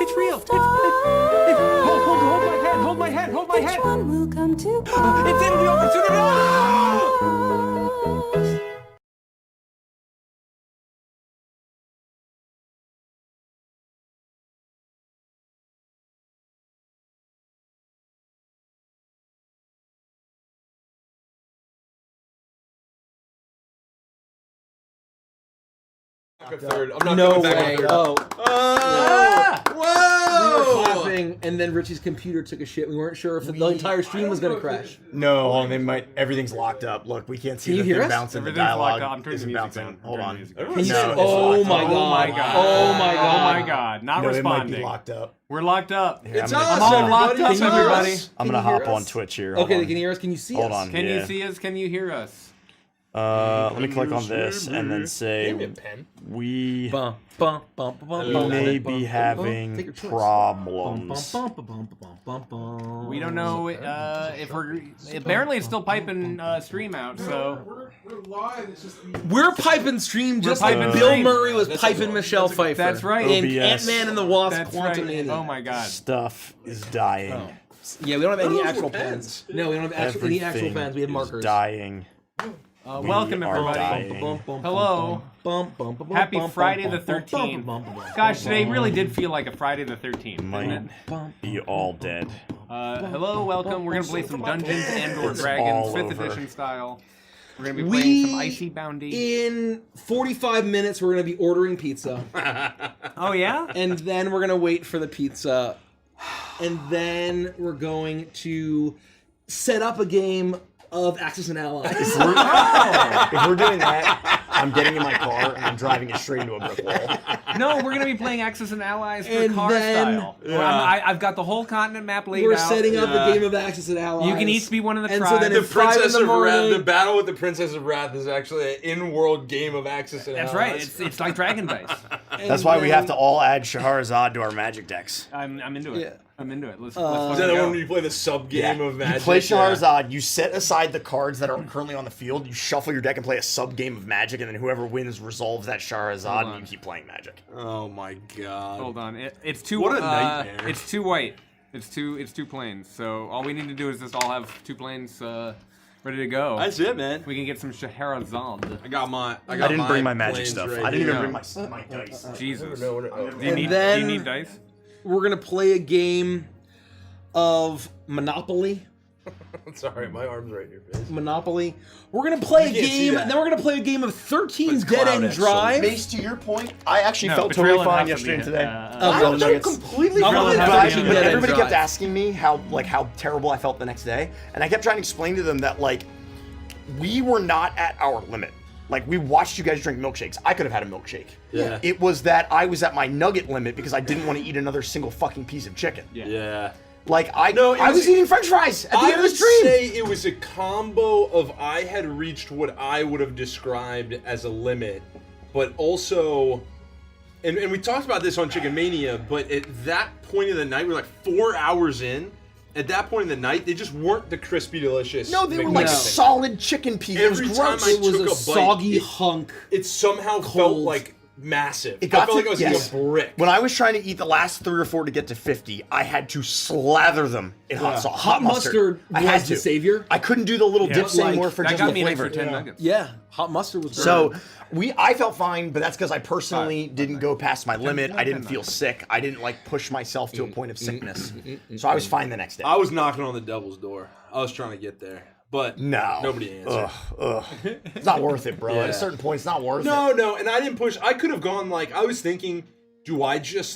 It's real. Hold my head. Which one will come to It's in the opportunity. Third. I'm not No going back way. on third. We were Whoa! clapping, and then Richie's computer took a shit. We weren't sure if the entire stream was gonna crash. No, they might. Everything's locked up. Look, we can't see Can you the hear thing us? bouncing. The Everything's locked up. dialogue I'm turning isn't the music bouncing. down. Hold Turn on. the music Can you No, see? it's Oh locked my up. god. God. Oh my Oh god. my God! Not No, they might responding. be locked up. We're locked up. Here, It's I'm us, gonna, I'm all locked everybody. up, Can you hear everybody. us? I'm gonna Can you hop hear on us? Twitch here. Hold Okay, on. they can hear us. Can you see Hold us? on. Can yeah. you see us? Can you hear us? Let me click on this and then say Give me a pen. we Bum, bum, bum, bum, bum, bum, may bum, be bum, having take your choice. problems. Bum, bum, bum, bum, bum, bum. We don't know if we're. Apparently, it's still piping stream out. So We're live. It's just We're piping stream just We're like piping Bill stream. Murray was That's piping a- Michelle that's a- Pfeiffer. that's right. In OBS. Ant-Man and the Wasp: that's right. Quantumania. Oh my God! Stuff is dying. Oh. Yeah, we don't have any Those actual were pens. pens. No, we don't have any actual Everything pens. We have is markers. dying. We Welcome are everybody. dying. Hello. Happy Friday the 13th. Gosh, today really did feel like a Friday the 13th, didn't Might it? be all dead. Hello, welcome. We're gonna play some Dungeons and/or It's Dragons, all 5th over. edition style. We're gonna be playing some Icebound. In 45 minutes, we're going to be ordering pizza. Oh yeah? And then we're going to wait for the pizza. And then we're going to set up a game of Axis and Allies. If we're doing that, I'm getting in my car and I'm driving it straight into a brick wall. No, we're gonna be playing Axis and Allies for And car then- style. I've got the whole continent map laid We're out. setting up a game of Axis and Allies. You can each be one of the And so tribes. then the at 5 in Princess the of Wrath. morning, The battle with the Princess of Wrath is actually an in-world game of Axis and That's Allies. right. It's like Dragon Dice. That's why we have to all add Shahrazad to our magic decks. I'm into it. Yeah. I'm into it. Let's Is fucking that the one go. where you play the sub game of Magic? You play Yeah. Shahrazad, you set aside the cards that are currently on the field, you shuffle your deck and play a sub game of Magic, and then whoever wins resolves that Shahrazad, and you keep playing Magic. Oh my god. Hold on. It's too. What a nightmare. It's too white. It's two planes. So all we need to do is just all have 2 planes ready to go. That's it, man. We can get some Shahrazad. I got my. I didn't bring my Magic planes stuff. ready. I didn't even No. bring my dice. Jesus. No, no, no. Do you need then- dice? we're going to play a game of Monopoly. Sorry, my arm's right in your face. Monopoly. We're going to play a You can't see game, that. and then we're going to play a game of 13 It's Dead Cloud End X, so Drive. Base, to your point, I actually No, felt Betrayal totally fine and yesterday and Housekeeping, today. I I love felt Nuggets. completely I'm fine, on the but Housekeeping but Dead End everybody kept Drive. asking me how terrible I felt the next day, and I kept trying to explain to them that we were not at our limit. Like, we watched you guys drink milkshakes. I could have had a milkshake. Yeah. It was that I was at my nugget limit because I didn't want to eat another single fucking piece of chicken. Yeah. Like, I No, it I was- was eating french fries at the I end of would the stream. say it was a combo of I had reached what I would have described as a limit, but also, and we talked about this on Chicken Mania, but at that point of the night, we're like 4 hours in. At that point in the night, they just weren't the crispy, delicious. No, they were McNuggets. like solid chicken pieces. Every It was time gross. I It was took a a bite, soggy it- hunk. It somehow felt Cold. like massive. It got I felt to- like I was yes. eating a brick. When I was trying to eat the last 3 or 4 to get to 50, I had to slather them in hot sauce, hot mustard. I was had the to. savior. I couldn't do the little dips like, anymore for That just got the me an flavor. extra 10 nuggets. Yeah, hot mustard was So good. I felt fine, but that's because I personally didn't go past my limit. I didn't feel sick. I didn't push myself to a point of sickness. So I was fine the next day. I was knocking on the devil's door. I was trying to get there, but No. nobody answered. Ugh. It's not worth it, bro. At Yeah. a certain point, it's not worth it. No, and I didn't push. I could have gone I was thinking, do I just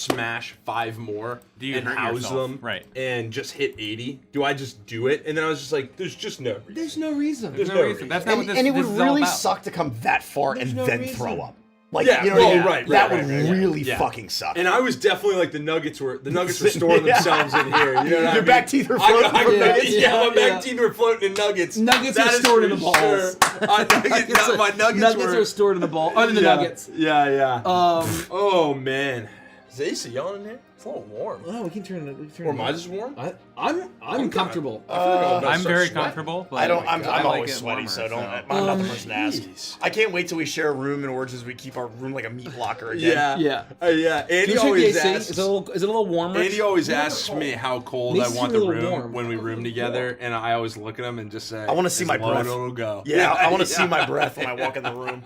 smash 5 more Do you and hurt house yourself? them, Right. and just hit 80? Do I just do it? And then I was just like, there's just no reason. There's no reason. There's No reason. That's not And, what this, and it this would is all really about. suck to come that far There's and no then reason. throw up. Like, Yeah, you know what I well, mean? right, That right, would right, right. really Yeah. fucking suck. And I was definitely like the nuggets were storing themselves in here. You know what I Your mean? back teeth were floating I, from got- nuggets? Yeah, my Yeah. back teeth were floating in nuggets. Nuggets That are is stored in for the balls. sure. My nuggets Nuggets were are stored in the ball. Other than the yeah, nuggets. Yeah. Oh man. Is the AC on in here? It's a little warm. Oh, we can turn it. Or am I just warm? I'm comfortable. I feel like I'm about to I'm start very sweating. comfortable. But I'm like always it sweaty, warmer, so don't. so. I'm not the person to ask. Jeez. I can't wait till we share a room in Origins. We keep our room like a meat locker again. Yeah. Yeah. Yeah. Do Andy you check the always AC? asks. Is it a little warmer? Andy always asks me how cold Makes I you want a the little room warm. when we room together, and I always look at him and just say, I wanna see "As my low breath." as it'll go. Yeah, I want to see my breath when I walk in the room.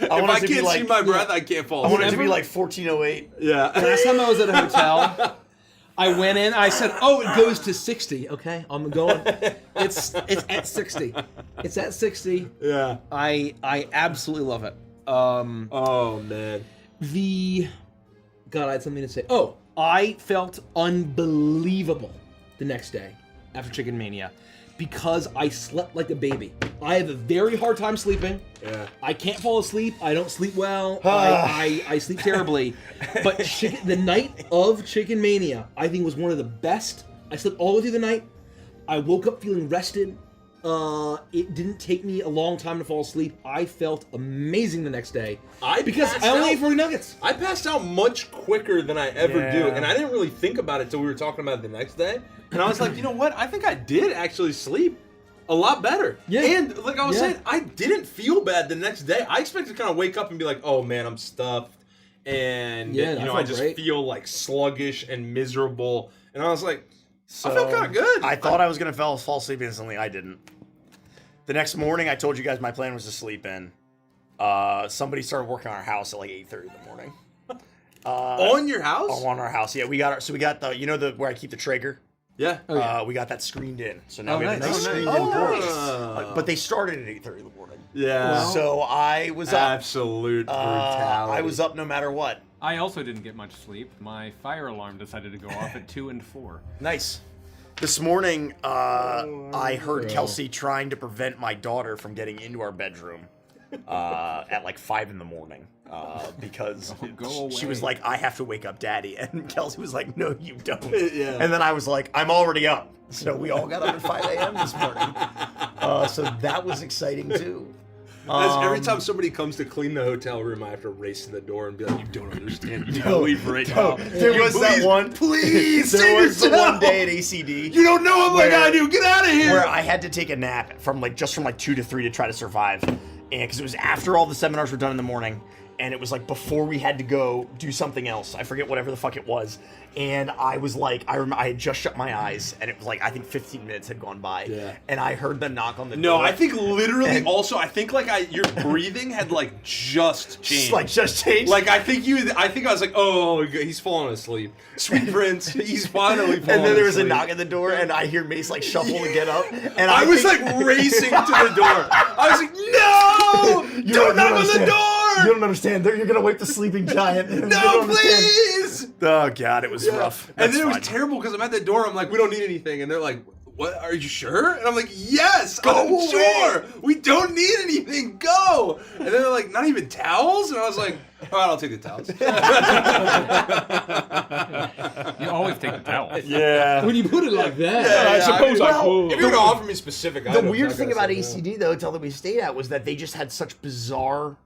If want I it to be can't see like- my breath, I can't fall I want it asleep. to be like 1408. Yeah. Last time I was at a hotel, I went in. I said, "Oh, it goes to 60." Okay, I'm going. It's at 60. It's at 60. Yeah. I absolutely love it. Oh man. God, I had something to say. Oh, I felt unbelievable the next day after Chicken Mania because I slept like a baby. I have a very hard time sleeping. Yeah. I can't fall asleep. I don't sleep well. I sleep terribly. But the night of Chicken Mania, I think was one of the best. I slept all the way through the night. I woke up feeling rested. It didn't take me a long time to fall asleep. I felt amazing the next day because I only ate 40 nuggets. I passed out much quicker than I ever do, Yeah. and I didn't really think about it till we were talking about it the next day. And I was like, you know what? I think I did actually sleep a lot better. Yeah. And like I was Yeah. saying, I didn't feel bad the next day. I expected to kind of wake up and be like, oh man, I'm stuffed. And Yeah, you I know, I felt just great. feel like sluggish and miserable. And I was like, So, I felt kind of good. I thought I was going to fall asleep instantly. I didn't. The next morning, I told you guys my plan was to sleep in. Somebody started working on our house at like 8:30 in the morning. On your house? On our house, yeah. We got the where I keep the Traeger. Yeah. We got that screened in. So now Oh, we have a nice. nice Oh, screened nice. in porch. Oh. But they started at 8:30 in the morning. Yeah. So I was up. Absolute brutality. I was up no matter what. I also didn't get much sleep. My fire alarm decided to go off at 2 and 4. Nice. This morning, I heard Kelsey trying to prevent my daughter from getting into our bedroom at like 5 in the morning because go she was away. like, I have to wake up Daddy. And Kelsey was like, no, you don't. Yeah. And then I was like, I'm already up. So we all got up at 5 a.m. this morning. So that was exciting too. Every time somebody comes to clean the hotel room, I have to race to the door and be like, "You don't understand. You leave right now." There was that one. Please, There save was the yourself. one day at ACD. You don't know what where- I do. Get out of here. Where I had to take a nap from like 2 to 3 to try to survive, and because it was after all the seminars were done in the morning, and it was like before we had to go do something else. I forget whatever the fuck it was, and I was like, I had just shut my eyes, and it was like I think 15 minutes had gone by, Yeah. and I heard the knock on the No, door. I think literally. And- Also, I think like your breathing had like just changed. like just changed. Like I think I was like, oh, he's falling asleep. Sweet Prince, he's finally falling and then there was a asleep. knock at the door, and I hear Mace like shuffle to get up, and I was think- like racing to the door. I was like, no! You Don't knock on the understand. door! You don't understand. You're gonna wake the sleeping giant. You No, don't understand. please! Oh god, it was rough. And That's then it was fine. terrible because I'm at the door. I'm like, we don't need anything, and they're like, "What? Are you sure?" And I'm like, "Yes, I'm away." sure. We don't need anything. Go." And then they're like, "Not even towels?" And I was like, "All right, I'll take the towels." You always take the towel. Yeah. When you put it like that, I suppose I could. If you're gonna offer me specific The items, weird I thing gotta about say no. ACD, the hotel that we stayed at, was that they just had such bizarre,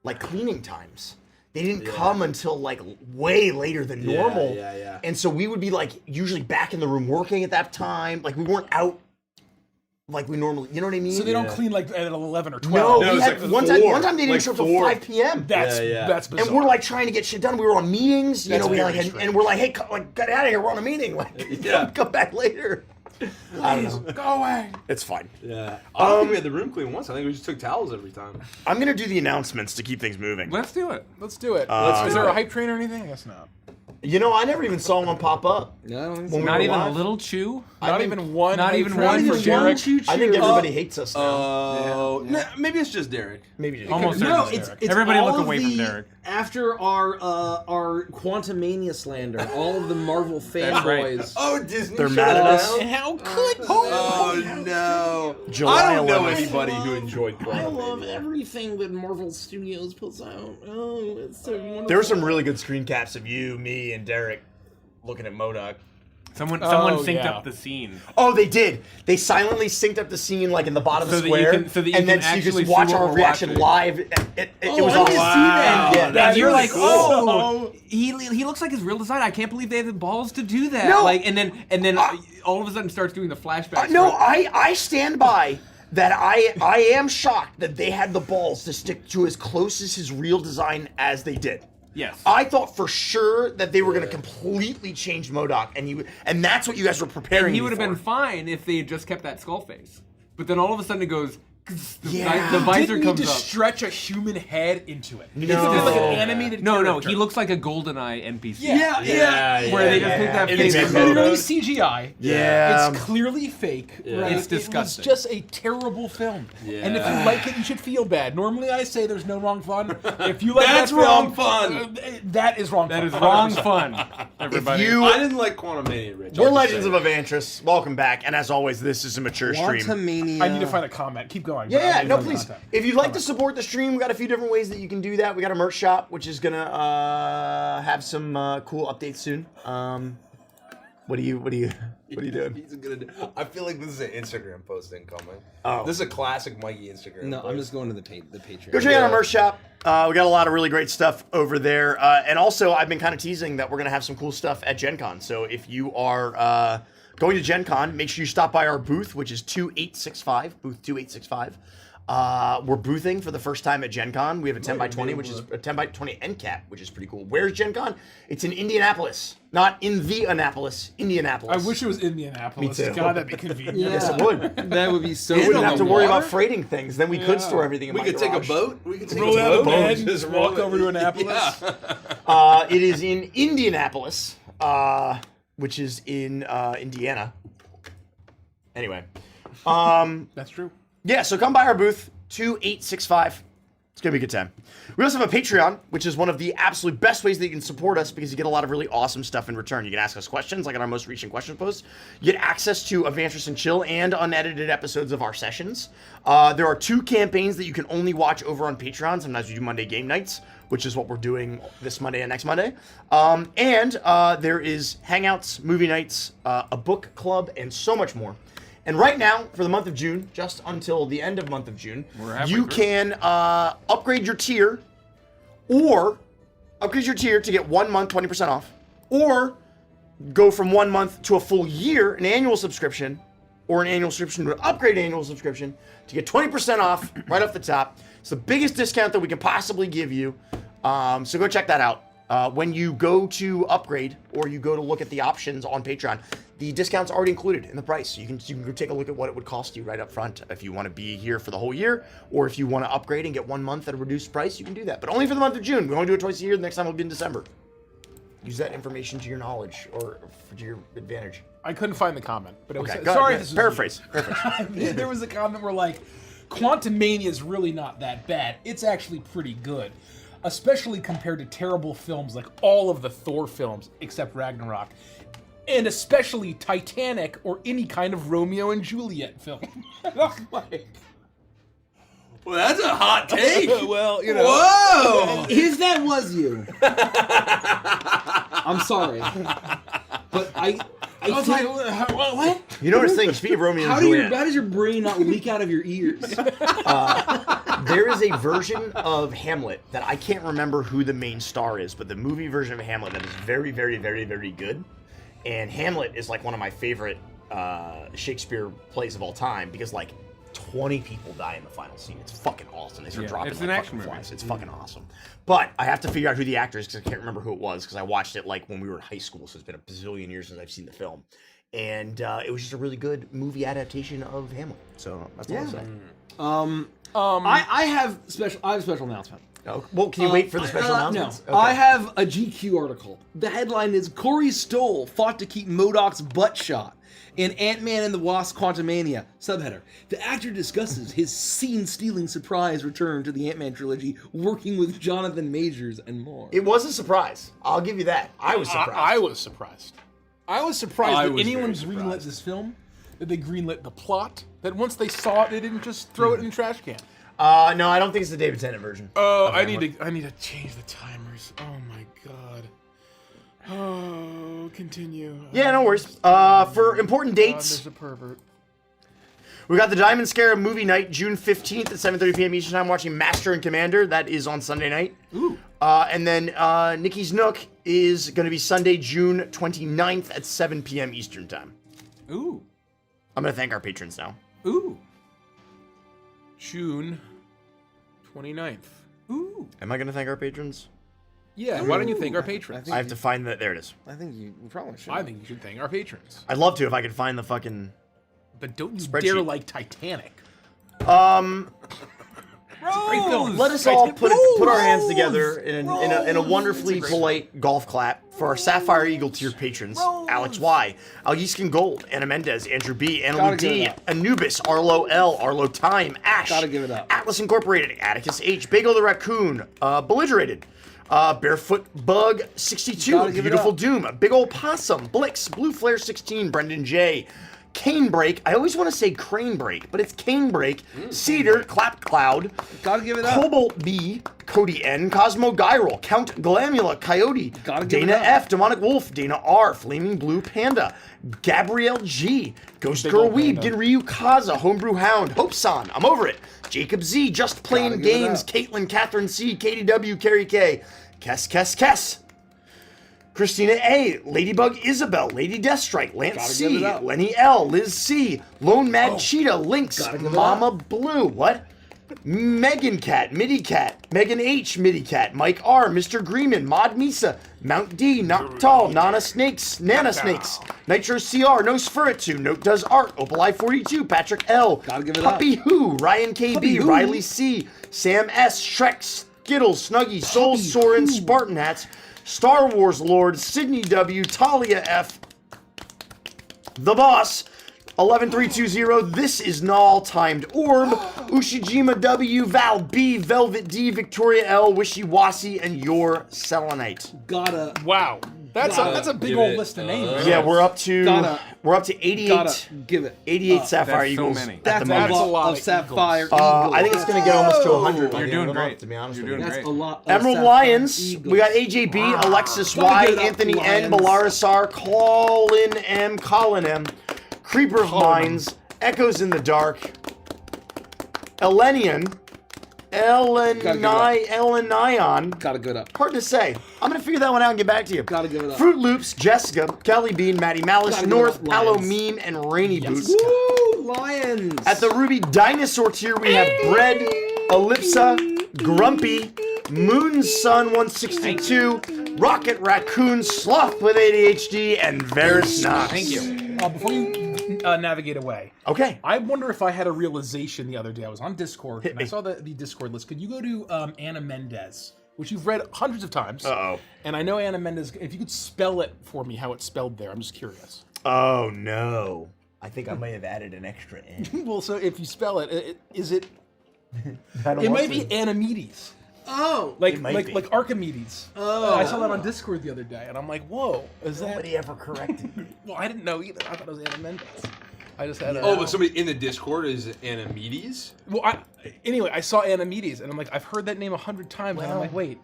like, cleaning times. They didn't come until, like, way later than normal. yeah. And so we would be, like, usually back in the room working at that time. Like, we weren't out like we normally, you know what I mean? So they don't clean like at 11 or 12. No, No, we it's had like one 4, time they didn't like show up till 4. 5 p.m. That's Yeah. that's bizarre. And we're like trying to get shit done. We were on meetings, you That's know. We very like, strange. and we're like, hey, get out of here. We're on a meeting. Like, Yeah. come back later. I don't know. Go away. It's fine. Yeah. I don't think we had the room clean once. I think we just took towels every time. I'm gonna do the announcements to keep things moving. Let's do it. Let's do it. Let's Is do there it. a hype train or anything? I guess not. You know, I never even saw one pop up. No, I don't think When we Not were even a live. little chew. Not think- even one. not hype even train one for for Derek. I think everybody hates us now. Oh, no, maybe it's just Derek. Maybe just Almost No, certainly it's Derek. it's Everybody all look of away the, from Derek. After our Quantum Mania slander, all of the Marvel That's right. fanboys. Oh, Disney. They're shut mad at it us? down? How could Oh no! July I don't know 11th. anybody who enjoyed I Quantum love Mania. everything that Marvel Studios puts out. Oh, it's so wonderful. There were some really good screen caps of you, me, and Derek looking at MODOK. Someone Oh, synced yeah. up the scene. Oh, they did. They silently synced up the scene like in the bottom So that you square, can- so that you and then can so you actually just watch see what our we're reaction watching. live. It was I awesome. didn't see that. Yeah, And you're like, cool. oh, he looks like his real design. I can't believe they have the balls to do that. No. Like, and then all of a sudden starts doing the flashbacks. No, for- I stand by that. I am shocked that they had the balls to stick to as close as his real design as they did. Yes. I thought for sure that they were going to completely change MODOK, and that's what you guys were preparing. And he me would have for. been fine if they had just kept that skull face. But then all of a sudden it goes. Yeah. The visor Didn't need comes to up. stretch a human head into it. No. It's like an animated No, character. he looks like a GoldenEye NPC. Yeah. Where they just put that It's face. Yeah. clearly CGI. Yeah. It's clearly fake. Yeah. Right? It's disgusting. It was just a terrible film. And if you like it, you should feel bad. Normally I say there's no wrong fun. If you like That's that film, wrong fun. That is wrong That fun. is wrong 100%. fun, everybody. I didn't like Quantum Mania, Rich. We're I'll just Legends say of Avantris. Welcome back, and as always, this is a mature stream. Quantumania. I need to find a comment. Keep going. Yeah, I need no, to find please. content. If you'd like to support the stream, we got a few different ways that you can do that. We got a merch shop, which is gonna have some cool updates soon. What are you doing? He's gonna I feel like this is an Instagram post incoming. Oh. This is a classic Mikey Instagram. No, post. I'm just going to the Patreon. Go check out our merch shop. We got a lot of really great stuff over there, and also I've been kind of teasing that we're gonna have some cool stuff at Gen Con. So if you are going to Gen Con, make sure you stop by our booth, which is 2865, booth 2865. We're boothing for the first time at Gen Con. We have a 10 by 20, which is a 10 by 20 end cap, which is pretty cool. Where's Gen Con? It's in Indianapolis, not in the Annapolis, Indianapolis. I wish it was Indianapolis. Me too. God, that'd be convenient. Yes, it would. That would be so. We wouldn't good. have to worry about freighting things. Then we could store everything in We my could take a garage. boat. We could take Roll a out of boat. bed, Just walk roll over to Annapolis. Yeah. It is in Indianapolis, which is in Indiana. Anyway, That's true. yeah. So come by our booth, 2865. It's gonna be a good time. We also have a Patreon, which is one of the absolute best ways that you can support us because you get a lot of really awesome stuff in return. You can ask us questions, like in our most recent question post. You get access to Avantris and Chill and unedited episodes of our sessions. There are 2 campaigns that you can only watch over on Patreon. Sometimes we do Monday game nights, which is what we're doing this Monday and next Monday. And there is Hangouts, movie nights, a book club, and so much more. And right now, for the month of June, just until the end of month of June, you can upgrade your tier, or upgrade your tier to get 1 month 20% off, or go from 1 month to a full year, an annual subscription, or an annual subscription to an upgrade annual subscription to get 20% off right off the top. It's the biggest discount that we can possibly give you. So go check that out. When you go to upgrade or you go to look at the options on Patreon, the discount's already included in the price. So you can go take a look at what it would cost you right up front if you want to be here for the whole year, or if you want to upgrade and get 1 month at a reduced price, you can do that. But only for the month of June. We only do it twice a year. The next time will be in December. Use that information to your knowledge or to your advantage. I couldn't find the comment, but it was Okay, go sorry. ahead. This is Paraphrase. There was a comment where like, Quantumania is really not that bad. It's actually pretty good, especially compared to terrible films like all of the Thor films except Ragnarok, and especially Titanic or any kind of Romeo and Juliet film. And I'm like, Well, that's a hot take. well, you know. Whoa! If that was you, I'm sorry, but I was think, like, what? You know what I'm saying? Speaking of Romeo how and do your Juliet, how does your brain not leak out of your ears? there is a version of Hamlet that I can't remember who the main star is, but the movie version of Hamlet that is very, very, very, very good. And Hamlet is like one of my favorite Shakespeare plays of all time because like 20 people die in the final scene. It's fucking awesome. They start dropping it's like an fucking action movie. flies. It's fucking awesome. But I have to figure out who the actor is because I can't remember who it was because I watched it like when we were in high school, so it's been a bazillion years since I've seen the film. And it was just a really good movie adaptation of Hamlet. So that's all I'll say. I have a special announcement. Oh, well, can you wait for the special announcements? No, I have a GQ article. The headline is Corey Stoll fought to keep MODOK's butt shot in Ant-Man and the Wasp: Quantumania. Subheader: the actor discusses his scene-stealing surprise return to the Ant-Man trilogy, working with Jonathan Majors and more. It was a surprise. I'll give you that. I was surprised. I was surprised. I was surprised I that was anyone very greenlit this film, that they greenlit the plot, that once they saw it, they didn't just throw it in the trash can. No, I don't think it's the David Tennant version. Oh, I need to change the timers. Oh my god. Oh, continue. Yeah, no worries. For important dates, There's a pervert. we got the Diamond Scarab movie night, June 15th at 7:30 p.m. Eastern Time, watching Master and Commander. That is on Sunday night. Ooh. And then Nikki's Nook is going to be Sunday, June 29th at 7 p.m. Eastern Time. Ooh. I'm going to thank our patrons now. Ooh. June 29th. Ooh. Am I going to thank our patrons? Yeah, why don't you thank our patrons? I have to find that. There it is. I think you probably should. I think you should thank our patrons. I'd love to if I could find the fucking... But don't you Spreadsheet. dare like Titanic. Great film. Let us all put our hands together in a wonderfully polite golf clap for our Sapphire Eagle tier patrons: Alex Y, Algiskin Gold, Anna Mendez, Andrew B, Anna Gotta give D, it up. Anubis, Arlo L, Arlo Time, Ash, Gotta give it up. Atlas Incorporated, Atticus H, Bagel the Raccoon, Belligerted, Barefoot Bug 62, Gotta give it Beautiful up. Doom, Big Ol' Possum, Blix, Blue Flare 16, Brendan J, Cane Break. I always want to say Crane Break, but it's Cane Break. Cedar, Clap Cloud, Gotta give it up. Cobalt B, Cody N, Cosmo Gyral, Count Glamula, Coyote, Gotta give Dana it up. F, Demonic Wolf, Dana R, Flaming Blue Panda, Gabrielle G, Ghost Girl old Weeb, panda. Ginryu Kaza, Homebrew Hound, Hope-san, I'm over it, Jacob Z, Just Playing Gotta give it Games, up. Caitlin, Catherine C, KDW, Carrie K, Kess, Christina A, Ladybug Isabel, Lady Deathstrike, Lance Gotta C, give it up. Lenny L, Liz C, Lone Mad Cheetah, Lynx, Gotta give it Mama up. Blue, what? Megan Cat, Midi Cat, Megan H, Midi Cat, Mike R, Mr. Greenman, Mod Misa, Mount D, Noctal, Nana Snakes, Nitro CR, No Sfuritu, Note Does Art, Opal 42, Patrick L, Gotta give it Puppy Who, Ryan KB, Puppy Who? Riley C, Sam S, Shrek, Skittles, Snuggy, Soul Soren, Spartan Hats, Star Wars Lord, Sydney W, Talia F, The Boss, 11320, This Is Null, Timed Orb, Ushijima W, Val B, Velvet D, Victoria L, Wishy Wassy, and Your Selenite. Gotta. Wow. That's a big give old it list of names. Yeah, we're up to Gotta- 88, Gotta give it. 88 Sapphire That's so Eagles many. at That's the a moment. lot, lot of of Sapphire Eagles. Eagles. I think it's gonna get almost to 100 by You're the doing end of the great. month, to be honest You're with you. doing That's great. a lot of Emerald Sapphire Lions, Eagles. we got AJB, Alexis Gotta Y, give it up, Anthony N, Lions. Balarisar, Colin M, Creeper of Mines, Echoes in the Dark, Elenian, Elenion. Gotta give it up. Hard to say. I'm gonna figure that one out and get back to you. Gotta give it up. Fruit Loops, Jessica, Kelly Bean, Maddie Malice, Gotta give it North, up, Palo Lions. Meme, and Rainy Boots. Woo! Lions. At the Ruby Dinosaur tier, we have Bread, Ellipsa, Grumpy, Moon Sun 162, Rocket Raccoon, Sloth with ADHD, and Varus Knox. Thank you. Before you navigate away, Okay. I wonder if I had a realization the other day. I was on Discord and I saw the Discord list. Could you go to Anna Mendez, which you've read hundreds of times? Uh-oh. And I know Anna Mendez. If you could spell it for me, how it's spelled there, I'm just curious. Oh, no. I think I may have added an extra N. Well, so if you spell it, is it? I don't It want might be to. Animedes, Oh. like It might like be. like Archimedes. Oh. I saw that on Discord the other day, and I'm like, whoa, is that? Nobody ever corrected me. Well, I didn't know either. I thought it was Anna Mendez. I just had. Oh, but somebody in the Discord is Anamedes? Well, anyway, I saw Animedes, and I'm like, I've heard that name 100 times, and I'm like, wait.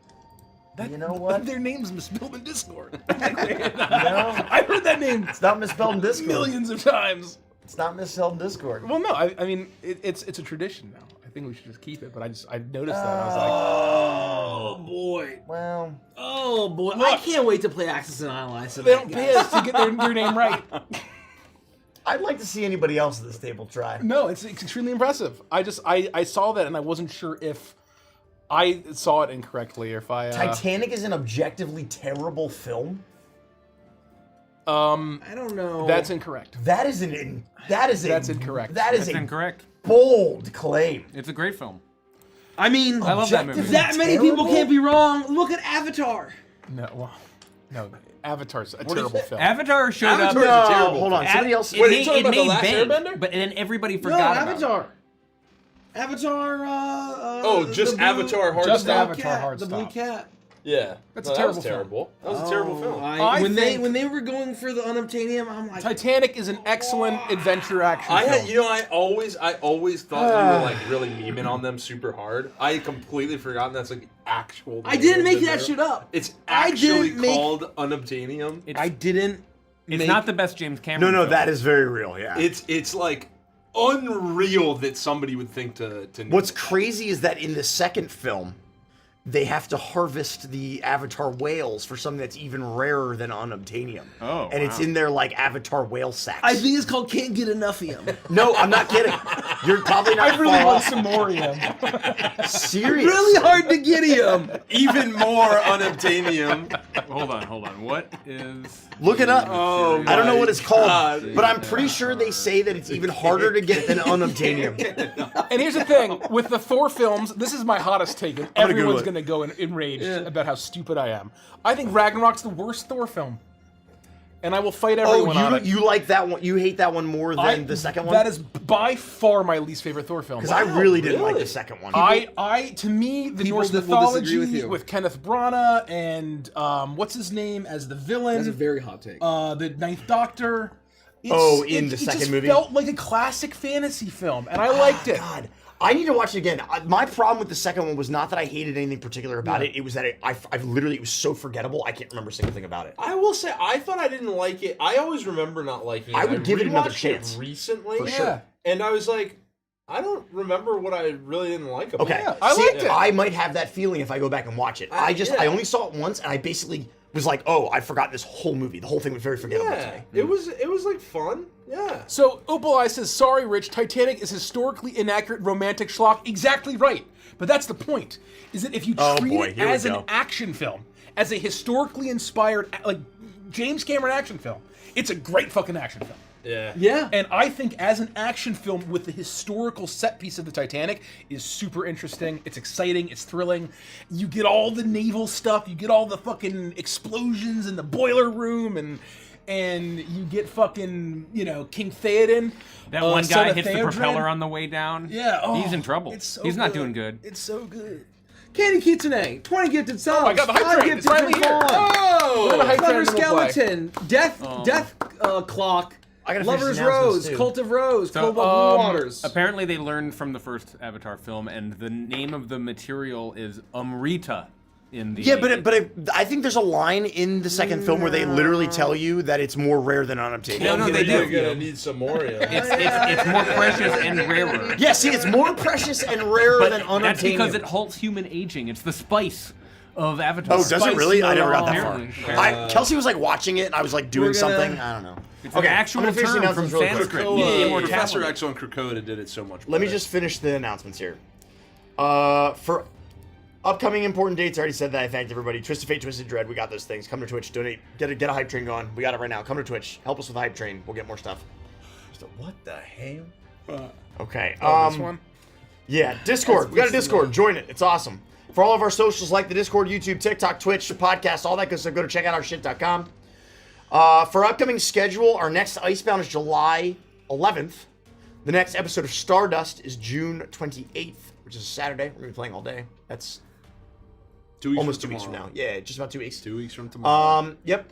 You know what? Their name's misspelled in Discord. I heard that name It's not misspelled in Discord. millions of times. It's not misspelled in Discord. Well, no, I mean, it's a tradition now. I think we should just keep it, but I noticed that, and I was like, Oh boy. Well, Oh boy. I can't wait to play Axis and Allies. they don't pay us to get their name right. I'd like to see anybody else at this table try. No, it's extremely impressive. I saw that, and I wasn't sure if I saw it incorrectly or if I. Titanic is an objectively terrible film. I don't know. That's incorrect. That's incorrect. That is That's a incorrect. bold claim. It's a great film. I mean, I love that movie. that many people can't be wrong. Look at Avatar. No, Avatar's a terrible film. Avatar showed Avatar's up. a terrible hold on. Somebody else. It Wait, are made, you talking it about The made Last bank, Airbender? but then everybody No, forgot about it. Avatar. Avatar. Oh, just the blue- Avatar Hard Just Stop? Avatar Hard The Stop. blue cat. Yeah, That's no, a that was terrible film. terrible. That was a terrible film. I when think- they were going for the unobtainium, I'm like, Titanic is an excellent adventure action I film. had, I always thought you were like really memeing on them super hard. I had completely forgotten that's like actual. I didn't make name that of shit up. It's I actually didn't make- called Unobtainium. I didn't. It's not the best James Cameron. No, film. that is very real. Yeah. It's like unreal that somebody would think to name What's it. crazy is that in the second film, they have to harvest the Avatar whales for something that's even rarer than unobtainium. Oh, and it's wow. in their like Avatar whale sacks. I think it's called Can't Get Enoughium. No, I'm not kidding. You're probably not. I really far want off. some more of them. Serious. Really hard to get him. Even more Unobtainium. Hold on. What is? Look it up. Oh I don't know my what it's called, God. but I'm pretty sure they say that it's even harder to get than unobtainium. And here's the thing with the Thor films, this is my hottest take, and gonna everyone's Google going to go enraged about how stupid I am. I think Ragnarok's the worst Thor film. And I will fight everyone on it. you like that one? You hate that one more than the second one? That is by far my least favorite Thor film. because I really didn't like really? the second one. To me, the Norse that will disagree mythology with you. with Kenneth Branagh and what's his name as the villain, That's a very hot take. the Ninth Doctor. In the second just movie? felt like a classic fantasy film, and I liked it. God, I need to watch it again. My problem with the second one was not that I hated anything particular about it. It was that I've literally, it was so forgettable, I can't remember a single thing about it. I will say, I thought I didn't like it. I always remember not liking it. I would give it another rewatched chance. recently, For sure. and I was like, I don't remember what I really didn't like about Okay, it. I liked it. I might have that feeling if I go back and watch it. I yeah. only saw it once, and I basically was like, oh, I forgot this whole movie. The whole thing was very forgettable to Yeah, me. it was like fun. Yeah. So Opal Eye says, "Sorry, Rich. Titanic is historically inaccurate romantic schlock." Exactly right. But that's the point. Is that if you Oh, treat boy, it here we as an go. action film, as a historically inspired, like James Cameron action film, it's a great fucking action film. Yeah. yeah. And I think as an action film with the historical set piece of the Titanic is super interesting. It's exciting. It's thrilling. You get all the naval stuff. You get all the fucking explosions in the boiler room, and you get fucking, King Theoden. That one son guy of hits the Theodred. propeller on the way down. Yeah, oh, he's in trouble. it's so He's not good. doing good. It's so good. Candy Kitsune, 20 gifted subs. Oh my God, the hype 5 train. It's gifted finally for here. Fawn. We're gonna hype Clever train and we'll play. Skeleton, Death Clock, I gotta finish Lover's these announcements, Rose, too. Cult of Rose, So, Cobalt Blue Waters. Apparently, they learned from the first Avatar film, and the name of the material is Amrita. In the Yeah, but I think there's a line in the second film where they literally tell you that it's more rare than unobtainium. No, they do. You're gonna need some more. it's more precious and rarer. Yeah, see, it's more precious and rarer than unobtainium. That's because it halts human aging. It's the spice of Avatar. Oh, does it really? I never got that far. Apparently. Kelsey was like watching it, and I was like doing We're gonna- something. I don't know. It's Okay, an actual I'm gonna finish the term from announcements real quick. Sanskrit. Professor Immortality. X on Krakoa did it so much better. Let me just finish the announcements here. For upcoming important dates, I already said that. I thanked everybody. Twisted Fate, Twisted Dread, we got those things. Come to Twitch, donate, get a hype train going. We got it right now. Come to Twitch, help us with the hype train. We'll get more stuff. What the hell? Okay. This one? Yeah, Discord. We got a Discord. Join it. It's awesome. For all of our socials, like the Discord, YouTube, TikTok, Twitch, podcast, all that good stuff, go to checkoutourshit.com. For upcoming schedule, our next Icebound is July 11th. The next episode of Stardust is June 28th, which is a Saturday. We're going to be playing all day. That's 2 weeks almost from 2 weeks from tomorrow. now. Yeah, just about 2 weeks. 2 weeks from tomorrow. Yep.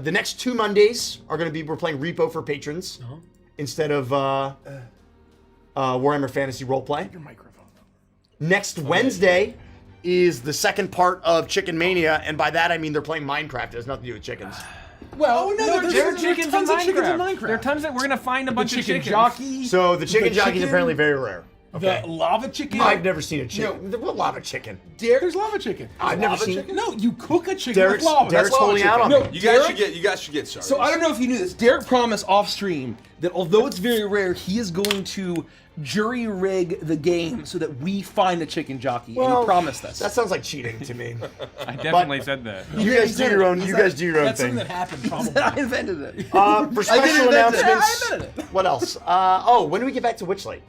The next 2 Mondays are going to be, we're playing Repo for patrons instead of Warhammer Fantasy Roleplay. Your microphone. Next Wednesday is the second part of Chicken Mania, and by that I mean they're playing Minecraft. It has nothing to do with chickens. Well, There are chickens in tons of chickens in Minecraft. Minecraft. There are tons that we're gonna find a The bunch of chicken chickens. jockey. So the chicken The jockey is chicken- apparently very rare. Okay. The lava chicken. I've never seen a chicken. What lava chicken? There's lava chicken. I've never Lava seen- chicken? No, you cook a chicken Derek's- with lava. Derek's That's lava holding chicken. out on no, me. You Derek, guys should get started. So I don't know if you knew this. Derek promised off stream that although it's very rare, he is going to jury rig the game so that we find a chicken jockey. and he promised this. That sounds like cheating to me. I definitely said that. You guys do your own. You guys do your own That's thing. something that happened probably. I invented it. For special invent it. announcements, I invented what else? When do we get back to Witchlight?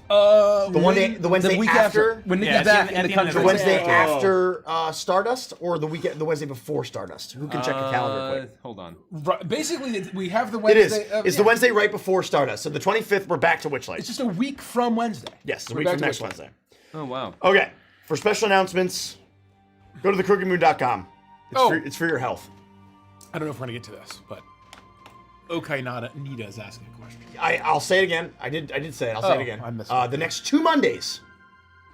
The Wednesday week after. when they Yeah, get it's back at in the the end of The country. Wednesday Oh. after Stardust, or the Wednesday before Stardust? Who can check the calendar quick? Hold on. Right, basically, we have the It Wednesday. is. It's the Wednesday right before Stardust. So the 25th, we're back to Witchlight. It's just a week from Wednesday. Yes, the We're week back from to next Witchlight. Wednesday. Oh wow. Okay. For special announcements, Go to thecrookedmoon.com. Oh. It's for your health. I don't know if we're gonna get to this, but Okay, Nita is asking a question. I'll say it again. I did say it. I'll say it again. I missed it. The next 2 Mondays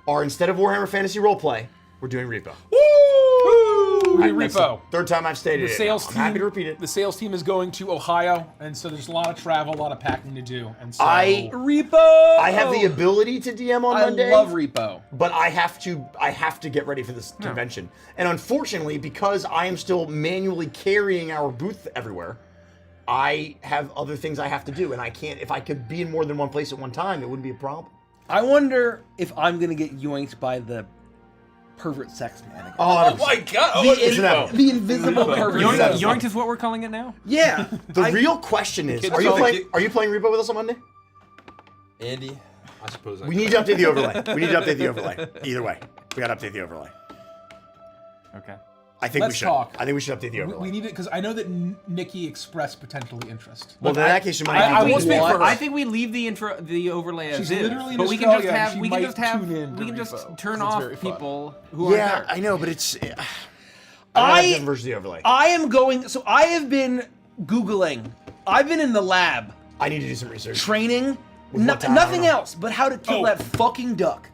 are, instead of Warhammer Fantasy Roleplay, we're doing Repo. Woo! That's the Repo. third time I've stated The it. sales I'm team. happy to repeat it. The sales team is going to Ohio, and so there's a lot of travel, a lot of packing to do. And so Repo. I have the ability to DM on Monday. I love Repo. But I have to get ready for this convention. And unfortunately, because I am still manually carrying our booth everywhere, I have other things I have to do, and I can't. If I could be in more than one place at one time, it wouldn't be a problem. I wonder if I'm gonna get yoinked by the pervert sex man. Oh my god! The invisible pervert. Yoinked is what we're calling it now? Yeah. The real question is: Are you playing Repo with us on Monday? Andy, I suppose We need to update the overlay. We need to update the overlay. Either way, we got to update the overlay. Okay. I think Let's we should. talk. I think we should update the overlay. We need it because I know that Nikki expressed potentially interest. Well, in that case, you might. I have to won't do speak it. for her. I think we leave the overlay as She's is, literally in but we can just Australia, have and we she can might just have tune in we to can just Repo, turn 'cause it's off very fun. people who are Yeah, there. I know, but it's. I I versus the overlay. I am going. So I have been Googling. I've been in the lab I need to do some research. training. With what time? I Nothing don't know. else but how to kill Oh. that fucking duck.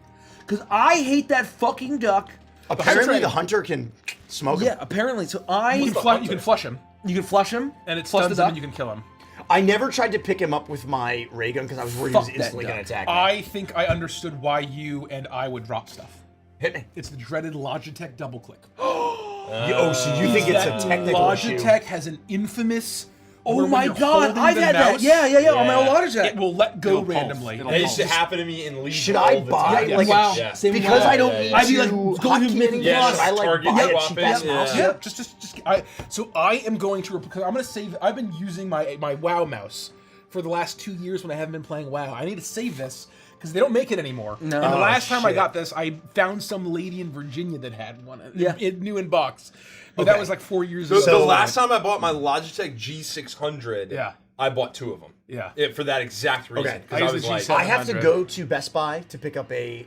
Because I hate that fucking duck. Apparently, the hunter can smoke him. Yeah, apparently. So You can flush him, you can flush him, and it flush stuns the him, duck. and you can kill him. I never tried to pick him up with my ray gun because I was worried Fuck he was instantly that going to duck. attack me. I think I understood why you and I would drop stuff. Hit me. It's the dreaded Logitech double click. Oh, so you think it's a That technical issue? Logitech has an infamous. Oh where when my you're god, holding I've the had that. mouse, Yeah, on my old Logitech. It will let go It'll pulse. randomly. It'll That pulse. used to happen to me in Legion. Should all I the buy time. like Wow. Yeah. Same because with I don't yeah, need yeah. I'd be to like, going to hotkey make anything, Yeah, should I like target buy a swap cheap it, ass yeah. mouse? Yeah, just so I am going to because I'm going to save. I've been using my WoW mouse for the last 2 years when I haven't been playing WoW. I need to save this because they don't make it anymore. No. And the Oh, last time I shit. got this, I found some lady in Virginia that had one. Yeah. New in box. But that Okay. was like 4 years The, ago. the last time I bought my Logitech G600, Yeah. I bought 2 of them. Yeah. For that exact reason. Okay. Because I I use was the like, G7. I have to 700. go to Best Buy to pick up a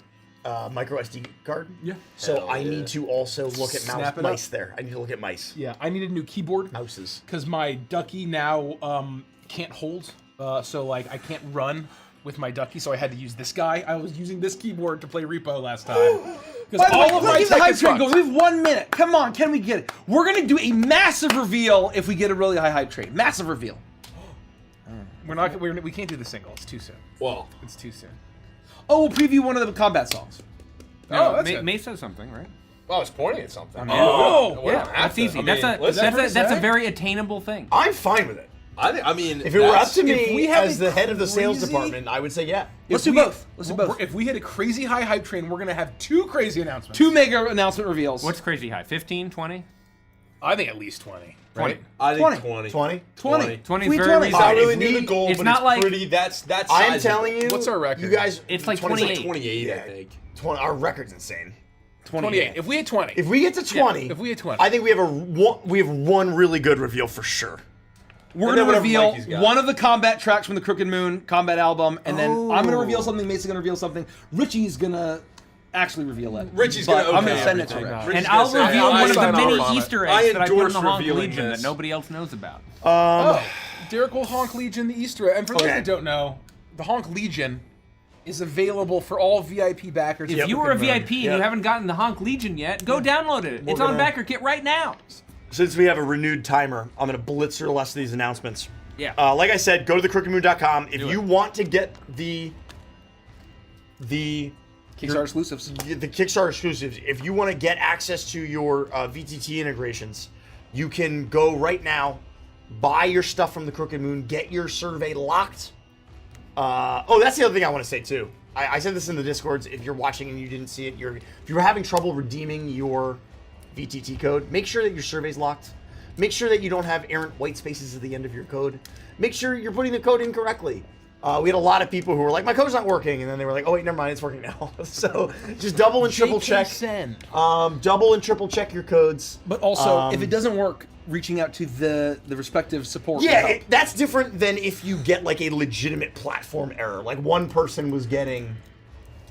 micro SD card. Yeah. So Hell I yeah. need to also look at Snap it mice up. there. I need to look at mice. Yeah, I need a new keyboard. Mouses. Because my ducky now can't hold. So like I can't run with my ducky, so I had to use this guy. I was using this keyboard to play Repo last time. Because By the way, all of let's my keep the tech hype is train fucked. going. We have 1 minute. Come on, can we get it? We're gonna do a massive reveal if we get a really high hype train. Massive reveal. We can't do the single. It's too soon. well, It's too soon. Oh, we'll preview one of the combat songs. Oh, that's May, it. May says something, right? I was pointing at something. Oh, we Yeah, don't have that's to. easy. I mean, That's a listen, that's a very attainable thing. I'm fine with it. I mean, If it were up to if we me have as a the head of the sales crazy- department, I would say yeah. Let's do both. Let's do both. If we hit a crazy high hype train, we're gonna have 2 crazy announcements. 2 mega announcement reveals. What's crazy high? 15, 20? I think at least 20. Right? I 20. think 20. 20? 20. 20 is Sweet very 20. It's not reasonable. really If near we- the goal, it's but not it's like- pretty. That's I'm sizable. telling you. What's our record? You guys. It's like 20 28. 28, I Yeah. think. 20, our record's insane. 28. If we hit 20. If we get to 20, if we hit 20. I think we have one really good reveal for sure. We're And gonna then whatever reveal Mikey's got. one of the combat tracks from the Crooked Moon combat album, and then I'm gonna reveal something. Mason's gonna reveal something. Richie's gonna actually reveal it. Richie's but gonna I'm gonna okay send it to everything. Rich. Richie's And gonna I'll say, reveal I one of the sign many off on it. Easter I eggs that I put in endorse the Honk revealing Legion this. that nobody else knows about. Derek will Honk Legion the Easter egg. And for those Okay. that don't know, the Honk Legion is available for all VIP backers. If you were a VIP and you haven't gotten the Honk Legion yet, go download it. It's on gonna- BackerKit right now. Since we have a renewed timer, I'm going to blitz through the rest of these announcements. Yeah. Like I said, go to thecrookedmoon.com. If you want to get the Kickstarter exclusives. the Kickstarter exclusives, if you want to get access to your VTT integrations, you can go right now, buy your stuff from the Crooked Moon, get your survey locked. That's the other thing I want to say too. I said this in the Discords. If you're watching and you didn't see it, if you're having trouble redeeming your VTT code, make sure that your survey's locked. Make sure that you don't have errant white spaces at the end of your code. Make sure you're putting the code in correctly. We had a lot of people who were like, my code's not working, and then they were like, oh wait, never mind, it's working now. So just double and triple check. Double and triple check your codes. But also, if it doesn't work, reaching out to the respective support. will Yeah, help. that's different than if you get like a legitimate platform error. Like one person was getting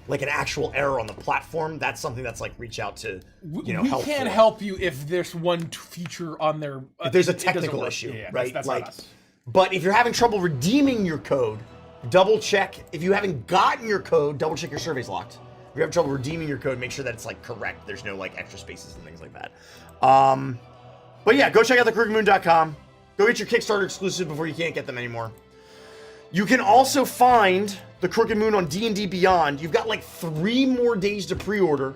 like an actual error on the platform, that's something that's like reach out to We help can't for. help you if there's one feature on there. If there's a it doesn't technical work. issue, Yeah, right? That's like, not us. but if you're having trouble redeeming your code, double check. If you haven't gotten your code, double check your survey's locked. If you have trouble redeeming your code, make sure that it's like correct. There's no like extra spaces and things like that. But yeah, go check out thecrookedmoon.com. Go get your Kickstarter exclusive before you can't get them anymore. You can also find the Crooked Moon on D&D Beyond. You've got like 3 more days to pre-order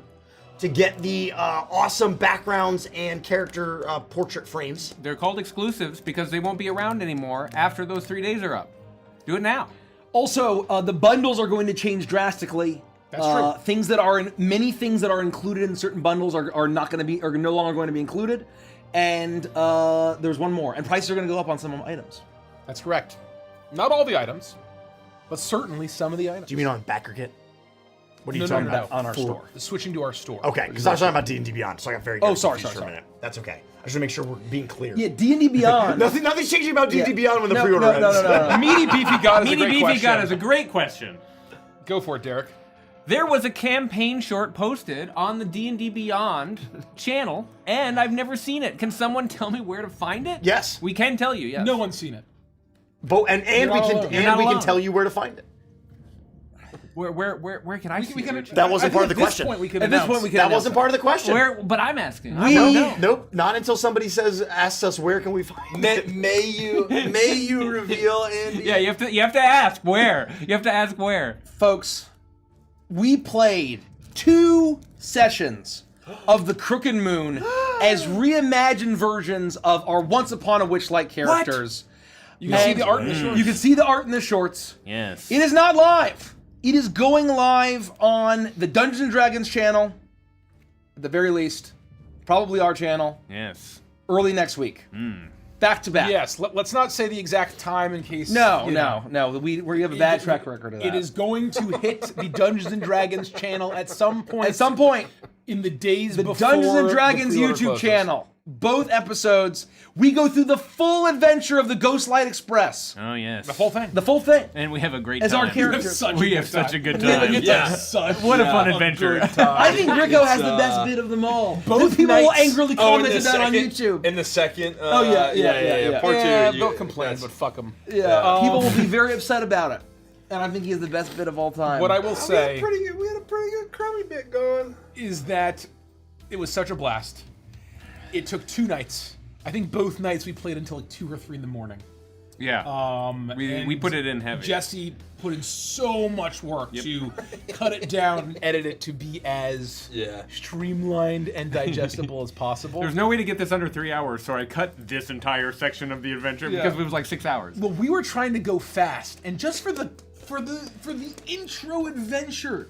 to get the awesome backgrounds and character portrait frames. They're called exclusives because they won't be around anymore after those 3 days are up. Do it now. Also, the bundles are going to change drastically. That's true. Many things that are included in certain bundles are no longer going to be included. And there's one more. And prices are going to go up on some items. That's correct. Not all the items, but certainly some of the items. Do you mean on BackerKit? What are you No, talking no, no, about? on our For- store. Switching to our store. Okay, because I was talking about D&D Beyond, so I got very Oh, sorry, confused for a sorry. minute. That's okay. I just want to make sure we're being clear. Yeah, D&D Beyond. Nothing's changing about D&D Yeah. Beyond when the No, pre-order no, ends. no. Meaty Beefy God is a Meaty great Beefy question. God is a great question. Go for it, Derek. There was a campaign short posted on the D&D Beyond channel, and I've never seen it. Can someone tell me where to find it? Yes. We can tell you, yes. No one's seen it. And You're we not can alone. You're not we can alone. tell you where to find it. Where can I see it, Richard? That wasn't I part of think the at question. this point we can At this announce. point, we can That announce wasn't it. part of the question. But I'm asking. I don't know. Nope, not until somebody asks us where can we find it. May you reveal, Andy? Yeah, you have to ask where. You have to ask where. Folks, we played 2 sessions of the Crooked Moon as reimagined versions of our Once Upon a Witch-like characters. You can see the art in the shorts. You can see the art in the shorts. Yes. It is not live. It is going live on the Dungeons and Dragons channel, at the very least, probably our channel, Yes. early next week. Back to back. Yes, let's not say the exact time in case. No. We have a bad It- track record of that. It is going to hit the Dungeons and Dragons channel at some point. At some point, in the days the before Dungeons and the Dragons pre-order YouTube closes. channel. Both episodes, we go through the full adventure of the Ghostlight Express. Oh yes. The whole thing. The full thing. And we have a great As time. our characters. We have such a good We have a time. good Yeah. What a fun adventure. I think Rico has the best bit of them all. Both People will nights- angrily Oh, in comment the that on second- YouTube. In the second. Oh, yeah. Part Yeah, 2. they'll complain, but fuck them. Yeah, people will be very upset about it. And I think he has the best bit of all time. What I will say We had a pretty good crummy bit going. is that it was such a blast. It took 2 nights. I think both nights we played until like 2 or 3 in the morning. Yeah. We and put it in heavy. Jesse put in so much work to cut it down and edit it to be as streamlined and digestible as possible. There's no way to get this under 3 hours, so I cut this entire section of the adventure because it was like 6 hours. Well, we were trying to go fast, and just for the intro adventure,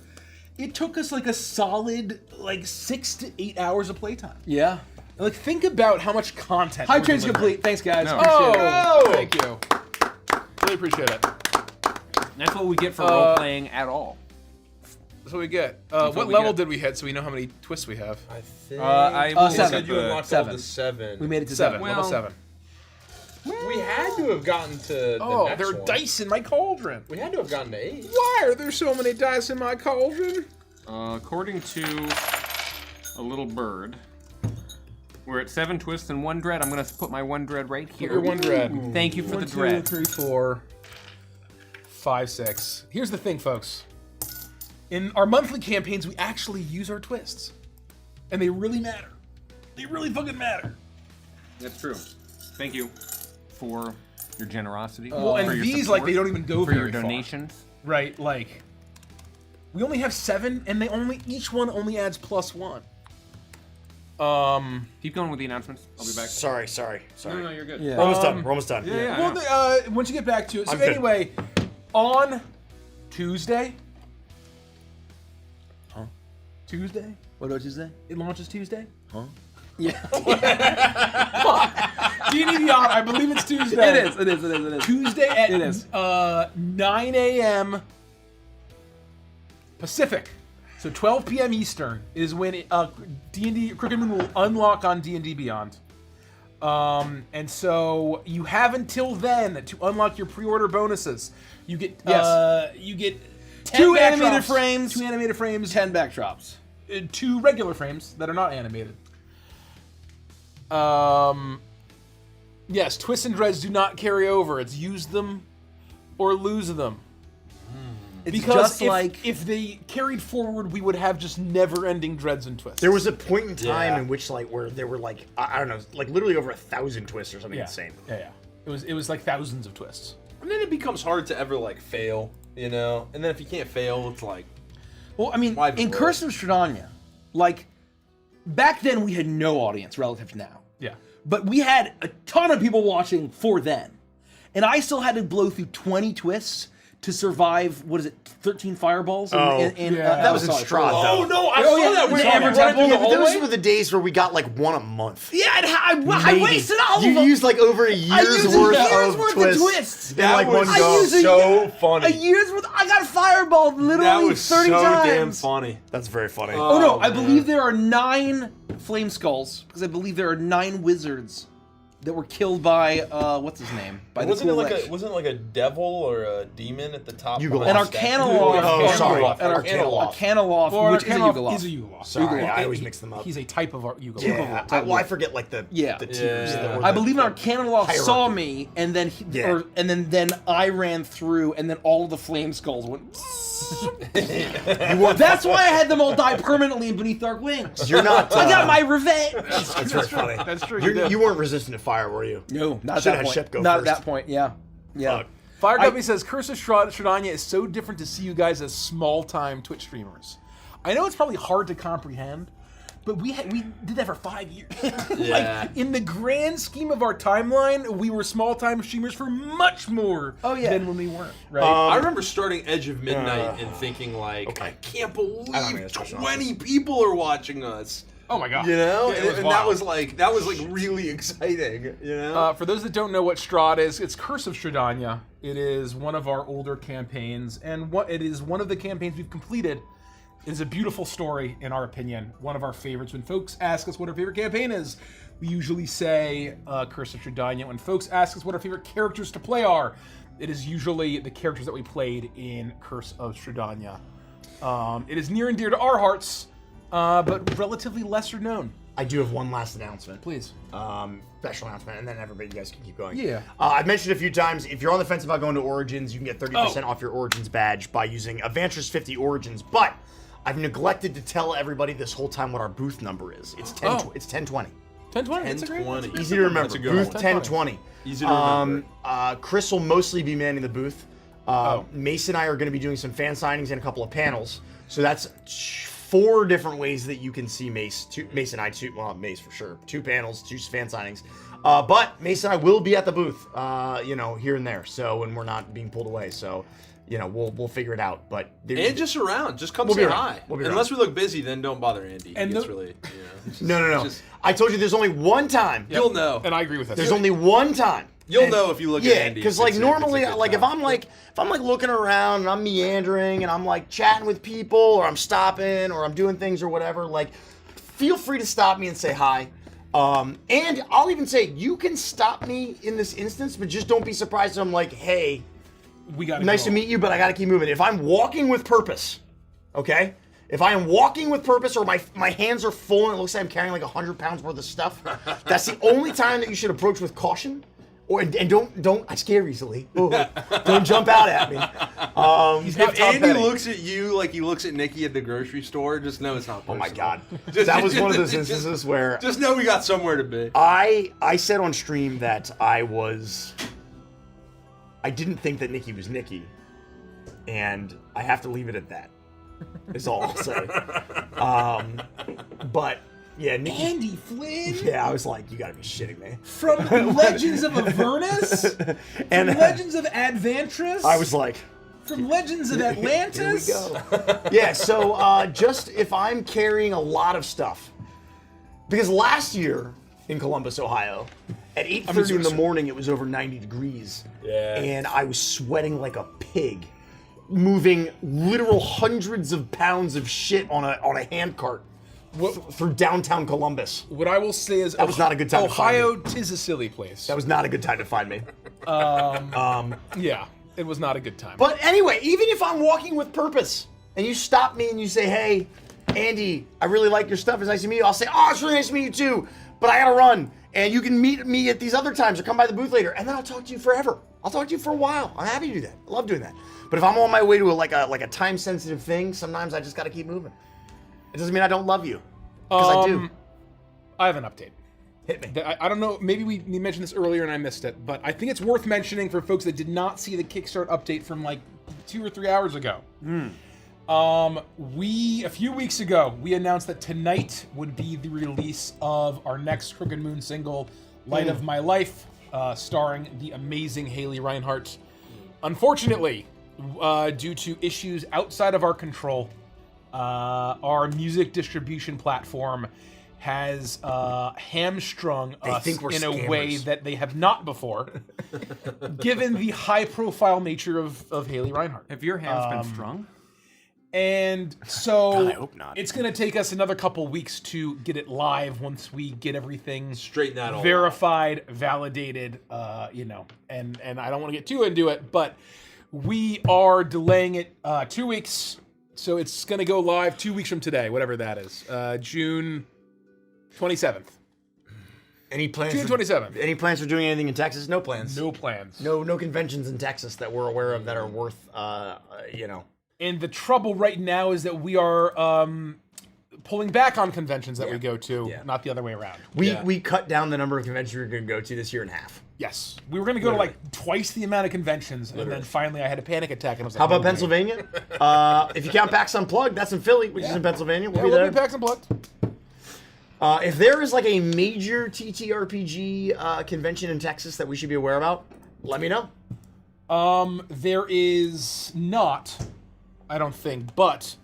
it took us like a solid 6 to 8 hours of playtime. Yeah. Like, think about how much content. High we're train's delivering. complete. Thanks, guys. No. Appreciate it. Thank you. Really appreciate it. That's what we get for role playing at all. That's what we get. what What we level get. did we hit so we know how many twists we have? I think. I will you seven. said you unlocked all 7. the 7. We made it to 7. 7. Level Well- 7. We had to have gotten to the Oh, next there are one. dice in my cauldron. We had to have gotten to 8. Why are there so many dice in my cauldron? According to a little bird, we're at 7 twists and 1 dread. I'm gonna put my 1 dread right here. Your 1 dread. Thank you for 1, the 2, dread. 3, 4, 5, 6. Here's the thing, folks. In our monthly campaigns, we actually use our twists. And they really matter. They really fucking matter. That's true. Thank you for your generosity. Well, for and your these, support, they don't even go for very your far. donations. Right, we only have 7, and each one only adds +1. Keep going with the announcements. I'll be back. Sorry. No, you're good. Yeah. We're almost done. We're almost done. Yeah. Well, once you get back to it. So I'm good. anyway, on Tuesday. Tuesday? What about Tuesday? It launches Tuesday? Yeah. D&D Beyond, I believe it's Tuesday. It is. Tuesday at It is. 9 a.m. Pacific. So 12 p.m. Eastern is when D&D Crooked Moon will unlock on D&D Beyond. And so you have until then to unlock your pre-order bonuses. You get 2 backdrops. animated frames. 2 animated frames. 10 backdrops. 2 regular frames that are not animated. Yes, twists and dreads do not carry over. It's use them or lose them. It's Because just if, like if they carried forward, we would have just never-ending dreads and twists. There was a point in time Yeah. in which like where there were like I don't know, like literally over 1,000 twists or something yeah. insane. Yeah. It was like thousands of twists. And then it becomes hard to ever like fail, you know. And then if you can't fail, it's like Well, I mean, Why the in world? Curse of Strahdanya, like back then we had no audience relative to now. Yeah. But we had a ton of people watching for then. And I still had to blow through 20 twists to survive, what is it, 13 fireballs? Yeah. That was in Strahd, though. oh no, I Oh, saw yeah, that. the Where Amber you Temple, running Yeah, through but the those hallway? were the days where we got like one a month. Yeah, I Maybe. wasted all You of them. used like over a year's worth of twists. That in like was one I go. used a- so funny. A year's worth. I got fireballed That literally was 30 so times. damn funny. That's very funny. Oh no, I man. believe there are 9 flame skulls because I believe there are 9 wizards that were killed by what's his name? By the Wasn't it cool like lich. wasn't it like a devil or a demon at the top? Yugoloth. behind An the statue? Arcanoloth. Oh, sorry. An Arcanoloth. Arcanoloth, Well, which is a Arcanoloth Yugoloth. is a Yugoloth. Sorry, I He- always mix them up. He's a type of Yugoloth. Yeah, I forget like the Yeah. the tiers. Yeah. that were I the- believe an Arcanoloth saw hierarchy. me, and then Yeah. then I ran through, and then all of the flame skulls went. That's why I had them all die permanently beneath Dark Wings. You're not. I got my revenge. That's very funny. That's true. You weren't resistant to fire, were you? No, not at Should've that had point. Shep go Not first. at that point. Yeah, yeah. Fuck. Fire Guppy says, Curse of Strahdanya is so different to see you guys as small-time Twitch streamers. I know it's probably hard to comprehend, but we did that for 5 years. Yeah. Like, in the grand scheme of our timeline, we were small-time streamers for much more than when we weren't, right? I remember starting Edge of Midnight and thinking like, I can't don't think believe that's what 20 people are watching us. oh my god. You know, Yeah, it and that wild. was like really exciting. You know, For those that don't know what Strahd is, it's Curse of Strahdanya. It is one of our older campaigns, and it is one of the campaigns we've completed. It is a beautiful story, in our opinion. One of our favorites. When folks ask us what our favorite campaign is, we usually say Curse of Strahdanya. When folks ask us what our favorite characters to play are, it is usually the characters that we played in Curse of Strahdanya. It is near and dear to our hearts, but relatively lesser known. I do have one last announcement. Please. Special announcement, and then everybody, you guys can keep going. Yeah. I've mentioned a few times, if you're on the fence about going to Origins, you can get 30% off your Origins badge by using Avantris 50 Origins, but I've neglected to tell everybody this whole time what our booth number is. It's 1020. 1020. That's a great 1020. Easy to remember. That's a good Booth one. 1020. Easy to remember. Chris will mostly be manning the booth. Mace and I are going to be doing some fan signings and a couple of panels. So that's 4 different ways that you can see Mace. Mace and I, Mace for sure. 2 panels, 2 fan signings. But Mace and I will be at the booth, here and there. So, and we're not being pulled away. So, we'll figure it out. But and just around, just come We'll say be around. hi. We'll be Unless we look busy, then don't bother Andy. And It's the- really, no. just- I told you there's only one time. You'll know. And I agree with that. There's only one time. You'll know if you look at Yeah, Andy. because if like it's a- if it's a normally, good like if time. I'm like looking around and I'm meandering and I'm like chatting with people or I'm stopping or I'm doing things or whatever, like feel free to stop me and say hi. And I'll even say you can stop me in this instance, but just don't be surprised if I'm like, hey, we got nice to meet you, but I gotta keep moving. If I'm walking with purpose, okay? If I am walking with purpose or my hands are full and it looks like I'm carrying like 100 pounds worth of stuff, that's the only time that you should approach with caution. And don't I scare easily. Ooh, don't jump out at me. If Andy looks at you like he looks at Nikki at the grocery store, just know it's not personal. Oh my god. Just- That was one of those just- instances where Just know we got somewhere to be. I said on stream that I didn't think that Nikki was Nikki. And I have to leave it at that. Is all I'll say. But yeah, Nikki. Andy Flynn Yeah, I was like, you gotta be shitting me. from Legends of Avernus, from And Legends of Avantris, I was like, from Legends of here we Atlantis. go. Yeah, so just if I'm carrying a lot of stuff, because last year in Columbus, Ohio, at 8:30 in the morning, it was over 90 degrees. Yeah. And I was sweating like a pig, moving literal hundreds of pounds of shit on a hand cart through downtown Columbus. What I will say is, That was not a good time to find Ohio, tis a silly place. That was not a good time to find me. Yeah. It was not a good time. But anyway, even if I'm walking with purpose and you stop me and you say, hey, Andy, I really like your stuff. It's nice to meet you. I'll say, oh, it's really nice to meet you too. But I gotta run. And you can meet me at these other times or come by the booth later. And then I'll talk to you forever. I'll talk to you for a while. I'm happy to do that. I love doing that. But if I'm on my way to a time-sensitive thing, sometimes I just gotta keep moving. It doesn't mean I don't love you. Because I do. I have an update. Hit me. I don't know, maybe we mentioned this earlier and I missed it, but I think it's worth mentioning for folks that did not see the Kickstart update from like 2 or 3 hours ago. A few weeks ago, we announced that tonight would be the release of our next Crooked Moon single, Light of My Life, starring the amazing Haley Reinhart. Unfortunately, due to issues outside of our control, our music distribution platform has hamstrung us in a way that they have not before, given the high-profile nature of Haley Reinhart. Have your hands been strung? And so God, I hope not. It's going to take us another couple weeks to get it live once we get everything Straighten that all verified, validated, and I don't want to get too into it, but we are delaying it 2 weeks. So it's going to go live 2 weeks from today, whatever that is, June 27th. Any plans? June 27th. Any plans for doing anything in Texas? No plans. No plans. No conventions in Texas that we're aware of that are worth, And the trouble right now is that we are pulling back on conventions that we go to, not the other way around. We cut down the number of conventions we were going to go to this year in half. Yes. We were going to go to like twice the amount of conventions, and then finally I had a panic attack, and I was like, How about no way. Pennsylvania? If you count PAX Unplugged, that's in Philly, which is in Pennsylvania. We'll be We'll there. be PAX Unplugged. If there is like a major TTRPG convention in Texas that we should be aware about, let me know. There is not, I don't think, but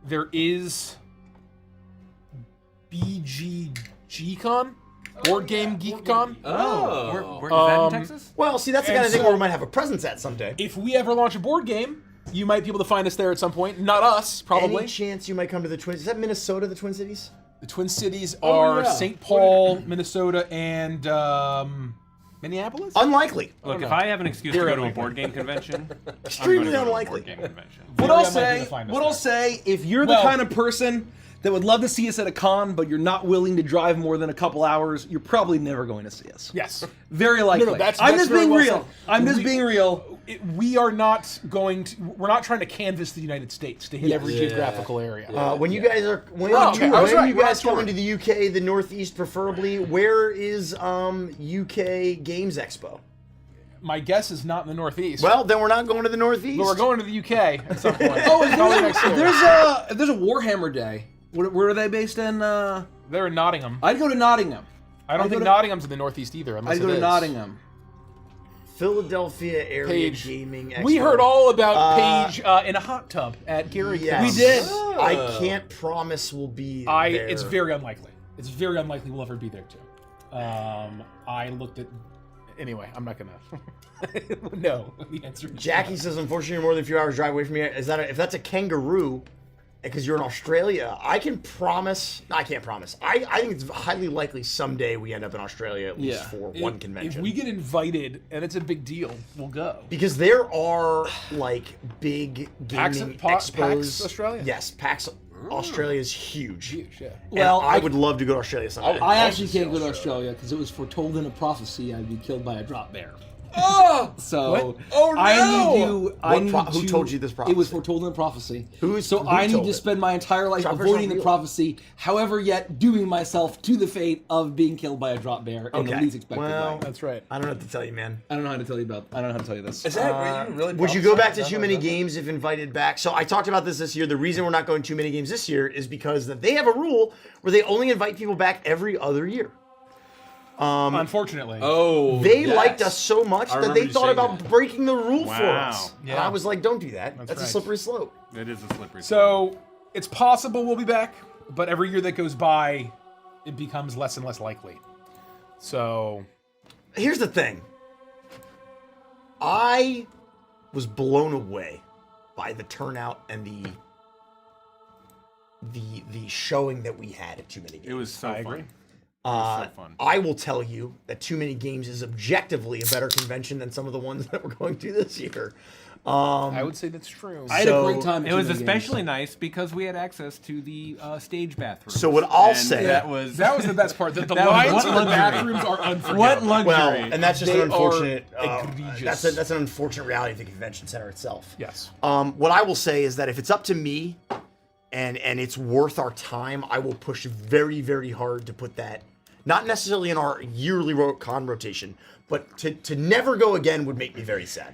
there is BGGCon, Board Game GeekCon. Where is that in Texas? Well, see, that's the And kind of thing so- where we might have a presence at someday. If we ever launch a board game, you might be able to find us there at some point. Not us, probably. Any chance you might come to the Twin? Is that Minnesota, the Twin Cities? The Twin Cities are St. Paul, Minnesota, and Minneapolis? Unlikely. Look, if I have an excuse to go to a board game convention, Extremely I'm gonna go to a unlikely. board game convention. What Very I'll unlikely say, to find us what there. I'll say, if you're the Well- kind of person that would love to see us at a con, but you're not willing to drive more than a couple hours, you're probably never going to see us. Yes. Very likely. that's I'm that's just very being well real. said. I'm just We- being real. We are not going to. We're not trying to canvass the United States to hit every geographical area. When you guys are when, okay, I was when right, you we're guys not come touring. into the UK, the Northeast preferably, where is UK Games Expo? My guess is not in the Northeast. Well, then we're not going to the Northeast. but we're going to the UK at some point. Oh, next year. there's a Warhammer Day. Where are they based in? They're in Nottingham. I'd go to Nottingham. I don't think Nottingham's in the Northeast either. Unless I'd go it to is. Nottingham. Philadelphia area Paige. gaming expo. We heard all about Paige in a hot tub at Gary. Yes. We did. I can't promise we'll be there. It's very unlikely. It's very unlikely we'll ever be there too. I looked at. Anyway, I'm not gonna. No, the answer. Is Jackie says, unfortunately, you're more than a few hours drive away from here. Is that if that's a kangaroo? Because you're in Australia, I can promise. No, I can't promise. I think it's highly likely someday we end up in Australia at least for one convention. If we get invited, and it's a big deal, we'll go. Because there are like big gaming PAX expos. Australia? Yes, PAX Australia is huge. Huge, yeah. Well, I would love to go to Australia someday. I actually can't go to Australia because it was foretold in a prophecy I'd be killed by a drop bear. Oh! So What? Oh, no! I need Who to- told you this prophecy? It was foretold in a prophecy. Who I need told to it? spend my entire life Drop bears avoiding aren't the real. prophecy, however, yet dooming myself to the fate of being killed by a drop bear in the Okay. least expected Well, way. That's right. I don't know what to tell you, man. I don't know how to tell you about. I don't know how to tell you this. Is that really? Would you go back to too many games if invited back? So I talked about this year. The reason we're not going too many games this year is because that they have a rule where they only invite people back every other year. Unfortunately. Oh, They yes. liked us so much that remember they you thought saying about that. breaking the rule for Wow. us. And Yeah. I was like, don't do that. That's a right. slippery slope. It is a slippery slope. So it's possible we'll be back, but every year that goes by, it becomes less and less likely. So Here's the thing. I was blown away by the turnout and the showing that we had at Too Many Games. It was so I fun. agree. so fun. I will tell you that Too Many Games is objectively a better convention than some of the ones that we're going to this year. I would say that's true. I had a great time. at It Too was Many especially Games. nice because we had access to the stage bathroom. So what I'll And say- that was That was the best part. The That was lines what in the luxury. bathrooms are unforgettable. what luxury. Well, and that's just They an unfortunate. are egregious. That's an unfortunate reality of the convention center itself. Yes. What I will say is that if it's up to me, and it's worth our time, I will push very, very hard to put that, not necessarily in our yearly con rotation, but to never go again would make me very sad.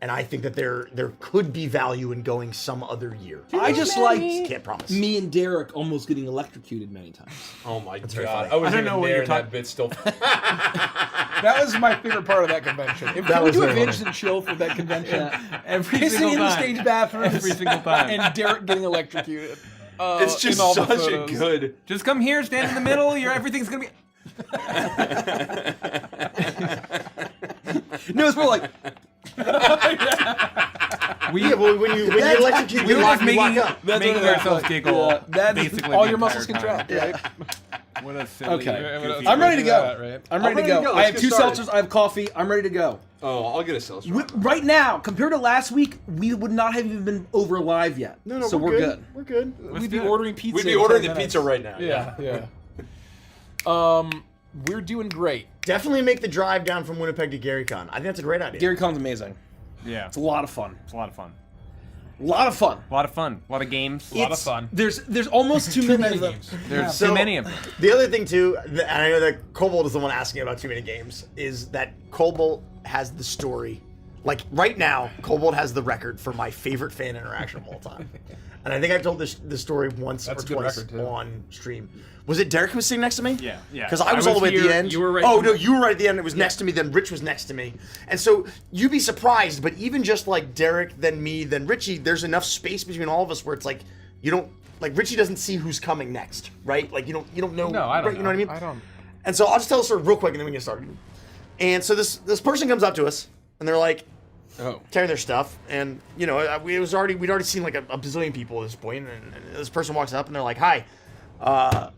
And I think that there could be value in going some other year. I just liked Can't promise. me and Derek almost getting electrocuted many times. Oh my very god! funny. I was I don't know what there you're and that talking- bit still. That was my favorite part of that convention. Can we was do very Avengers and Chill for that convention? Every Pissing single in the time. stage bathroom. Every single time. And Derek getting electrocuted. It's just in all the such a photos. good. Just come here, stand in the middle. Everything's gonna be. No, it's more like Yeah, but when you electrocute, We you were lock, just you lock making, up. making what it ourselves is. giggle. Yeah, that's basically all the your muscles entire time. contract, right? What a silly. Okay. goofy I'm ready to do go. that, right? I'm ready to go. I Let's have get 2 started. seltzers. I have coffee. I'm ready to go. Oh, I'll get a seltzer. Right now, compared to last week, we would not have even been over live yet. No, so we're good. We're good. We'd be do it. ordering pizza. We'd be in ordering 10 the minutes. pizza right now. Yeah. We're doing great. Definitely make the drive down from Winnipeg to GaryCon. I think that's a great idea. Gary Con's amazing. Yeah, It's a lot of fun. it's a lot of fun. A lot of fun. A lot of fun. A lot of games. A lot of fun. There's almost too many of them. games. There's So- too many of them. The other thing too, and I know that Cobalt is the one asking about Too Many Games, is that Cobalt has the story. Like right now, Cobalt has the record for my favorite fan interaction of all time. And I think I've told this story once That's or a good twice record, too. on stream. Was it Derek who was sitting next to me? Yeah, yeah. Because I was all the way at here, the end. You were right. Oh no, you were right at the end. It was next to me. Then Rich was next to me. And so you'd be surprised, but even just like Derek, then me, then Richie, there's enough space between all of us where it's like you don't like Richie doesn't see who's coming next, right? Like you don't know. No, I don't right, You know what I mean? I don't. And so I'll just tell the story real quick and then we can get started. And so this person comes up to us and they're like, Oh. carrying their stuff, and you know, we'd already seen like a bazillion people at this point, and this person walks up and they're like, "Hi,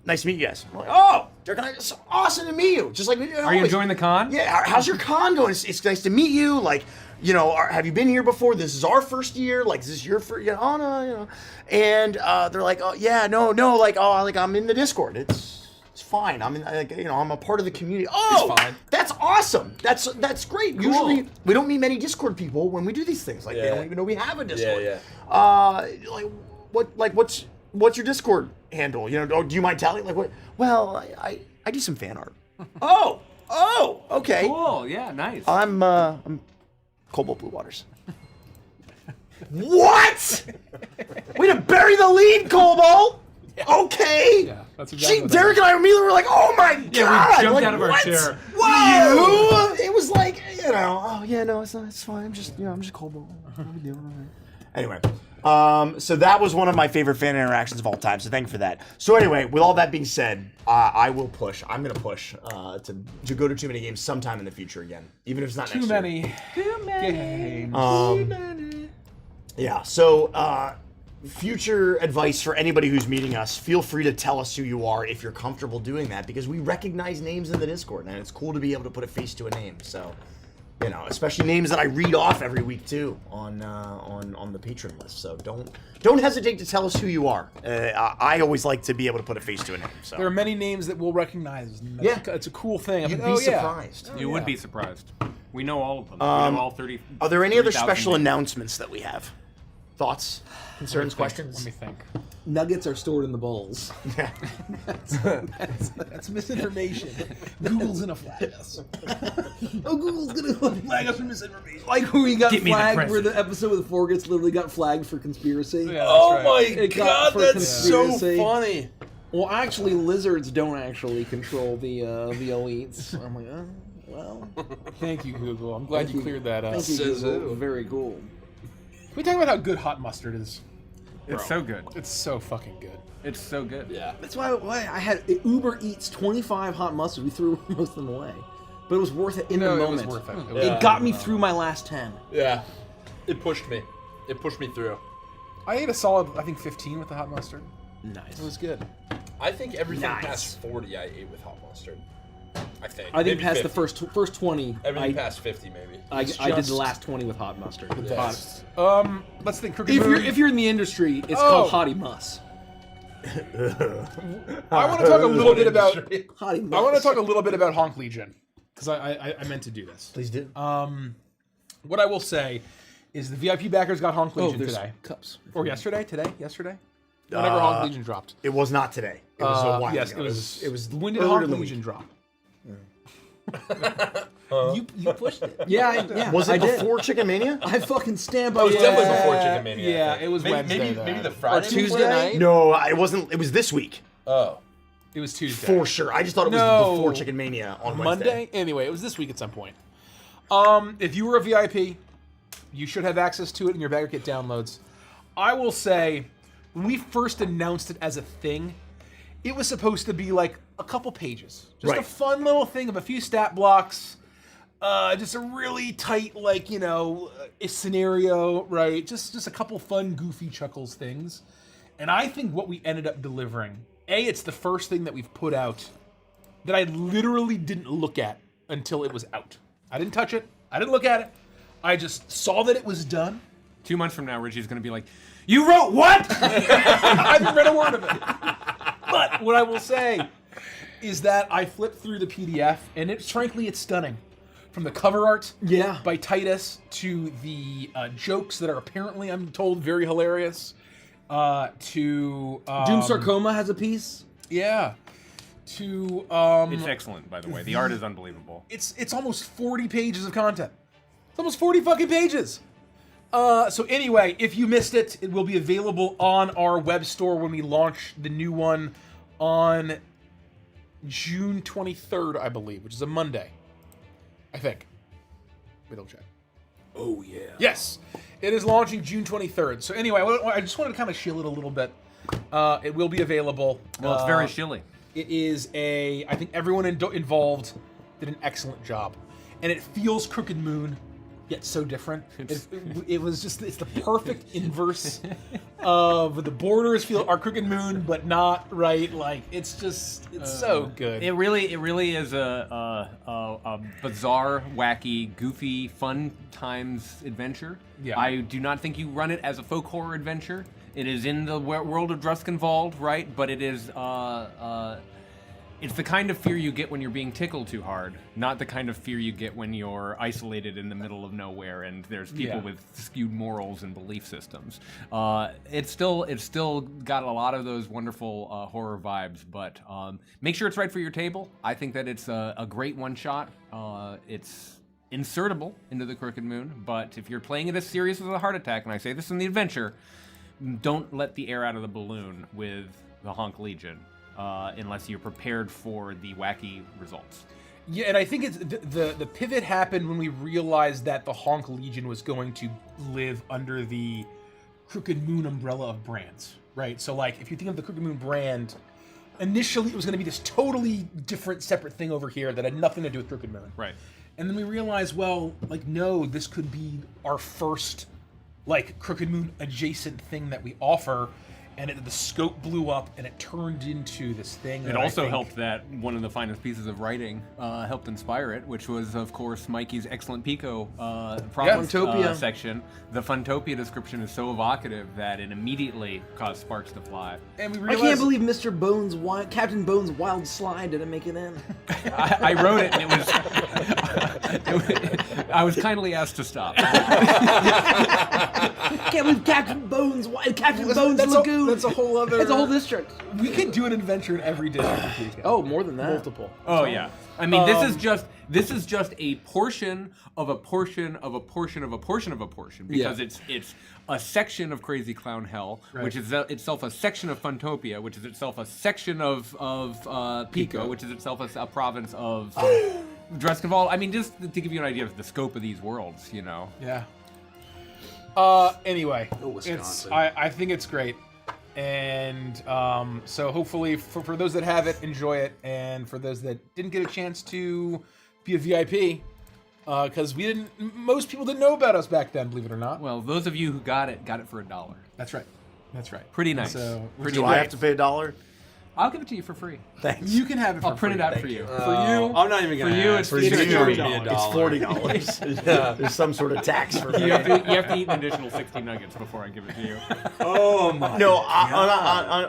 nice to meet you guys." I'm like, "Oh, Derek, it's awesome to meet you." Just like, Are you enjoying the con? Yeah, how's your con going? It's nice to meet you. Like, you know, have you been here before? This is our first year. Like, is this your first? Oh no, you know. And they're like, "Oh yeah, no, like, oh, like I'm in the Discord. It's fine. I'm in, like, you know, I'm a part of the community." Oh, It's fine. that's awesome. That's great. Usually we don't meet many Discord people when we do these things. Like they Yeah. don't even know we have a Discord. Yeah. What's your Discord handle? You know, do you mind telling? Like what? Well, I do some fan art. Oh, okay. Cool. Yeah, nice. I'm Cobalt Blue Waters. What? Way to bury the lead, Cobalt. Okay. Yeah, that's exactly what Derek and I immediately were like, "Oh my god!" Yeah, we jumped like, out of our what? chair. Whoa! It was like, you know, oh yeah, no, it's not. It's fine. I'm just Cobalt. No big deal. Anyway, so that was one of my favorite fan interactions of all time. So thank you for that. So anyway, with all that being said, I will push. I'm gonna push to go to Too Many Games sometime in the future again, even if it's not Too next many. year. Games. Yeah. So future advice for anybody who's meeting us: feel free to tell us who you are if you're comfortable doing that, because we recognize names in the Discord, and it's cool to be able to put a face to a name. So. You know, especially names that I read off every week too on the patron list. So don't hesitate to tell us who you are. I always like to be able to put a face to a name. So There are many names that we'll recognize. And that's it's a cool thing. I'm you'd like, be oh, yeah. surprised. You would be surprised. We know all of them. We know all 30. Are there any other 30,000 special names. announcements that we have? Thoughts, concerns, questions? Let me think. Nuggets are stored in the bowls. That's misinformation. Google's gonna flag us. Oh, Google's gonna flag us for misinformation. Like when we got Give me the flagged, where president. the episode with Forgets literally got flagged for conspiracy. Yeah, Oh that's right. my It got god, for that's so conspiracy. funny. Well, actually, lizards don't actually control the elites. I'm like, oh, well. Thank you, Google. I'm glad you cleared that up. Thank you, Says Google. who? Very cool. Can we talk about how good hot mustard is? It's so good. It's so fucking good. It's so good. Yeah. That's why I had Uber Eats 25 hot mustards. We threw most of them away, but it was worth it in the No, it moment. was worth it. It got me through my last 10. Yeah. It pushed me. It pushed me through. I ate a solid, I think, 15 with the hot mustard. Nice. It was good. I think everything Nice. past 40 I ate with hot mustard. I think. I think Maybe past 50. the first 20, Everything past 50 maybe. I did just- the last 20 with hot mustard. Yes. Let's think. Crooked Moon. If you're in the industry, it's Oh. called Hottie Muss. I want to talk a little bit about. Hottie Muss. I want to talk a little bit about Honk Legion because I meant to do this. Please do. What I will say is the VIP backers got Honk Oh, Legion there's today cups. or yesterday. Whenever Honk Legion dropped. It was not today. It was a while Yes, ago. it was. When did earlier Honk in the Legion drop? You pushed it. Yeah. Was I it did. before Chicken Mania? I fucking stand by It was that. definitely before Chicken Mania. I Yeah, think. it was Wednesday, Maybe, though. maybe the Friday Tuesday before? night? No, it wasn't. It was this week Oh. It was Tuesday. for sure. I just thought it was No. before Chicken Mania on Wednesday. Monday? Anyway, it was this week at some point. If you were a VIP, you should have access to it in your Bagger Kit downloads. I will say, when we first announced it as a thing, it was supposed to be like a couple pages. Just a Right. fun little thing of a few stat blocks. Just a really tight, a scenario, right? Just a couple fun, goofy chuckles things. And I think what we ended up delivering, it's the first thing that we've put out that I literally didn't look at until it was out. I didn't touch it. I didn't look at it. I just saw that it was done. 2 months from now, Richie's going to be like, "You wrote what?" I haven't read a word of it. But what I will say is that I flipped through the PDF, and frankly, it's stunning. From the cover art by Titus to the jokes that are apparently, I'm told, very hilarious, to... Doom Sarcoma has a piece. Yeah. To... It's excellent, by the way. The art is unbelievable. It's almost 40 pages of content. It's almost 40 fucking pages. So anyway, if you missed it, it will be available on our web store when we launch the new one on June 23rd, I believe, which is a Monday. I think. Wait, I'll check. Oh, yeah. Yes, it is launching June 23rd. So anyway, I just wanted to kind of shill it a little bit. It will be available. Well, it's very shilly. It is I think everyone involved did an excellent job. And it feels Crooked Moon, yet so different. It was just, it's the perfect inverse of the borders are Crooked Moon, but not, right? Like, it's so good. It really is a bizarre, wacky, goofy, fun times adventure. Yeah. I do not think you run it as a folk horror adventure. It is in the world of Druskenwald, right? But it is it's the kind of fear you get when you're being tickled too hard, not the kind of fear you get when you're isolated in the middle of nowhere and there's people with skewed morals and belief systems. It's still got a lot of those wonderful horror vibes, but make sure it's right for your table. I think that it's a great one-shot. It's insertable into the Crooked Moon, but if you're playing it as serious as a heart attack, and I say this in the adventure, don't let the air out of the balloon with the Honk Legion. Unless you're prepared for the wacky results. Yeah, and I think it's the pivot happened when we realized that the Honk Legion was going to live under the Crooked Moon umbrella of brands, right? So, like, if you think of the Crooked Moon brand, initially it was going to be this totally different, separate thing over here that had nothing to do with Crooked Moon. Right. And then we realized, well, like, no, this could be our first, like, Crooked Moon adjacent thing that we offer. And the scope blew up, and it turned into this thing. It also helped that one of the finest pieces of writing helped inspire it, which was, of course, Mikey's excellent Pico problem Funtopia. section. The Funtopia description is so evocative that it immediately caused sparks to fly. And we I realized, can't believe Captain Bones' Wild Slide didn't make it in. I wrote it, and I was kindly asked to stop. Can't believe Captain Bones Lagoon. That's a whole other. It's a whole district. We could do an adventure in every district. of Pico. Oh, more than that. Multiple. Oh yeah. I mean, this is just a portion of a portion of a portion of a portion of a portion because it's a section of Crazy Clown Hell, which is itself a section of Funtopia, which is itself a section of Pico, which is itself a province of Druskenwald. I mean, just to give you an idea of the scope of these worlds, you know. Yeah. Anyway, Wisconsin. I think it's great. And so hopefully for those that have it, enjoy it. And for those that didn't get a chance to be a VIP, because most people didn't know about us back then, believe it or not. Well, those of you who got it for $1. That's right. That's right. Pretty nice. So, Pretty Do nice. I have to pay $1? I'll give it to you for free. Thanks. you can have it. For I'll print it free. out for you. For you, I'm not even For gonna. you, ask. it's For you, $40. charge me It's $40. There's some sort of tax for You me. have to eat an additional 60 nuggets before I give it to you. Oh my. No,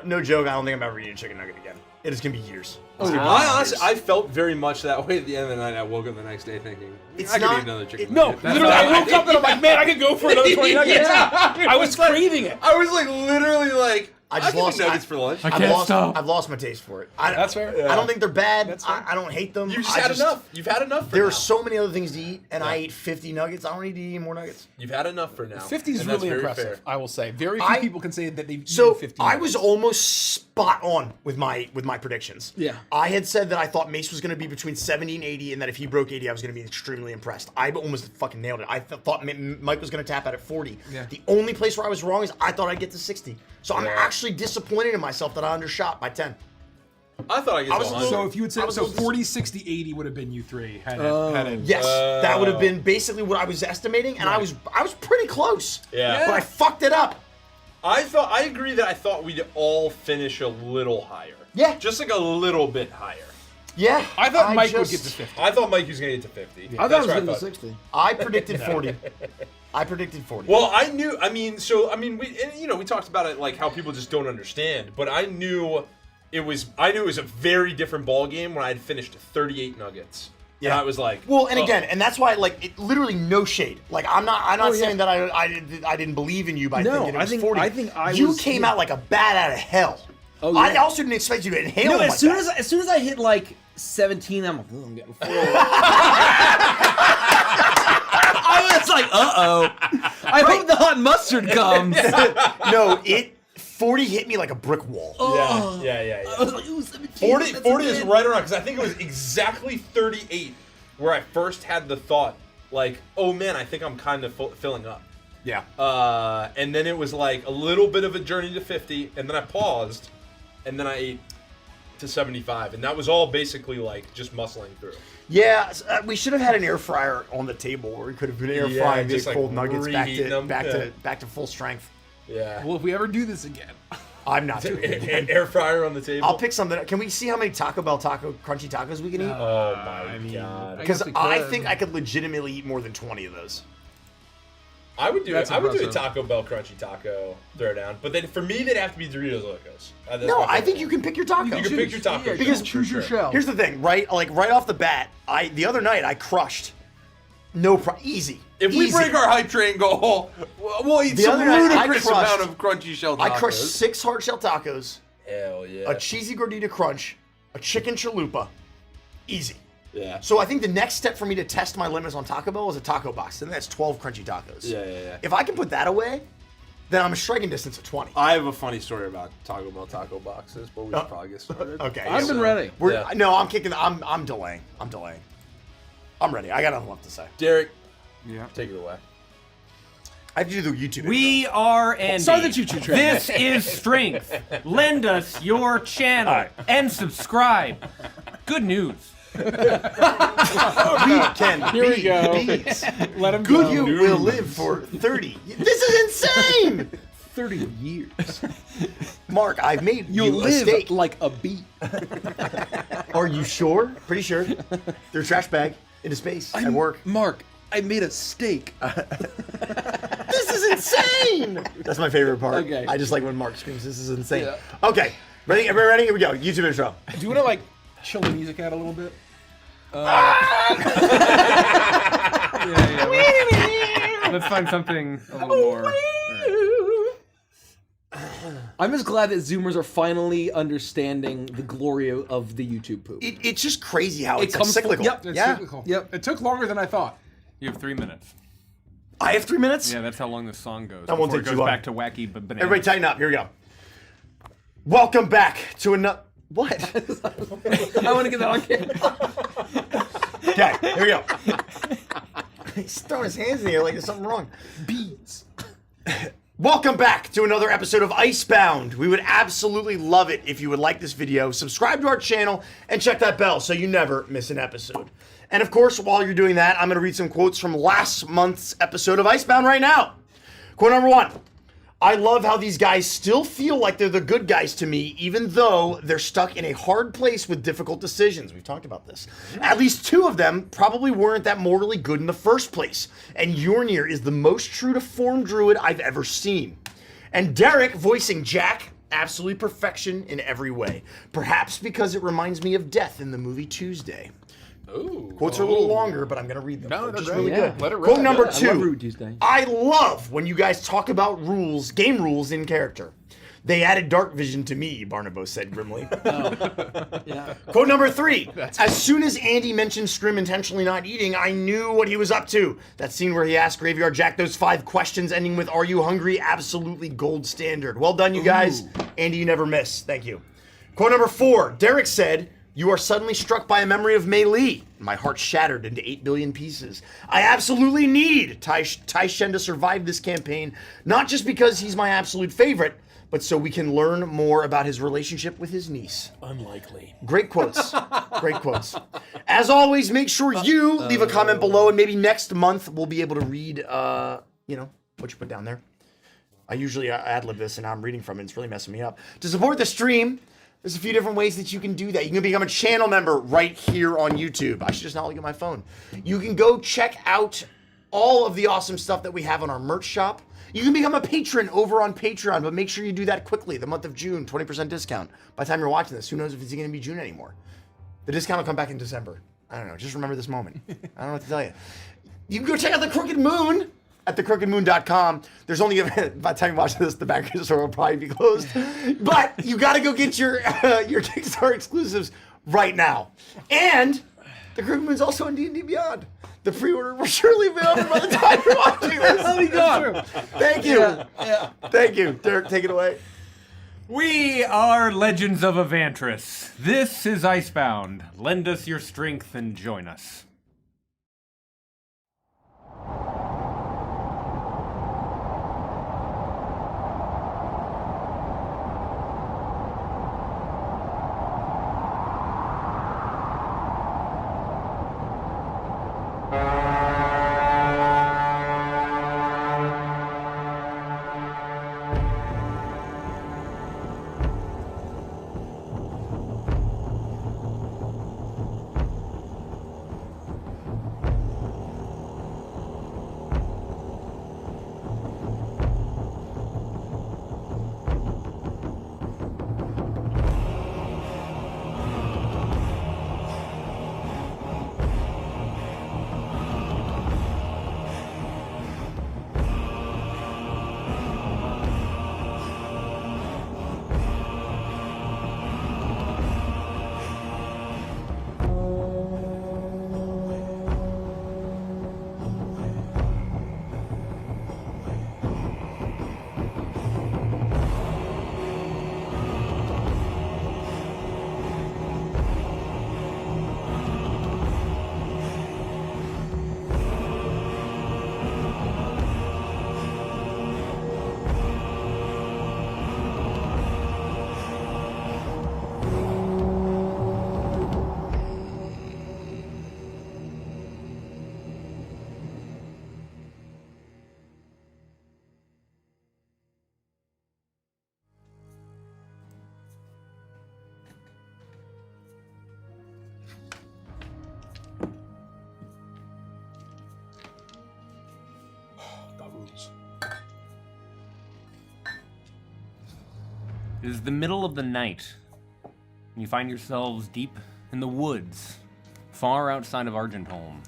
no joke. I don't think I'm ever eating a chicken nugget again. It is gonna be years. I honestly, I felt very much that way at the end of the night. I woke up the next day thinking, It's I could not- eat another chicken. no, nugget. literally, I woke up and I'm like, man, I could go for another 20 nuggets. I was craving it. I was like, literally like, I just could eat lost nuggets for lunch. I've lost my taste for it. That's fair. I don't think they're bad. That's fair. I don't hate them. You've just I had enough. You've had enough for There now. are so many other things to eat, and I ate 50 nuggets. I don't need to eat any more nuggets. You've had enough for now. 50 is and that's really very impressive, fair. I will say. Very few people can say that they've eaten So 50 I was nuggets. almost spot on with my predictions. Yeah. I had said that I thought Mace was going to be between 70 and 80, and that if he broke 80, I was going to be extremely impressed. I almost fucking nailed it. I thought Mike was going to tap out at 40. Yeah. The only place where I was wrong is I thought I'd get to 60. So I'm Yeah. actually disappointed in myself that I undershot by 10. I thought I I get was to a 100. So if you would say, I was so a little 40, 60, 80 would have been you three. Had it. Yes, that would have been basically what I was estimating, and I was pretty close. Yeah. But I fucked it up. I agree that I thought we'd all finish a little higher. Yeah. Just like a little bit higher. Yeah. I thought Mike would just- get to 50. I thought Mike was gonna get to 50. I thought That's it was what getting to thought. 60. I predicted 40. I predicted 40. Well, I knew. I mean, we talked about it like how people just don't understand. But I knew it was a very different ball game when I had finished 38 nuggets. Yeah, and I was like, well, and oh. again, and that's why, like, it literally no shade. Like, I'm not saying that I didn't believe in you by No, thinking it was 40. I think I you was- came out like a bat out of hell. Oh, yeah. I also didn't expect you to inhale No, like as soon that. as I hit like 17, I'm like, oh, I'm getting full. I was like, I hope the hot mustard comes. No, 40 hit me like a brick wall. Yeah. I was like, ooh, 17. 40 that's 40 is good. right around because I think it was exactly 38 where I first had the thought, like, oh man, I think I'm kind of filling up. Yeah. And then it was like a little bit of a journey to 50, and then I paused, and then I ate to 75, and that was all basically like just muscling through. Yeah, we should have had an air fryer on the table where we could have been air Yeah, frying just, these like, cold nuggets back reheating them. back to full strength. Yeah. Well, if we ever do this again. I'm not doing it again. Air fryer on the table. I'll pick something. Can we see how many Taco Bell crunchy tacos we can eat? Oh my god. Because guess we I could. think I could legitimately eat more than 20 of those. I would do That's it. I would do a impressive. Taco Bell crunchy taco throwdown, but then for me they'd have to be Doritos Locos. That's No, my I think favorite. you can pick your tacos. You can pick your tacos. Because choose your shell. Here's the thing, right? Like right off the bat, the other night I crushed. Easy. If we Easy. break our hype train goal, we'll eat The some other night, I ludicrous crushed- amount of crunchy shell tacos. I crushed 6 hard shell tacos, Hell yeah. a cheesy gordita crunch, a chicken chalupa. Easy. Yeah. So I think the next step for me to test my limits on Taco Bell is a taco box, and that's 12 crunchy tacos. Yeah. If I can put that away, then I'm a striking distance of 20. I have a funny story about Taco Bell taco boxes, but we should probably get started. Okay. I've been ready. Yeah. No, I'm kicking. I'm delaying. I'm ready. I got nothing left to say. Derek, Yeah. take it away. I have to do the YouTube. We are Andy. Start the choo-choo train. This is Strength. Lend us your channel and subscribe. Good news. We can Here we go. bees. Let him Good go. you will live for 30. This is insane. 30 years. Mark, I've made You'll you a live steak. like a bee. Are you sure? Pretty sure. They're a trash bag into space at work. Mark, I made a steak. This is insane. That's my favorite part. Okay. I just like when Mark screams, "This is insane." Yeah. Okay, ready? Everybody ready? Here we go. YouTube intro. Do you want to like chill the music out a little bit? Let's find something a little more. I'm just glad that Zoomers are finally understanding the glory of the YouTube poop. It's just crazy how it's comes full- cyclical. yep, It's yeah. cyclical. Yep. It took longer than I thought. You have 3 minutes. I have 3 minutes. Yeah, that's how long this song goes. That won't before take it too goes long. back to wacky banana. Everybody, tighten up. Here we go. Welcome back to another. What? I want to get that on camera. Okay, here we go. He's throwing his hands in the air like there's something wrong. Beats. Welcome back to another episode of Icebound. We would absolutely love it if you would like this video, subscribe to our channel, and check that bell so you never miss an episode. And of course, while you're doing that, I'm going to read some quotes from last month's episode of Icebound right now. Quote number 1. I love how these guys still feel like they're the good guys to me, even though they're stuck in a hard place with difficult decisions. We've talked about this. At least 2 of them probably weren't that morally good in the first place. And Yornir is the most true to form druid I've ever seen. And Derek voicing Jack, absolutely perfection in every way. Perhaps because it reminds me of death in the movie Tuesday. Ooh. Quotes are a little longer, but I'm going to read them. No, They're that's just really really good. Let it Quote rip. number I 2. love Rude Tuesday. I love when you guys talk about rules, game rules in character. They added dark vision to me, Barnabo said grimly. Yeah. Quote number 3. As soon as Andy mentioned Scrim intentionally not eating, I knew what he was up to. That scene where he asked Graveyard Jack those 5 questions ending with, "Are you hungry?" Absolutely gold standard. Well done, you guys. Andy, you never miss. Thank you. Quote number 4. Derek said, "You are suddenly struck by a memory of Mei Li. My heart shattered into 8 billion pieces. I absolutely need Tai Shen to survive this campaign, not just because he's my absolute favorite, but so we can learn more about his relationship with his niece." Unlikely. Great quotes. Great quotes. As always, make sure you leave a comment below, and maybe next month we'll be able to read, what you put down there. I usually ad-lib this, and now I'm reading from it. It's really messing me up. To support the stream, there's a few different ways that you can do that. You can become a channel member right here on YouTube. I should just not look at my phone. You can go check out all of the awesome stuff that we have on our merch shop. You can become a patron over on Patreon, but make sure you do that quickly. The month of June, 20% discount. By the time you're watching this, who knows if it's going to be June anymore. The discount will come back in December. I don't know. Just remember this moment. I don't know what to tell you. You can go check out The Crooked Moon at thecrookedmoon.com. There's only, by the time you watch this, the backer store will probably be closed. But you got to go get your Kickstarter exclusives right now. And The Crooked Moon's also on D&D Beyond. The pre-order will surely be over by the time you're watching this. Oh my God. Thank you. Yeah. Thank you. Derek, take it away. We are Legends of Avantris. This is Icebound. Lend us your strength and join us. It is the middle of the night, and you find yourselves deep in the woods, far outside of Argentholm.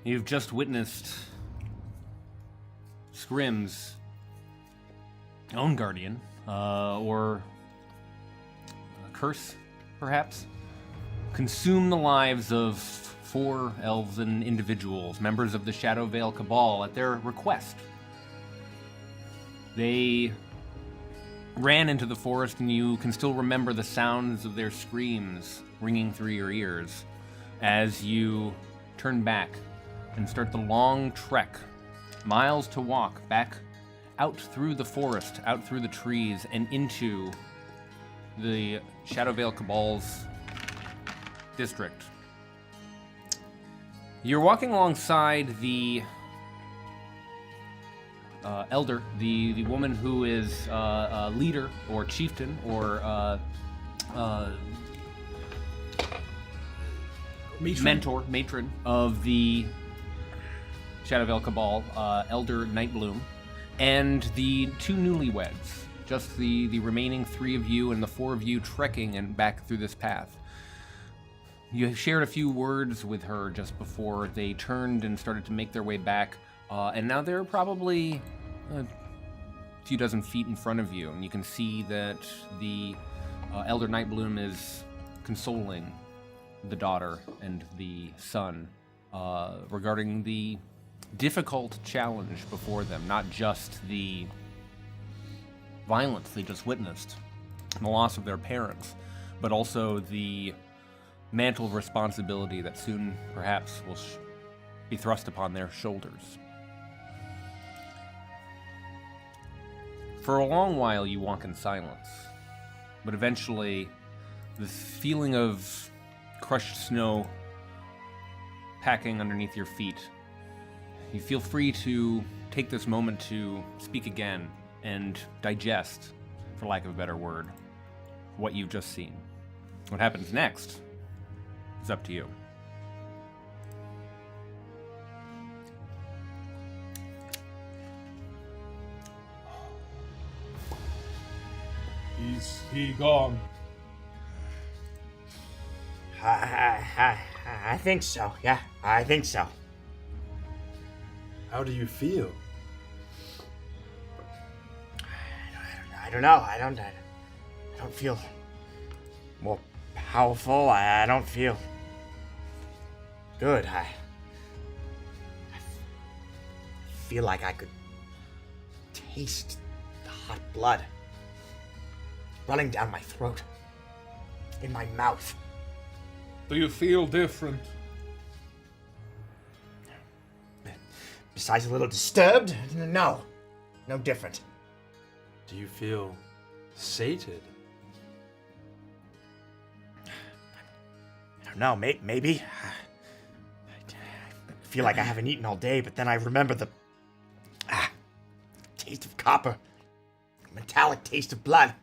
You've just witnessed Scrim's own guardian, or a curse, perhaps, consume the lives of 4 elven individuals, members of the Shadow Veil Cabal, at their request. They ran into the forest, and you can still remember the sounds of their screams ringing through your ears as you turn back and start the long trek, miles to walk back out through the forest, out through the trees, and into the Shadow Veil Cabal's district. You're walking alongside the elder, the woman who is leader or chieftain or matron of the Shadowvale Cabal, Elder Nightbloom, and the two newlyweds, just the remaining three of you and the four of you trekking and back through this path. You shared a few words with her just before they turned and started to make their way back, and now they're probably a few dozen feet in front of you, and you can see that the Elder Nightbloom is consoling the daughter and the son regarding the difficult challenge before them, not just the violence they just witnessed, the loss of their parents, but also the mantle of responsibility that soon, perhaps, will be thrust upon their shoulders. For a long while, you walk in silence, but eventually, this feeling of crushed snow packing underneath your feet, you feel free to take this moment to speak again and digest, for lack of a better word, what you've just seen. What happens next is up to you. Is he gone? I think so. Yeah, I think so. How do you feel? I don't know. I don't feel more powerful. I don't feel good. I feel like I could taste the hot blood running down my throat, in my mouth. Do you feel different? Besides a little disturbed? No different. Do you feel sated? I don't know, maybe. I feel like I haven't eaten all day, but then I remember the taste of copper, metallic taste of blood.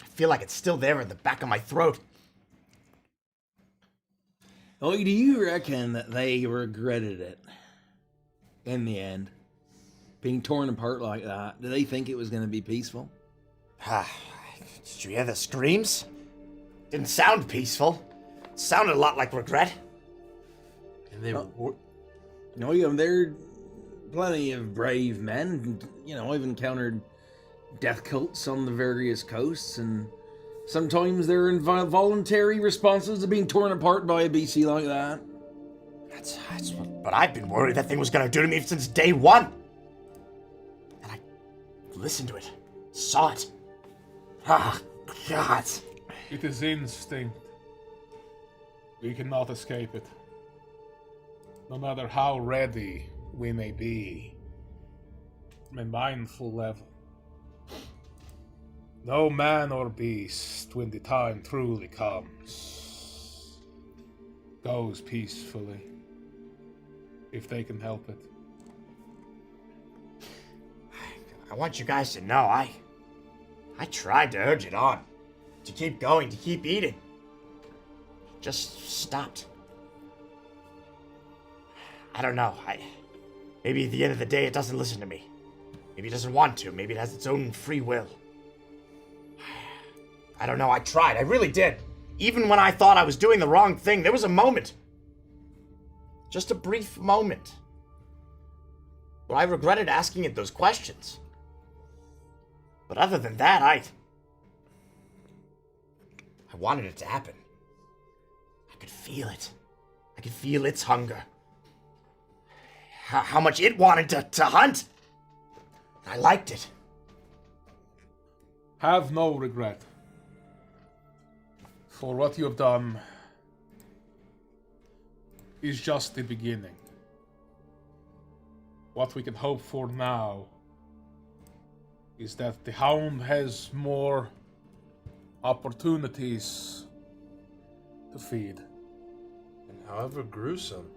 I feel like it's still there in the back of my throat. Oh, do you reckon that they regretted it in the end? Being torn apart like that? Do they think it was going to be peaceful? Did you hear the screams? Didn't sound peaceful. It sounded a lot like regret. And they were... No, you know, they're plenty of brave men. You know, I've encountered death cults on the various coasts, and sometimes they're involuntary responses to being torn apart by a BC like that. That's what I've been worried that thing was gonna do to me since day one. And I listened to it, saw it. God. It is instinct. We cannot escape it. No matter how ready we may be, on a mindful level. No man or beast, when the time truly comes, goes peacefully, if they can help it. I want you guys to know, I tried to urge it on. To keep going, to keep eating. It just stopped. I don't know. Maybe at the end of the day it doesn't listen to me. Maybe it doesn't want to. Maybe it has its own free will. I don't know. I tried. I really did. Even when I thought I was doing the wrong thing, there was a moment. Just a brief moment. Where I regretted asking it those questions. But other than that, I wanted it to happen. I could feel it. I could feel its hunger. How much it wanted to hunt. I liked it. Have no regret. For what you have done is just the beginning. What we can hope for now is that the Hound has more opportunities to feed. And however gruesome,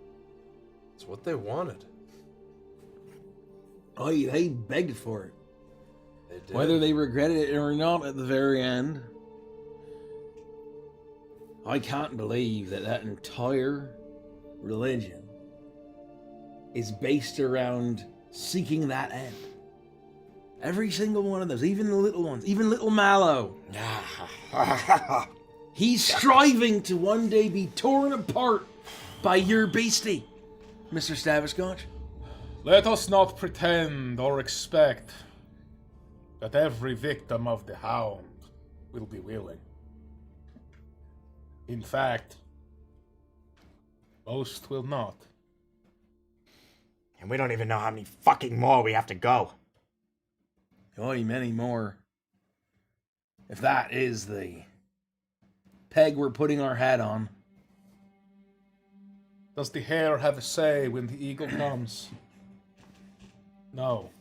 it's what they wanted. They begged for it. They did. Whether they regretted it or not at the very end, I can't believe that entire religion is based around seeking that end. Every single one of those, even the little ones, even little Mallow. He's striving to one day be torn apart by your beastie, Mr. Staviscotch. Let us not pretend or expect that every victim of the Hound will be willing. In fact, most will not. And we don't even know how many fucking more we have to go. Many more. If that is the peg we're putting our hat on. Does the hare have a say when the eagle comes? No.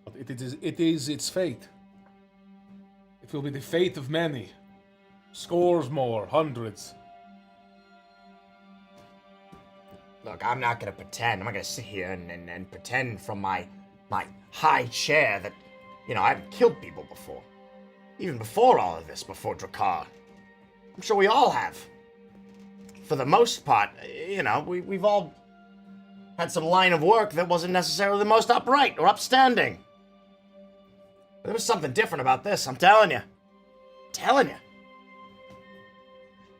But it is its fate. It will be the fate of many. Scores more, hundreds. Look, I'm not gonna pretend. I'm not gonna sit here and pretend from my high chair that, I haven't killed people before. Even before all of this, before Drakkar. I'm sure we all have. For the most part, we've all had some line of work that wasn't necessarily the most upright or upstanding. But there was something different about this, I'm telling you.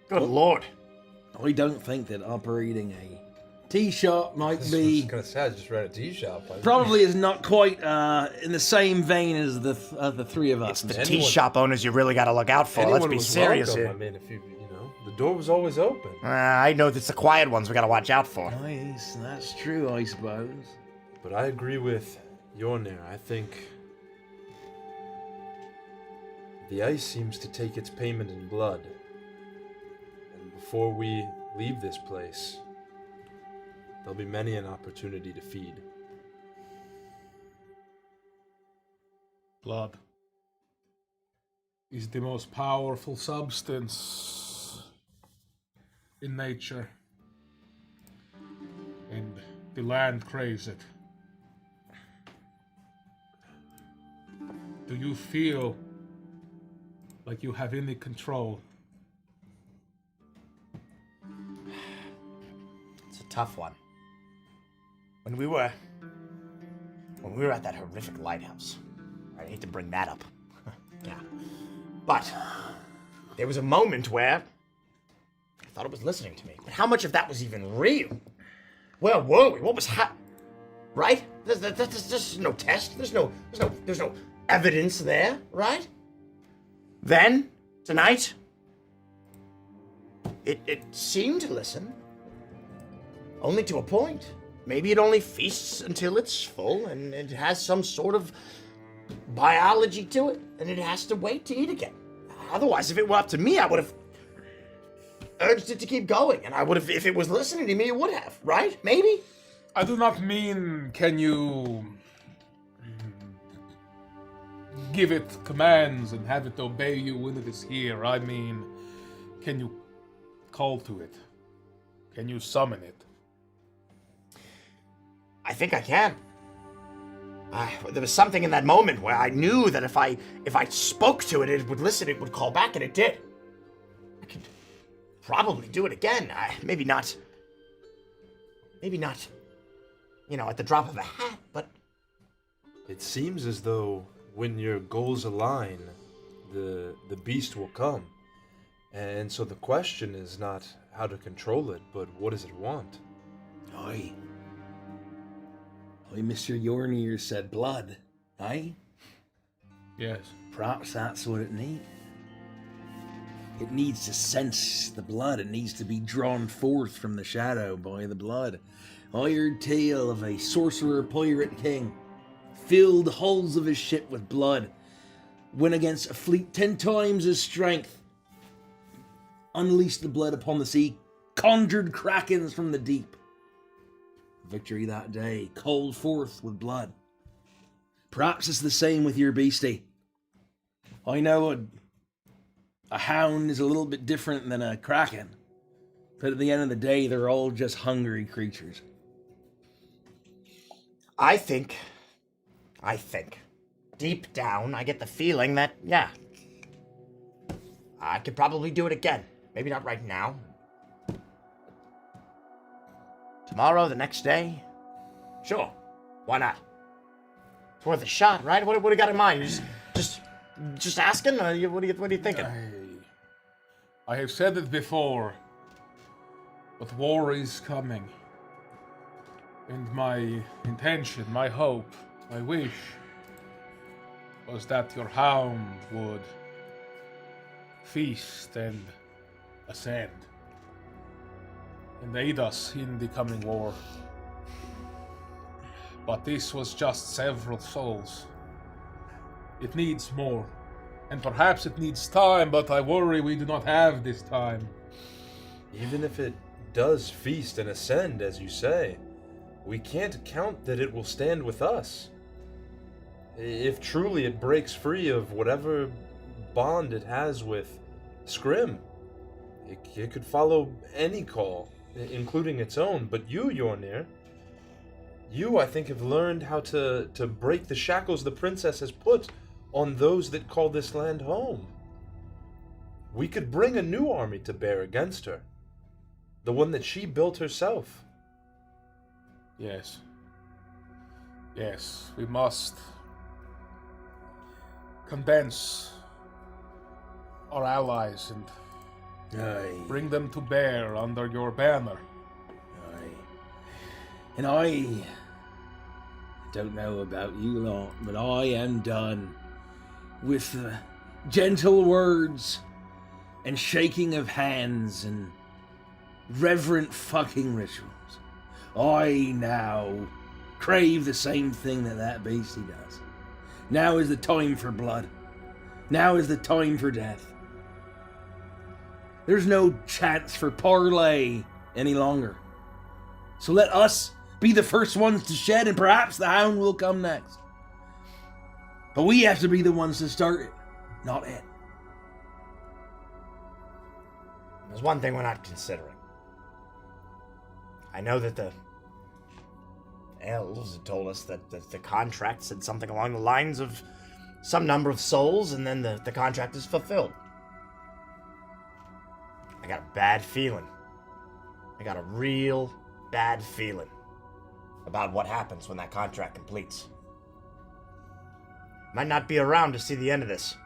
Good Lord. I don't think that operating a tea shop might be... I was gonna say, I just ran a tea shop. Probably is not quite in the same vein as the three of us. It's the tea shop owners you really gotta look out for. Let's be serious here. I mean, if the door was always open. I know it's the quiet ones we gotta watch out for. Nice, that's true, I suppose. But I agree with Yornir. I think the ice seems to take its payment in blood. And before we leave this place, there'll be many an opportunity to feed. Blood is the most powerful substance in nature. And the land craves it. Do you feel like you have any control? It's a tough one. When we were at that horrific lighthouse, I hate to bring that up. Yeah. But there was a moment where I thought it was listening to me. But how much of that was even real? Where were we? What was right? There's no test. There's no evidence there, right? Then, tonight, it seemed to listen. Only to a point. Maybe it only feasts until it's full, and it has some sort of biology to it, and it has to wait to eat again. Otherwise, if it were up to me, I would have urged it to keep going, and I would have, if it was listening to me, it would have, right? Maybe? I do not mean, can you give it commands and have it obey you when it is here. I mean, can you call to it? Can you summon it? I think I can. There was something in that moment where I knew that if I spoke to it, it would listen, it would call back, and it did. I could probably do it again. Maybe not, at the drop of a hat, but... It seems as though when your goals align, the beast will come. And so the question is not how to control it, but what does it want? Aye. Mr. Yornir said blood, aye? Yes. Perhaps that's what it needs. It needs to sense the blood. It needs to be drawn forth from the shadow by the blood. I heard tale of a sorcerer pirate king. Filled hulls of his ship with blood. Went against a fleet 10 times his strength. Unleashed the blood upon the sea. Conjured krakens from the deep. Victory that day, called forth with blood. Perhaps it's the same with your beastie. I know a hound is a little bit different than a kraken, but at the end of the day, they're all just hungry creatures. I think, deep down, I get the feeling that, yeah, I could probably do it again. Maybe not right now. Tomorrow, the next day? Sure, why not? It's worth a shot, right? What do you got in mind? You just asking? What are you thinking? I have said it before, but war is coming. And my intention, my hope, my wish was that your hound would feast and ascend and aid us in the coming war. But this was just several souls. It needs more. And perhaps it needs time, but I worry we do not have this time. Even if it does feast and ascend, as you say, we can't count that it will stand with us. If truly it breaks free of whatever bond it has with Scrim, it could follow any call, including its own. But you, Yornir, you, I think, have learned how to break the shackles the princess has put on those that call this land home. We could bring a new army to bear against her. The one that she built herself. Yes. Yes, we must condense our allies and bring them to bear under your banner. And I don't know about you lot, but I am done with the gentle words and shaking of hands and reverent fucking rituals. I now crave the same thing that beastie does. Now is the time for blood. Now is the time for death. There's no chance for parley any longer. So let us be the first ones to shed, and perhaps the hound will come next. But we have to be the ones to start it, not it. There's one thing we're not considering. I know that the elves had told us that the contract said something along the lines of some number of souls, and then the contract is fulfilled. I got a bad feeling. I got a real bad feeling about what happens when that contract completes. Might not be around to see the end of this.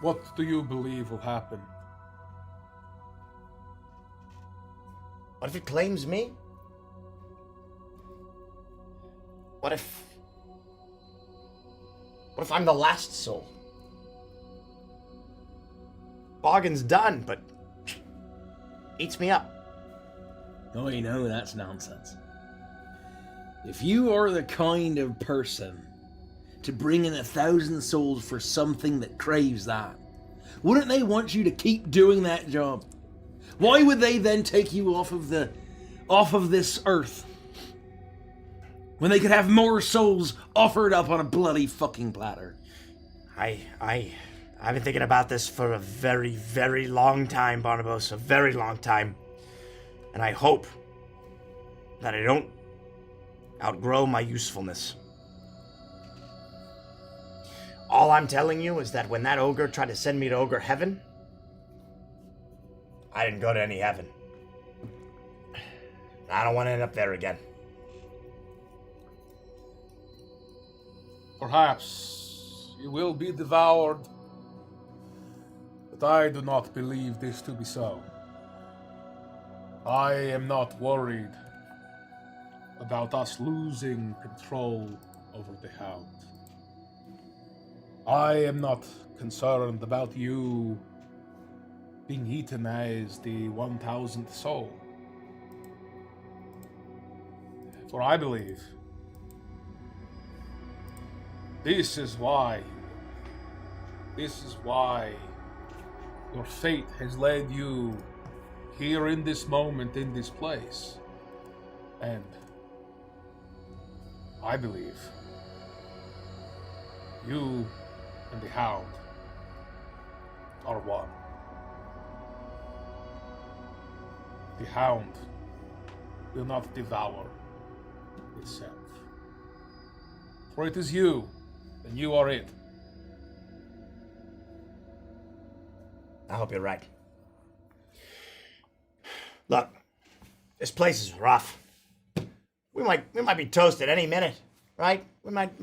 What do you believe will happen? What if it claims me? What if I'm the last soul? Bargain's done, but eats me up. Oh, you know, that's nonsense. If you are the kind of person to bring in 1,000 souls for something that craves that, wouldn't they want you to keep doing that job? Why would they then take you off of this earth when they could have more souls offered up on a bloody fucking platter? I've been thinking about this for a very, very long time, Barnabas, a very long time. And I hope that I don't outgrow my usefulness. All I'm telling you is that when that ogre tried to send me to ogre heaven, I didn't go to any heaven. I don't want to end up there again. Perhaps you will be devoured, but I do not believe this to be so. I am not worried about us losing control over the hound. I am not concerned about you being eaten as the 1,000th soul. For I believe this is why your fate has led you here in this moment, in this place. And I believe you and the hound are one. The hound will not devour itself. For it is you, and you are it. I hope you're right. Look, this place is rough. We might be toasted any minute, right? We might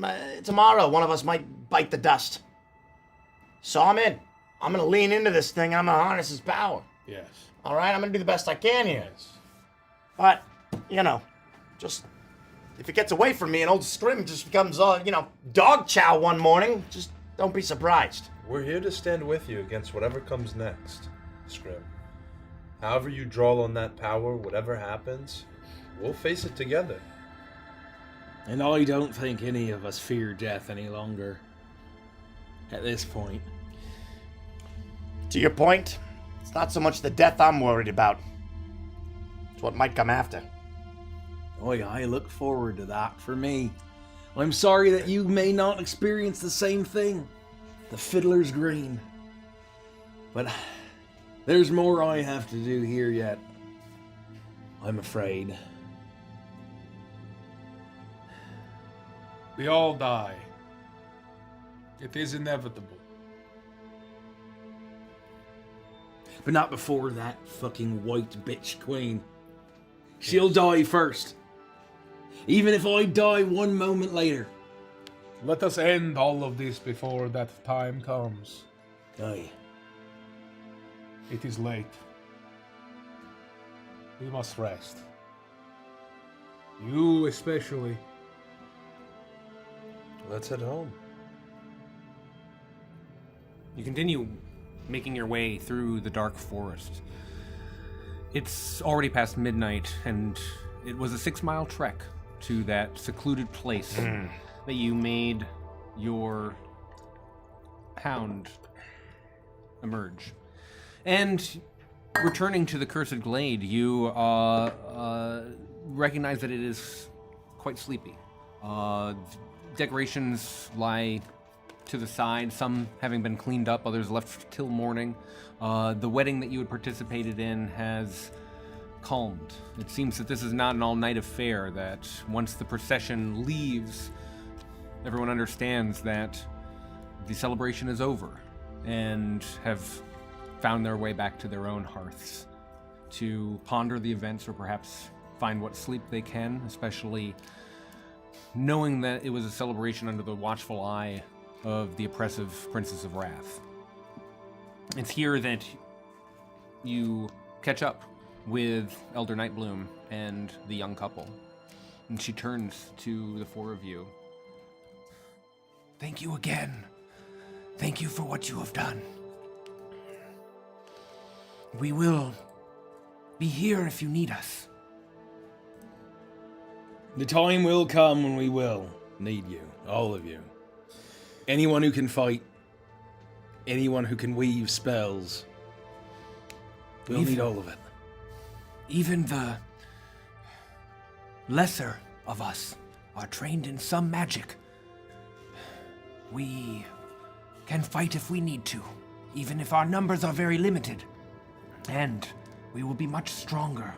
tomorrow one of us might bite the dust. So I'm in. I'm gonna lean into this thing and I'm gonna harness his power. Yes. All right, I'm gonna do the best I can here. Yes. But just if it gets away from me and old Scrim just becomes dog chow one morning, just don't be surprised. We're here to stand with you against whatever comes next, Scrim. However you draw on that power, whatever happens, we'll face it together. And I don't think any of us fear death any longer. At this point. To your point, it's not so much the death I'm worried about. It's what might come after. Boy, I look forward to that for me. I'm sorry that you may not experience the same thing. The Fiddler's Green. But there's more I have to do here yet. I'm afraid. We all die. It is inevitable. But not before that fucking white bitch queen. She'll die first. Even if I die one moment later. Let us end all of this before that time comes. Aye. It is late. We must rest. You especially. Let's head home. You continue making your way through the dark forest. It's already past midnight, and it was a 6-mile trek to that secluded place that you made your hound emerge. And returning to the Cursed Glade, you recognize that it is quite sleepy. Decorations lie to the side, some having been cleaned up, others left till morning. The wedding that you had participated in has calmed. It seems that this is not an all-night affair, that once the procession leaves, everyone understands that the celebration is over and have found their way back to their own hearths to ponder the events or perhaps find what sleep they can, especially knowing that it was a celebration under the watchful eye of the oppressive Princess of Wrath. It's here that you catch up with Elder Nightbloom and the young couple. And she turns to the four of you. Thank you again. Thank you for what you have done. We will be here if you need us. The time will come when we will need you, all of you. Anyone who can fight, anyone who can weave spells, we'll need all of it. Even the lesser of us are trained in some magic. We can fight if we need to, even if our numbers are very limited. And we will be much stronger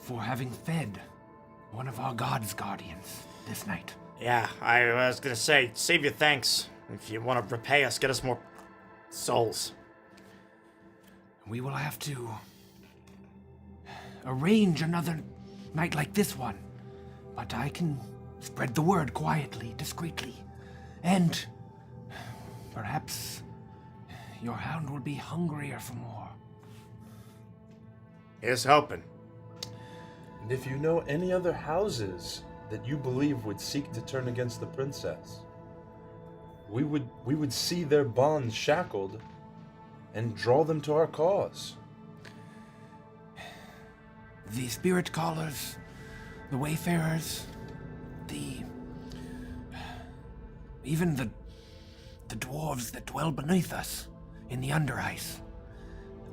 for having fed one of our God's guardians this night. Yeah, I was gonna say, save your thanks. If you want to repay us, get us more souls. We will have to arrange another night like this one, but I can spread the word quietly, discreetly, and perhaps your hound will be hungrier for more. Here's hoping. And if you know any other houses that you believe would seek to turn against the princess, we would see their bonds shackled and draw them to our cause. The spirit callers, the wayfarers, even the dwarves that dwell beneath us in the underice.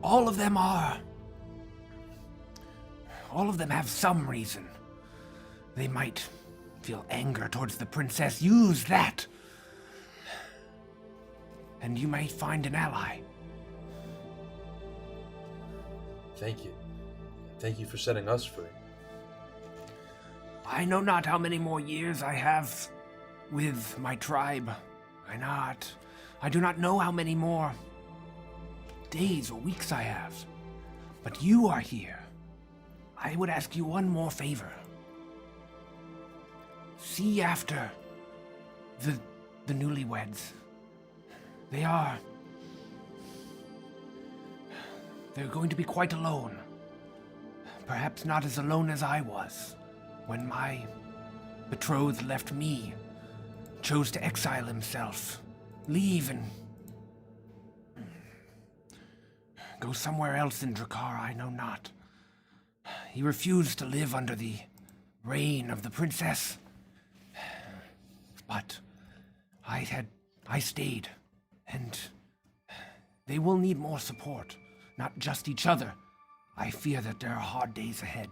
All of them have some reason. They might feel anger towards the princess. Use that, and you might find an ally. Thank you. Thank you for setting us free. I know not how many more years I have with my tribe. I do not know how many more days or weeks I have. But you are here. I would ask you one more favor. See after the newlyweds. They're going to be quite alone. Perhaps not as alone as I was when my betrothed left me, chose to exile himself, leave and go somewhere else in Drakkar, I know not. He refused to live under the reign of the princess. But I stayed, and they will need more support, not just each other. I fear that there are hard days ahead.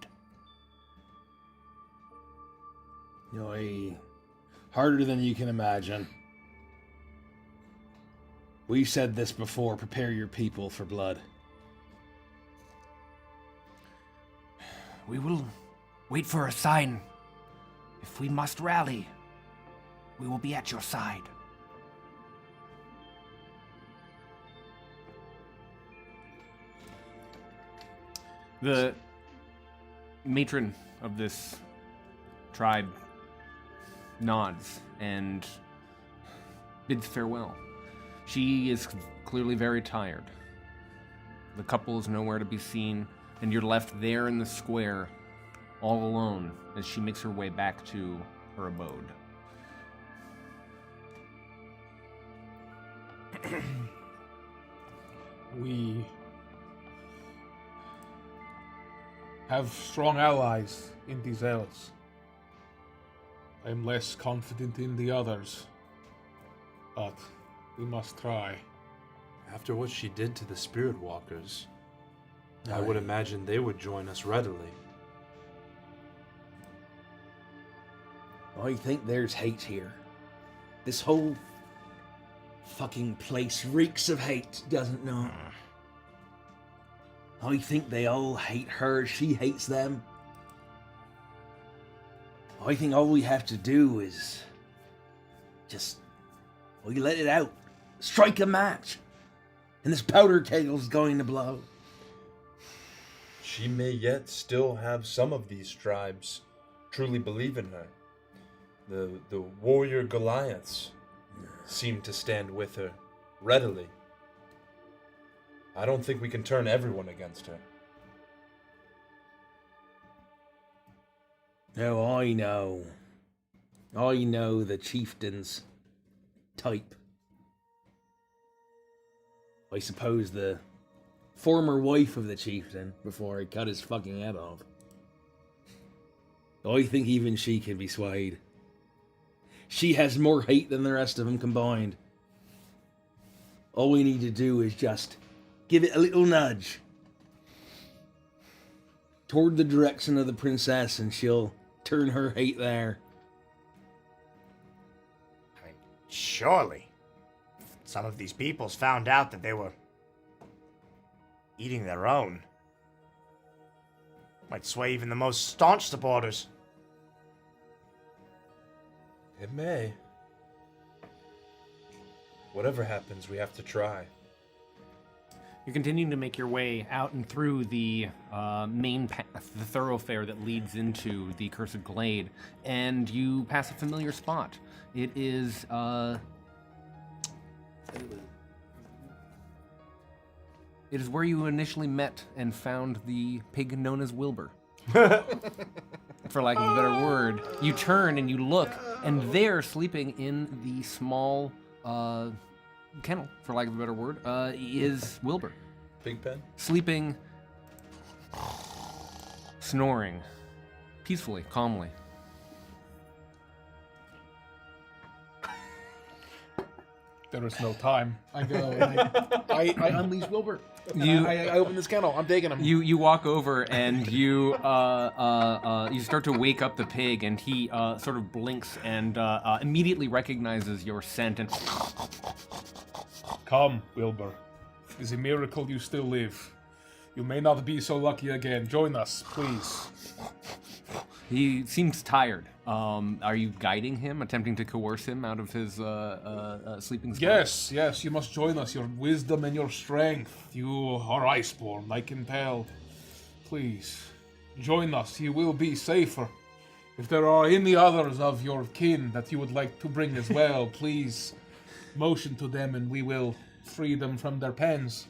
Harder than you can imagine. We've said this before, prepare your people for blood. We will wait for a sign. If we must rally, we will be at your side. The matron of this tribe nods and bids farewell. She is clearly very tired. The couple is nowhere to be seen, and you're left there in the square, all alone, as she makes her way back to her abode. We have strong allies in these elves. I am less confident in the others, but we must try. After what she did to the Spirit Walkers, I would imagine they would join us readily. I think there's hate here. This whole fucking place reeks of hate, doesn't it? I think they all hate her, she hates them. I think all we have to do is just we let it out. Strike a match. And this powder kegel's going to blow. She may yet still have some of these tribes truly believe in her. The warrior Goliaths seem to stand with her readily. I don't think we can turn everyone against her. No, I know. I know the chieftain's type. I suppose the former wife of the chieftain, before he cut his fucking head off. I think even she can be swayed. She has more hate than the rest of them combined. All we need to do is just give it a little nudge toward the direction of the princess, and she'll turn her hate there. I mean, surely some of these peoples found out that they were eating their own. Might sway even the most staunch supporters. It may. Whatever happens, we have to try. You're continuing to make your way out and through the main path, the thoroughfare that leads into the Cursed Glade, and you pass a familiar spot. It is where you initially met and found the pig known as Wilbur. For lack of a better word. You turn and you look, and there, sleeping in the small kennel, for lack of a better word, is Wilbur. Big Pen? Sleeping, snoring, peacefully, calmly. There is no time. I go and I unleash Wilbur. I open this kennel. I'm taking him. You walk over and you start to wake up the pig, and he sort of blinks and immediately recognizes your scent and Come, Wilbur. It is a miracle you still live. You may not be so lucky again. Join us, please. He seems tired. Are you guiding him, attempting to coerce him out of his sleeping spot? Yes, you must join us. Your wisdom and your strength. You are iceborn, I can tell. Please, join us. You will be safer. If there are any others of your kin that you would like to bring as well, please motion to them and we will free them from their pens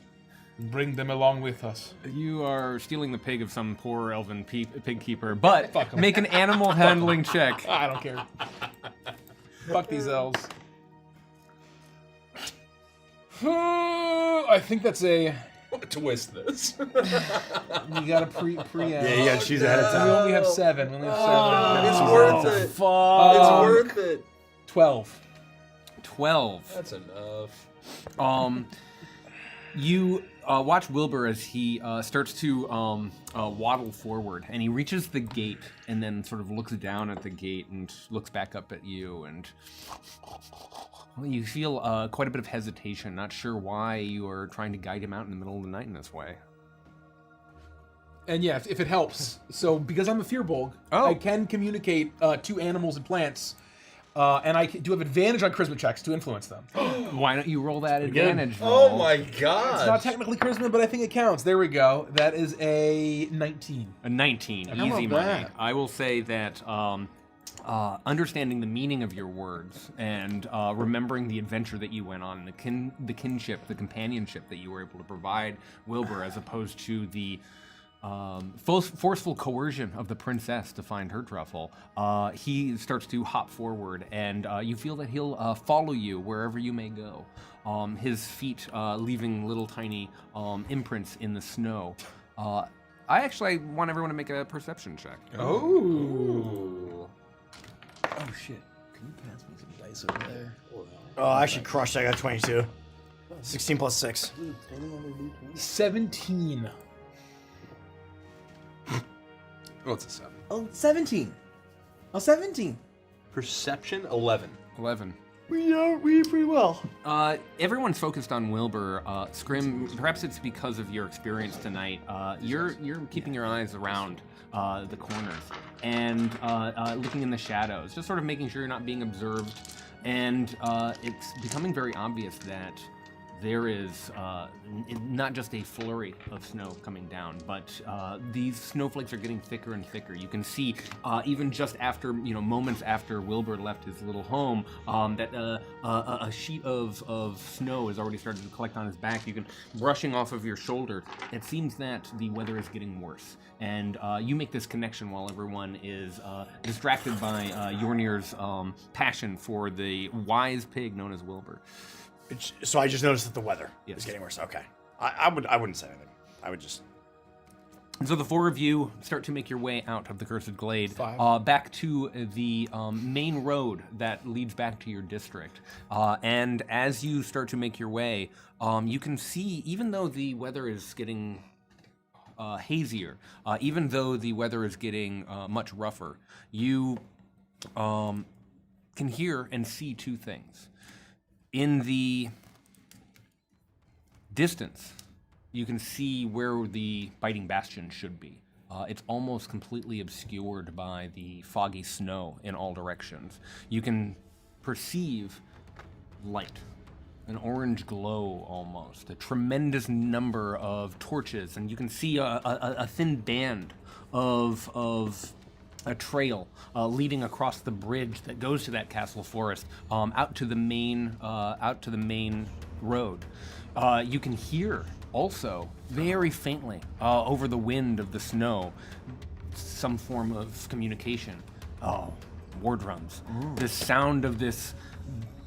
and bring them along with us. You are stealing the pig of some poor elven pig keeper, but Fuck 'em. make an animal handling check. I don't care. Fuck these elves. I think that's a... Twist this. You gotta pre Yeah, you gotta choose ahead of We time. only have 7. We only have 7. It's worth it. Fuck. It's worth it. 12. 12. That's enough. You watch Wilbur as he starts to waddle forward, and he reaches the gate, and then sort of looks down at the gate and looks back up at you, and well, you feel quite a bit of hesitation, not sure why you are trying to guide him out in the middle of the night in this way. And yeah, if it helps. So, because I'm a Fearbolg, Oh. I can communicate to animals and plants, and I do have advantage on charisma checks to influence them. Why don't you roll that Again. advantage Oh roll? my It's god. not technically charisma, but I think it counts. There we go. That is a 19. A 19, How easy about money. that? I will say that understanding the meaning of your words and remembering the adventure that you went on, the kinship, the companionship that you were able to provide Wilbur, as opposed to the forceful coercion of the princess to find her truffle, he starts to hop forward, and you feel that he'll follow you wherever you may go. His feet leaving little tiny imprints in the snow. I want everyone to make a perception check. Oh. Oh shit! Can you pass me some dice over there? Oh, I actually crushed. I got 22. 16 plus 6. 17. Oh, it's a 7. Oh, 17. Oh, 17. Perception 11. 11. We pretty well. Everyone's focused on Wilbur. Scrim, perhaps it's because of your experience tonight. You're keeping your eyes around the corners and looking in the shadows, just sort of making sure you're not being observed. And it's becoming very obvious that there is not just a flurry of snow coming down, but these snowflakes are getting thicker and thicker. You can see, even just after, moments after Wilbur left his little home, that a sheet of snow has already started to collect on his back. You can brushing off of your shoulder. It seems that the weather is getting worse, and you make this connection while everyone is distracted by Yornir's passion for the wise pig known as Wilbur. So I just noticed that the weather Yes. is getting worse. Okay. I wouldn't say anything. I would just... And so the four of you start to make your way out of the Cursed Glade, back to the main road that leads back to your district. And as you start to make your way, you can see, even though the weather is getting hazier, even though the weather is getting much rougher, you can hear and see two things. In the distance, you can see where the Biting Bastion should be. It's almost completely obscured by the foggy snow in all directions. You can perceive light, an orange glow almost, a tremendous number of torches, and you can see a thin band of a trail leading across the bridge that goes to that castle forest, out to the main road. You can hear also very faintly over the wind of the snow some form of communication. Oh, war drums. The sound of this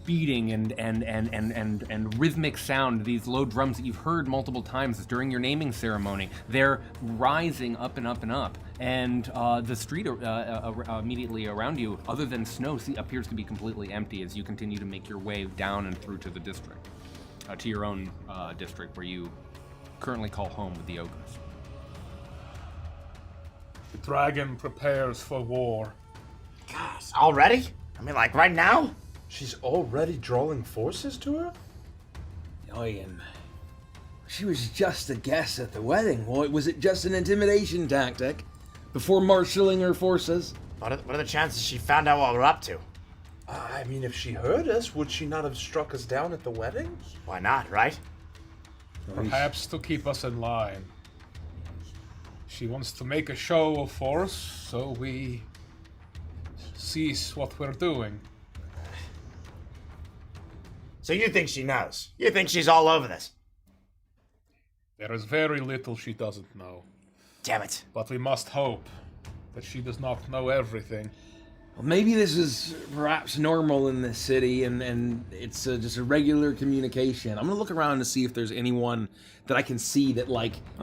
beating and rhythmic sound, these low drums that you've heard multiple times during your naming ceremony, they're rising up and up and up. And the street immediately around you, other than snow, appears to be completely empty as you continue to make your way down and through to the district, to your own district where you currently call home with the ogres. The dragon prepares for war. Gosh, already? I mean, like, right now? She's already drawing forces to her? And she was just a guest at the wedding. Was it just an intimidation tactic before marshaling her forces? What are the chances she found out what we're up to? I mean, if she heard us, would she not have struck us down at the wedding? Why not, right? Perhaps to keep us in line. She wants to make a show of force, so we cease what we're doing. So you think she knows? You think she's all over this? There is very little she doesn't know. Damn it. But we must hope that she does not know everything. Well, maybe this is perhaps normal in this city, and it's just a regular communication. I'm gonna look around to see if there's anyone that I can see that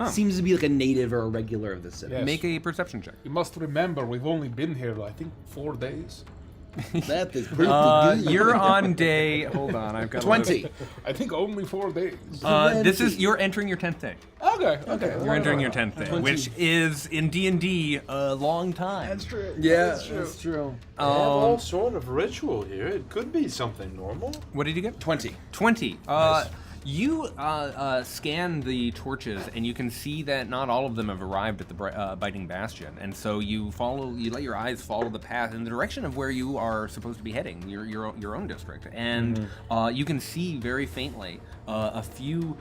seems to be like a native or a regular of the city. Yes. Make a perception check. You must remember, we've only been here, I think, 4 days. That is pretty good. You're on day. Hold on, I've got 20. I think only 4 days. You're entering your 10th day. Okay. You're entering your 10th day, which is in D&D a long time. That's true. Yeah, that's true. They have all sort of ritual here. It could be something normal. What did you get? 20. 20. You scan the torches, and you can see that not all of them have arrived at the Biting Bastion, and so you let your eyes follow the path in the direction of where you are supposed to be heading, your own district, and you can see very faintly a few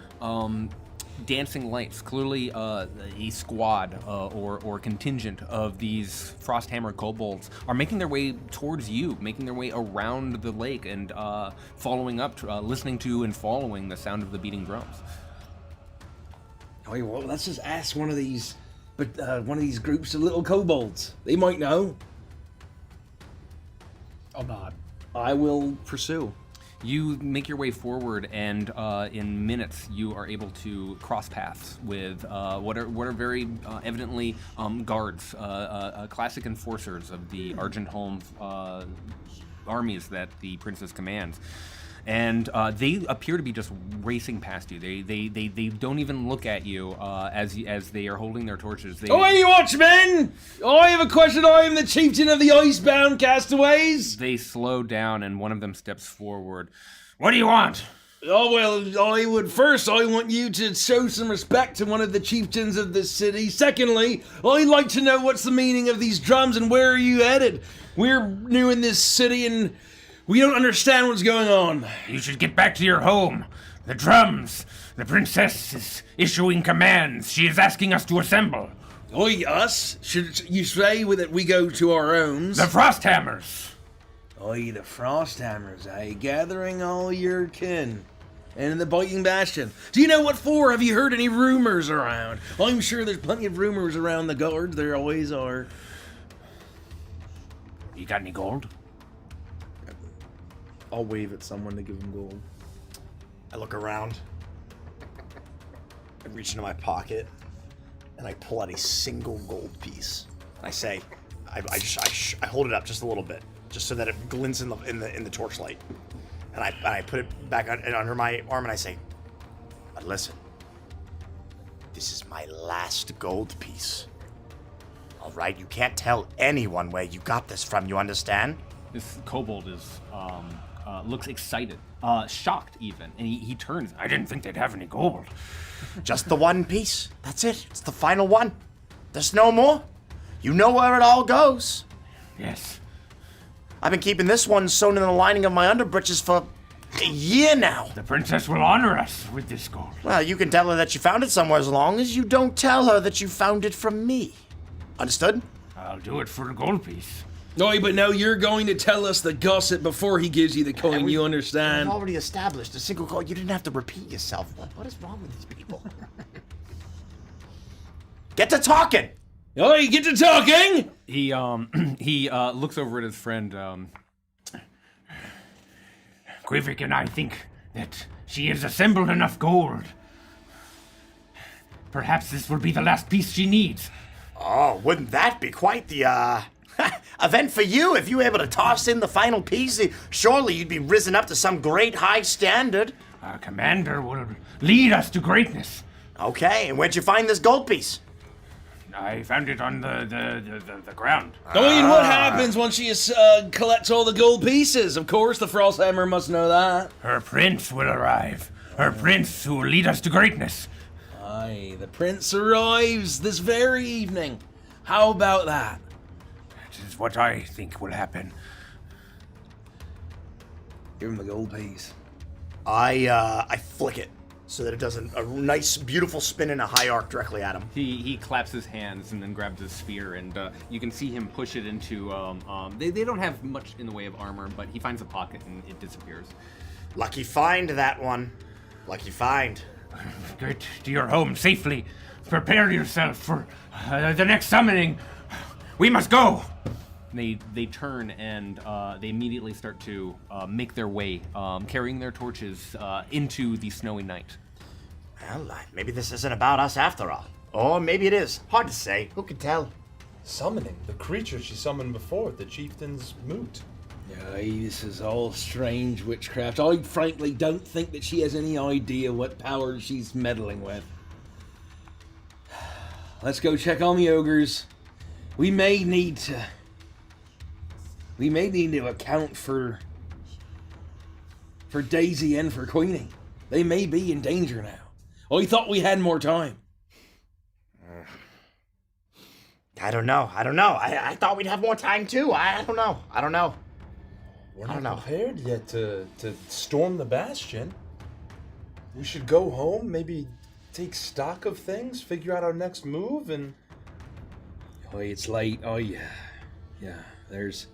dancing lights. Clearly, a squad or contingent of these Frosthammer kobolds are making their way towards you, making their way around the lake, and following up, listening to and following the sound of the beating drums. Oh, well, let's just ask one of these groups of little kobolds. They might know. I'll nod. I will pursue. You make your way forward, and in minutes you are able to cross paths with what are very evidently guards, classic enforcers of the Argentholm armies that the princess commands. And they appear to be just racing past you. They don't even look at you as they are holding their torches. Oi, watchmen! I have a question. I am the chieftain of the Icebound castaways. They slow down, and one of them steps forward. What do you want? Oh, well, I want you to show some respect to one of the chieftains of this city. Secondly, I'd like to know what's the meaning of these drums and where are you headed? We're new in this city and we don't understand what's going on. You should get back to your home. The drums. The princess is issuing commands. She is asking us to assemble. Oi, us? Should you say that we go to our homes? The Frosthammers. Oi, the Frosthammers, eh? Gathering all your kin. And in the Biting Bastion. Do you know what for? Have you heard any rumors around? I'm sure there's plenty of rumors around the guards. There always are. You got any gold? I'll wave at someone to give them gold. I look around. I reach into my pocket, and I pull out a single gold piece. I say, I hold it up just a little bit, just so that it glints in the torchlight. And I put it back under my arm, and I say, but listen, this is my last gold piece. All right, you can't tell anyone where you got this from. You understand? This kobold is looks excited, shocked even, and he turns. I didn't think they'd have any gold. Just the one piece. That's it. It's the final one. There's no more. You know where it all goes. Yes. I've been keeping this one sewn in the lining of my underbritches for a year now. The princess will honor us with this gold. Well, you can tell her that you found it somewhere as long as you don't tell her that you found it from me. Understood? I'll do it for a gold piece. Oi, but now you're going to tell us the gossip before he gives you the coin, you understand? I've already established a single call. You didn't have to repeat yourself. What is wrong with these people? Get to talking! Oi, get to talking! He looks over at his friend. Quivik and I think that she has assembled enough gold. Perhaps this will be the last piece she needs. Oh, wouldn't that be quite the, event for you if you were able to toss in the final piece? Surely you'd be risen up to some great high standard. Our commander will lead us to greatness. Okay, and where'd you find this gold piece? I found it on the ground. I mean, what happens once she collects all the gold pieces? Of course, the Frosthammer must know that. Her prince will arrive. Her prince who will lead us to greatness. Aye, the prince arrives this very evening. How about that? That is what I think will happen. Give him the gold piece. I flick it so that it does a nice, beautiful spin in a high arc directly at him. He claps his hands and then grabs his spear, and you can see him push it into. They don't have much in the way of armor, but he finds a pocket and it disappears. Lucky find, that one. Lucky find. Get to your home safely. Prepare yourself for the next summoning. We must go. They turn and they immediately start to make their way, carrying their torches into the snowy night. Well, maybe this isn't about us after all. Or maybe it is. Hard to say. Who can tell? Summoning the creature she summoned before, the chieftain's moot. Aye, this is all strange witchcraft. I frankly don't think that she has any idea what power she's meddling with. Let's go check on the ogres. We may need to account for Daisy and for Queenie. They may be in danger now. I thought we had more time. I don't know. I thought we'd have more time too. I don't know. We're not prepared yet to storm the bastion. We should go home, maybe take stock of things, figure out our next move, and... Oh, it's late. Oh, yeah. Yeah, there's...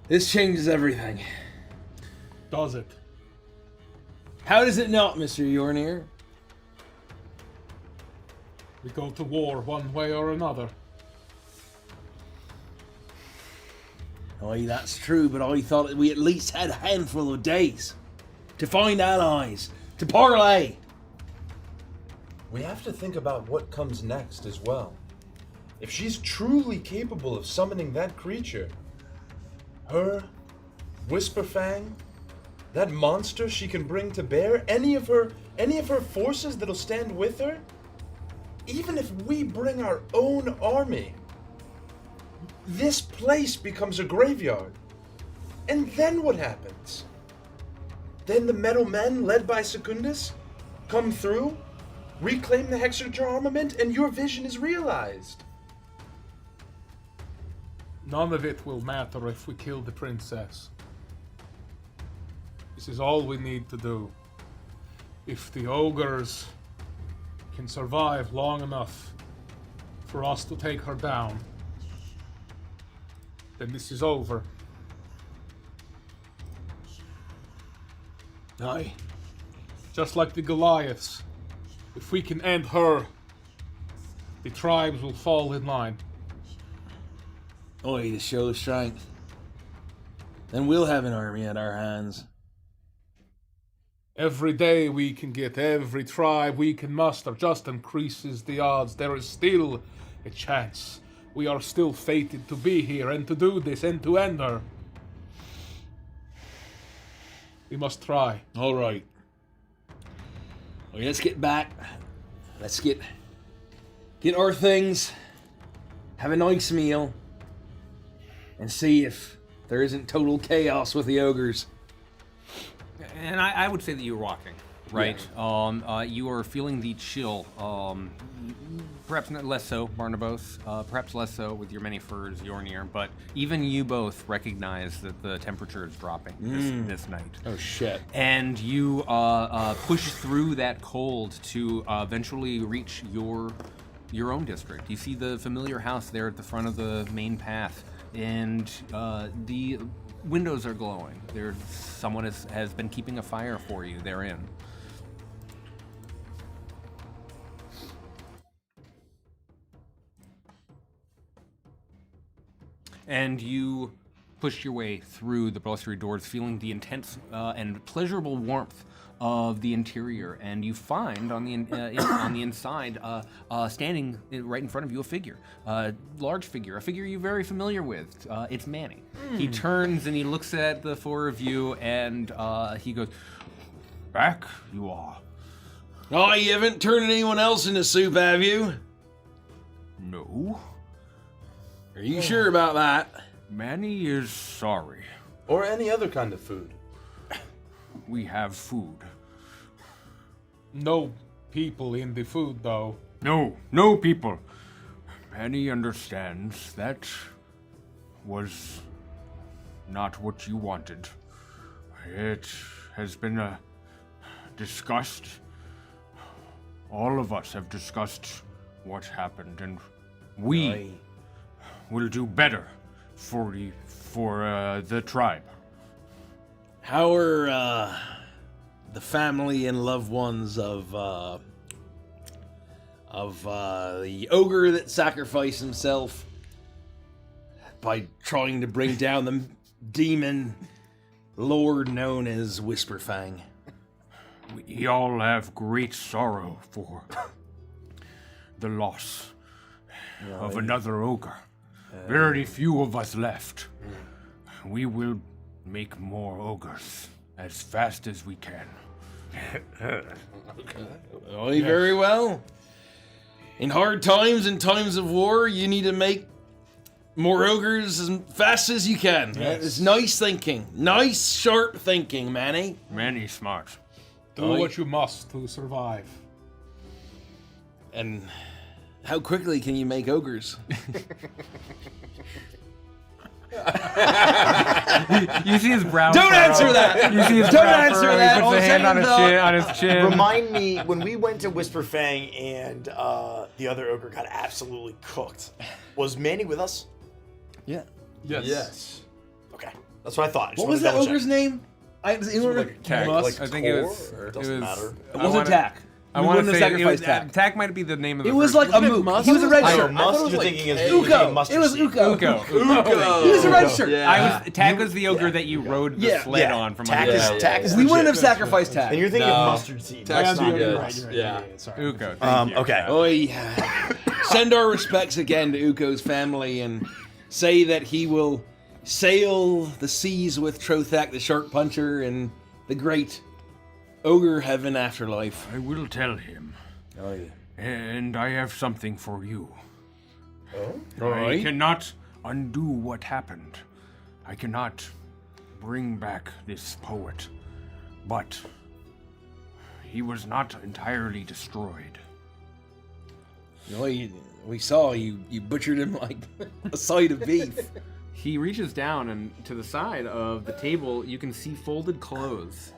This changes everything. Does it? How does it not, Mr. Yornir? We go to war one way or another. Aye, that's true, but I thought that we at least had a handful of days to find allies, to parlay. We have to think about what comes next as well. If she's truly capable of summoning that creature, her, Whisperfang, that monster she can bring to bear, any of her forces that'll stand with her, even if we bring our own army, this place becomes a graveyard. And then what happens? Then the Metal Men, led by Secundus, come through, reclaim the Hexager armament, and your vision is realized. None of it will matter if we kill the princess. This is all we need to do. If the ogres can survive long enough for us to take her down, then this is over. Aye. Just like the Goliaths. If we can end her, the tribes will fall in line. Aye, to show strength. Then we'll have an army at our hands. Every day we can get every tribe we can muster just increases the odds. There is still a chance. We are still fated to be here and to do this and to end her. We must try. All right. Okay, let's get back. Let's get our things, have a nice meal, and see if there isn't total chaos with the ogres. And I would say that you're walking, right? Yeah. You are feeling the chill. Perhaps less so, Barnabas. Perhaps less so with your many furs, Yornir. But even you both recognize that the temperature is dropping this night. Oh shit! And you push through that cold to eventually reach your own district. You see the familiar house there at the front of the main path, and the windows are glowing. Someone has been keeping a fire for you therein. And you push your way through the blustery doors, feeling the intense and pleasurable warmth of the interior. And you find on the inside, standing right in front of you, a figure, a large figure, a figure you're very familiar with. It's Manny. He turns and he looks at the four of you, and he goes, "Back you are." Oh, you haven't turned anyone else into soup, have you? No. Are you sure about that? Manny is sorry. Or any other kind of food. We have food. No people in the food, though. No people. Manny understands that was not what you wanted. It has been discussed. All of us have discussed what happened, and we will do better for the tribe. How are the family and loved ones of the ogre that sacrificed himself by trying to bring down the demon lord known as Whisperfang? We all have great sorrow for the loss of another ogre. Very few of us left. We will make more ogres as fast as we can. Very well. In hard times and times of war, you need to make more ogres as fast as you can. That is nice thinking. Nice, sharp thinking, Manny. Manny's smart. Do what you must to survive. And how quickly can you make ogres? You see his brow. Don't answer that! You see his Don't brow answer furrow, that! He puts a hand on his chin. Remind me, when we went to Whisperfang and the other ogre got absolutely cooked, was Manny with us? Yeah. Yes. Okay, that's what I thought. What was that ogre's name? I think it was. Or It doesn't matter. It wasn't Tack. I want to say sacrifice Tack. Tack might be the name of the. It was first- like a mook. He was a red I know, shirt. must, you're thinking is Uko. mustard It was seed. Uko. Uko. He was a red shirt. Yeah. Tack was the ogre that you rode the Yeah. sled on from Tack under. is Tack is We legit. wouldn't have sacrificed Tack. And you're thinking No. of mustard seed. Tack's not You're good. right, Yeah. sorry. Uko. Thank you. Okay. Oi. Send our respects again to Uko's family and say that he will sail the seas with Trothak the Shark Puncher and the great ogre heaven afterlife. I will tell him. Oh, yeah. And I have something for you. Oh? All I right. cannot undo what happened. I cannot bring back this poet. But he was not entirely destroyed. We saw you butchered him like a side of beef. He reaches down, and to the side of the table, you can see folded clothes.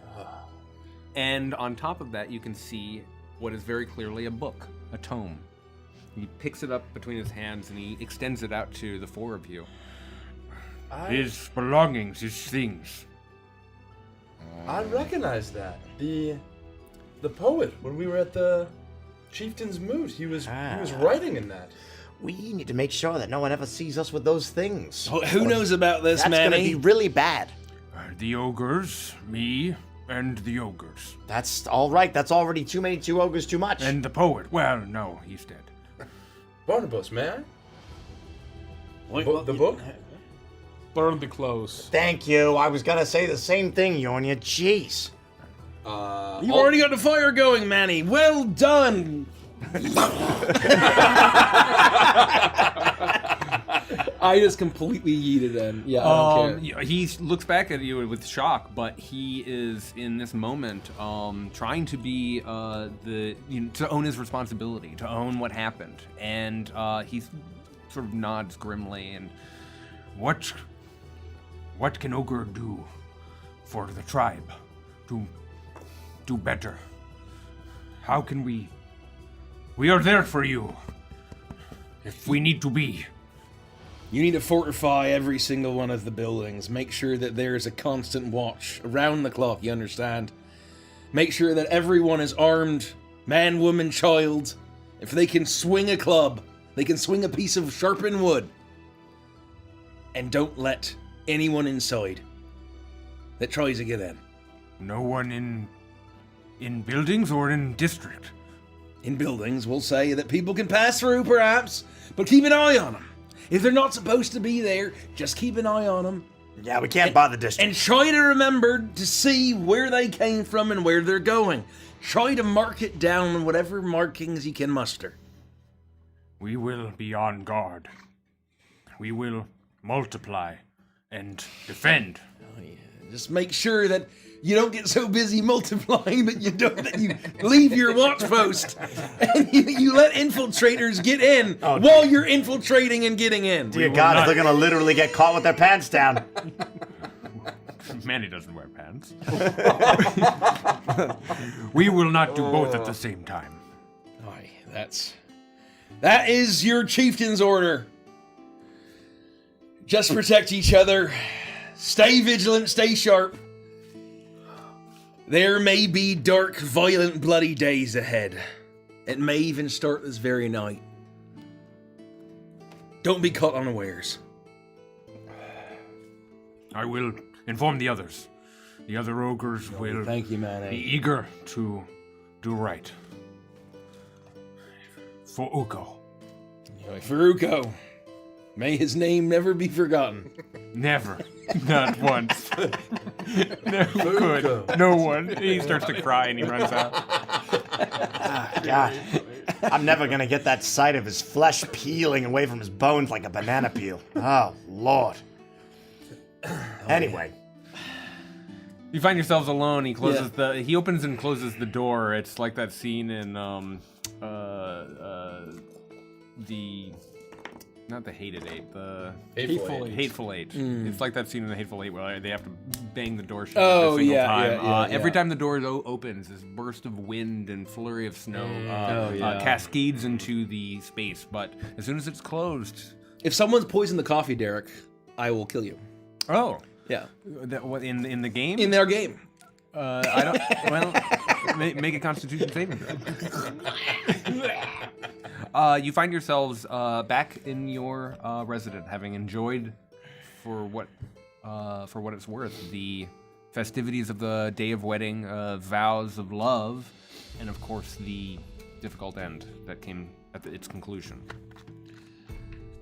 And on top of that, you can see what is very clearly a book, a tome. He picks it up between his hands, and he extends it out to the four of you. His belongings, his things. I recognize that. The poet, when we were at the Chieftain's Moot, he was writing in that. We need to make sure that no one ever sees us with those things. Who knows about this, That's Manny? gonna be really bad. The ogres, me, and the ogres. That's all right. That's already too many. Two ogres too much. And the poet. Well, no, he's dead. Barnabas, man. What, The book? Burn the clothes. Thank you. I was gonna say the same thing, Yonya. Jeez. You've already got the fire going, Manny. Well done. I just completely yeeted him. Yeah, I don't care. He looks back at you with shock, but he is in this moment trying to be to own his responsibility, to own what happened, and he sort of nods grimly. And what can Ogre do for the tribe to do better? How can we? We are there for you if we need to be. You need to fortify every single one of the buildings. Make sure that there is a constant watch around the clock, you understand? Make sure that everyone is armed, man, woman, child. If they can swing a club, they can swing a piece of sharpened wood. And don't let anyone inside that tries to get in. No one in buildings or in district. In buildings, we'll say that people can pass through, perhaps, but keep an eye on them. If they're not supposed to be there, just keep an eye on them. Yeah, we can't buy the district. And try to remember to see where they came from and where they're going. Try to mark it down on whatever markings you can muster. We will be on guard. We will multiply and defend. Just make sure that you don't get so busy multiplying that you leave your watch post and you let infiltrators get in while you're infiltrating and getting in. Dear God, if they're gonna literally get caught with their pants down. Manny doesn't wear pants. We will not do both at the same time. Aye, that is your chieftain's order. Just protect each other. Stay vigilant, stay sharp. There may be dark, violent, bloody days ahead. It may even start this very night. Don't be caught unawares. I will inform the others. The other ogres will Thank you, be Manny. eager to do right. For Uko. Faruko. May his name never be forgotten. Never. Not once. Never could. No one. He starts to cry and he runs out. God, I'm never gonna get that sight of his flesh peeling away from his bones like a banana peel. Oh, Lord. Anyway. You find yourselves alone. He closes he opens and closes the door. It's like that scene in not the Hated Eight, the Hateful Eight. It's like that scene in the Hateful Eight where they have to bang the door shut every single time. Every time the door opens, this burst of wind and flurry of snow cascades into the space. But as soon as it's closed, If someone's poisoned the coffee, Derek, I will kill you. oh, Yeah. what in the game? In their game. I don't. Well, make a Constitution saving throw. You find yourselves back in your residence, having enjoyed, for what it's worth, the festivities of the day of wedding, vows of love, and of course the difficult end that came at its conclusion.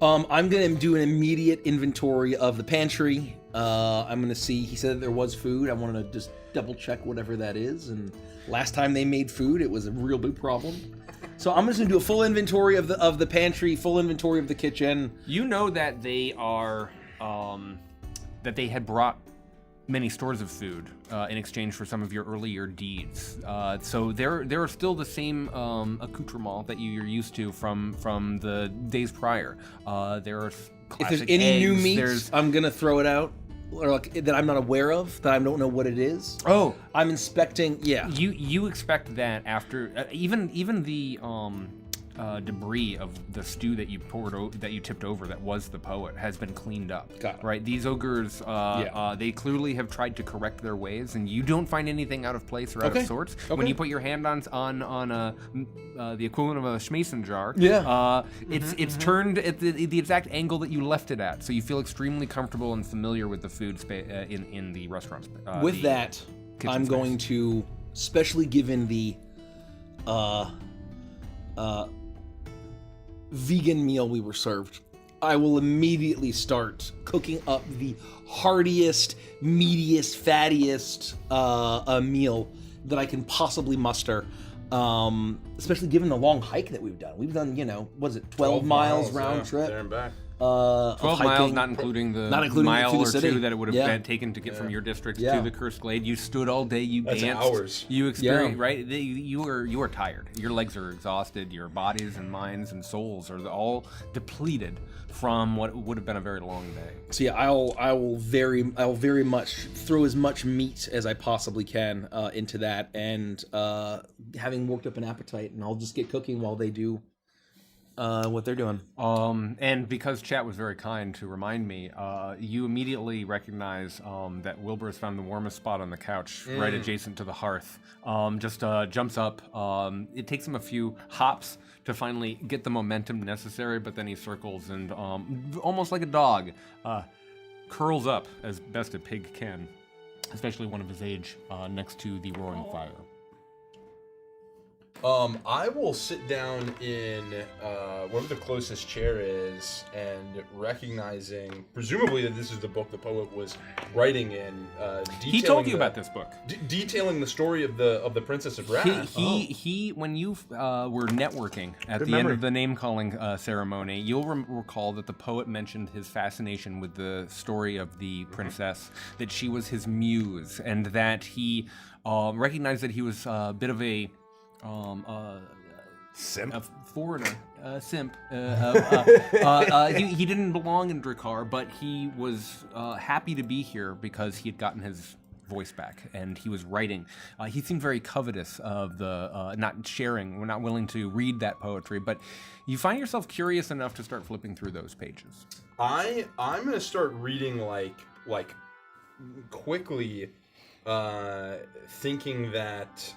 I'm gonna do an immediate inventory of the pantry. I'm gonna see. He said that there was food. I want to just double check whatever that is. And last time they made food, it was a real big problem. So I'm just gonna do a full inventory of the pantry, full inventory of the kitchen. You know that they are that they had brought many stores of food in exchange for some of your earlier deeds. So there are still the same accoutrements that you're used to from the days prior. There are classic If there's any eggs, new meats, I'm gonna throw it out, or like that I'm not aware of, that I don't know what it is. Oh, I'm inspecting. Yeah. you expect that after even the debris of the stew that you that you tipped over that was the poet has been cleaned up. Got it. Right, these ogres they clearly have tried to correct their ways, and you don't find anything out of place or out of sorts. When you put your hand on the equivalent of a schmason jar, it's turned at the exact angle that you left it at, so you feel extremely comfortable and familiar with the food in the restaurant. With that, I'm going to, especially given the vegan meal we were served, I will immediately start cooking up the heartiest, meatiest, fattiest meal that I can possibly muster. Especially given the long hike that we've done. We've done, 12 miles round trip. There and back. 12 of miles, hiking. not including the Including mile through or the city. two that it would have been taken to get from your district to the Cursed Glade. You stood all day, you That's danced. hours. You experienced, right? You are tired. Your legs are exhausted. Your bodies and minds and souls are all depleted from what would have been a very long day. So yeah, I will very much throw as much meat as I possibly can into that, and having worked up an appetite, and I'll just get cooking while they do what they're doing. And because chat was very kind to remind me, you immediately recognize that Wilbur has found the warmest spot on the couch, right adjacent to the hearth. Just jumps up. It takes him a few hops to finally get the momentum necessary, but then he circles and, almost like a dog, curls up as best a pig can, especially one of his age, next to the roaring fire. I will sit down in wherever the closest chair is, and recognizing, presumably, that this is the book the poet was writing in. He told you about this book. Detailing the story of the Princess of Wrath. He when you were networking at the end of the name calling ceremony, you'll recall that the poet mentioned his fascination with the story of the princess, that she was his muse, and that he recognized that he was a bit of a Simp. A foreigner, simp. He didn't belong in Drakkar, but he was happy to be here because he had gotten his voice back, and he was writing. He seemed very covetous of the not sharing. We're not willing to read that poetry, but you find yourself curious enough to start flipping through those pages. I'm gonna start reading like quickly. Thinking that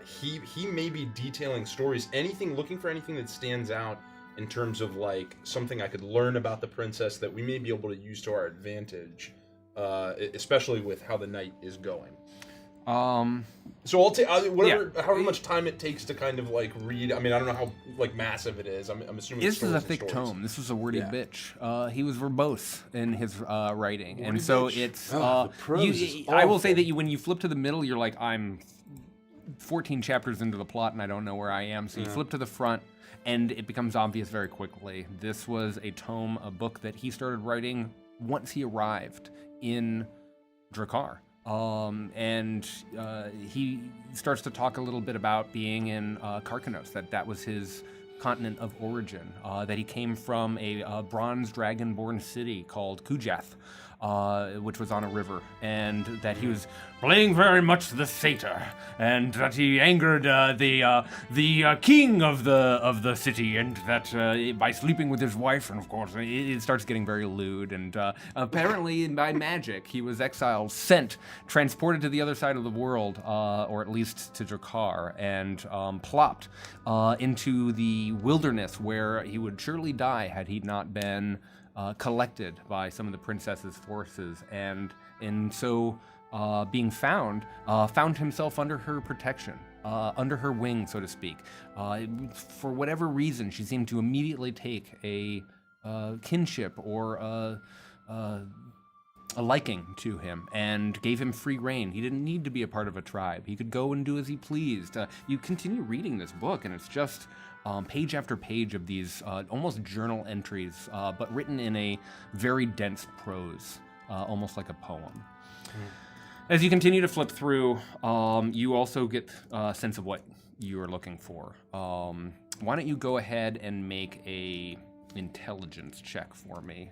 he may be detailing stories, looking for anything that stands out in terms of like something I could learn about the princess that we may be able to use to our advantage, especially with how the night is going. So I'll take however much time it takes to kind of like read. I mean, I don't know how like massive it is. I'm assuming this is a thick tome. This is a wordy bitch. He was verbose in his writing, wordy and so bitch. It's. I will say that when you flip to the middle, you're like, I'm 14 chapters into the plot and I don't know where I am. So you flip to the front, and it becomes obvious very quickly. This was a book that he started writing once he arrived in Drakkar. And he starts to talk a little bit about being in Karkanos, that was his continent of origin, that he came from a bronze dragon-born city called Kujath, which was on a river, and that he was playing very much the satyr, and that he angered the king of the city, and that by sleeping with his wife, and of course it starts getting very lewd, and apparently by magic he was exiled, transported to the other side of the world, or at least to Drakkar, and plopped into the wilderness where he would surely die had he not been collected by some of the princess's forces, and in so being found himself under her protection, under her wing, so to speak. For whatever reason, she seemed to immediately take a kinship or a liking to him, and gave him free reign. He didn't need to be a part of a tribe. He could go and do as he pleased. You continue reading this book, and it's just page after page of these almost journal entries, but written in a very dense prose, almost like a poem. As you continue to flip through, you also get a sense of what you are looking for. Why don't you go ahead and make a intelligence check for me?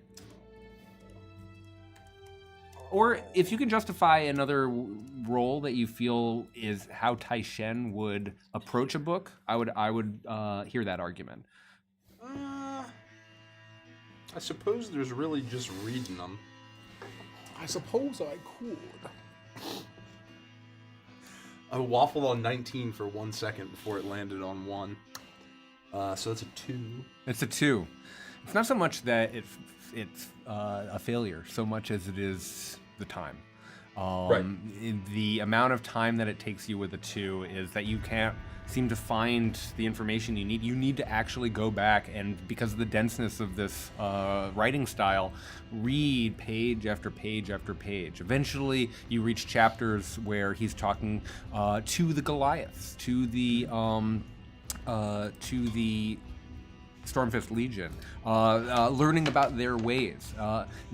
Or if you can justify another role that you feel is how Taishen would approach a book, I would hear that argument. I suppose there's really just reading them. I suppose I could. I waffled on 19 for 1 second before it landed on 1. So that's a 2. It's a 2. It's not so much that it's a failure, so much as it is the time. Right. The amount of time that it takes you with a 2 is that you can't seem to find the information you need. You need to actually go back, and because of the denseness of this writing style, read page after page after page. Eventually, you reach chapters where he's talking to the Goliaths, to the Stormfist Legion, learning about their ways.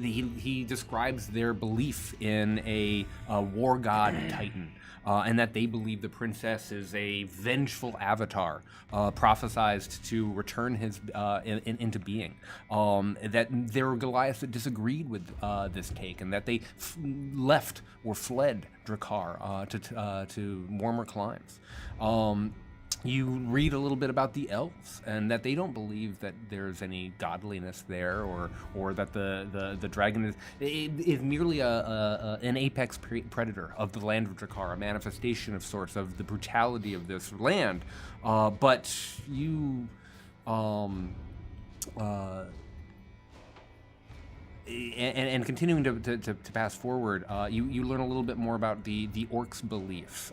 He describes their belief in a war god titan, and that they believe the princess is a vengeful avatar, prophesized to return his into being. That there were Goliaths that disagreed with this take, and that they left or fled Drakkar to warmer climes. You read a little bit about the elves, and that they don't believe that there's any godliness there, or that the dragon is merely an apex predator of the land of Drakkar, a manifestation of sorts of the brutality of this land. But you and continuing to pass forward, you learn a little bit more about the orcs' beliefs.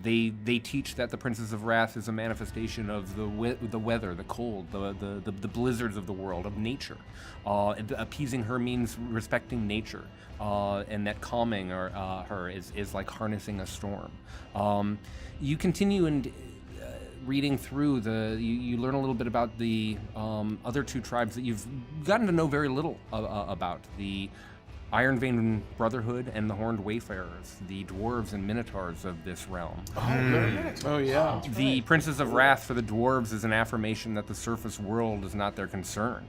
They teach that the Princess of Wrath is a manifestation of the weather, the cold, the blizzards of the world, of nature. Appeasing her means respecting nature, and that calming her is like harnessing a storm. You continue and reading through you learn a little bit about the other two tribes that you've gotten to know very little about. The Iron Vein Brotherhood and the Horned Wayfarers, the dwarves and minotaurs of this realm. Oh yeah. The Princess of Wrath for the dwarves is an affirmation that the surface world is not their concern.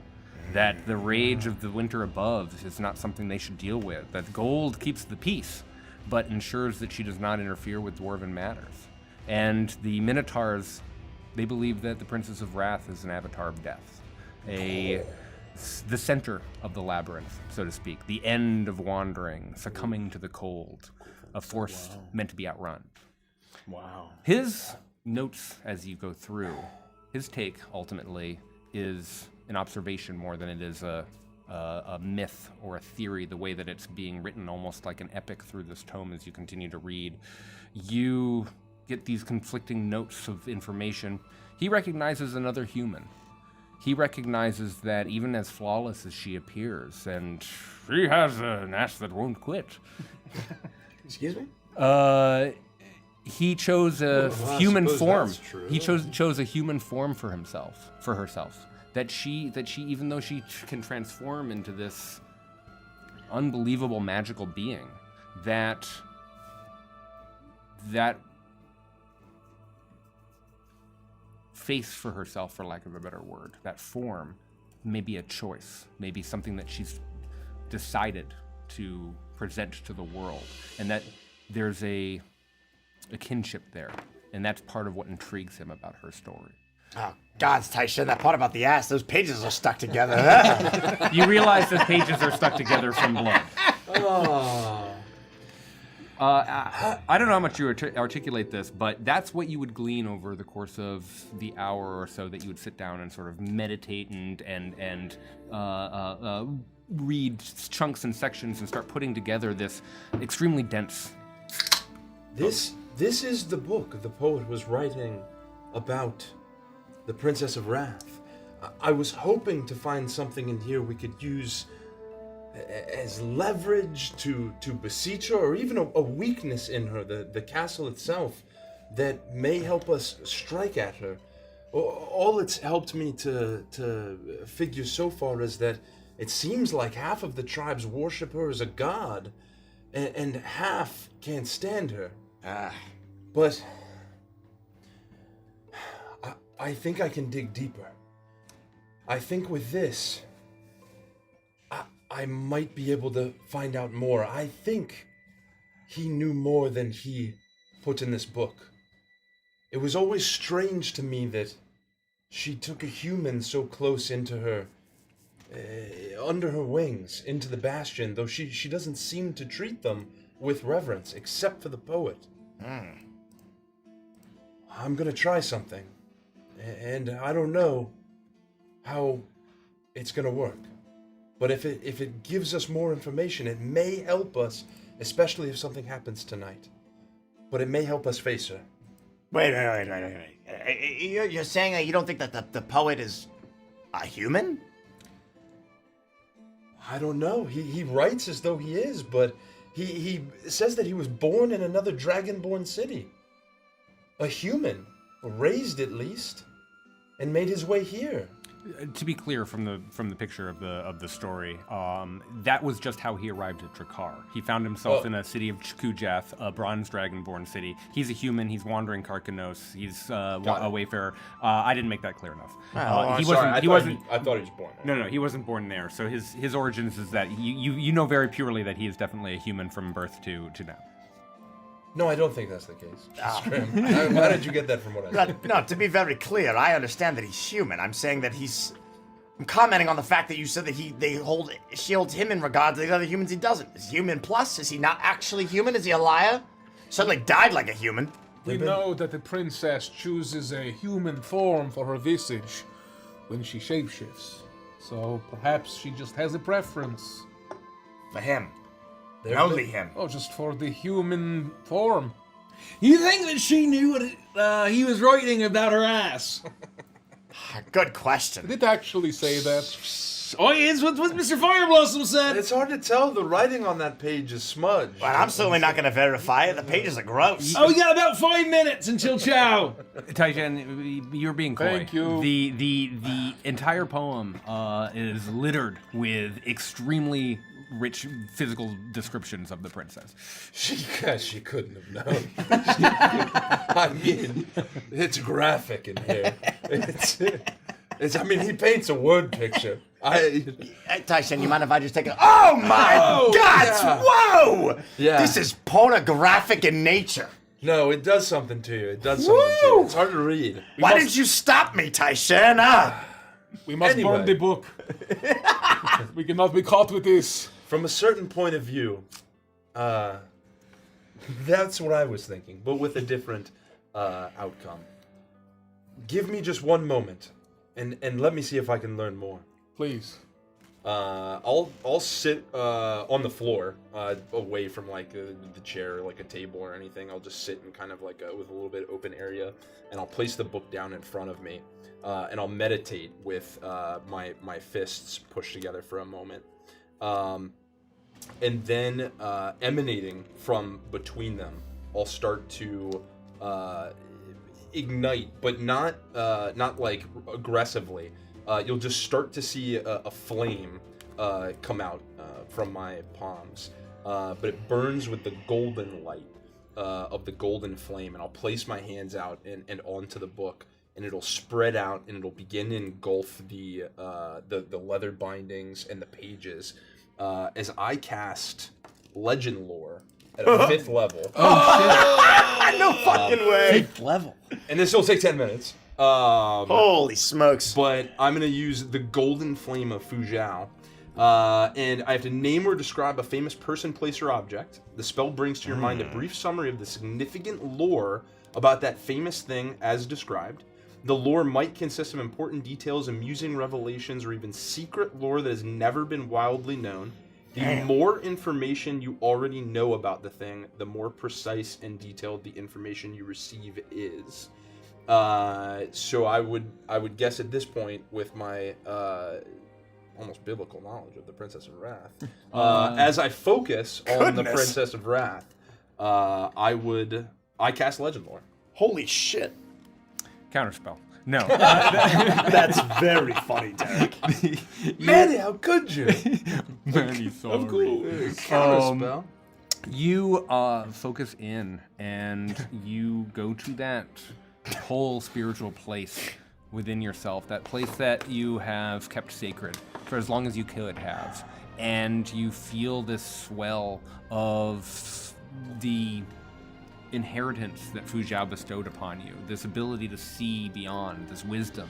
That the rage of the winter above is not something they should deal with. That gold keeps the peace, but ensures that she does not interfere with dwarven matters. And the Minotaurs, they believe that the Princess of Wrath is an avatar of death. The center of the labyrinth, so to speak. The end of wandering, succumbing to the cold. A force meant to be outrun. Wow. His notes as you go through, his take ultimately is an observation more than it is a myth or a theory, the way that it's being written, almost like an epic through this tome as you continue to read. You get these conflicting notes of information. He recognizes another human. He recognizes that even as flawless as she appears, and she has an ass that won't quit. Excuse me? He chose a Well, I human suppose form. that's true. He chose a human form for herself. That she, even though she can transform into this unbelievable magical being, that face for herself, for lack of a better word, that form, may be a choice, maybe something that she's decided to present to the world, and that there's a kinship there, and that's part of what intrigues him about her story. Oh, God's Tyshawn, that part about the ass, those pages are stuck together. You realize those pages are stuck together from blood. I don't know how much you articulate this, but that's what you would glean over the course of the hour or so that you would sit down and sort of meditate and read chunks and sections and start putting together this extremely dense. This is the book the poet was writing about the Princess of Wrath. I was hoping to find something in here we could use as leverage to beseech her, or even a weakness in her, the castle itself, that may help us strike at her. All it's helped me to figure so far is that it seems like half of the tribes worship her as a god, and half can't stand her. But I think I can dig deeper. I think with this, I might be able to find out more. I think he knew more than he put in this book. It was always strange to me that she took a human so close into her, under her wings, into the bastion, though she doesn't seem to treat them with reverence, except for the poet. I'm gonna try something, and I don't know how it's gonna work. But if it gives us more information, it may help us, especially if something happens tonight. But it may help us face her. Wait. You're saying that you don't think that the poet is a human? I don't know. He writes as though he is, but he says that he was born in another dragonborn city. A human, raised at least, and made his way here. To be clear from the picture of the story, that was just how he arrived at Drakkar. He found himself in a city of Kujath, a bronze dragonborn city. He's a human. He's wandering Karkanos. He's a wayfarer. I didn't make that clear enough. I thought he was born there. No, he wasn't born there. So his origins is that you know very purely that he is definitely a human from birth to now. No, I don't think that's the case. Why did you get that from what I said? No, to be very clear, I understand that he's human. I'm saying that I'm commenting on the fact that you said that they shield him in regard to the other humans he doesn't. Is he human plus? Is he not actually human? Is he a liar? Certainly died like a human. We know that the princess chooses a human form for her visage when she shapeshifts. So perhaps she just has a preference. For him. Only him. Oh, just for the human form. You think that she knew what he was writing about her ass? Good question. Did it actually say that? Oh, it's what Mr. Fireblossom said. It's hard to tell. The writing on that page is smudged. But I'm certainly not going to verify it. The pages are gross. Oh, we got about 5 minutes until chow. Taishan, you're being coy. Thank you. The entire poem is littered with extremely rich physical descriptions of the princess. She couldn't have known. I mean, it's graphic in here. It's. I mean, he paints a word picture. Hey, Tyson, you mind if I just take a... Oh, my God! yeah. Whoa! Yeah. This is pornographic in nature. No, it does something to you. It does something to you. It's hard to read. Why didn't you stop me, Tyson? We must Anyway. burn the book. We cannot be caught with this. From a certain point of view, that's what I was thinking, but with a different outcome. Give me just one moment, and let me see if I can learn more. Please. I'll sit on the floor, away from like the chair, like a table or anything. I'll just sit in kind of like with a little bit open area, and I'll place the book down in front of me, and I'll meditate with my fists pushed together for a moment, and then emanating from between them, I'll start to ignite, but not like aggressively. You'll just start to see a flame come out from my palms, but it burns with the golden light of the golden flame, and I'll place my hands out and onto the book, and it'll spread out, and it'll begin to engulf the leather bindings and the pages as I cast Legend Lore at a 5th level. No fucking way. 5th level. And this will take 10 minutes. Holy smokes. But I'm going to use the Golden Flame of Fuzhou. And I have to name or describe a famous person, place, or object. The spell brings to your mind a brief summary of the significant lore about that famous thing as described. The lore might consist of important details, amusing revelations, or even secret lore that has never been wildly known. The more information you already know about the thing, the more precise and detailed the information you receive is. So I would guess at this point, with my almost biblical knowledge of the Princess of Wrath, as I focus on the Princess of Wrath, I cast Legend Lore. Holy shit. Counterspell. No. That's very funny, Derek. Manny, how could you? Manny, sorry. Counterspell. You focus in, and you go to that whole spiritual place within yourself, that place that you have kept sacred for as long as you could have, and you feel this swell of the inheritance that Fuzhou bestowed upon you, this ability to see beyond, this wisdom,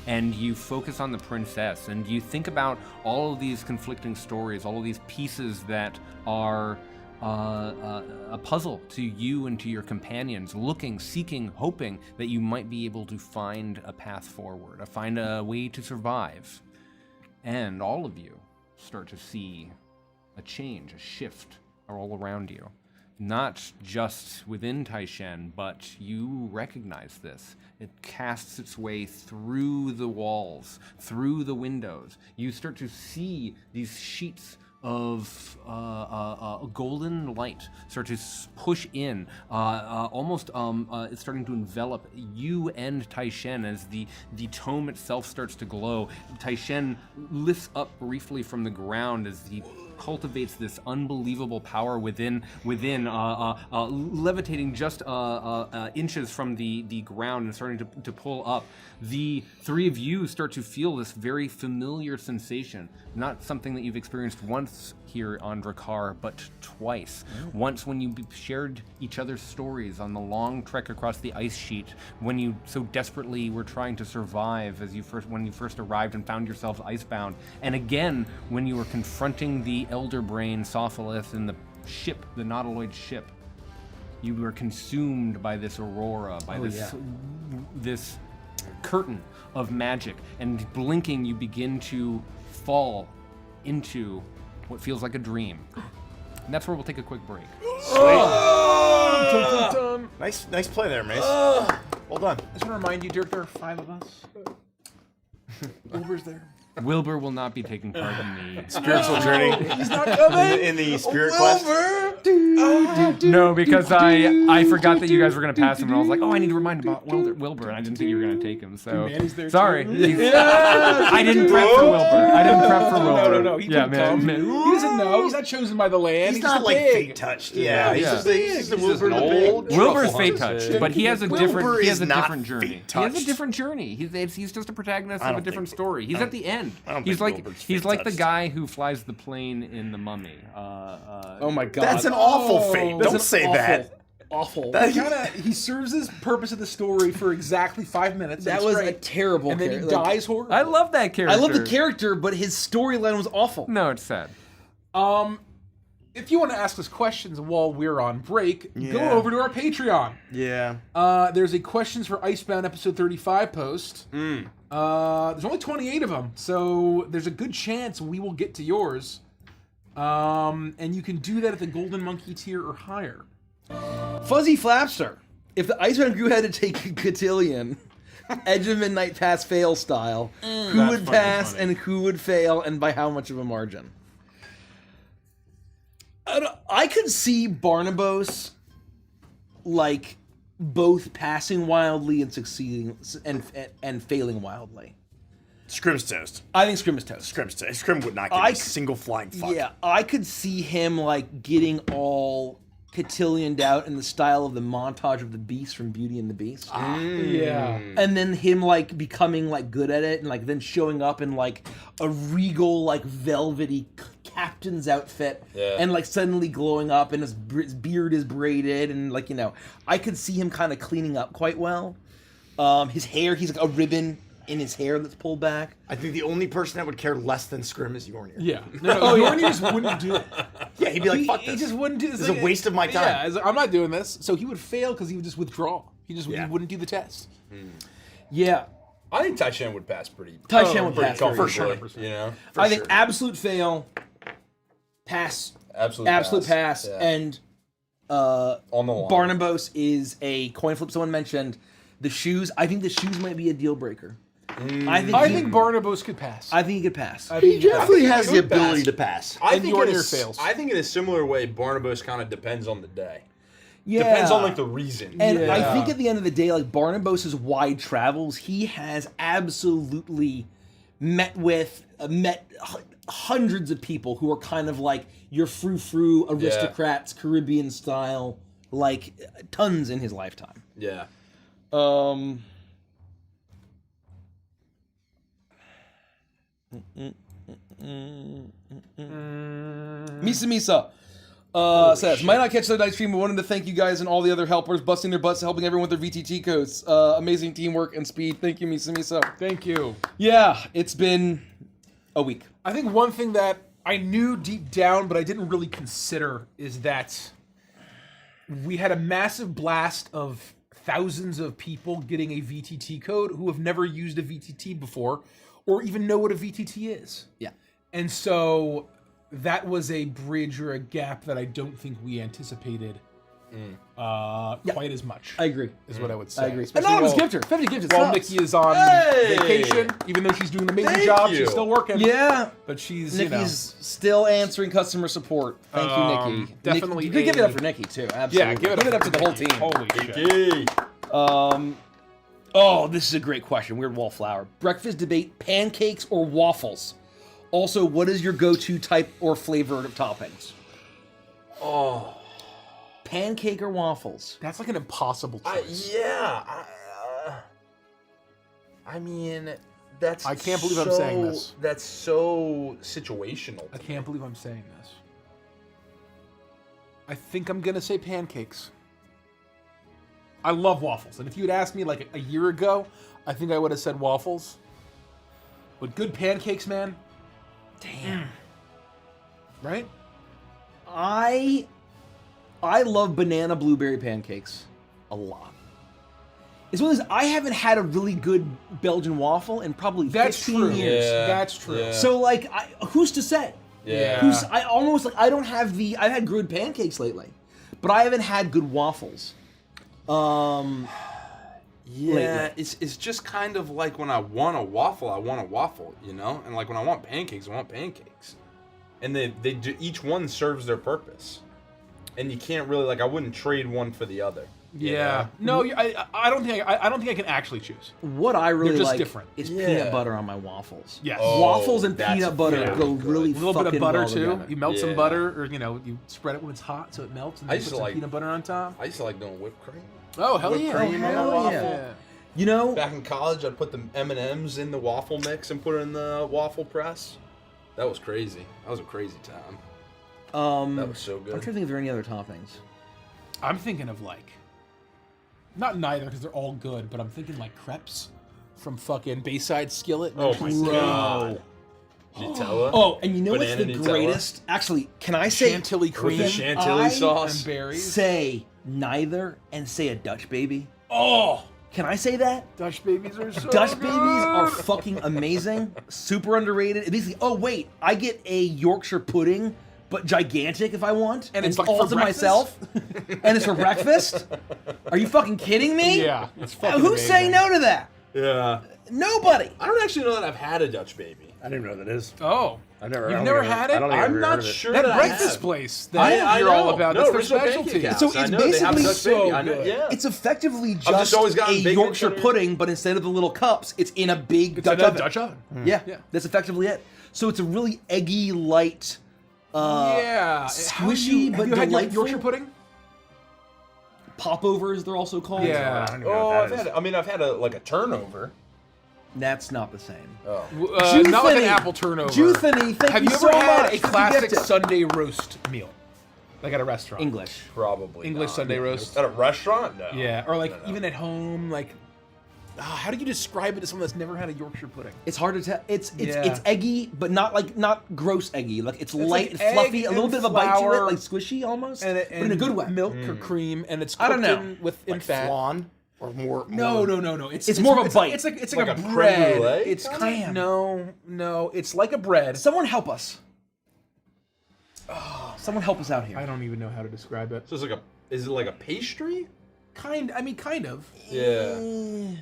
and you focus on the princess, and you think about all of these conflicting stories, all of these pieces that are a puzzle to you and to your companions, looking, seeking, hoping that you might be able to find a path forward, find a way to survive. And all of you start to see a change, a shift all around you. Not just within Taishan, but you recognize this. It casts its way through the walls, through the windows. You start to see these sheets of golden light start to push in, almost it's starting to envelop you and Taishan as the tome itself starts to glow. Taishan lifts up briefly from the ground as he cultivates this unbelievable power within, levitating just inches from the ground and starting to pull up. The three of you start to feel this very familiar sensation, not something that you've experienced once here on Drakkar, but twice. Once when you shared each other's stories on the long trek across the ice sheet, when you so desperately were trying to survive when you first arrived and found yourselves icebound, and again when you were confronting the Elder Brain Sophalith in the ship, the Nautiloid ship. You were consumed by this aurora, by this curtain of magic, and blinking you begin to fall into what feels like a dream. And that's where we'll take a quick break. Nice play there, Mace. Well done. I just want to remind you, Dirk, there are 5 of us. Wilbur's there. Wilbur will not be taking part in the Spiritual journey. He's not coming. In the spirit quest. No, because I forgot that you guys were gonna pass him, and I was like, oh, I need to remind about Wilbur, and I didn't think you were gonna take him. So Manny's there sorry. too. I didn't prep for Wilbur. I didn't prep for Wilbur. No. He yeah, couldn't man. come. He doesn't know. He's not chosen by the land. He's not just like big. fate touched. Yeah, he's Yeah. just the Wilbur the old big. Wilbur's truffle fate hunter. touched, but he has a Wilbur different. He has is a not different journey. fate He has a touched. different journey. He's just a protagonist I of a don't different think- story. He's at the end. I don't He's think like Wilbur's he's fate like the touched. guy who flies the plane in The Mummy. Oh my god. That's an awful fate. That's Don't an say awful, that. Awful. He serves his purpose of the story for exactly 5 minutes. That and was it's a great. terrible And then he character. Like, dies horribly. I love that character. I love the character, but his storyline was awful. No, it's sad. If you want to ask us questions while we're on break, go Yeah. over to our Patreon. Yeah. There's a questions for Icebound episode 35 post. There's only 28 of them, so there's a good chance we will get to yours. And you can do that at the Golden Monkey tier or higher. Fuzzy Flapster. If the Icebound crew had to take a cotillion, Edge of Midnight pass fail style, who would pass and who would fail, and by how much of a margin? I could see Barnabas like both passing wildly and succeeding and failing wildly. Scrim's toast. I think Scrim is toast. Scrim's toast. Scrim would not get a single flying fuck. Yeah, I could see him like getting all cotillioned out in the style of the montage of the Beast from Beauty and the Beast. Yeah. And then him like becoming like good at it and like then showing up in like a regal like velvety captain's outfit and like suddenly glowing up and his beard is braided and like, you know, I could see him kind of cleaning up quite well. His hair, he's like a ribbon in his hair that's pulled back. I think the only person that would care less than Scrim is Yornir. Yeah. No, Yornir just wouldn't do it. Yeah, he'd be like, fuck this. He just wouldn't do this. This is a waste of my time. Yeah, it's like, I'm not doing this. So he would fail because he would just withdraw. He wouldn't do the test. Yeah. I think Tai-Shan would pass pretty. Tai-Shan would pass comfortably, for sure. You know, I think absolute fail, pass, absolute pass, Yeah. and on the line. Barnabas is a coin flip. Someone mentioned the shoes. I think the shoes might be a deal breaker. I think Barnabas could pass. I think he could pass. He definitely has the could pass. ability to pass. I And think Yornir fails. I think in a similar way, Barnabas kind of depends on the day. Yeah. Depends on like the reason. And I Yeah. think at the end of the day, like Barnabas's wide travels, he has absolutely met hundreds of people who are kind of like your frou-frou aristocrats, Caribbean style, like tons in his lifetime. Yeah. Misa says, might not catch the night stream, but wanted to thank you guys and all the other helpers busting their butts, helping everyone with their VTT codes. Amazing teamwork and speed. Thank you, Misa. Thank you. Yeah, it's been a week. I think one thing that I knew deep down, but I didn't really consider, is that we had a massive blast of thousands of people getting a VTT code who have never used a VTT before or even know what a VTT is. Yeah. And so that was a bridge or a gap that I don't think we anticipated quite as much. I agree. Is what I would say. I agree. Especially Anonymous while- gifter. 50 gifted While subs. Nikki is on Hey! vacation, even though she's doing an amazing Thank job, you. she's still working. Yeah. But she's, Nikki's still answering customer support. Thank you, Nikki. definitely You can give it a- up for Nikki, too. Absolutely. Yeah, give it up to the whole team. Holy shit. Yay. Oh, this is a great question. Weird Wallflower. Breakfast debate, pancakes or waffles? Also, what is your go-to type or flavor of toppings? Oh. Pancake or waffles? That's like an impossible choice. I mean, that's. I can't believe I'm saying this. That's so situational. I can't believe I'm saying this. I think I'm gonna say pancakes. I love waffles, and if you had asked me like a year ago, I think I would have said waffles. But good pancakes, man. Damn. Right? I love banana blueberry pancakes a lot. It's one of those, I haven't had a really good Belgian waffle in probably 15 years. Yeah. That's true. Yeah. So like, who's to say? Yeah. I almost like I don't have the. I've had good pancakes lately, but I haven't had good waffles. Yeah, lately. it's just kind of like when I want a waffle, you know? And like when I want pancakes, And they do, each one serves their purpose. And you can't really, like, I wouldn't trade one for the other. Yeah. No, I don't think I don't think I can actually choose. What I really They're just like different. is Yeah. peanut butter on my waffles. Yes. Waffles and that's peanut butter very go good. really A little bit fucking of butter well too. together. You melt some Yeah. butter, or you spread it when it's hot so it melts, and I then used put to some like- peanut butter on top. I used to like doing whipped cream. Oh hell Whipped yeah! cream in a hell waffle. yeah. You know, Back in college, I'd put the M&Ms in the waffle mix and put it in the waffle press. That was crazy. That was a crazy time. That was so I'm trying good. to think if there are any other toppings. I'm thinking of like, not neither because they're all good, but I'm thinking like crepes from fucking Bayside Skillet. Oh my Bro. god. Nutella. Oh, and you know what's Banana the Nutella. greatest? Actually, can I say Chantilly With cream the chantilly I sauce. and berries. say neither and say a Dutch baby? Oh, Can I say that? Dutch babies are so Dutch good. babies are fucking amazing, super underrated. Basically, oh wait, I get a Yorkshire pudding, but gigantic if I want, And it's like all for to breakfast? myself, and it's for breakfast. Are you fucking kidding me? Yeah, it's fucking Who's amazing. saying no to that? Yeah. Nobody. I don't actually know that I've had a Dutch baby. I didn't know what that is. Oh, I never. You've I don't never think I've- had it? I don't think I've I'm ever not heard of it. sure that that I breakfast have. place I that you're all know. about. No, That's their Original specialty. Pancake House. So I it's know they have basically Dutch baby. so I know, good. yeah. It's effectively just just always gotten a bacon Yorkshire cheddar. pudding, but instead of the little cups, it's in a big It's Dutch in a oven. Dutch oven. Yeah, Yeah. that's effectively it. So it's a really eggy, light, Yeah, squishy have but you had delightful. Yorkshire pudding? popovers, they're also called. Yeah. I don't even know Oh, what I've that had. is. I mean, I've had a turnover. That's not the same. Oh. Not like an Juthany. apple turnover. Juthany, thank Have you you so ever had much a for the classic gift. Sunday roast meal, like at a restaurant? English. Probably English not. Sunday roast. At a restaurant? No. Yeah, or like No, no. even at home, like. How do you describe it to someone that's never had a Yorkshire pudding? It's hard to tell. It's Yeah. eggy, but not gross eggy. Like it's light like and egg fluffy, a little and bit of a bite to it, flour. like squishy almost, And, but in a good way. Milk or cream, and it's I don't cooked know. in with in Like fat. flan or more. No. It's more of a bite. It's like Like a a creme bread. brulee It's kinda? kind of no. It's like a bread. Someone help us. Someone help us out here. I don't even know how to describe it. So it's like is it like a pastry? Kind of. Yeah.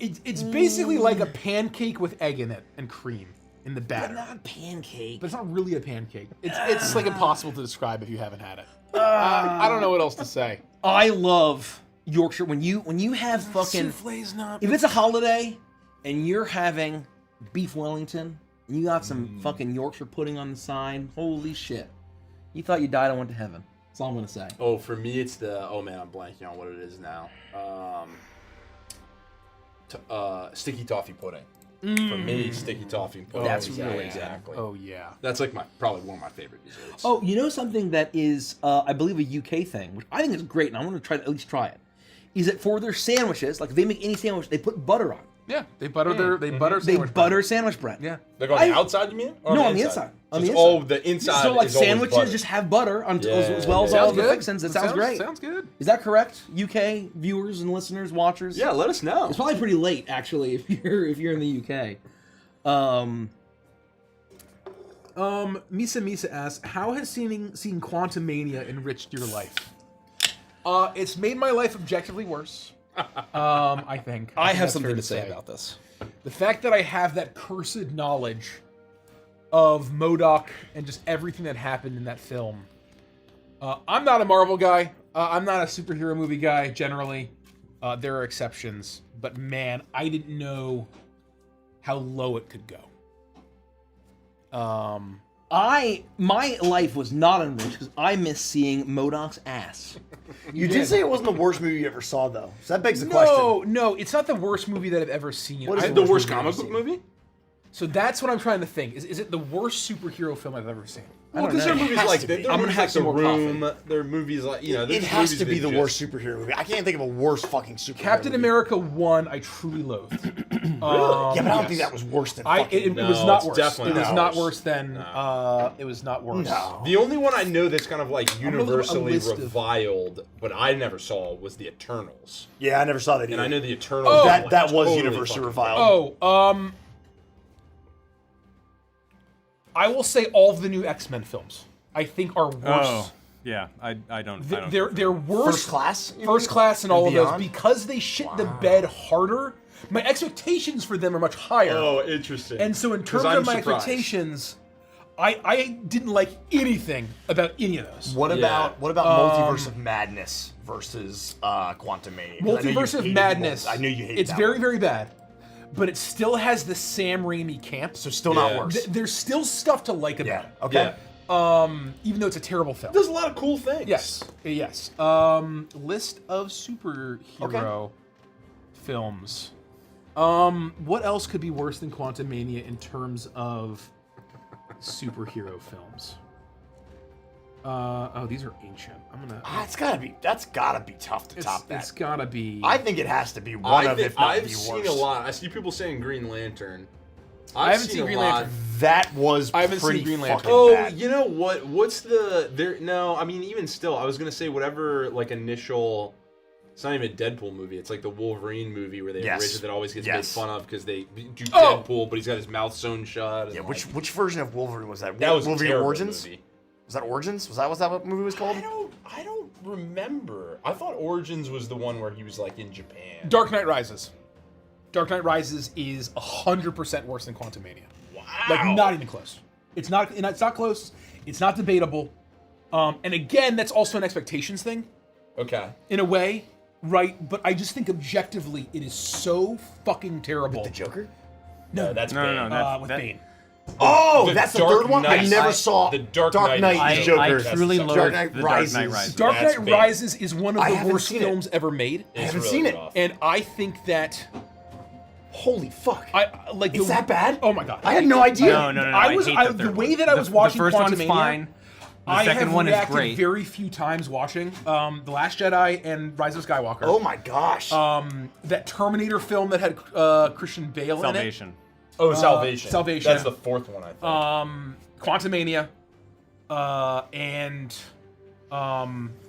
It's basically like a pancake with egg in it and cream in the batter. Not pancake. But it's not really a pancake. It's like impossible to describe if you haven't had it. I don't know what else to say. I love Yorkshire when you have fucking Souffle's not. if it's a holiday and you're having beef Wellington and you got some fucking Yorkshire pudding on the side. Holy shit! You thought you died and went to heaven. That's all I'm gonna say. Oh, for me, it's the. Oh man, I'm blanking on what it is now. Sticky toffee pudding. For me, sticky toffee pudding. That's is really exactly. Oh yeah. That's like probably one of my favorite desserts. Oh, you know something that is, I believe, a UK thing, which I think is great, and I want to try to at least try it. Is that for their sandwiches, like if they make any sandwich, they put butter on. Yeah, they butter their butter They sandwich butter bread. sandwich bread. Yeah. Like on the outside, you mean? Or No, on the inside. On the So it's- inside. Oh, the inside. So like is always sandwiches butter. just have butter on as well as yeah. all Sounds the good. fixins. It sounds great. Sounds good. Is that correct? UK viewers and listeners, watchers. Yeah, let us know. It's probably pretty late actually if you're in the UK. Misa asks, how has seeing Quantumania enriched your life? It's made my life objectively worse. I think. I have that's something fair to say about this. The fact that I have that cursed knowledge of MODOK and just everything that happened in that film. I'm not a Marvel guy. I'm not a superhero movie guy, generally. There are exceptions. But man, I didn't know how low it could go. My life was not enriched because I miss seeing MODOK's ass. You did say it wasn't the worst movie you ever saw, though. So that begs the question. No, it's not the worst movie that I've ever seen. What is I- the worst movie comic I've book seen. movie? So that's what I'm trying to think. Is it the worst superhero film I've ever seen? Well, because there are movies has like to there be. are I'm gonna movies have like some The more Room. There are movies like It there's has movies to be that the just- worst superhero movie. I can't think of a worse fucking superhero Captain movie. America 1, I truly loathed. Yeah, but I don't think that was worse than fucking... It was No, not it's worse. definitely It was not not worse. worse than. It was not worse. No. The only one I know that's kind of like gonna look up a universally list of- reviled, but I never saw, was the Eternals. Yeah, I never saw that either. And I know the Eternals. Oh. were, that was totally universally fucking reviled. I will say all of the new X-Men films I think are worse. Oh, yeah. I don't. They're worse. First Class? you First mean? Class and all of those Beyond? because they shit the bed harder. My expectations for them are much higher. Oh, interesting. And so in 'Cause terms I'm of my surprised. expectations, I didn't like anything about any of those. What Yeah. about Multiverse of Madness versus Quantum Mania? 'Cause I know you Multiverse of hated Madness. I knew you hated It's that very, one. very bad. But it still has the Sam Raimi camp. So still not Yeah. worse. There's still stuff to like about Yeah. it. Okay. Yeah. Even though it's a terrible film. It does a lot of cool things. Yes. Yes. List of superhero films. What else could be worse than Quantum Mania in terms of superhero films? Oh, these are ancient. I'm gonna. That's gotta be tough to top that. It's gotta be. I think it has to be one of, if not I've the seen worst. a lot. I see people saying Green Lantern. I haven't seen a Green lot. Lantern. That was I haven't seen pretty Green Lantern. fucking Oh, bad. you know what? What's the there? No, I mean even still, I was gonna say whatever like initial. It's not even a Deadpool movie. It's like the Wolverine movie where they Yes. originated that always gets Yes. made fun of because they do Oh! Deadpool, but he's got his mouth sewn shut. And Yeah, like, which version of Wolverine was that? that was a Wolverine terrible Origins? movie. Was that Origins? Was that what movie was called? I don't remember. I thought Origins was the one where he was like in Japan. Dark Knight Rises. Dark Knight Rises is 100% worse than Quantum Mania. Wow. Like not even close. It's not. It's not close. It's not debatable. And again, that's also an expectations thing Okay. in a way, right? But I just think objectively, it is so fucking terrible. The Joker? No, that's No, Bane. no, no. With that- Bane. Oh, The that's the Dark third one? I Knight. never saw The Dark Knight Knight is Joker. I That's truly the loathe Dark Knight the Dark Rises. Knight Rises. Dark That's Knight Bane. Rises is one of I the haven't worst seen it. films ever made, It's haven't really seen it. rough. and I think that Holy fuck. I like. It's that bad? Oh my god! I had no idea. No, no, no, no. I was hate I, the the third way one. that I was watching the first Quantum one's Mania, fine. The I second have one is reacted great. very few times watching The Last Jedi and Rise of Skywalker. Oh my gosh. That Terminator film that had Christian Bale Salvation. Oh, Salvation. Salvation. That's the fourth one, I think. in it. Quantum Mania, and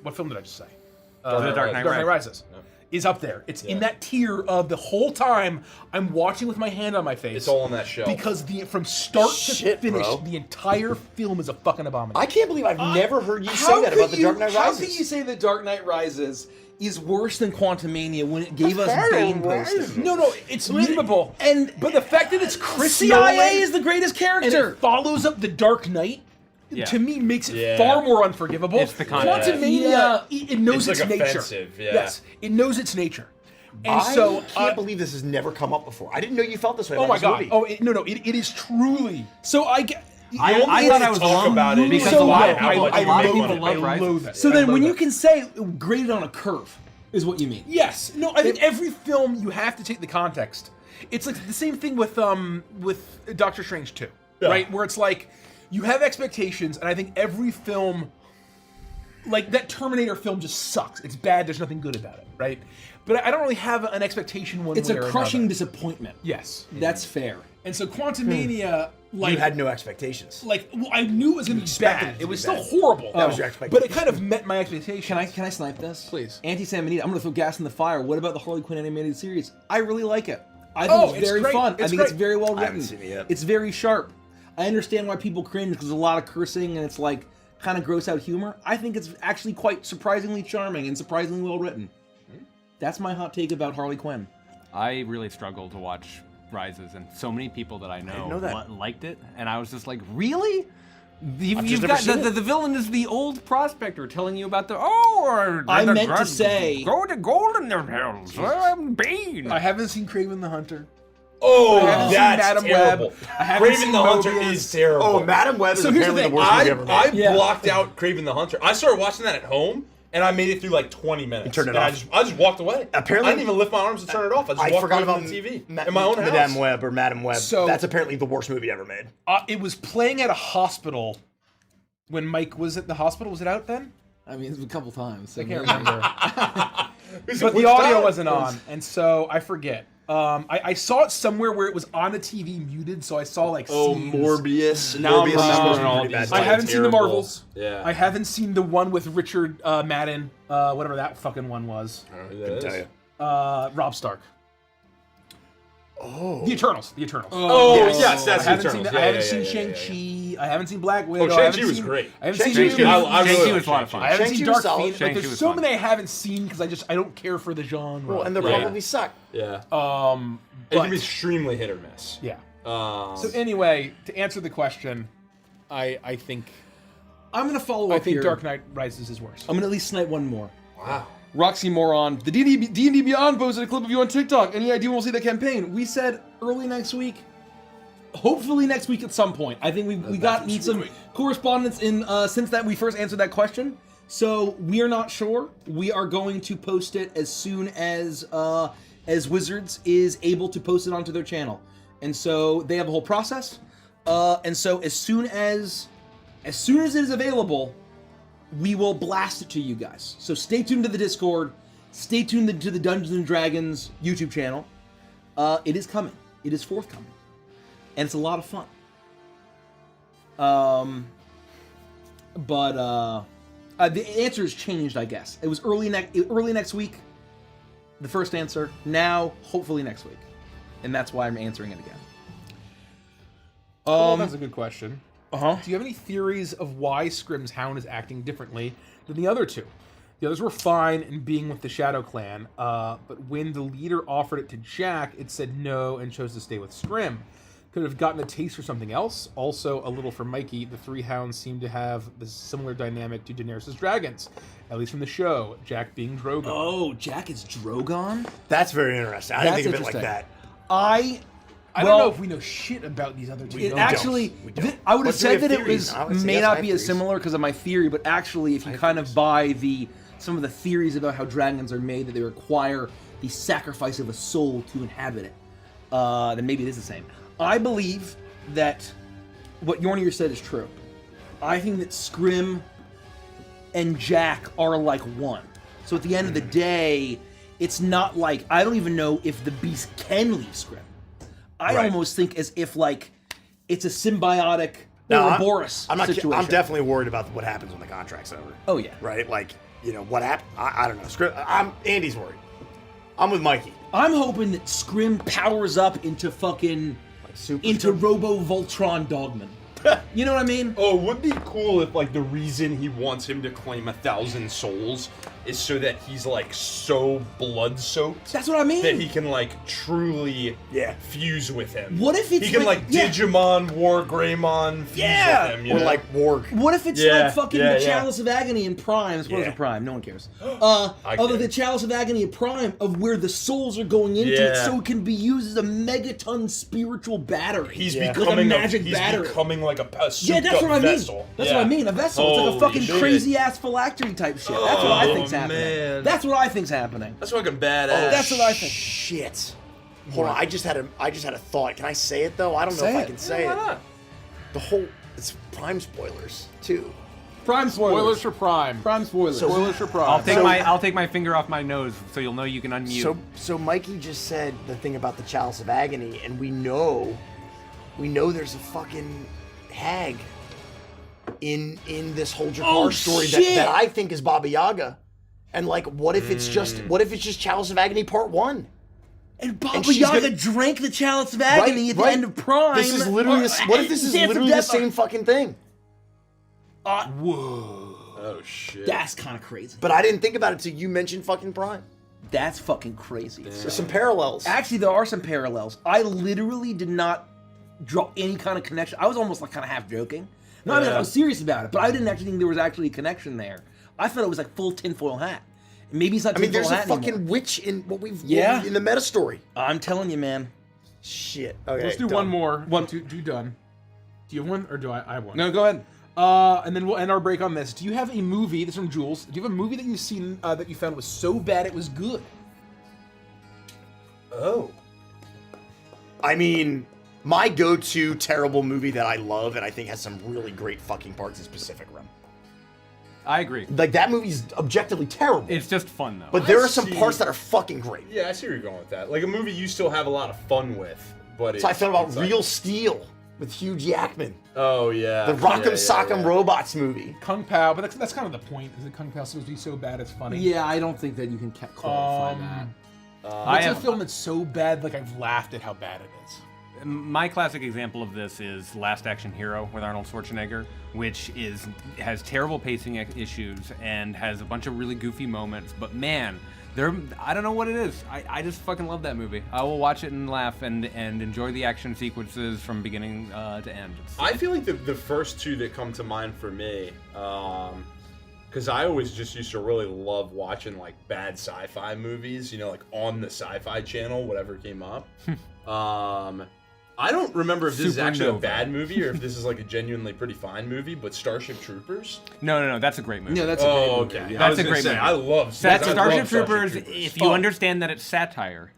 what film did I just say? The Dark Knight Rises. Rises. Is up there. It's in that tier of the whole time I'm watching with my hand on my face. It's all on that shelf. because from start Shit, to finish, bro. the entire film is a fucking abomination. I can't believe I've never heard you say How that could about The Dark Knight How Rises. can you say The Dark Knight Rises is worse than Quantum Mania when it gave us Bane posters? No, it's memeable. But the fact that it's Chris CIA Nolan is the greatest and character. it follows up The Dark Knight, Yeah. to me makes it Yeah. far more unforgivable. It's the content. Quantum Mania, it knows It's, its like, nature. offensive, yeah. Yes, it knows its nature. And I so, can't believe this has never come up before. I didn't know you felt this way oh about my this god, movie. it is truly. So I get. I thought I was talk alone about it because so a lot of low. people, I a lot of loathe people it. love I Rises. loathe it. So I then, when loathe you it. can say graded on a curve, is what you mean? Yes. No, I think every film you have to take the context. It's like the same thing with Doctor Strange 2, right? Where it's like you have expectations, and I think every film, like that Terminator film, just sucks. It's bad. There's nothing good about it, right? But I don't really have an expectation one It's way a or crushing another. disappointment. Yes. That's fair. And so Quantum Mania, like You had no expectations. I knew it was going to be expected bad. it to It be was bad. still horrible. That was your But it expectation. kind of met my expectations. Can I snipe this? Please. Anti-San Benito, I'm gonna throw gas in the fire. What about the Harley Quinn animated series? I really like it. I think Oh, it's it's very great. fun. I It's think it's great. very well I haven't written. seen it yet. It's very sharp. I understand why people cringe because there's a lot of cursing and it's like kind of gross out humor. I think it's actually quite surprisingly charming and surprisingly well written. That's my hot take about Harley Quinn. I really struggled to watch Rises, and so many people that I know, know that. liked it, and I was just like, really? You've just got never seen the villain is the old prospector telling you about the I the meant to drugs, say- go to Golden Hills, Bane. I haven't seen Kraven the Hunter. Oh, I haven't seen that's Madam terrible. Web. I haven't Craven seen the Hunter Mobius. is terrible. Oh, Madam Web is So here's the apparently the thing, worst movie I ever made. Yeah. blocked out Craven the Hunter. I started watching that at home, and I made it through like 20 minutes. You turned it and off. I just walked away. Apparently- I didn't even lift my arms to turn it off. I just I walked forgot away about from the TV Ma- in my own Madame house. Web or Madam Web. So- That's apparently the worst movie ever made. It was playing at a hospital when Mike was at the hospital. Was it out then? I mean, it's a couple times. So I can't remember. Which But the audio time? wasn't on, and so I forget. I saw it somewhere where it was on the TV muted, so I saw like scenes. Morbius. Now I'm Morbius is supposed to remembering be all pretty these. bad. I haven't seen the Terrible. Marvels. Yeah. I haven't seen the one with Richard Madden, whatever that fucking one was. Couldn't tell you. Rob Stark. Oh. The Eternals. Oh, Yes. yes, that's I the haven't seen Eternals. I haven't seen Shang-Chi. I haven't seen Black Widow. Oh, I haven't Shang-Chi was seen- great. I haven't Shang-Chi seen was Shang-Chi. good. I really Shang-Chi like was a lot of fun. I haven't Shang-Chi seen was Dark solid. Phoenix. Like, Shang-Chi there's was so fun. many I haven't seen because I don't care for the genre. Well, and they'll Yeah. probably suck. Yeah. It but, can be extremely hit or miss. yeah. So So anyway, to answer the question, I think I'm gonna follow up here. Dark Knight Rises is worse. I'm gonna at least snipe one more. wow. Roxy Moron, the D&D Beyond posted a clip of you on TikTok. Any idea when we'll see that campaign? We said early next week. Hopefully next week at some point. I think we gotten some correspondence in since that we first answered that question. So we are not sure. We are going to post it as soon as Wizards is able to post it onto their channel. And so they have a whole process. And so as soon as it is available, we will blast it to you guys. So stay tuned to the Discord. Stay tuned to the Dungeons and Dragons YouTube channel. It is coming. It is forthcoming. And it's a lot of fun. But the answer has changed, I guess. It was early next week, the first answer. Now, hopefully next week. And that's why I'm answering it again. Well, that's a good question. Uh-huh. Do you have any theories of why Scrim's Hound is acting differently than the other two? The others were fine in being with the Shadow Clan, but when the leader offered it to Jack, it said no and chose to stay with Scrim. Could have gotten a taste for something else. Also, a little for Mikey, the three hounds seem to have this similar dynamic to Daenerys' dragons, at least from the show, Jack being Drogon. Oh, Jack is Drogon? That's very interesting. I didn't That's think of it like interesting. that. I don't know if we know shit about these other two. It villains. actually, We don't. I would have But do we said have that it theories? was I would say may yes, I not have be as theories. similar because of my theory, but actually, if you kind of buy some of the theories about how dragons are made, that they require the sacrifice of a soul to inhabit it, then maybe it is the same. I believe that what Yornir said is true. I think that Scrim and Jack are like one. So at the end of the day, it's not like I don't even know if the beast can leave Scrim. I Right. almost think as if like it's a symbiotic No, Ouroboros I'm situation. I'm definitely worried about what happens when the contract's over. Oh yeah. Right? Like, what happened? I don't know. Andy's worried. I'm with Mikey. I'm hoping that Scrim powers up into fucking Super into Scrim. Robo Voltron Dogman. You know what I mean? Oh, it would be cool if, like, the reason he wants him to claim 1,000 souls is so that he's, like, so blood-soaked That's what I mean. that he can, like, truly Yeah. fuse with him. What if it's he can, like- like, yeah. Digimon, War Greymon, fuse Yeah. with him, you Or know? like Warg. What if it's Yeah, like fucking yeah, the yeah. Chalice of Agony in Prime? Spoilers Yeah. for Prime, no one cares. I Of care. the Chalice of Agony in Prime, of where the souls are going into it, Yeah. so it can be used as a megaton spiritual battery. He's like becoming a magic he's battery. becoming like a Yeah, that's what I mean. vessel. That's Yeah. what I mean. A vessel. It's like a Holy fucking shit. crazy ass phylactery type shit. That's what I Oh, think's happening. man. That's what I think's happening. That's fucking badass. That's what I think. Shit. Hold on, I just had a thought. Can I say it though? I don't know Say if I it. can say Why it. not? The whole it's Prime spoilers too. Prime spoilers. Spoilers for Prime. Prime spoilers. Spoilers for Prime. I'll take my finger off my nose so you'll know you can unmute. So Mikey just said the thing about the Chalice of Agony, and we know there's a fucking hag in this whole Jakar Oh, story shit. that I think is Baba Yaga. And like, what if it's just Chalice of Agony Part 1? And Baba she's Yaga gonna- drank the Chalice of Agony at the end of Prime. This is literally what if this is Dance of literally the Death- same fucking thing? Whoa. Oh shit. That's kind of crazy. But I didn't think about it till you mentioned fucking Prime. That's fucking crazy. There's some parallels. Actually, there are some parallels. I literally did not draw any kind of connection. I was almost like kind of half joking. No, I mean, I was serious about it, but I didn't actually think there was actually a connection there. I thought it was like full tinfoil hat. Maybe it's not I mean, tinfoil there's a hat fucking anymore. witch in what we've Yeah. in the meta story. I'm telling you, man. Shit. Okay. Let's do done. one more. One, two, done. Do you have one, or do I have one? No, go ahead. And then we'll end our break on this. Do you have a movie? This is from Jules. Do you have a movie that you've seen that you found was so bad it was good? Oh. I mean, my go-to terrible movie that I love and I think has some really great fucking parts is Pacific Rim. I agree. Like that movie's objectively terrible. It's just fun though. But there are some see- parts that are fucking great. Yeah, I see where you're going with that. Like a movie you still have a lot of fun with, but So I felt about it's like- Real Steel with Hugh Jackman, Oh yeah. the Rock'em yeah, Sock'em yeah. Robots movie. Kung Pao, but that's kind of the point. Is that Kung Pao supposed to be so bad it's funny? Yeah, I don't think that you can qualify that. It's a film that's so bad, like I've laughed at how bad it is. My classic example of this is Last Action Hero with Arnold Schwarzenegger, which has terrible pacing issues and has a bunch of really goofy moments. But man, I don't know what it is. I just fucking love that movie. I will watch it and laugh and enjoy the action sequences from beginning to end. I feel like the first two that come to mind for me, because I always just used to really love watching like bad sci-fi movies, you know, like on the Sci-Fi Channel, whatever came up. I don't remember if this is actually a Supernova. bad movie or if this is like a genuinely pretty fine movie, but Starship Troopers. No, that's a great movie. Yeah, that's a great movie. Okay. Yeah. That's I was a gonna great say, movie. I love Starship Troopers, if you Oh. understand that it's satire,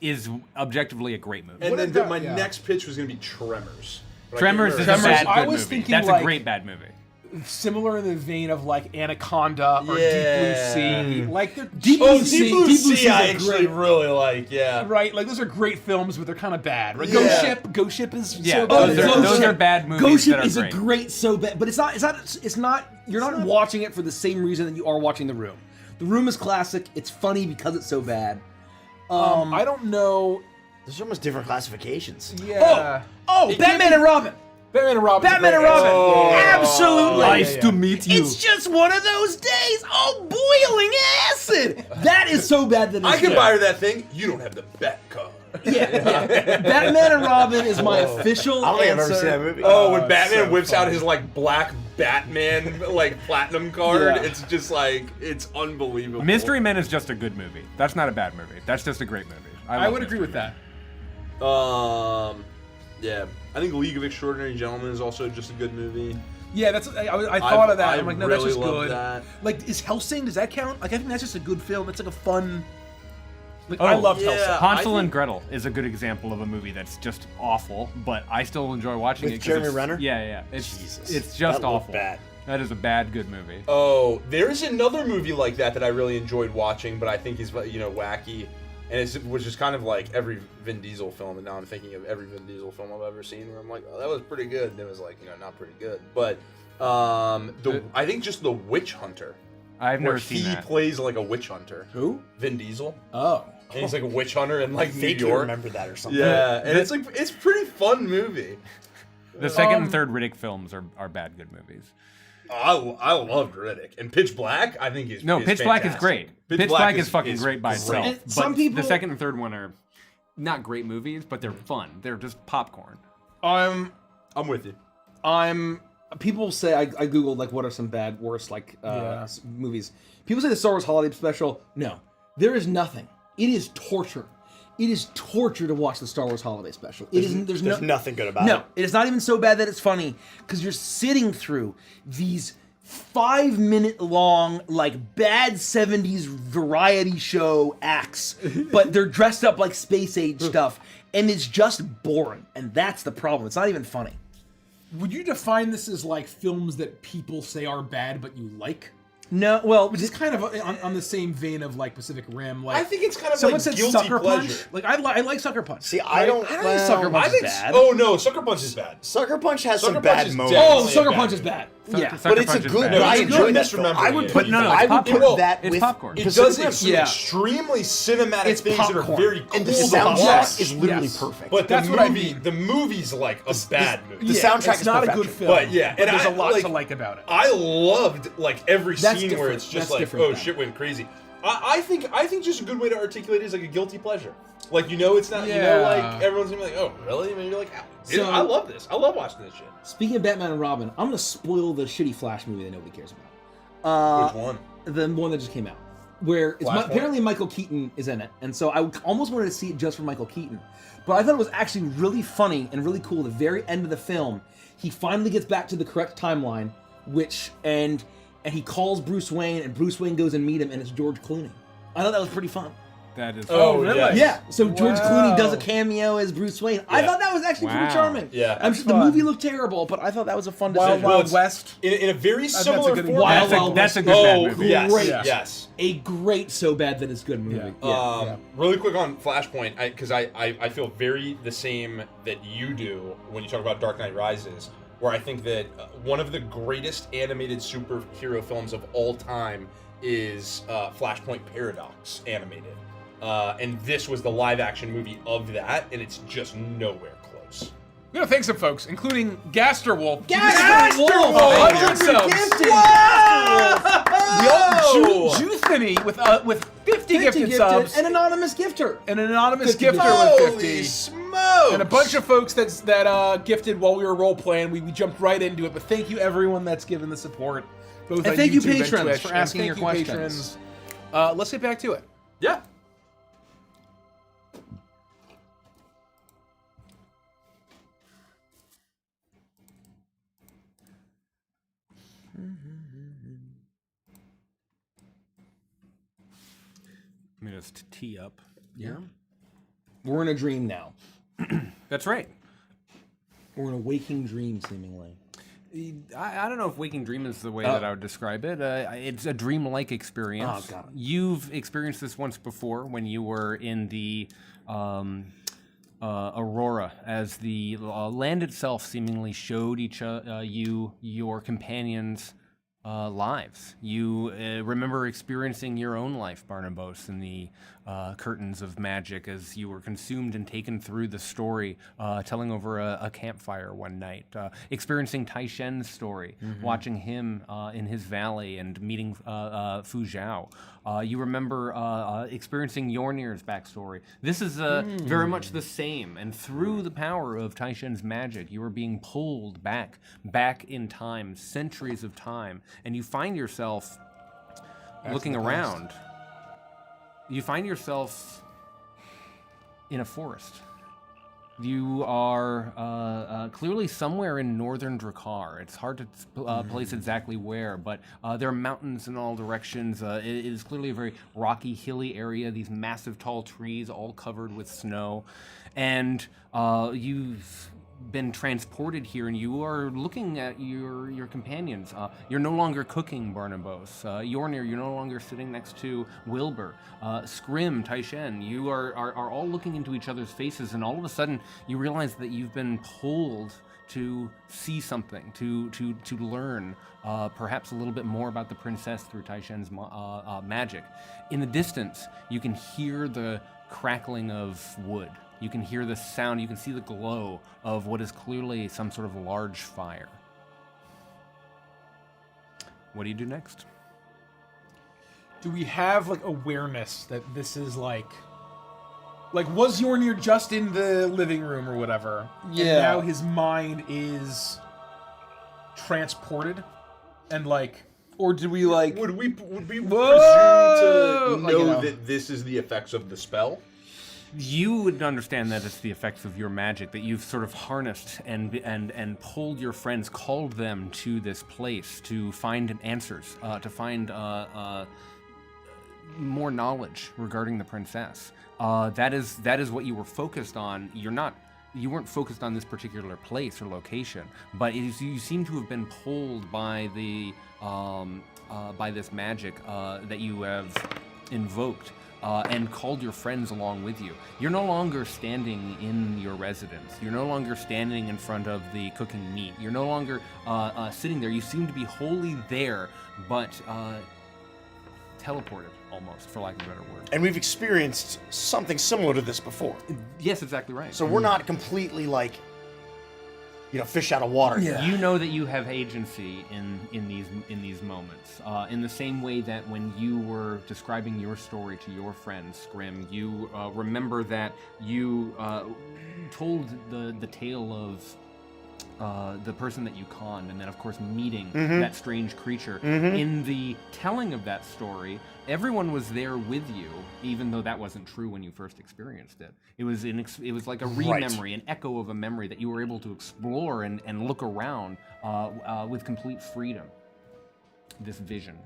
is objectively a great movie. And What then about- my yeah. next pitch was going to be Tremors. But I can't Tremors is a remember. bad I good was movie. thinking, That's like- a great bad movie. Similar in the vein of like Anaconda or Yeah. Deep Blue Sea. Like they're Deep Oh, Blue Sea- Deep Blue Deep Blue Sea Sea is I a actually great- really like, yeah. right. Like those are great films, but they're kind of bad. Right? Yeah. Ghost Ship is Yeah, so those bad. are- Ghost those Ship- are bad movies Ghost Ship that are is great. a great so bad, but it's not. You're not watching it for the same reason that you are watching The Room. The Room is classic. It's funny because it's so bad. I don't know. There's almost different classifications. Yeah. Oh, Batman and Robin. Batman and Robin. Batman and Robin. Absolutely. Nice to meet you. It's just one of those days. Oh, boiling acid. That is so bad that it's I can good. buy her that thing. You don't have the bet card. Yeah. Batman and Robin is my official I don't think I've answer. ever seen that movie. Oh, when Batman so whips out funny. his like black Batman like platinum card, Yeah. it's just like it's unbelievable. Mystery Men is just a good movie. That's not a bad movie. That's just a great movie. I love would agree Mystery with Men. that. Yeah, I think League of Extraordinary Gentlemen is also just a good movie. Yeah, that's. I thought of that. I I'm like, no, that's really just love good. that. Like, is Hellsing? Does that count? Like, I think that's just a good film. It's like a fun. Like, Oh, I loved yeah. Hellsing. Hansel I and think- Gretel is a good example of a movie that's just awful, but I still enjoy watching With it. 'cause Jeremy it's- Renner? Yeah. It's Jesus. it's just That looked awful. bad. That is a bad good movie. Oh, there's another movie like that I really enjoyed watching, but I think is wacky, and it was just kind of like every Vin Diesel film. And now I'm thinking of every Vin Diesel film I've ever seen, where I'm like, oh, that was pretty good. And it was like, not pretty good, but I think just The Witch Hunter, I've where never seen he that. plays like a witch hunter. Who? Vin Diesel. Oh. And he's like a witch hunter in like New Vaguely York. remember that or something. Yeah, and it's like it's pretty fun movie. The second and third Riddick films are bad good movies. I loved Riddick and Pitch Black. I think No, Pitch Black is fantastic. great. Pitch Black is fucking great by itself. And But some people- the second and third one are not great movies, but they're fun. They're just popcorn. I'm with you. People say I googled like what are some bad worst like movies. People say the Star Wars Holiday Special. No, there is nothing. It is torture. It is torture to watch the Star Wars Holiday Special. It is There's nothing good about No, it. it is not even so bad that it's funny because you're sitting through these 5-minute long like bad 70s variety show acts, but they're dressed up like space age stuff, and it's just boring. And that's the problem. It's not even funny. Would you define this as like films that people say are bad but you like? No, well, Which is kind of on the same vein of like Pacific Rim. Like I think it's kind of someone like said guilty Sucker pleasure. Punch. Like I like Sucker Punch. See, I don't think well, Sucker Punch I is think. bad. Oh no, Sucker Punch is bad. Sucker Punch has Sucker some Punch bad is moments. definitely Oh, a Sucker bad Punch is movie. bad. Sucker But it's a Punch is good. bad. I It's enjoy good that film. misremembering I would it. put But no, it's I would popcorn. put that It's with popcorn. It Pacific does Rim. some extremely cinematic It's things that are popcorn. very cool And the to soundtrack watch. is literally Yes. perfect. But That's the what I movie, mean. the movie's like a bad movie. The soundtrack it's is not a perfection. good film. But yeah, but and there's a lot like, to like about it. I loved like every That's scene where different. it's just That's like, different oh then. shit went crazy. I think just a good way to articulate it is like a guilty pleasure. Like it's not Yeah. like everyone's gonna be like, oh really? And you're like, So- I love this. I love watching this shit. Speaking of Batman and Robin, I'm gonna spoil the shitty Flash movie that nobody cares about. Which one? The one that just came out, where it's Flashpoint? apparently Michael Keaton is in it, and so I almost wanted to see it just for Michael Keaton. But I thought it was actually really funny and really cool. The very end of the film, he finally gets back to the correct timeline, and he calls Bruce Wayne, and Bruce Wayne goes and meet him, and it's George Clooney. I thought that was pretty fun. That is. Oh, really? yes. Yeah, so George Clooney does a Wow. cameo as Bruce Wayne. I Yeah. thought that was actually Wow. pretty charming. Yeah. I'm sure the Fun. movie looked terrible, but I thought that was a fun Wild decision. Wild it's- West. In a very That's a similar good format. Wild That's a, Wild that's a West. good bad Oh, movie. yes, Great. yes. A great so bad that it's good movie. Yeah. Really quick on Flashpoint, because I feel very the same that you do when you talk about Dark Knight Rises, where I think that one of the greatest animated superhero films of all time is Flashpoint Paradox animated. And this was the live action movie of that, and it's just nowhere close. We gotta thank some folks, including Gasterwolf. Gaster Wolf! 100 subs. Gifted! Yo, Juthany with 50 gifted subs. An anonymous gifter. An anonymous 50 gifter gifted. with Holy 50. smokes! And a bunch of folks that gifted while we were role playing. We jumped right into it, but thank you everyone that's given the support. Both And on thank you, YouTube and patrons, Twitch. for And asking thank your you, questions. patrons. Let's get back to it. Yeah. Let me just tee up. Yeah. We're in a dream now. That's right. We're in a waking dream, seemingly. I don't know if waking dream is the way that I would describe it. It's a dream-like experience. Oh, got it. You've experienced this once before when you were in the Aurora, as the land itself seemingly showed you your companions' lives. You remember experiencing your own life, Barnabas, in the curtains of magic as you were consumed and taken through the story, telling over a campfire one night, experiencing Tai Shen's story, watching him in his valley and meeting Fu Zhao. You remember experiencing Yornir's backstory. This is very much the same, and through the power of Tai Shen's magic, you are being pulled back in time, centuries of time, and you find yourself looking around. You find yourself in a forest. You are clearly somewhere in northern Drakkar. It's hard to place exactly where, but there are mountains in all directions. It is clearly a very rocky, hilly area, these massive tall trees all covered with snow. And you've been transported here, and you are looking at your companions. You're no longer cooking, Barnabas. Yornir, you're no longer sitting next to Wilbur. Scrim, Tai Shen, you are all looking into each other's faces, and all of a sudden you realize that you've been pulled to see something, to learn perhaps a little bit more about the princess through Tai Shen's magic. In the distance, you can hear the crackling of wood. You can hear the sound, you can see the glow of what is clearly some sort of large fire. What do you do next? Do we have like awareness that this is like was Yornir just in the living room or whatever? Yeah. And now his mind is transported, and or do we Would we presume Whoa! to Like, you know know. that this is the effects of the spell? You would understand that it's the effects of your magic that you've sort of harnessed and pulled your friends, called them to this place to find answers, to find more knowledge regarding the princess. That is what you were focused on. You weren't focused on this particular place or location, but you seem to have been pulled by the by this magic that you have invoked. And called your friends along with you. You're no longer standing in your residence. You're no longer standing in front of the cooking meat. You're no longer sitting there. You seem to be wholly there, but teleported almost, for lack of a better word. And we've experienced something similar to this before. Yes, exactly right. So we're not completely like, fish out of water. Yeah. You know that you have agency in these moments. In the same way that when you were describing your story to your friend Scrim, you remember that you told the tale of the person that you conned, and then of course meeting that strange creature. In the telling of that story, everyone was there with you, even though that wasn't true when you first experienced it. It was like a re-memory, an echo of a memory that you were able to explore and look around with complete freedom. This vision.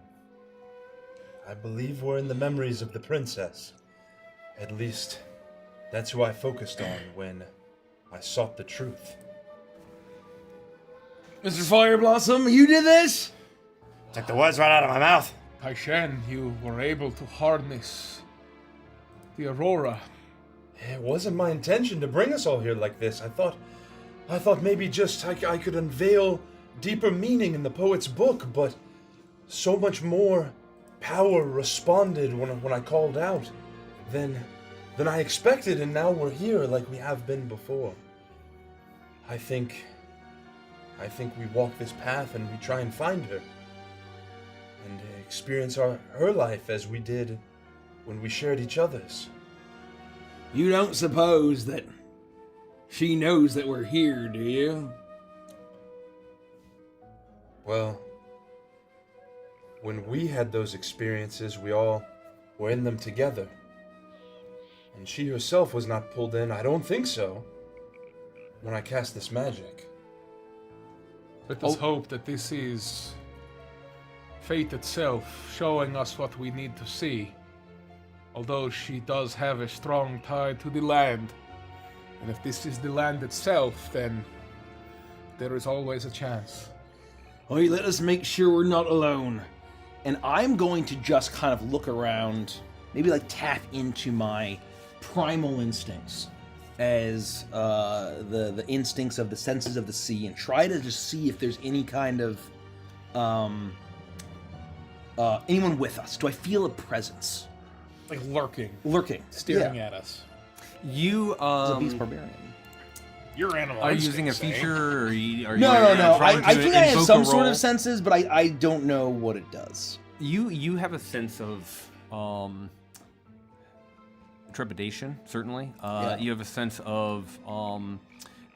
I believe we're in the memories of the princess. At least, that's who I focused on when I sought the truth. Mr. Fire Blossom, you did this? Took the words right out of my mouth. Taishen, you were able to harness the Aurora. It wasn't my intention to bring us all here like this. I thought maybe just I could unveil deeper meaning in the poet's book, but so much more power responded when I called out than I expected, and now we're here like we have been before. I think we walk this path and we try and find her and experience her life as we did when we shared each other's. You don't suppose that she knows that we're here, do you? Well, when we had those experiences, we all were in them together. And she herself was not pulled in, I don't think so, when I cast this magic. Let us hope that this is fate itself showing us what we need to see. Although she does have a strong tie to the land. And if this is the land itself, then there is always a chance. Well, let us make sure we're not alone. And I'm going to just kind of look around, maybe like tap into my primal instincts as the instincts of the senses of the sea, and try to just see if there's any kind of anyone with us. Do I feel a presence? Like lurking, Staring at us. You As a beast barbarian. Your animal. are you using a feature, or are you No. trying I to think I have invoke some a sort role? of senses, but I don't know what it does. You have a sense of trepidation, certainly. Yeah. You have a sense of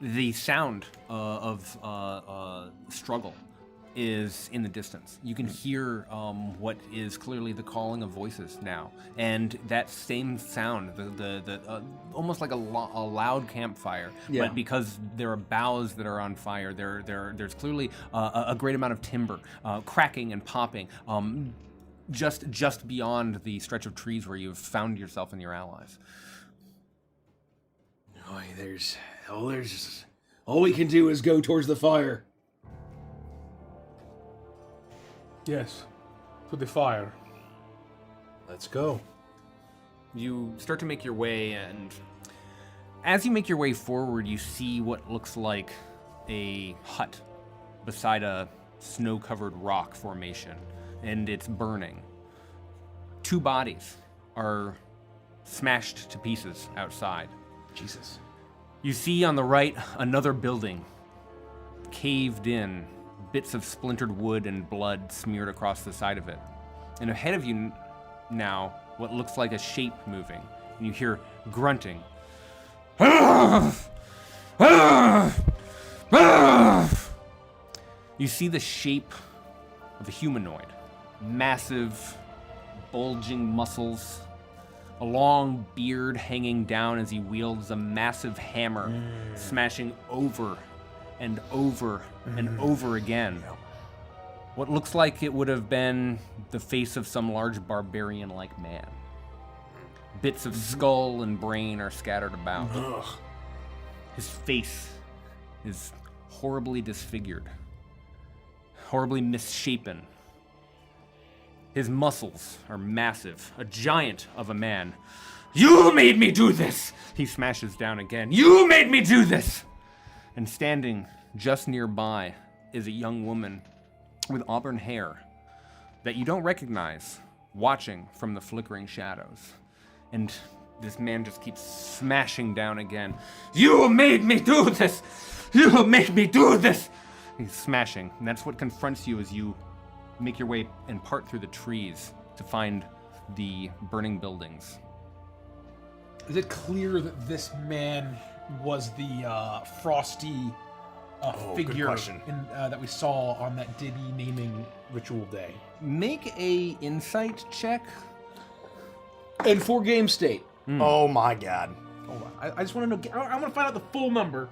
the sound of struggle is in the distance. You can hear what is clearly the calling of voices now, and that same sound, the almost like a loud campfire. Yeah. But because there are boughs that are on fire, there's clearly a great amount of timber cracking and popping. Just beyond the stretch of trees where you've found yourself and your allies. There's all we can do is go towards the fire. Yes, to the fire. Let's go. You start to make your way, and as you make your way forward, you see what looks like a hut beside a snow-covered rock formation, and it's burning. 2 bodies are smashed to pieces outside. Jesus. You see on the right another building, caved in, bits of splintered wood and blood smeared across the side of it. And ahead of you now, what looks like a shape moving, and you hear grunting. You see the shape of a humanoid. Massive, bulging muscles, a long beard hanging down as he wields a massive hammer, smashing over and over and over again. What looks like it would have been the face of some large barbarian-like man. Bits of skull and brain are scattered about. His face is horribly disfigured, horribly misshapen. His muscles are massive, a giant of a man. You made me do this! He smashes down again. You made me do this! And standing just nearby is a young woman with auburn hair that you don't recognize, watching from the flickering shadows. And this man just keeps smashing down again. You made me do this! You made me do this! He's smashing, and that's what confronts you as you make your way and part through the trees to find the burning buildings. Is it clear that this man was the frosty figure that we saw on that Diddy naming ritual day? Make a insight check. And for game state. Oh my god. Hold on. I just want to know. I want to find out the full number.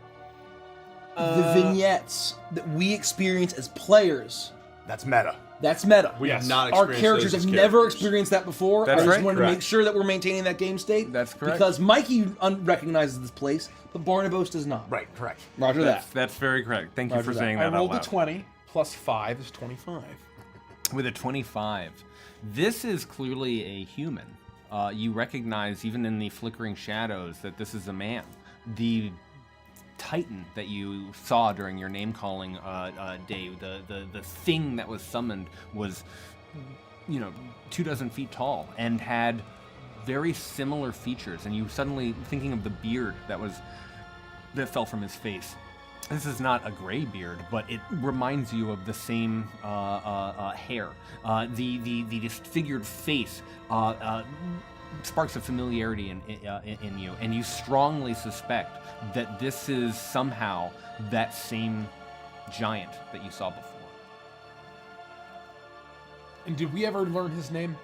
The vignettes that we experience as players That's meta. That's meta. We have not Our experienced characters those have as never characters. experienced that before. That's I just right. wanted to Correct. make sure that we're maintaining that game state. That's correct. Because Mikey recognizes this place, but Barnabas does not. Right, correct. Roger that. That's very correct. Thank you Roger for that. saying I that out rolled a loud. 20 plus 5 is 25. With a 25. This is clearly a human. You recognize, even in the flickering shadows, that this is a man. The Titan that you saw during your name-calling day, the thing that was summoned was, 24 feet tall and had very similar features. And you suddenly, thinking of the beard that fell from his face. This is not a gray beard, but it reminds you of the same hair. The disfigured face sparks of familiarity in you, and you strongly suspect that this is somehow that same giant that you saw before. And did we ever learn his name?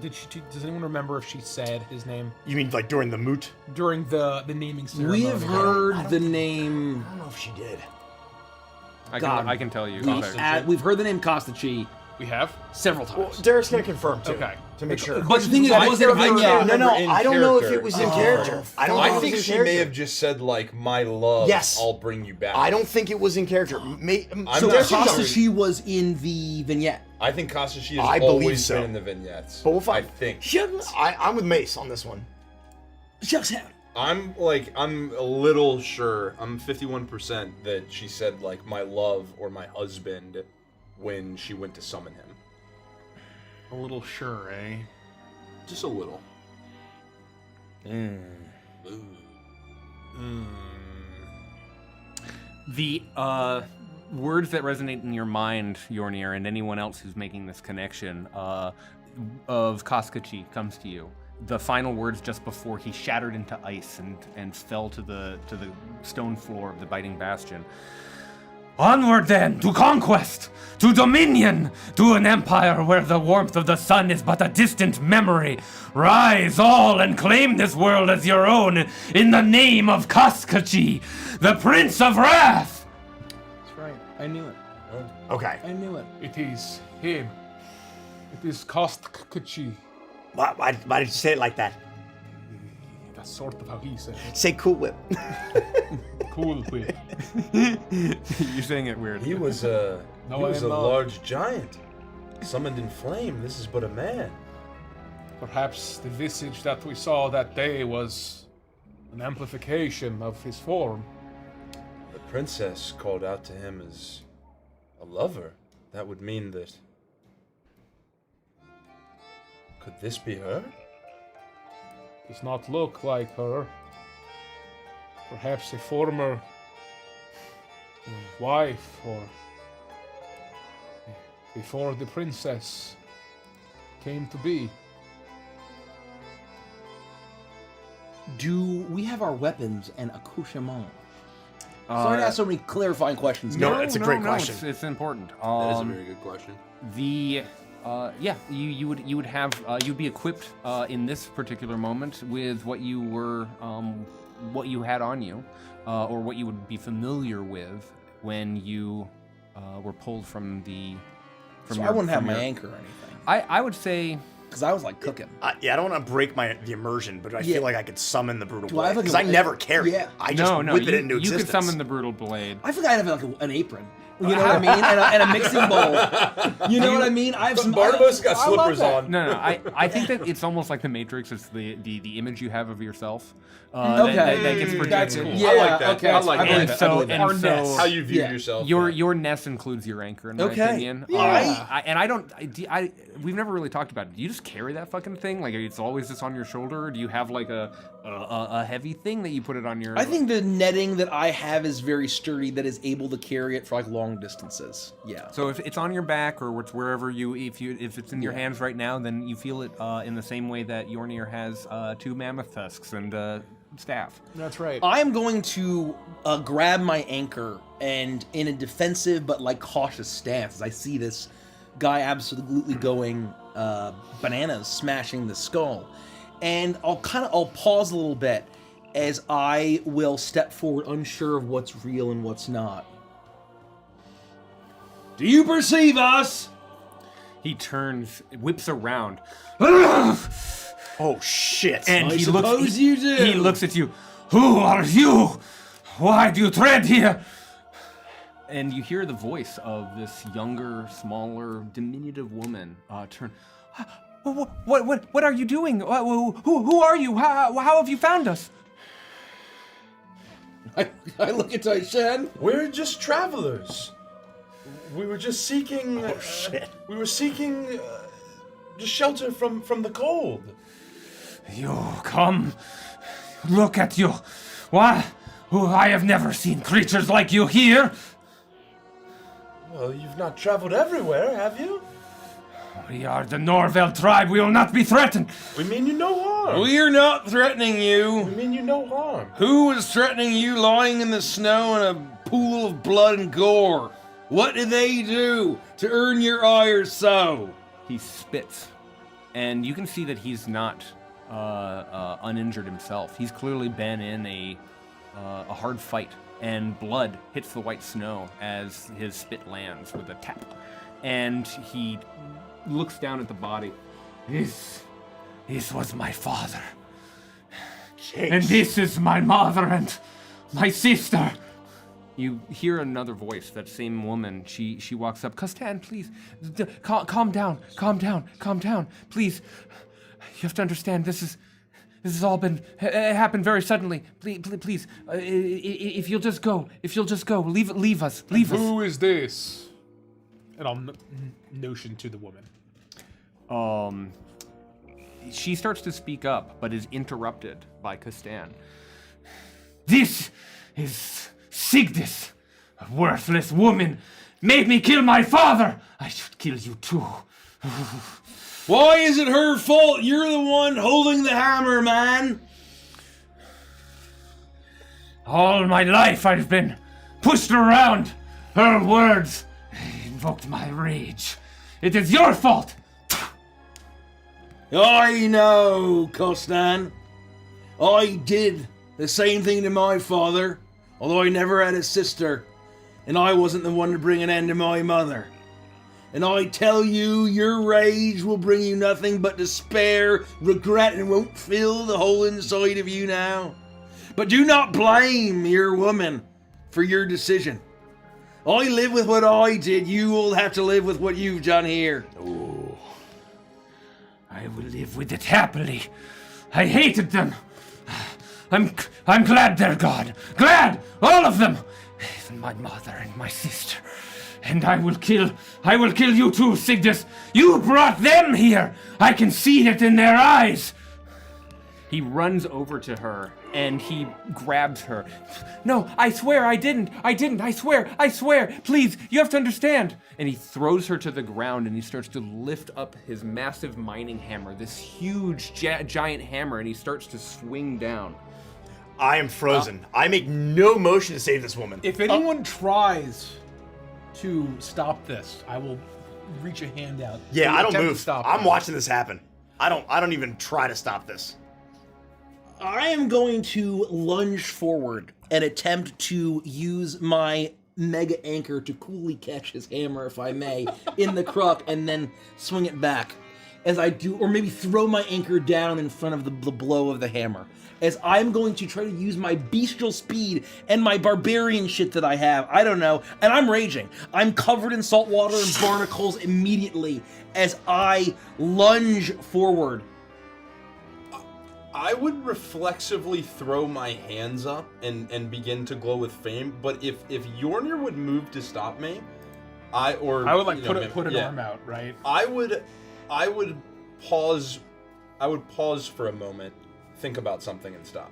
Does anyone remember if she said his name You mean like during the moot? during the naming ceremony? We have heard the name. I don't know if she did. I can tell you. We've heard the name Costachi We have? several times. Well, Derek's gonna confirm too. Okay. To make sure. But the thing is, it wasn't a vignette. No, in I don't know if character. it was in character. I don't know I if it think was in she character. may have just said like, "My love, Yes. I'll bring you back." I don't think it was in character. So not Derek's sure. Costachi was in the vignette. I think Kasashi has I believe always so. been in the vignettes. But we'll find. I think. I'm with Mace on this one. Shucks howdy. I'm a little sure. I'm 51% that she said like my love or my husband when she went to summon him. A little sure, eh? Just a little. The words that resonate in your mind, Yornir, and anyone else who's making this connection of Koskachi comes to you. The final words just before he shattered into ice and fell to the stone floor of the Biting Bastion. Onward then, to conquest, to dominion, to an empire where the warmth of the sun is but a distant memory. Rise all and claim this world as your own in the name of Koskachi, the Prince of Wrath! That's right. I knew it. Okay. I knew it. It is him. It is Kostkachi. Why did you say it like that? That's sort of how he said it. Say Cool Whip. Cool whip. You're saying it weird. He was a No, I am not. large giant, summoned in flame. This is but a man. Perhaps the visage that we saw that day was an amplification of his form. The princess called out to him as a lover. That would mean that. Could this be her? Does not look like her. Perhaps a former wife or before the princess came to be. Do we have our weapons and accoutrement? Sorry to ask so many clarifying questions. No, it's a great question. It's important. That is a very good question. You would have you'd be equipped in this particular moment with what you were what you had on you, or what you would be familiar with when you were pulled from the. So I wouldn't have my anchor or anything. I would say. Because I was like cooking. Yeah, I don't want to break the immersion, but I Yeah. feel like I could summon the brutal Do I have, blade like, because a- I never carry yeah. it. I just No, whip it you, into you existence. could summon the brutal blade. I think I have like an apron. You know what I mean? And a mixing bowl. You know what I mean? I have some. Barnabas got I love slippers that. on. No, I think that it's almost like the Matrix. It's the image you have of yourself. Okay. that gets projected. That's cool. Yeah, I like that. okay. I like I believe that. it. I believe it. And so How you view Yeah. yourself. your nest includes your anchor, in my Okay. opinion. Yeah. We've never really talked about it. Do you just carry that fucking thing? Like it's always just on your shoulder? Or do you have like a heavy thing that you put it on your? I think the netting that I have is very sturdy, that is able to carry it for like long distances. Yeah. So if it's on your back or it's wherever if it's in your Yeah. hands right now, then you feel it in the same way that Yornir has 2 mammoth tusks and staff. That's right. I am going to grab my anchor and, in a defensive but like cautious stance, as I see this guy absolutely going bananas, smashing the skull, and I'll pause a little bit as I will step forward, unsure of what's real and what's not. Do you perceive us? He turns, whips around, Oh shit! and I he suppose looks. you do. He looks at you. Who are you? Why do you tread here? And you hear the voice of this younger, smaller, diminutive woman turn. What are you doing? Who are you? How have you found us? I look at Taishan. We're just travelers. We were just seeking. Oh shit! We were seeking just shelter from the cold. You come. Look at you. Why? I have never seen creatures like you here. Well, you've not traveled everywhere, have you? We are the Norval tribe. We will not be threatened. We mean you no harm. We're not threatening We you. mean you no harm. Who was threatening you lying in the snow in a pool of blood and gore? What did they do to earn your ire so? He spits, and you can see that he's not uninjured himself. He's clearly been in a hard fight, and blood hits the white snow as his spit lands with a tap. And he looks down at the body. This was my father. And this is my mother and my sister. You hear another voice, that same woman. She walks up. Costan, please, calm down, please. You have to understand, this has all been happened very suddenly. Please, if you'll just go, leave us. Who is this? And I'll notion to the woman. She starts to speak up, but is interrupted by Costan. This is Signis, a worthless woman, made me kill my father. I should kill you too. Why is it her fault? You're the one holding the hammer, man. All my life I've been pushed around. Her words invoked my rage. It is your fault. I know, Costan. I did the same thing to my father, although I never had a sister, and I wasn't the one to bring an end to my mother. And I tell you, your rage will bring you nothing but despair, regret, and won't fill the hole inside of you now. But do not blame your woman for your decision. I live with what I did. You will have to live with what you've done here. I will live with it happily. I hated them. I'm glad they're gone. Glad, all of them. Even my mother and my sister. And I will kill you too, Signis. You brought them here. I can see it in their eyes. He runs over to her and he grabs her. No, I swear I didn't. I swear. Please, you have to understand. And he throws her to the ground and he starts to lift up his massive mining hammer, this huge giant hammer, and he starts to swing down. I am frozen. I make no motion to save this woman. If anyone tries to stop this, I will reach a hand out. Yeah, I don't Attempt to move. stop I'm them. watching this happen. I don't even try to stop this. I am going to lunge forward and attempt to use my mega anchor to coolly catch his hammer, if I may, in the crook and then swing it back as I do, or maybe throw my anchor down in front of the blow of the hammer. As I'm going to try to use my bestial speed and my barbarian shit that I have. I don't know. And I'm raging. I'm covered in salt water and barnacles immediately as I lunge forward. I would reflexively throw my hands up and begin to glow with fame, but if Yornir would move to stop me, I would like put an arm out, right? I would pause for a moment, think about something, and stop.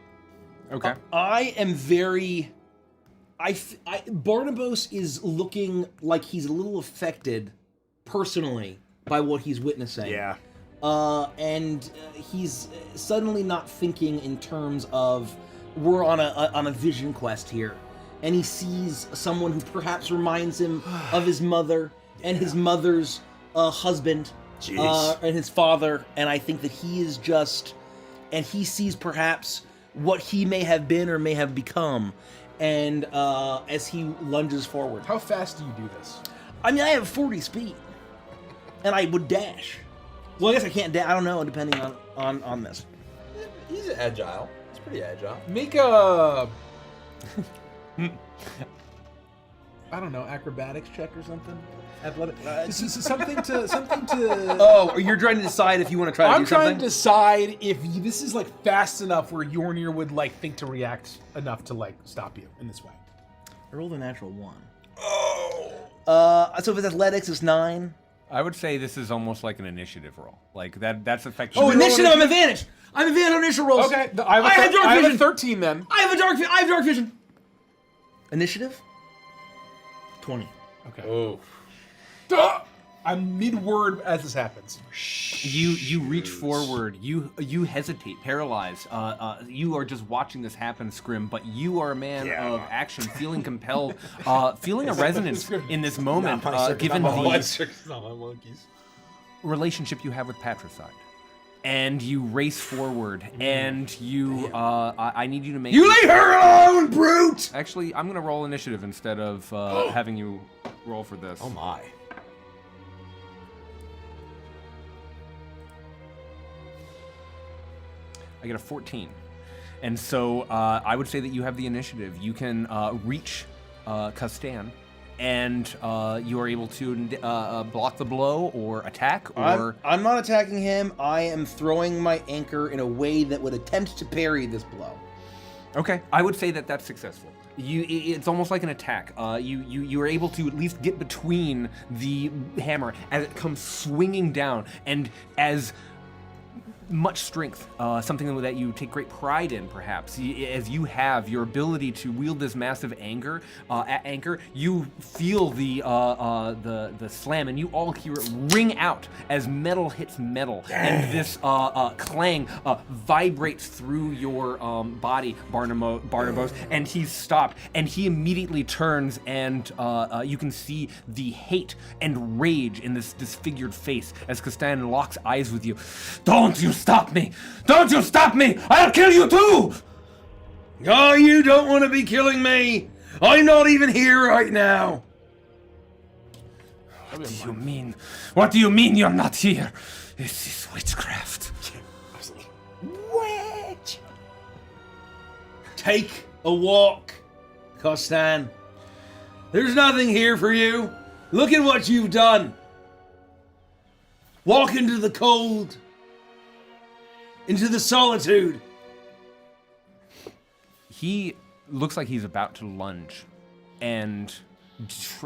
Okay. I am very... Barnabas is looking like he's a little affected, personally, by what he's witnessing. Yeah. And he's suddenly not thinking in terms of we're on a vision quest here, and he sees someone who perhaps reminds him of his mother and his mother's husband, and his father. And I think that he is just, and he sees perhaps what he may have been or may have become. And as he lunges forward, How fast do you do this? I mean, I have 40 speed, and I would dash. Well, I guess I can't dash. I don't know, depending on this. He's agile. He's pretty agile. Make a... I don't know, acrobatics check or something? Athletic. Something to. Oh, you're trying to decide if you want to try to do I'm something? trying to decide if this is like fast enough where Yornir would like think to react enough to like stop you in this way. I rolled a natural 1. Oh. So if it's athletics, it's 9. I would say this is almost like an initiative roll. Like that's effectively. Oh, initiative! I'm advantage. I'm advantage on initial rolls. Okay, I have dark I have vision. a 13 then. I have dark vision. Initiative. 20. Okay. Oh. I'm mid-word as this happens. You reach forward. You hesitate, paralyzed. You are just watching this happen, Scrim. But you are a man of action, feeling compelled, feeling a resonance in this moment, given the relationship you have with Patricide. And you race forward, and you. I need you to make. You leave her alone, brute! Actually, I'm gonna roll initiative instead of having you roll for this. Oh my. I get a 14. And so I would say that you have the initiative. You can reach Castan, and you are able to block the blow or attack, or... I'm not attacking him. I am throwing my anchor in a way that would attempt to parry this blow. Okay, I would say that that's successful. It's almost like an attack. You are able to at least get between the hammer as it comes swinging down, and as much strength, something that you take great pride in, perhaps, as you have your ability to wield this massive anchor, you feel the slam, and you all hear it ring out as metal hits metal, and this clang vibrates through your body, Barnabas, and he's stopped, and he immediately turns, and you can see the hate and rage in this disfigured face as Castan locks eyes with you. Don't you stop me! Don't you stop me! I'll kill you too! Oh, you don't want to be killing me! I'm not even here right now! What do you mean? What do you mean you're not here? This is witchcraft. Witch! Take a walk, Castan. There's nothing here for you. Look at what you've done. Walk into the cold. Into the solitude. He looks like he's about to lunge and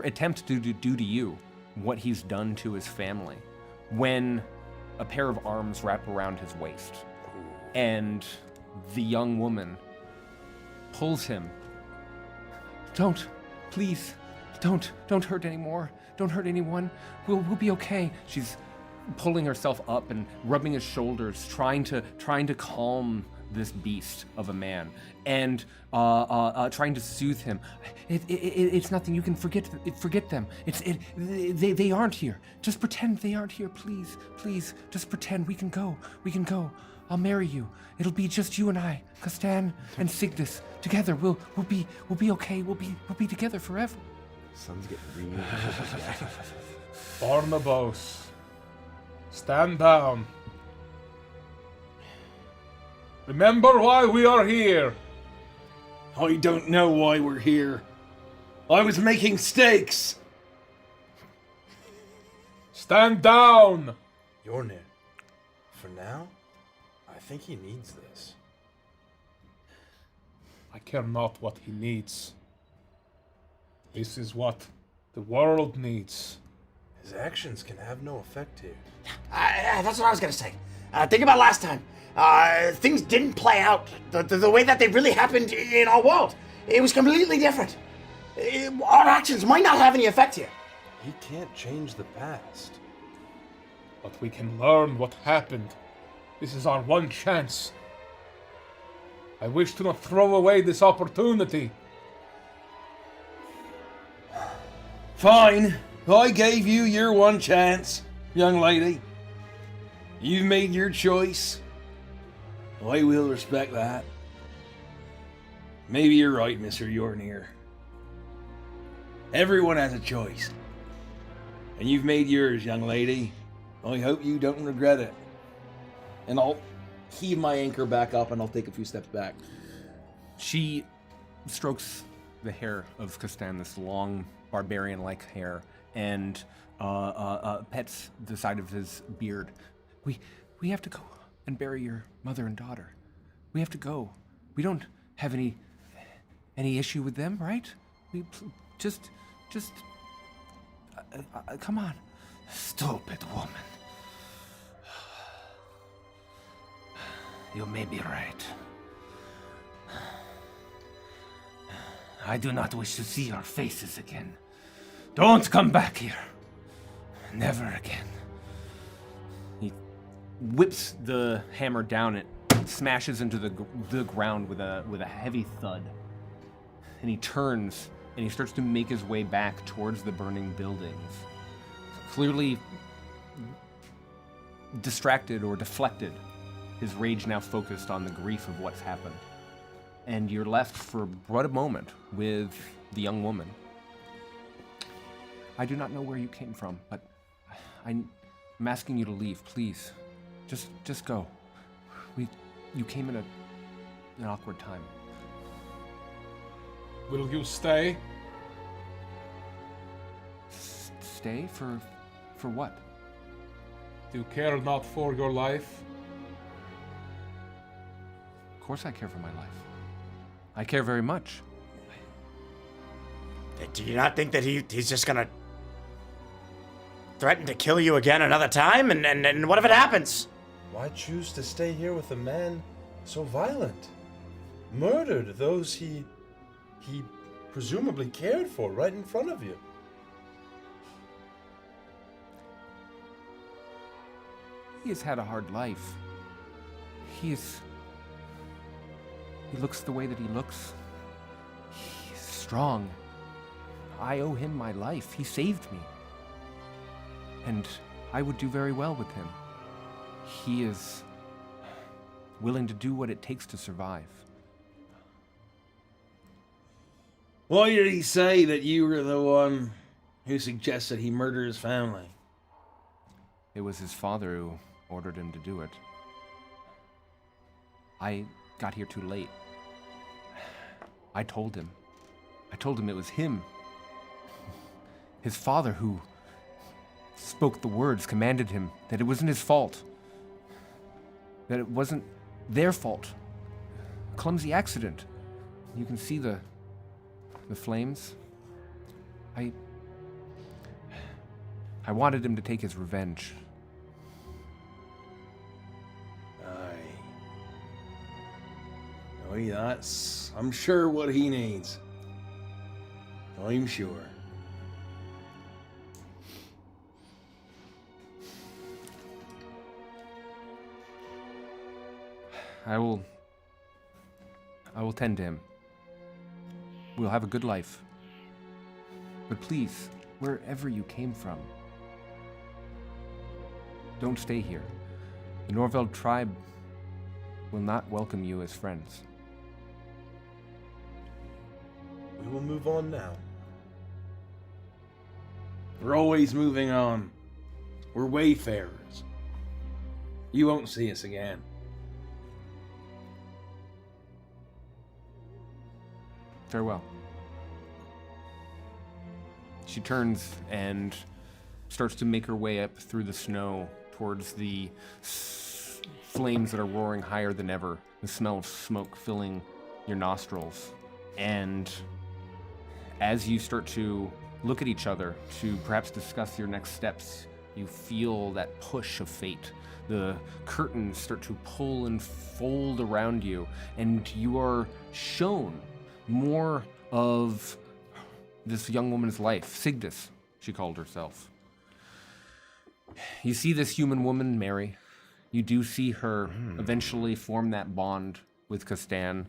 attempt to do to you what he's done to his family when a pair of arms wrap around his waist and the young woman pulls him. Don't, please, don't hurt anymore. Don't hurt anyone. We'll be okay. She's pulling herself up and rubbing his shoulders, trying to calm this beast of a man, and trying to soothe him. It's nothing. You can forget them. They aren't here. Just pretend they aren't here, please. Just pretend. We can go. I'll marry you. It'll be just you and I, Castan and Signis. Together, we'll be okay. We'll be together forever. Sun's getting really Barnabas. Stand down. Remember why we are here. I don't know why we're here. I was making steaks. Stand down. Yornir, for now, I think he needs this. I care not what he needs. This is what the world needs. His actions can have no effect here. That's what I was gonna say. Think about last time. Things didn't play out the way that they really happened in our world. It was completely different. Our actions might not have any effect here. He can't change the past. But we can learn what happened. This is our one chance. I wish to not throw away this opportunity. Fine. I gave you your one chance, young lady. You've made your choice. I will respect that. Maybe you're right, Mr. Yornir. Everyone has a choice. And you've made yours, young lady. I hope you don't regret it. And I'll heave my anchor back up and I'll take a few steps back. She strokes the hair of Castan, this long barbarian-like hair, and pets the side of his beard. We have to go and bury your mother and daughter. We have to go. We don't have any issue with them, right? We just come on. Stupid woman. You may be right. I do not wish to see your faces again. Don't come back here. Never again. He whips the hammer down. It smashes into the ground with a heavy thud. And he turns and he starts to make his way back towards the burning buildings. Clearly distracted or deflected. His rage now focused on the grief of what's happened. And you're left for but a moment with the young woman. I do not know where you came from, but I'm asking you to leave, please. Just go. You came in an awkward time. Will you stay? Stay for what? Do you care not for your life? Of course I care for my life. I care very much. Do you not think that he's just gonna threaten to kill you again another time? And what if it happens? Why choose to stay here with a man so violent? Murdered those he presumably cared for right in front of you. He has had a hard life. He looks the way that he looks. He's strong. I owe him my life. He saved me. And I would do very well with him. He is willing to do what it takes to survive. Why did he say that you were the one who suggested he murder his family? It was his father who ordered him to do it. I got here too late. I told him it was him. His father who spoke the words, commanded him that it wasn't his fault. That it wasn't their fault. A clumsy accident. You can see the flames. I wanted him to take his revenge. Oh, that's, I'm sure, what he needs. I'm sure. I will tend to him. We'll have a good life. But please, wherever you came from, don't stay here. The Norval tribe will not welcome you as friends. We will move on now. We're always moving on. We're wayfarers. You won't see us again. Farewell. She turns and starts to make her way up through the snow towards the flames that are roaring higher than ever. The smell of smoke filling your nostrils. And as you start to look at each other to perhaps discuss your next steps, you feel that push of fate. The curtains start to pull and fold around you, and you are shown more of this young woman's life. Signis, she called herself. You see this human woman, Mary. You do see her eventually form that bond with Castan.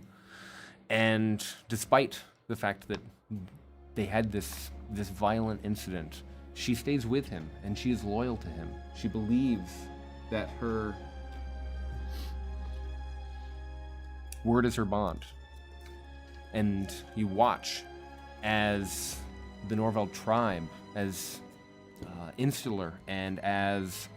And despite the fact that they had this violent incident, she stays with him and she is loyal to him. She believes that her word is her bond. And you watch as the Norval tribe, as insular and as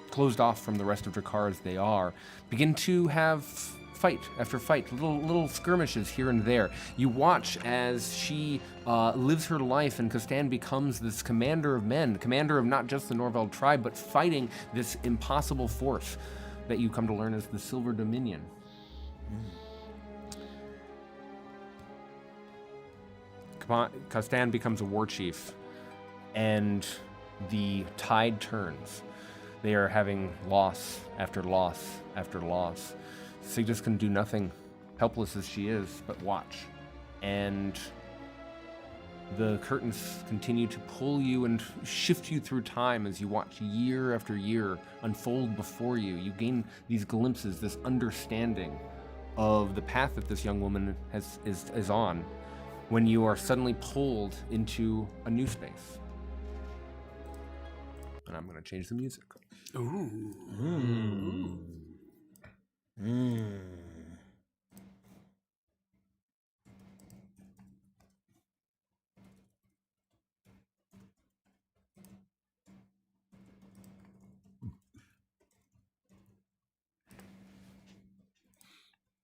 closed off from the rest of Drakkar as they are, begin to have fight after fight, little skirmishes here and there. You watch as she lives her life, and Kastan becomes this commander of men, commander of not just the Norval tribe, but fighting this impossible force that you come to learn as the Silver Dominion. Kastan becomes a war chief, and the tide turns. They are having loss after loss after loss. Signis can do nothing, helpless as she is, but watch. And the curtains continue to pull you and shift you through time as you watch year after year unfold before you. You gain these glimpses, this understanding of the path that this young woman is on, when you are suddenly pulled into a new space. And I'm going to change the music. Ooh.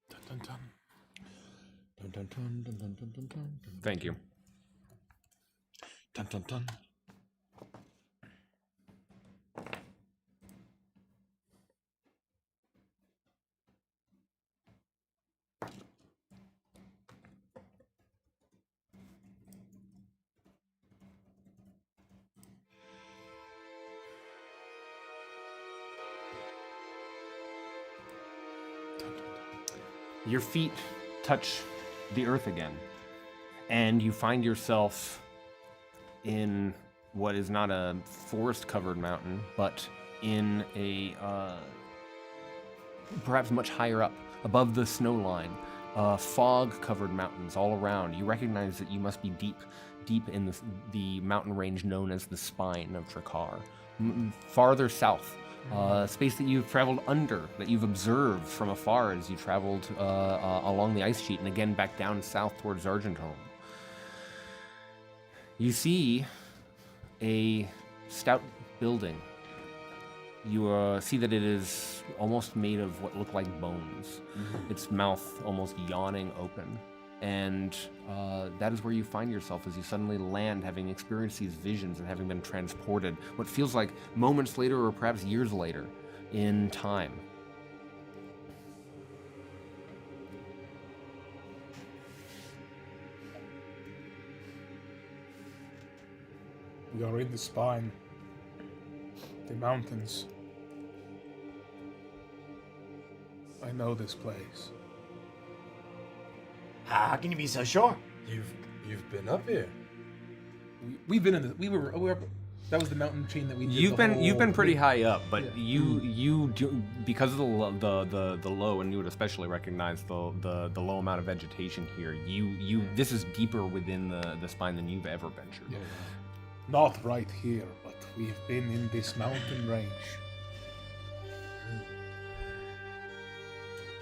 Dun, dun, dun. Dun, dun, dun, dun, dun, dun, dun, dun. Thank you. Dun, dun, dun. Your feet touch the earth again, and you find yourself in what is not a forest-covered mountain, but in a perhaps much higher up, above the snow line, fog-covered mountains all around. You recognize that you must be deep in the mountain range known as the Spine of Drakkar. Farther south, space that you've traveled under, that you've observed from afar as you traveled along the ice sheet, and again back down south towards Argentholm. You see a stout building. You see that it is almost made of what look like bones. Its mouth almost yawning open. And that is where you find yourself as you suddenly land, having experienced these visions and having been transported, what feels like moments later or perhaps years later in time. We are in the Spine. The mountains. I know this place. How can you be so sure? You've been up here. We've been in the. We were. That was the mountain chain that we did. You've been pretty high up, but you do, because of the low, and you would especially recognize the low amount of vegetation here. This is deeper within the Spine than you've ever ventured. Yeah. Not right here, but we've been in this mountain range.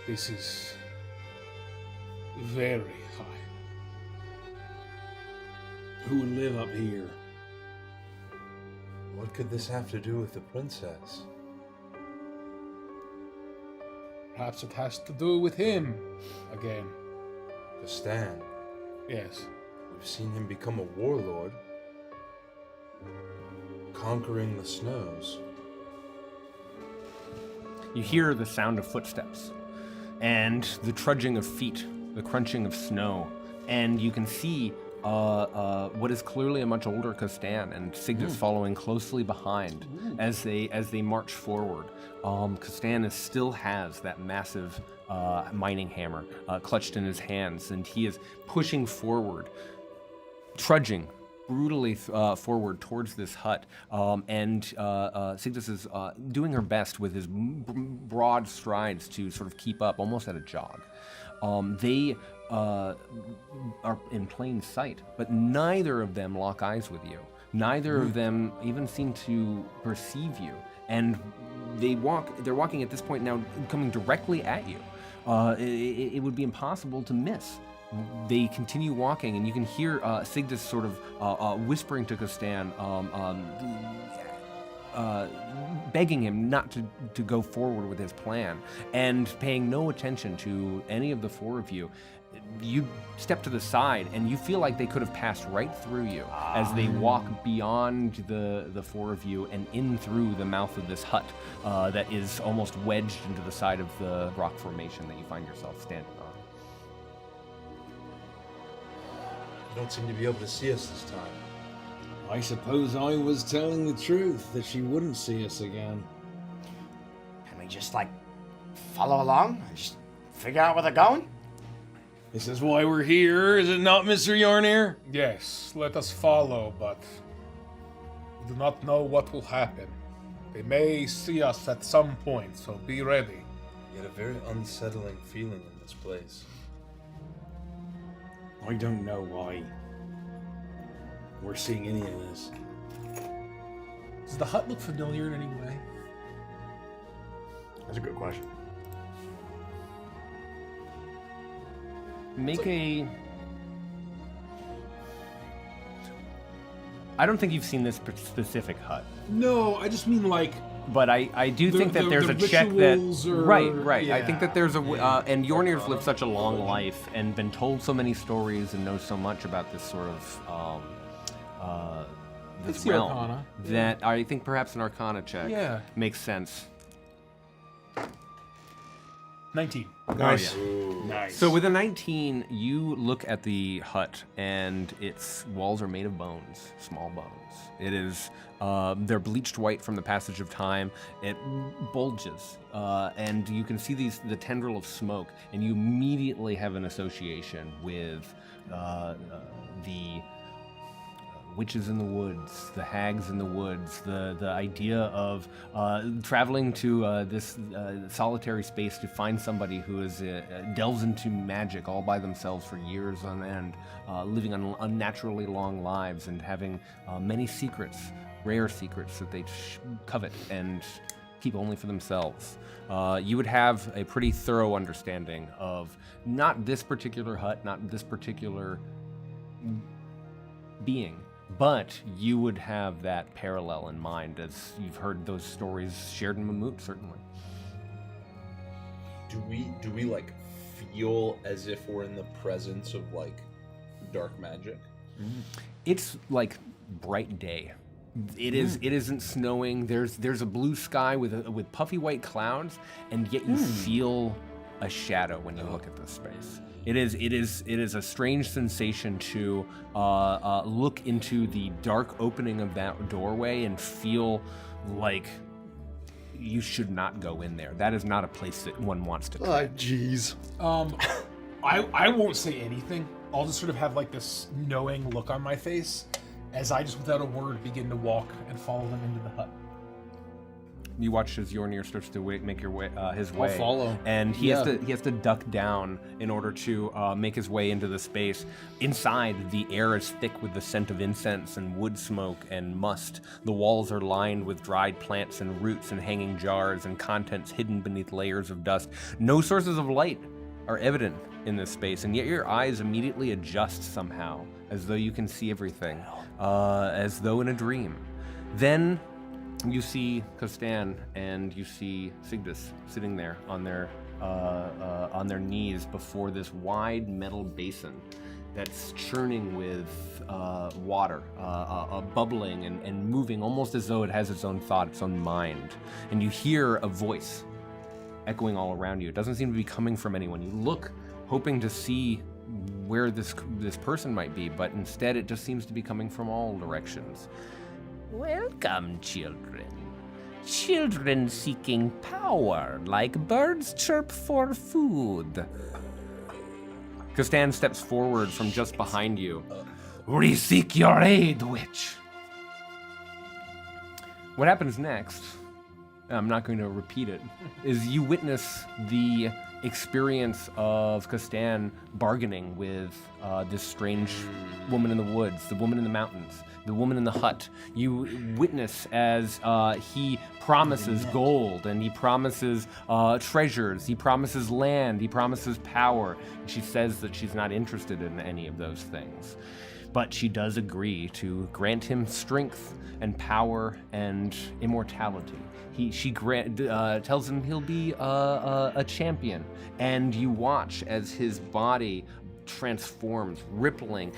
This is very high. Who would live up here? What could this have to do with the princess? Perhaps it has to do with him again. Kastan. Yes. We've seen him become a warlord. Conquering the snows. You hear the sound of footsteps and the trudging of feet, the crunching of snow, and you can see what is clearly a much older Kastan and Signis following closely behind as they march forward. Kastan still has that massive mining hammer clutched in his hands, and he is pushing forward, trudging brutally forward towards this hut, and Signis is doing her best with his broad strides to sort of keep up, almost at a jog. They are in plain sight, but neither of them lock eyes with you. Neither of them even seem to perceive you, and they're walking at this point now, coming directly at you. It would be impossible to miss. they continue walking, and you can hear Signis sort of whispering to Kostan, begging him not to go forward with his plan, and paying no attention to any of the four of you. You step to the side, and you feel like they could have passed right through you as they walk beyond the four of you and in through the mouth of this hut that is almost wedged into the side of the rock formation that you find yourself standing on. You don't seem to be able to see us this time. I suppose I was telling the truth that she wouldn't see us again. Can we just, like, follow along and just figure out where they're going? This is why we're here, is it not, Mr. Yarnir? Yes, let us follow, but we do not know what will happen. They may see us at some point, so be ready. You had a very unsettling feeling in this place. I don't know why we're seeing any of this. Does the hut look familiar in any way? That's a good question. Make a... I don't think you've seen this specific hut. No, I just mean like... But I do think that there's a check that... or- Right. yeah. I think that there's a... and Yornir's lived such a long life and been told so many stories and knows so much about this sort of... this It's the realm Arcana. that I think perhaps an Arcana check Yeah. makes sense. 19. Nice. Ooh. Nice. So with a 19, you look at the hut, and its walls are made of bones, small bones. It is, they're bleached white from the passage of time. It bulges, and you can see the tendril of smoke, and you immediately have an association with the witches in the woods, the hags in the woods, the idea of traveling to this solitary space to find somebody who is delves into magic all by themselves for years on end, living unnaturally long lives and having many secrets, rare secrets that they covet and keep only for themselves. You would have a pretty thorough understanding of not this particular hut, not this particular being, but you would have that parallel in mind as you've heard those stories shared in Mammut, certainly. Do we like feel as if we're in the presence of like dark magic? It's like bright day. It is. It isn't snowing. There's a blue sky with puffy white clouds, and yet you feel a shadow when you look at this space. It is a strange sensation to look into the dark opening of that doorway and feel like you should not go in there. That is not a place that one wants to go. Jeez. I won't say anything. I'll just sort of have like this knowing look on my face as I just without a word begin to walk and follow them into the hut. You watch as Yornir starts to make his way. I'll follow. And he has to duck down in order to make his way into the space. Inside, the air is thick with the scent of incense and wood smoke and must. The walls are lined with dried plants and roots and hanging jars and contents hidden beneath layers of dust. No sources of light are evident in this space, and yet your eyes immediately adjust somehow, as though you can see everything, as though in a dream. Then you see Kostan and you see Signis sitting there on their knees before this wide metal basin that's churning with water, bubbling and moving almost as though it has its own thought, its own mind. And you hear a voice echoing all around you. It doesn't seem to be coming from anyone. You look, hoping to see where this person might be, but instead it just seems to be coming from all directions. Welcome, children. Children seeking power, like birds chirp for food. Kostan steps forward from just behind you. We seek your aid, witch. What happens next, I'm not going to repeat it, is you witness the experience of Castan bargaining with this strange woman in the woods, the woman in the mountains, the woman in the hut. You witness as he promises gold, and he promises treasures, he promises land, he promises power. She says that she's not interested in any of those things. But she does agree to grant him strength and power and immortality. She tells him he'll be a champion, and you watch as his body transforms, rippling,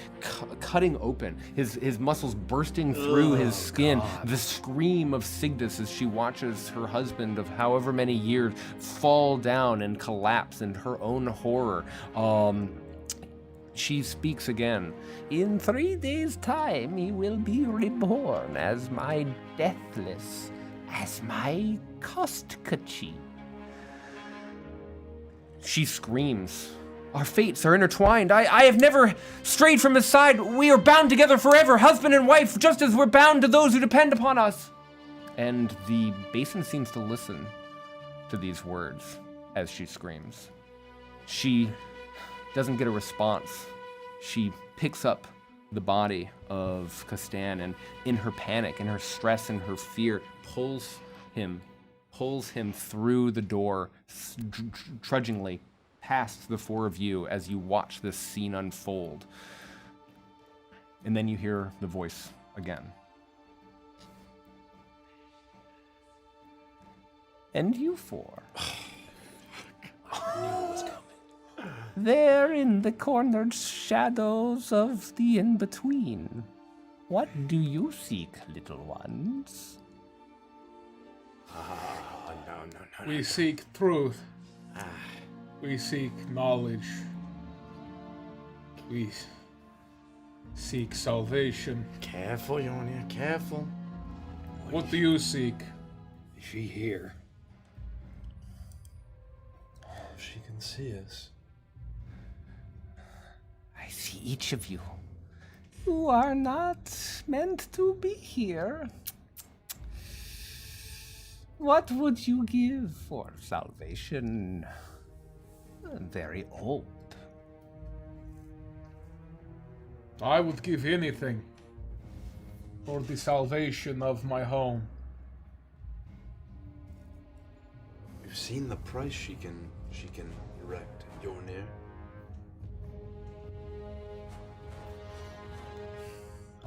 cutting open, his muscles bursting through his skin. God. The scream of Signis as she watches her husband of however many years fall down and collapse in her own horror. She speaks again. In 3 days' time, he will be reborn as my deathless, as my Kostkachi. She screams. Our fates are intertwined. I have never strayed from his side. We are bound together forever, husband and wife, just as we're bound to those who depend upon us. And the basin seems to listen to these words as she screams. She doesn't get a response. She picks up the body of Castan and in her panic, in her stress, and her fear, pulls him through the door, trudgingly past the four of you as you watch this scene unfold. And then you hear the voice again. And you four. I knew it was coming. There in the cornered shadows of the in-between. What do you seek, little ones? No. We seek truth. We seek knowledge. We seek salvation. Careful, Yonia, careful. What do you seek? Is she here? She can see us. I see each of you. You are not meant to be here. What would you give for salvation? Very old. I would give anything for the salvation of my home. We've seen the price she can erect, Yonir.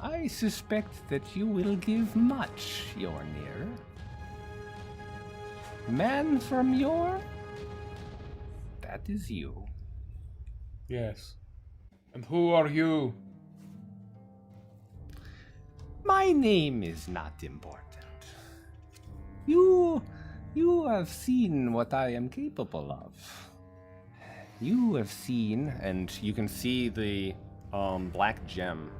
I suspect that you will give much, Yornir. Man from Yor? That is you. Yes. And who are you? My name is not important. You have seen what I am capable of. You have seen, and you can see the black gem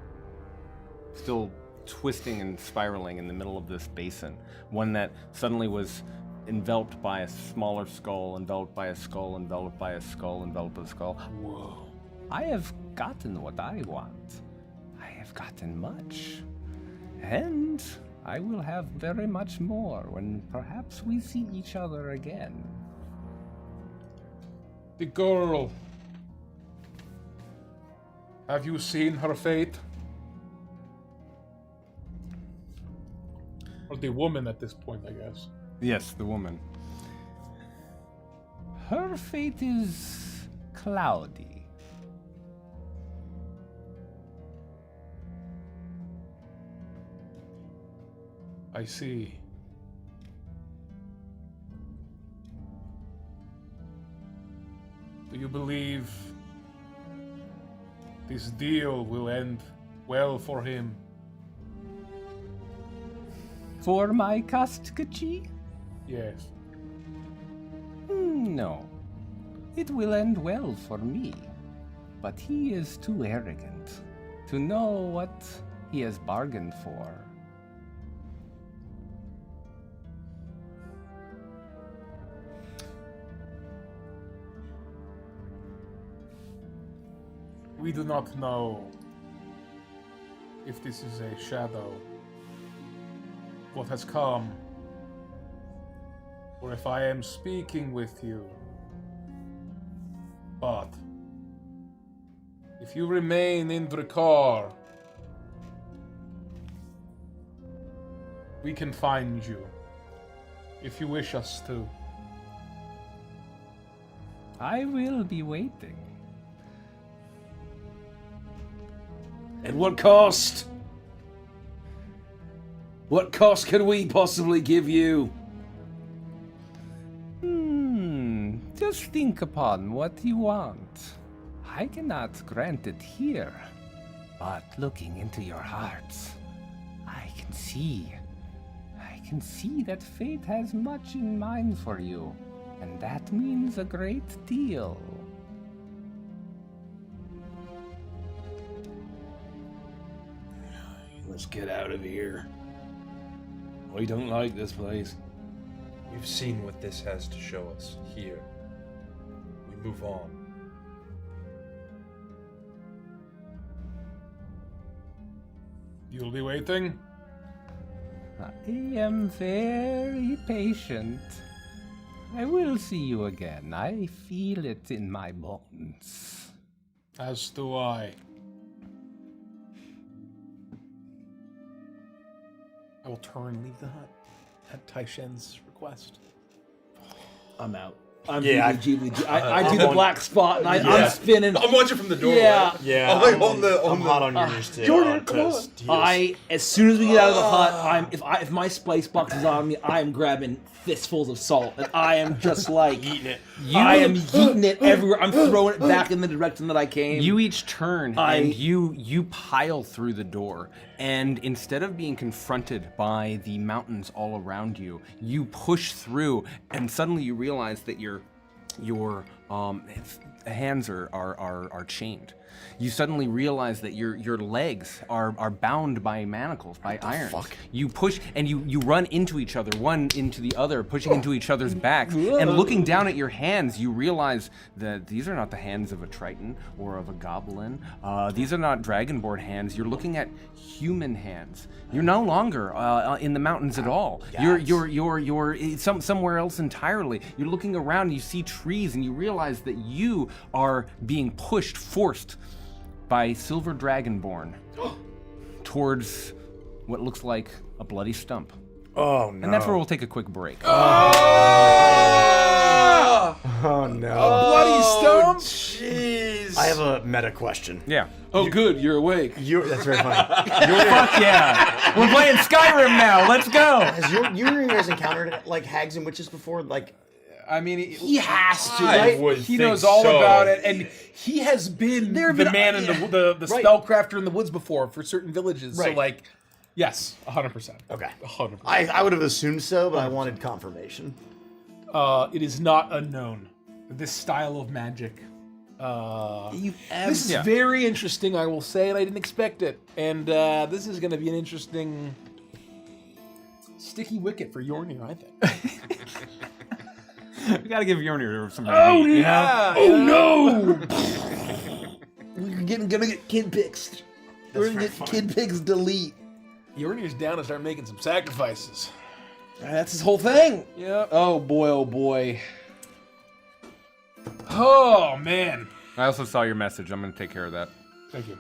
still twisting and spiraling in the middle of this basin. One that suddenly was enveloped by a smaller skull, enveloped by a skull, enveloped by a skull, enveloped by a skull. Whoa. I have gotten what I want. I have gotten much. And I will have very much more when perhaps we see each other again. The girl. Have you seen her fate? Or the woman at this point, I guess. Yes, the woman. Her fate is cloudy. I see. Do you believe this deal will end well for him? For my Kostkachi? Yes. No. It will end well for me. But he is too arrogant to know what he has bargained for. We do not know if this is a shadow, what has come, or if I am speaking with you. But if you remain in the car, we can find you if you wish us to. I will be waiting. At what cost? What cost could we possibly give you? Just think upon what you want. I cannot grant it here, but looking into your hearts, I can see that fate has much in mind for you, and that means a great deal. Let's get out of here. We don't like this place. We've seen what this has to show us here. We move on. You'll be waiting? I am very patient. I will see you again. I feel it in my bones. As do I. I will turn and leave the hut at Taishen's request. I'm out. I'm Yeah, I do the black spot and I'm spinning. I'm watching from the doorway. Yeah. Yeah, I'm like on the. I'm hot on yours too. Jordan, come on. As soon as we get out of the hut, if my spice box is on me, I am grabbing fistfuls of salt and I am just like Eating it. I am eating it everywhere. I'm throwing it back in the direction that I came. You each turn and you pile through the door, and instead of being confronted by the mountains all around you, you push through, and suddenly you realize that your hands are chained. You suddenly realize that your legs are bound by manacles, by irons. You push and you run into each other, one into the other, pushing into each other's backs. And looking down at your hands, you realize that these are not the hands of a Triton or of a goblin. These are not Dragonborn hands. You're looking at human hands. You're no longer in the mountains at all. You're somewhere else entirely. You're looking around, you see trees, and you realize that you are being forced by Silver Dragonborn towards what looks like a bloody stump. Oh no. And that's where we'll take a quick break. Oh no. Bloody stump? Jeez. I have a meta question. Yeah. Oh, good, you're awake. That's very funny. Fuck yeah. We're playing Skyrim now. Let's go. Has you guys encountered like hags and witches before? Like, I mean, He has to, I right? would he think knows all so. about it, and he has been There have the been- man in the Right. spellcrafter in the woods before for certain villages. So, Right. like, yes, 100%. okay. 100%. I would have assumed so, but I wanted confirmation. It is not unknown. This style of magic. This is very interesting, I will say, and I didn't expect it. And this is going to be an interesting sticky wicket for Yornir, I think. We gotta give Yornir some meat, you know? Oh no! We're gonna get kid picks. We're gonna get kid picks delete. Yornir's down to start making some sacrifices. That's his whole thing. Yep. Oh boy, oh boy. Oh, man. I also saw your message. I'm gonna take care of that. Thank you.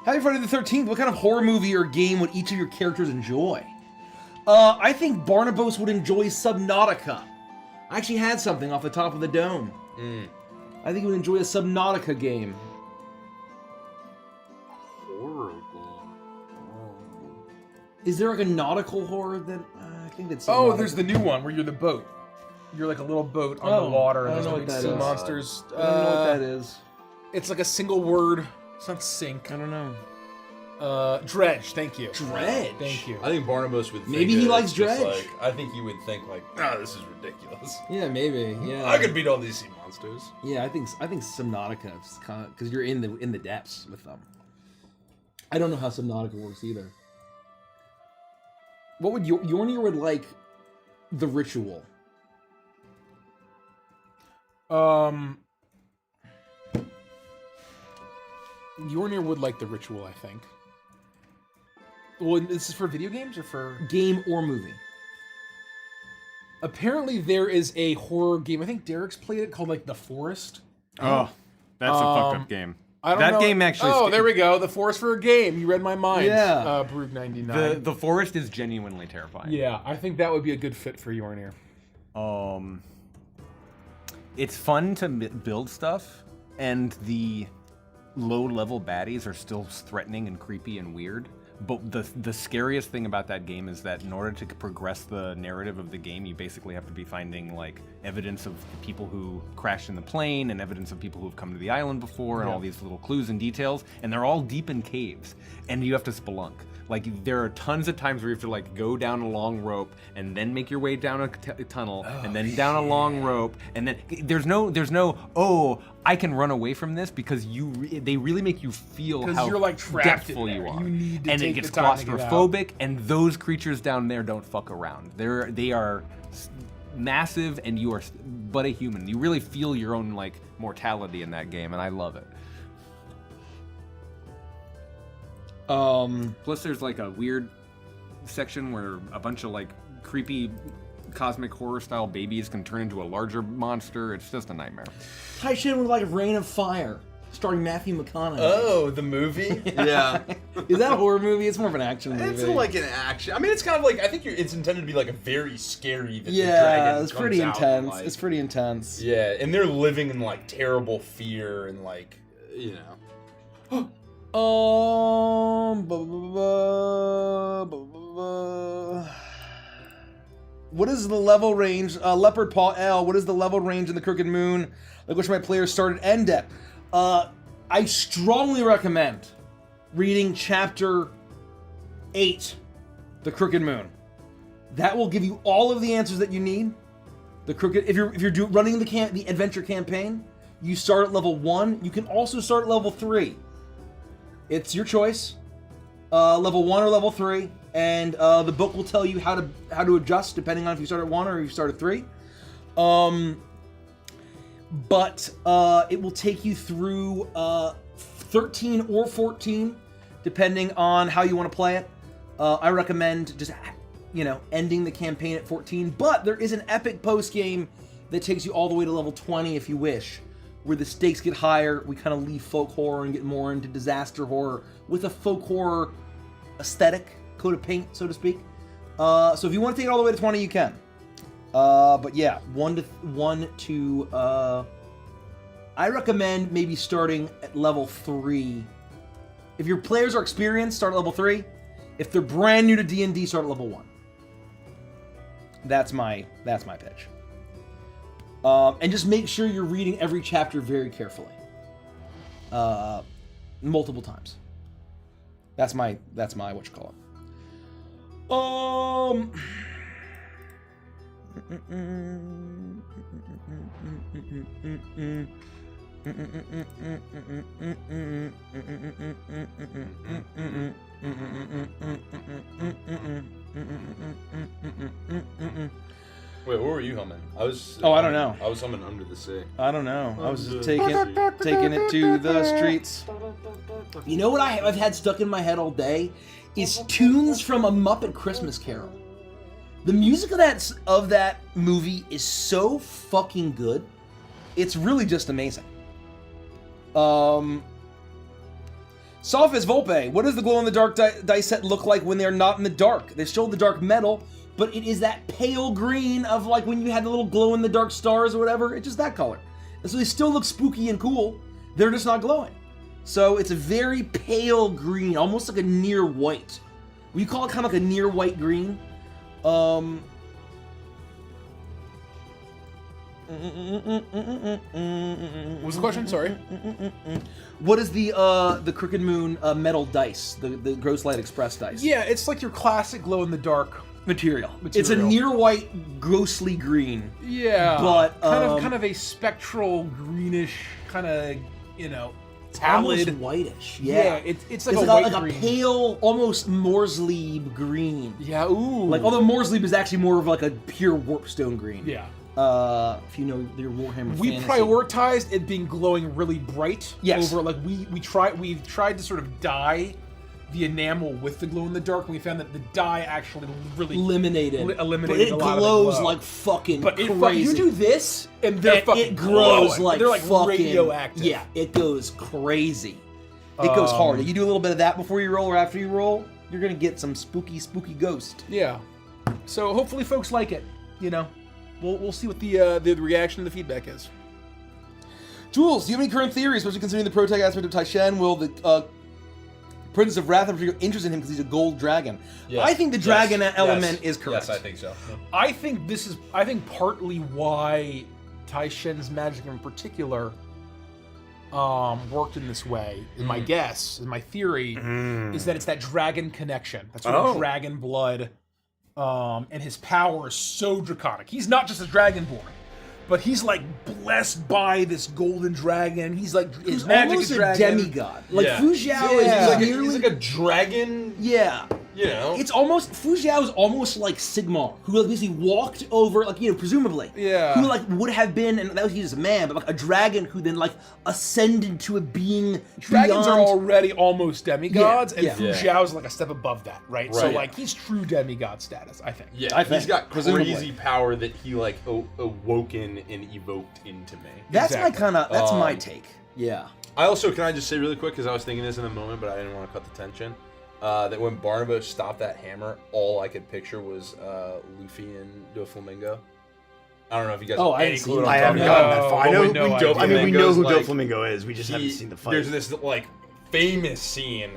Happy Friday the 13th. What kind of horror movie or game would each of your characters enjoy? I think Barnabas would enjoy Subnautica. I actually had something off the top of the dome. I think he would enjoy a Subnautica game. Horrible. Is there like a nautical horror that I think that's? Oh, Subnautica. there's the new one where you're the boat. You're like a little boat on Oh, the water, I and don't there's know big what that sea is. monsters. I don't know what that is. It's like a single word. It's not sink. I don't know. Dredge. Thank you. Dredge. Thank you. I think Barnabas would think Maybe he that likes it's just Dredge. Like, I think he would think like, this is ridiculous. Yeah, maybe. Yeah. I could beat all these sea monsters. Yeah, I think Subnautica because you're in the depths with them. I don't know how Subnautica works either. What would Yornir would like? The Ritual. Yornir would like the ritual, I think. Well, this is for video games or for... Game or movie. Apparently there is a horror game, I think Derek's played it, called like The Forest. Oh, that's a fucked up game. I don't that know. game actually. Oh, there we go. The Forest for a game. You read my mind. Yeah. Brood 99. The forest is genuinely terrifying. Yeah, I think that would be a good fit for Yornir. It's fun to build stuff, and the low-level baddies are still threatening and creepy and weird. But the scariest thing about that game is that in order to progress the narrative of the game, you basically have to be finding like evidence of people who crashed in the plane and evidence of people who have come to the island before and all these little clues and details. And they're all deep in caves, and you have to spelunk. Like there are tons of times where you have to like go down a long rope and then make your way down a tunnel and then down a long rope and then there's no oh I can run away from this because they really make you feel how you're like trapped depthful in you there. are. You need to and take it gets the time to get out. claustrophobic and those creatures down there don't fuck around. They are massive and you are but a human. You really feel your own like mortality in that game and I love it. Plus there's like a weird section where a bunch of like creepy cosmic horror style babies can turn into a larger monster. It's just a nightmare. Ties in with like Rain of Fire, starring Matthew McConaughey. Oh, the movie? Yeah. Is that a horror movie? It's more of an action movie. It's like an action. I mean, it's kind of like, I think it's intended to be like a very scary that the yeah, dragon it's comes pretty out intense. and, like, It's pretty intense. Yeah, and they're living in like terrible fear and like, you know. What is the level range? Leopard Paw L. What is the level range in the Crooked Moon? Like which my players started end depth. I strongly recommend reading Chapter 8, The Crooked Moon. That will give you all of the answers that you need. The Crooked. If you're running the adventure campaign, you start at level 1. You can also start at level 3. It's your choice, level 1 or level 3, and the book will tell you how to adjust depending on if you start at 1 or if you start at 3. But it will take you through 13 or 14, depending on how you want to play it. I recommend just ending the campaign at 14, but there is an epic post game that takes you all the way to level 20 if you wish, where the stakes get higher. We kind of leave folk horror and get more into disaster horror with a folk horror aesthetic, coat of paint, so to speak. So if you want to take it all the way to 20, you can. But yeah, 1 to I recommend maybe starting at level 3. If your players are experienced, start at level 3. If they're brand new to D&D, start at level 1. That's my pitch. And just make sure you're reading every chapter very carefully. Multiple times. That's my what you call it. Wait, what were you humming? I was. Oh, I don't know. I was humming Under the Sea. I don't know. I was just taking it to the streets. You know what I've had stuck in my head all day is tunes from A Muppet Christmas Carol. The music of that movie is so fucking good. It's really just amazing. Sophis Volpe, what does the glow-in-the-dark dice set look like when they're not in the dark? They show the dark metal, but it is that pale green of like when you had the little glow-in-the-dark stars or whatever. It's just that color. And so they still look spooky and cool. They're just not glowing. So it's a very pale green, almost like a near white. We call it kind of like a near white green. What was the question? Sorry. What is the Crooked Moon metal dice? The Gross Light Express dice? Yeah, it's like your classic glow-in-the-dark Material. It's a near white, ghostly green. Yeah, but kind of a spectral greenish, kind of pallid, almost whitish. Yeah, it's like like green. a pale, almost Morsleib green. Yeah, ooh. Like although Morsleib is actually more of like a pure warpstone green. Yeah. If you know your Warhammer We Fantasy. prioritized it being glowing really bright. Yes. Over like we've tried to sort of dye the enamel with the glow in the dark, and we found that the dye actually really eliminated. eliminated But it a lot glows of the glow. like fucking But crazy. you do this, and they're fucking it grows glowing. like they're like fucking radioactive. Yeah, it goes crazy. It goes hard. If you do a little bit of that before you roll or after you roll, you're gonna get some spooky ghost. Yeah. So hopefully folks like it. You know, we'll see what the reaction and the feedback is. Jules, do you have any current theories, especially considering the protag aspect of Taishen? Will the Prince of Wrath have a particular interest in him because he's a gold dragon? Yes. I think the dragon element is correct. Yes, I think so. I think partly why Taishen's magic in particular worked in this way, in my guess, in my theory, is that it's that dragon connection. That's sort of dragon blood. And his power is so draconic. He's not just a dragonborn, but he's like blessed by this golden dragon. He's like his magic almost is a dragon. demigod. Like Yeah. Fu Xiao Yeah. is He's like a dragon, yeah. you know. It's almost Fu Xiao is almost like Sigmar, who like basically walked over, like presumably, Yeah. who like would have been, and that was he's a man, but like a dragon who then like ascended to a being. Dragons beyond. are already almost demigods, Yeah, and yeah. Fu Xiao is like a step above that, right? So Right. like he's true demigod status, I think. Yeah, I he's think, got presumably. crazy power that he like awoken and evoked into me. That's Exactly. my kind of that's my take. Yeah. I also, can I just say really quick, because I was thinking this in the moment, but I didn't want to cut the tension, that when Barnabas stopped that hammer, all I could picture was Luffy and Doflamingo. I don't know if you guys Oh, have I any haven't clue seen what I'm I haven't talking gotten about. that far. I but know. we know I idea. mean, we know who Doflamingo's, Doflamingo is. We just haven't seen the fight. There's this like famous scene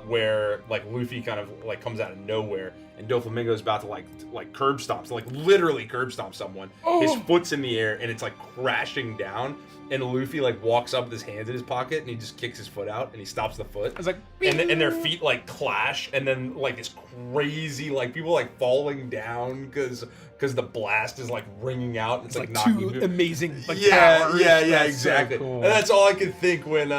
where like Luffy kind of like comes out of nowhere and Doflamingo's about to like curb stomp, so, like literally curb stomp someone. His foot's in the air and it's like crashing down, and Luffy like walks up with his hands in his pocket and he just kicks his foot out and he stops the foot. It's like, and their feet like clash, and then like it's crazy, like people like falling down because the blast is like ringing out. It's like knocking two people. amazing like Yeah, powers. yeah, That's so exactly. cool. And that's all I could think when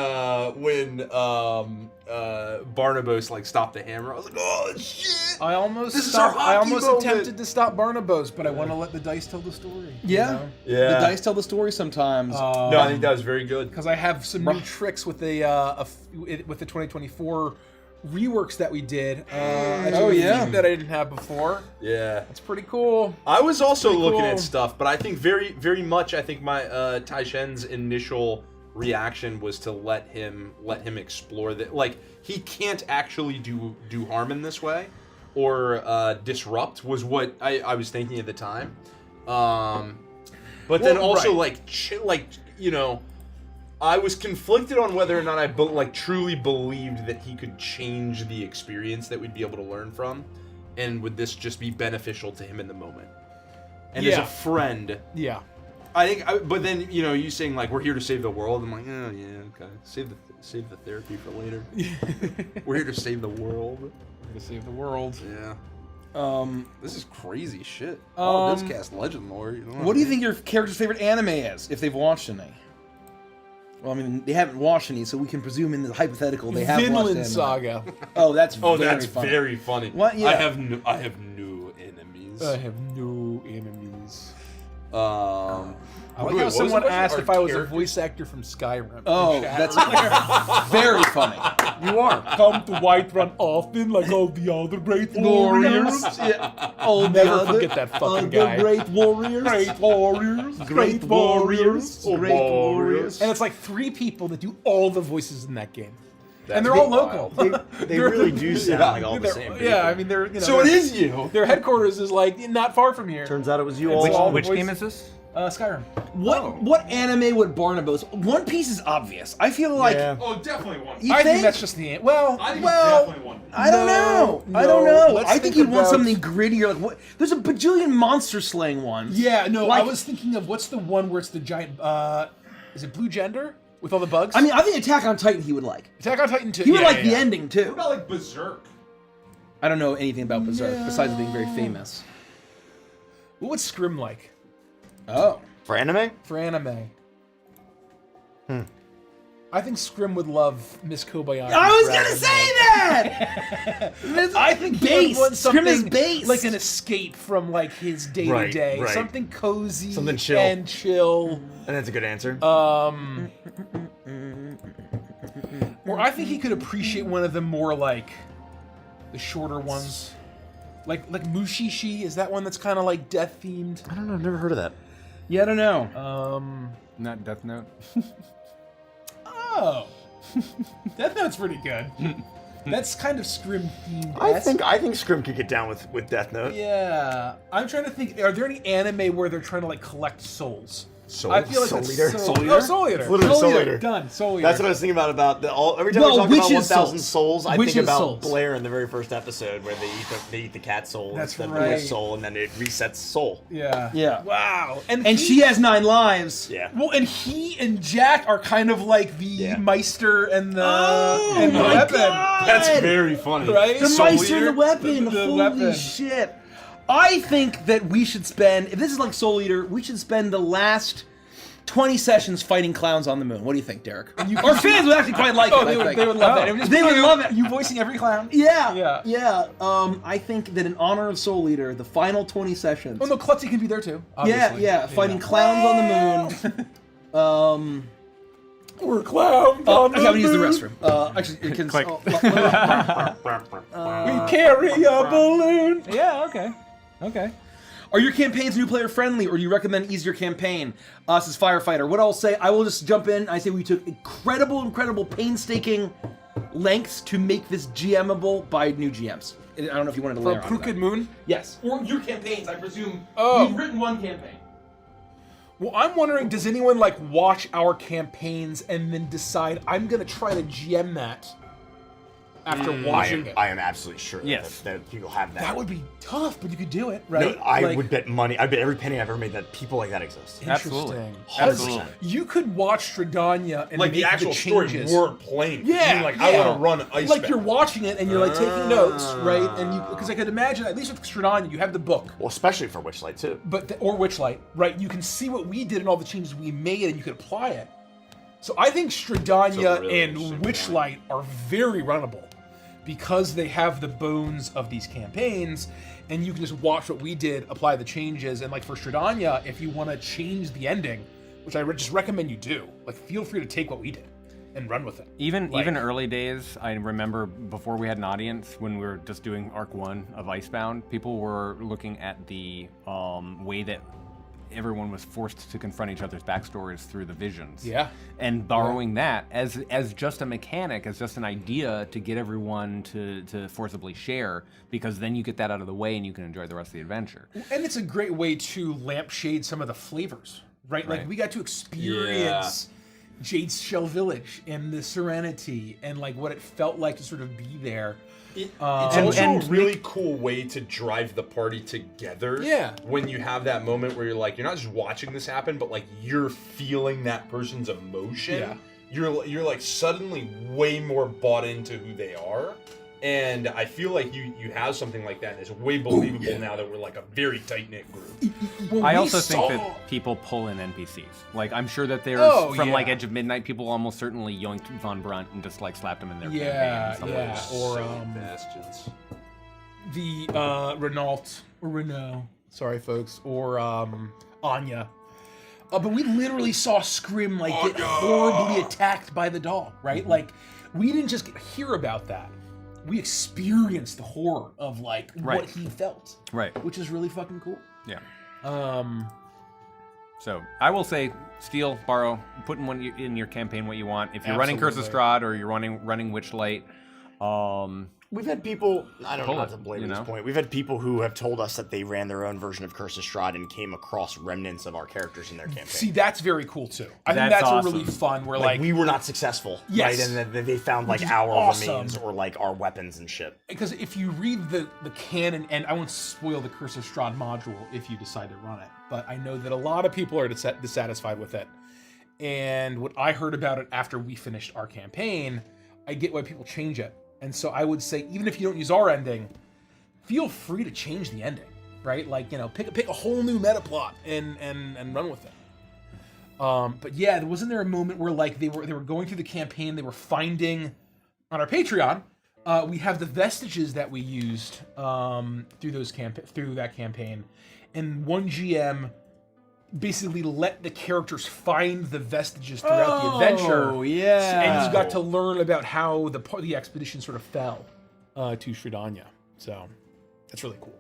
Barnabas like stopped the hammer. I was like, oh shit! I almost This is our I hockey almost moment. attempted to stop Barnabas, but I want to let the dice tell the story. Yeah. Yeah. The dice tell the story sometimes. No, I think that was very good. Because I have some new tricks with with the 2024 reworks that we did. Oh, yeah. that I didn't have before. Yeah. It's pretty cool. I was also Pretty looking cool. at stuff, but I think very, very much. I think my Taishen's initial reaction was to let him explore that. Like he can't actually do harm in this way, or disrupt was what I was thinking at the time. But then Well, also right. like you know, I was conflicted on whether or not I truly believed that he could change the experience that we'd be able to learn from, and would this just be beneficial to him in the moment? And as Yeah. a friend, Yeah. I think. But then you saying like we're here to save the world. I'm like, oh yeah, okay. Save the therapy for later. We're here to save the world. We're gonna save the world. Yeah. This is crazy shit. Um, this cast Legend Lore. You know What do you think your character's favorite anime is, if they've watched any? Well, I mean, they haven't watched any, so we can presume in the hypothetical they have watched Vinland anime. Saga. Oh, that's Oh, very that's funny. very funny. What? Yeah. I have no enemies. I have no enemies. I like Wait, how what was someone the question? asked Our if I was a character? voice actor from Skyrim. Oh, in chat that's earlier. very funny. You are. Come to Whiterun often, like all the other great Warriors. warriors. Yeah. All never forget that fucking guy. Great warriors. Great warriors. Great warriors. Oh, Great warriors. And it's like 3 people that do all the voices in that game. That's And they're all wild. local. They really do sound like all the They're- same. Yeah, I mean, they're, you know. So it they're- is you. Their headquarters is like not far from here. Turns out it was you It's all all along. Which voice- game is this? Skyrim. What anime would Barnabas? One Piece is obvious. I feel like Yeah. Oh, definitely one. you I think think that's just the well. I think well, it's definitely one. I don't know. No, I don't no. know. Let's I think think you'd want about- something grittier. Like what? There's a bajillion monster slaying ones. Yeah, no. Like- I was thinking of what's the one where it's the giant. Is it Blue Gender with all the bugs? I mean, I think Attack on Titan he would like. Attack on Titan 2. He would yeah, like yeah, the yeah. ending What too. about like Berserk? I don't know anything about Berserk besides it being very famous. What would Scrim like Oh. For anime? for anime? I think Scrim would love Miss Kobayashi. I was rather gonna than- say that. I think he base. would want Scrim is something base. like an escape from like his day to day, right. something cozy, Something chill. and chill. And that's a good answer. Or I think he could appreciate one of the more like the shorter ones, like Mushishi. Is that one that's kind of like death themed? I don't know. I've never heard of that. Yeah, I don't know. Not Death Note. Oh, Death Note's pretty good. That's kind of Scrim themed. I think Scrim could get down with Death Note. Yeah, I'm trying to think. Are there any anime where they're trying to like collect souls? Soul, I feel like Soul that's Eater? so... Soul Oh, Soul Eater. It's literally Soul Eater. Done. Soul Eater. That's what I was thinking about every time Well, we talk about Witch's 1,000 Souls. souls, I Witch's think about Souls. Blair in the very first episode where they eat the cat soul That's instead right. of the soul, and then it resets soul. Yeah. Yeah. Wow. And she has 9 lives. Yeah. Well, and he and Jack are kind of like the Yeah. Meister and the Oh the my weapon. God. That's very funny. Right? The Soul Meister and the Eater? weapon. The Holy weapon. shit. I think that we should spend, if this is like Soul Eater, we should spend the last 20 sessions fighting clowns on the moon. What do you think, Derek? Our fans would actually quite like Oh, it. they I would, think. they would love that. It would just They be would you- love it. You voicing every clown? Yeah. Yeah. I think that in honor of Soul Eater, the final 20 sessions. Oh no, Klutzy can be there too. yeah, Obviously. fighting clowns on the moon. We're clowns I on the haven't used the moon. restroom. Actually, it can. Click. We carry a balloon. Yeah, okay. Are your campaigns new player friendly, or do you recommend easier campaign? Us as Firefighter. What I'll say, I will just jump in. I say we took incredible, painstaking lengths to make this GMable by new GMs. I don't know if you wanted to For layer on Crooked that. Moon? Yes. Or your campaigns, I presume. Oh. You've written one campaign. Well, I'm wondering, does anyone like watch our campaigns and then decide I'm gonna try to GM that after watching it? I am absolutely sure Yes. that people have that. That would be tough, but you could do it, right? No, I Like, would bet money. I bet every penny I've ever made that people like that exist. Absolutely. Interesting. Absolutely. You could watch Stradania and Like make the actual changes. story we're playing. Yeah, You mean, like I yeah. want to run Icebound. Like you're watching it and you're like taking notes, right? And you, because I could imagine, at least with Stradania, you have the book, Well, especially for Witchlight too. or Witchlight, right? You can see what we did and all the changes we made, and you can apply it. So I think Stradania That's a really and interesting Witchlight are very runnable because they have the bones of these campaigns, and you can just watch what we did, apply the changes, and like for Stradania, if you want to change the ending, which I just recommend you do, like feel free to take what we did and run with it. Even Like- early days, I remember before we had an audience, when we were just doing Arc 1 of Icebound, people were looking at the way that everyone was forced to confront each other's backstories through the visions. Yeah. And borrowing that as just a mechanic, as just an idea to get everyone to forcibly share, because then you get that out of the way and you can enjoy the rest of the adventure. And it's a great way to lampshade some of the flavors, right? Like Right. we got to experience Jade's Shell Village and the Serenity and like what it felt like to sort of be there. It's And- also and a really cool way to drive the party together. Yeah. When you have that moment where you're like, you're not just watching this happen, but like you're feeling that person's emotion. Yeah. You're like suddenly way more bought into who they are. And I feel like you have something like that, and it's way believable now that we're like a very tight knit group. When I we also saw- think that people pull in NPCs. Like, I'm sure that there's, Oh, from like yeah. Edge of Midnight, people almost certainly yoinked Von Brunt and just like slapped him in their Yeah, campaign. yeah. Or Bastions. the Renault, sorry folks, or Anya. But we literally saw Scrim like get horribly attacked by the dog, right? Like we didn't just hear about that. We experienced the horror of like what Right. he felt, Right. which is really fucking cool. Yeah. Um, So I will say, steal, borrow, put in your campaign what you want. If you're running Curse of Absolutely. Strahd or you're running Witchlight, We've had people, I don't know Pull how it, to blame you this know? point. We've had people who have told us that they ran their own version of Curse of Strahd and came across remnants of our characters in their campaign. see, that's very cool too. I think That's that's awesome. a really fun. Where like, like we were not successful, Yes. right? And then they found like Which is our awesome. remains or like our weapons and shit. because if you read the canon, and I won't spoil the Curse of Strahd module if you decide to run it, but I know that a lot of people are dissatisfied with it. And what I heard about it after we finished our campaign, I get why people change it. And so I would say, even if you don't use our ending, feel free to change the ending, right? Like, you know, pick a whole new meta plot and run with it. But yeah, wasn't there a moment where like they were going through the campaign, they were finding on our Patreon, we have the vestiges that we used through that campaign, and one GM basically let the characters find the vestiges throughout the adventure. Oh yeah, And you got to learn about how the expedition sort of fell to Shridanya. So that's really cool.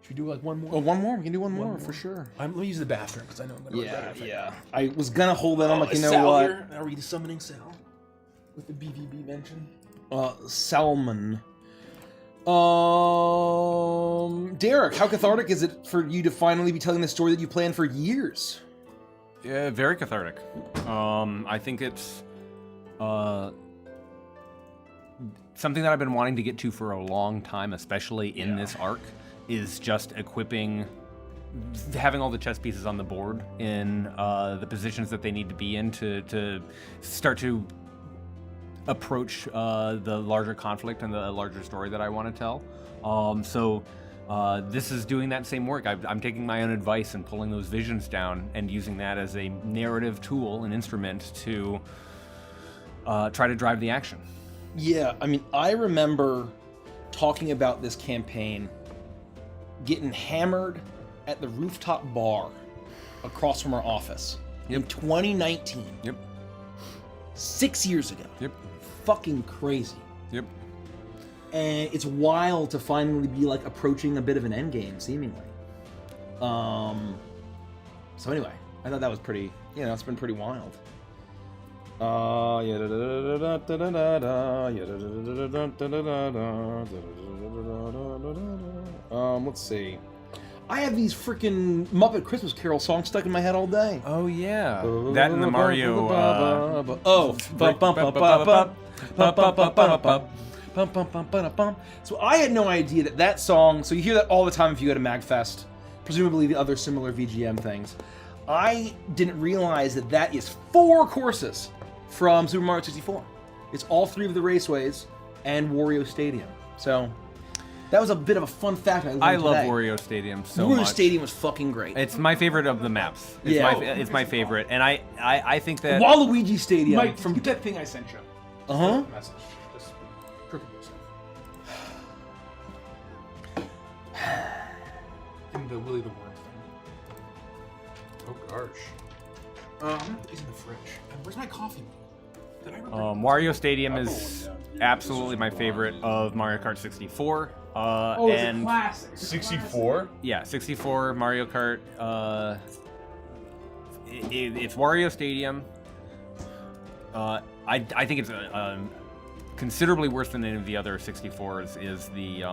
Should we do like one more? Oh, one more. We can do one more for sure. Let me use the bathroom because I know I'm gonna regret it. Yeah. I was gonna hold that on, like, you know what? Are we summoning Sal with the BVB mention? Salmon. Derek, how cathartic is it for you to finally be telling the story that you planned for years? Yeah, very cathartic. I think it's something that I've been wanting to get to for a long time, especially in this arc, is just equipping, having all the chess pieces on the board in the positions that they need to be in to start to approach the larger conflict and the larger story that I want to tell. So this is doing that same work. I'm taking my own advice and pulling those visions down and using that as a narrative tool, an instrument to try to drive the action. Yeah, I mean, I remember talking about this campaign, getting hammered at the rooftop bar across from our office in 2019. Yep. 6 years ago. Yep. Fucking crazy. Yep. And it's wild to finally be like approaching a bit of an end game, seemingly. So anyway, I thought that was pretty, it's been pretty wild. Let's see. I have these freaking Muppet Christmas Carol songs stuck in my head all day. Oh yeah, that and the Mario. So I had no idea that song. So you hear that all the time if you go to MagFest, presumably the other similar VGM things. I didn't realize that is 4 courses from Super Mario 64. It's all 3 of the raceways and Wario Stadium. So that was a bit of a fun fact I love today. Wario Stadium so Wario much. Stadium was fucking great. It's my favorite of the maps. It's Yeah. my favorite, and I think that Waluigi Stadium Mike, from get that thing I sent you. Message. Just crooked yourself. And the Willy the Worm thing. Oh gosh. He's in the fridge. And where's my coffee? Did I remember? Wario Stadium is absolutely my favorite of Mario Kart 64. And it's a classic. 64? yeah, 64 Mario Kart. It's Wario Stadium. I think it's considerably worse than any of the other 64s is the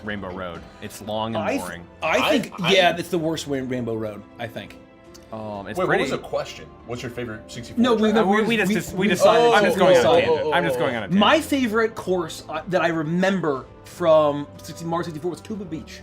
Rainbow Road. It's long and boring. I think it's the worst way in Rainbow Road, I think. It's Wait, pretty. what was the question? What's your favorite 64? No, track? we decided. I'm just going on a tangent. I'm just going on a tangent. My favorite course that I remember from Mario 64 was Tuba Beach.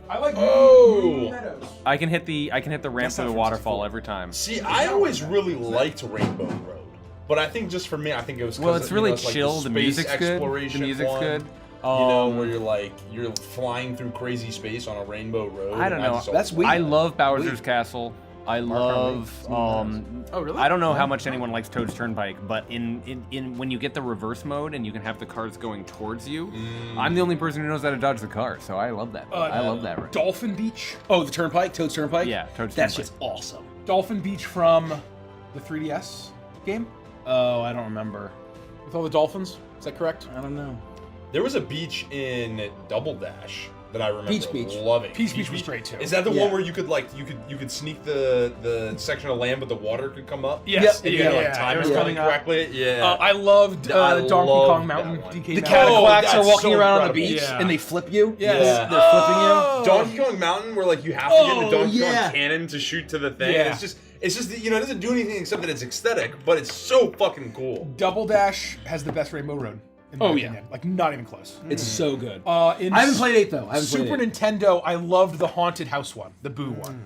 I like Oh! Meadows. I can hit the ramp to the waterfall every time. See, I always really liked Rainbow Road, but I think just for me, I think it was 'cause Well, it's really it's like chill. The, The space music's good. The exploration music's one, good. Where you're flying through crazy space on a rainbow road. I don't know. That's weird. I love Bowser's Castle. I love. Oh, really? I don't know how much anyone likes Toad's Turnpike, but in when you get the reverse mode and you can have the cars going towards you, I'm the only person who knows how to dodge the car, so I love that. I love that. Right? Dolphin Beach. Oh, the Turnpike? Toad's Turnpike? Yeah, Toad's That's Turnpike. just awesome. Dolphin Beach from the 3DS game Oh, I don't remember. with all the dolphins. Is that correct? I don't know. There was a beach in Double Dash that I remember Peach Beach. loving. Peach Beach was great too. Is that the Yeah. one where you could sneak the section of land, but the water could come up? Yes. And you had time it it was coming up. correctly. Yeah. I loved I Donkey love Kong that Mountain. one. DK The Mountain. Cataquacks that's are walking so around on the incredible. beach Yeah. and they flip you. Yes. They're flipping you. Donkey Kong Mountain, where like you have to get in a Donkey yeah. Kong cannon to shoot to the thing. Yeah. It's just that, it doesn't do anything except that it's aesthetic, but it's so fucking cool. Double Dash has the best Rainbow Road. In my opinion. Like not even close. It's so good. In I haven't played 8 though. I haven't Super played 8. Nintendo, I loved the Haunted House one, the Boo one,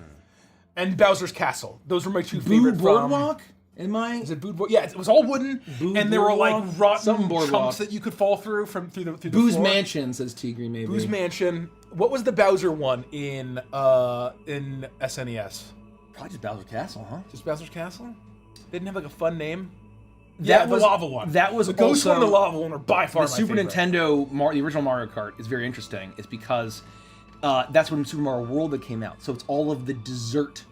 and Bowser's Castle. Those were my two Boo favorite. Boardwalk? Am I? Is it Boo Boardwalk? Yeah, it was all wooden, Boo and there were like Boardwalk? Something rotten Boardwalk. chunks that you could fall through the Boo's floor. Mansion, says Tigre maybe. Boo's Mansion. What was the Bowser one in SNES? Probably just Bowser Castle, huh? Just Bowser's Castle? They didn't have like a fun name. That the was lava one. That was the Ghost also, one and the lava one are by far the my Super favorite. Nintendo, the original Mario Kart is very interesting. It's because that's when Super Mario World that came out. So it's all of the dessert.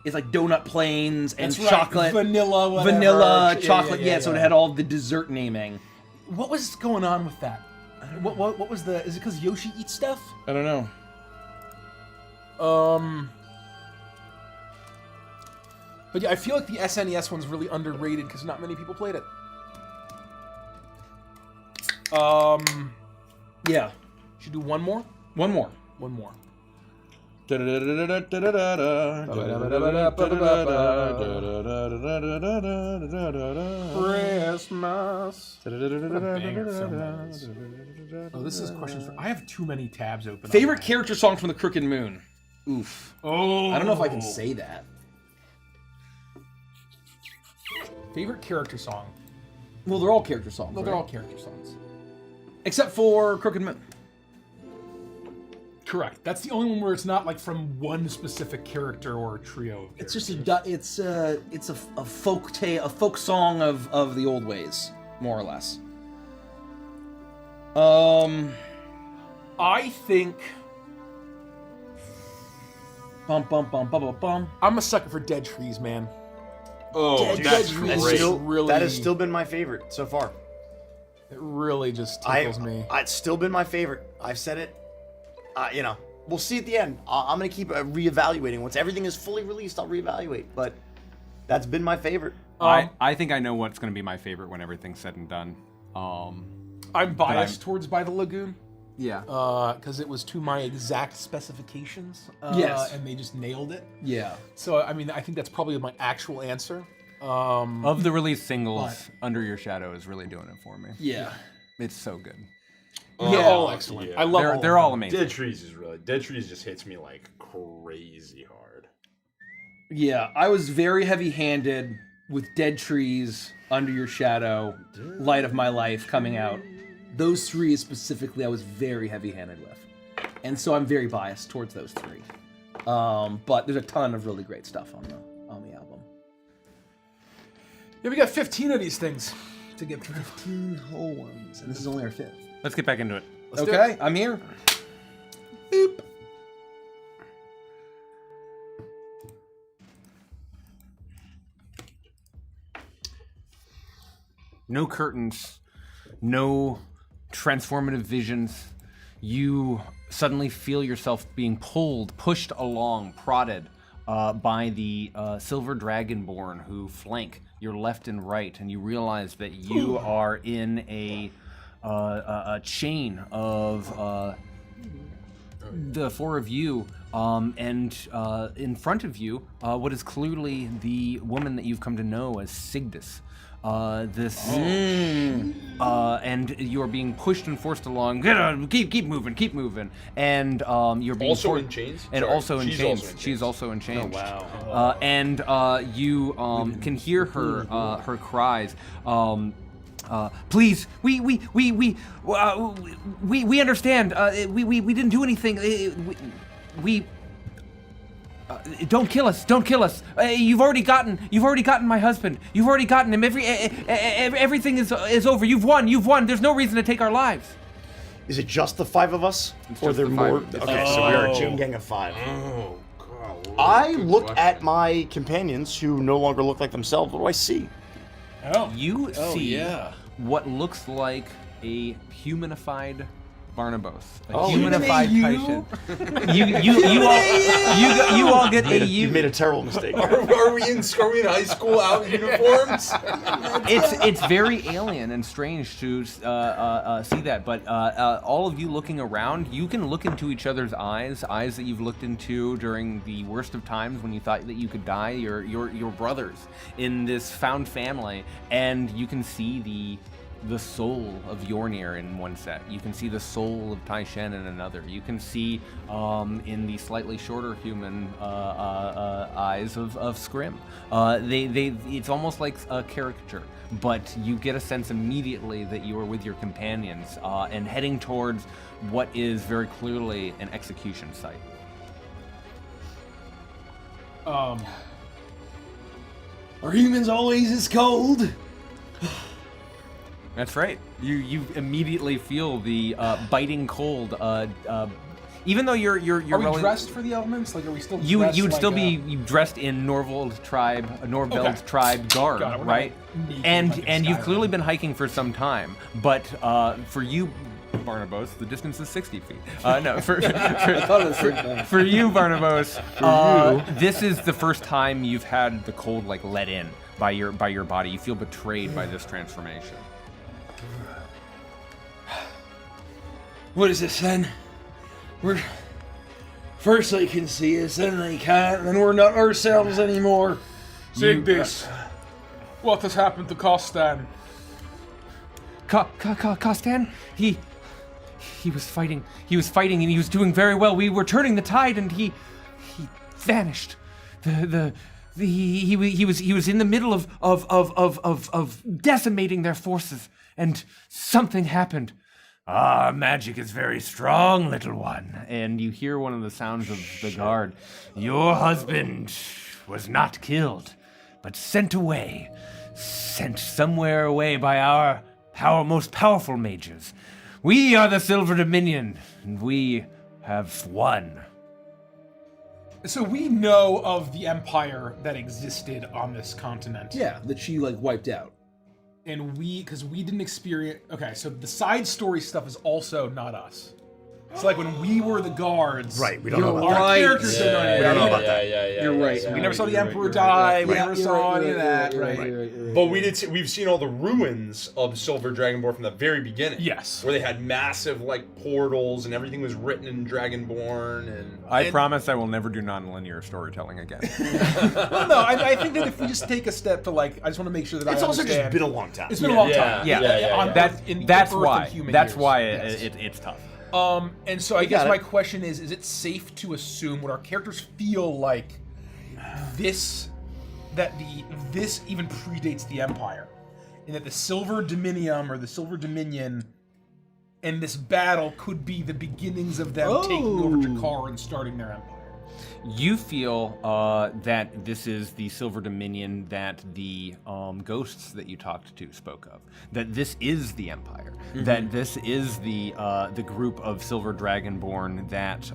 It's like donut plains and That's right. chocolate, Vanilla, whatever. vanilla, Yeah, chocolate. yeah, So it had all the dessert naming. What was going on with that? What was the? Is it because Yoshi eats stuff? I don't know. But yeah, I feel like the SNES one's really underrated because not many people played it. Yeah. Should do one more. One more. One more. Christmas. Oh, this is questions for. I have too many tabs open. Favorite character song from the Crooked Moon? Oof. Oh. I don't know if I can say that. Favorite character song. Well, they're all character songs. No, they're right? all character songs. Except for Crooked Moon. Correct. That's the only one where it's not like from one specific character or a trio. Of It's characters. just it's a folk tale, a folk song of the old ways, more or less. I think Bum bum bum bum bum bum. I'm a sucker for Dead Trees, man. Oh, Dead that's Trees great. really. That has still been my favorite so far. It really just tickles me. It's still been my favorite. I've said it. We'll see at the end. I'm gonna keep reevaluating. Once everything is fully released, I'll reevaluate. But that's been my favorite. I think I know what's going to be my favorite when everything's said and done. I'm biased towards By the Lagoon. Yeah. Because it was to my exact specifications. Yes. And they just nailed it. Yeah. So, I mean, I think that's probably my actual answer. Of the released singles, Under Your Shadow is really doing it for me. Yeah. It's so good. They're all excellent. yeah. I love They're all amazing. Dead Trees just hits me like crazy hard. Yeah, I was very heavy-handed with Dead Trees, Under Your Shadow, Light of My Life coming out. Those three specifically I was very heavy-handed with. And so I'm very biased towards those three. But there's a ton of really great stuff on the album. Yeah, we got 15 of these things to get through. 15 whole ones, and this is only our fifth. Let's get back into it. Let's do Okay, it. I'm here. Boop. No curtains, no transformative visions. You suddenly feel yourself being pushed along, prodded by the silver dragonborn who flank your left and right, and you realize that you are in a chain of the four of you, and in front of you, what is clearly the woman that you've come to know as Signis. And you are being pushed and forced along. Get on, keep moving, and you're being Also in chains? and Sorry, also in she's chains. also in She's chains. also in chains. wow. And you can hear her cries. Please, we understand. We didn't do anything. We don't kill us. Don't kill us. You've already gotten my husband. You've already gotten him. Everything is over. You've won. There's no reason to take our lives. Is it just the five of us? Or just there the more? five. Okay, so we are a chain gang of five. Oh, God. I look at my companions who no longer look like themselves. What do I see? You see yeah. what looks like a humanified Barnabos, a Oh, humanified you? Titan. you all get a You you. made a terrible mistake. Are we in high school out in uniforms? It's very alien and strange to see that, but all of you looking around, you can look into each other's eyes that you've looked into during the worst of times when you thought that you could die. Your brothers in this found family, and you can see the soul of Yornir in one set. You can see the soul of Taishen in another. You can see in the slightly shorter human eyes of Scrim. It's almost like a caricature, but you get a sense immediately that you are with your companions and heading towards what is very clearly an execution site. Are humans always as cold? That's right. You immediately feel the biting cold. Even though you're Are we really, dressed for the elements? Like, are we still? you dressed would like still be dressed in Norval's tribe garb, Got it. We're right? not naked And like in and you've Skyrim. clearly been hiking for some time, but for you, Barnabas, the distance is 60 feet. No, for you, Barnabas, this is the first time you've had the cold like let in by your body. You feel betrayed by this transformation. What is this then? First they can see us, then they can't, and then we're not ourselves anymore. Signis, what has happened to Costan? Costan, he was fighting. He was fighting, and he was doing very well. We were turning the tide, and he vanished. He was in the middle of decimating their forces, and something happened. Ah, magic is very strong, little one. And you hear one of the sounds of the guard. Your husband was not killed, but sent away. Sent somewhere away by our most powerful mages. We are the Silver Dominion, and we have won. So we know of the empire that existed on this continent. Yeah, that she like wiped out. And because we didn't experience. Okay, so the side story stuff is also not us. It's like when we were the guards. Right, we don't know about Our right. characters don't know anything. We don't know about that. You're right. We never saw the emperor die. We never saw any of that. Right. Right. But we've seen all the ruins of Silver Dragonborn from the very beginning. Yes. Where they had massive like portals and everything was written in Dragonborn and I promise I will never do non-linear storytelling again. Well, no, I think that if we just take a step to like, I just want to make sure that It's I also understand. just been a long time. It's been a long Yeah, time. yeah. On That's Earth, in that's Earth why. and human That's years. why Yes. it's tough. And so I guess got my it. question is it safe to assume would our characters feel like this even predates the Empire? And that the Silver Dominion or the Silver Dominion and this battle could be the beginnings of them taking over Jakar and starting their empire. You feel that this is the Silver Dominion that the ghosts that you talked to spoke of. That this is the Empire. Mm-hmm. That this is the group of Silver Dragonborn that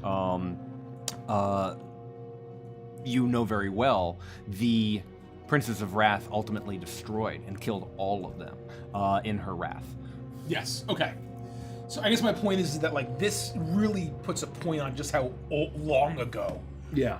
you know very well. The Princess of Wrath ultimately destroyed and killed all of them in her wrath. Yes. Okay. So I guess my point is that like this really puts a point on just how long ago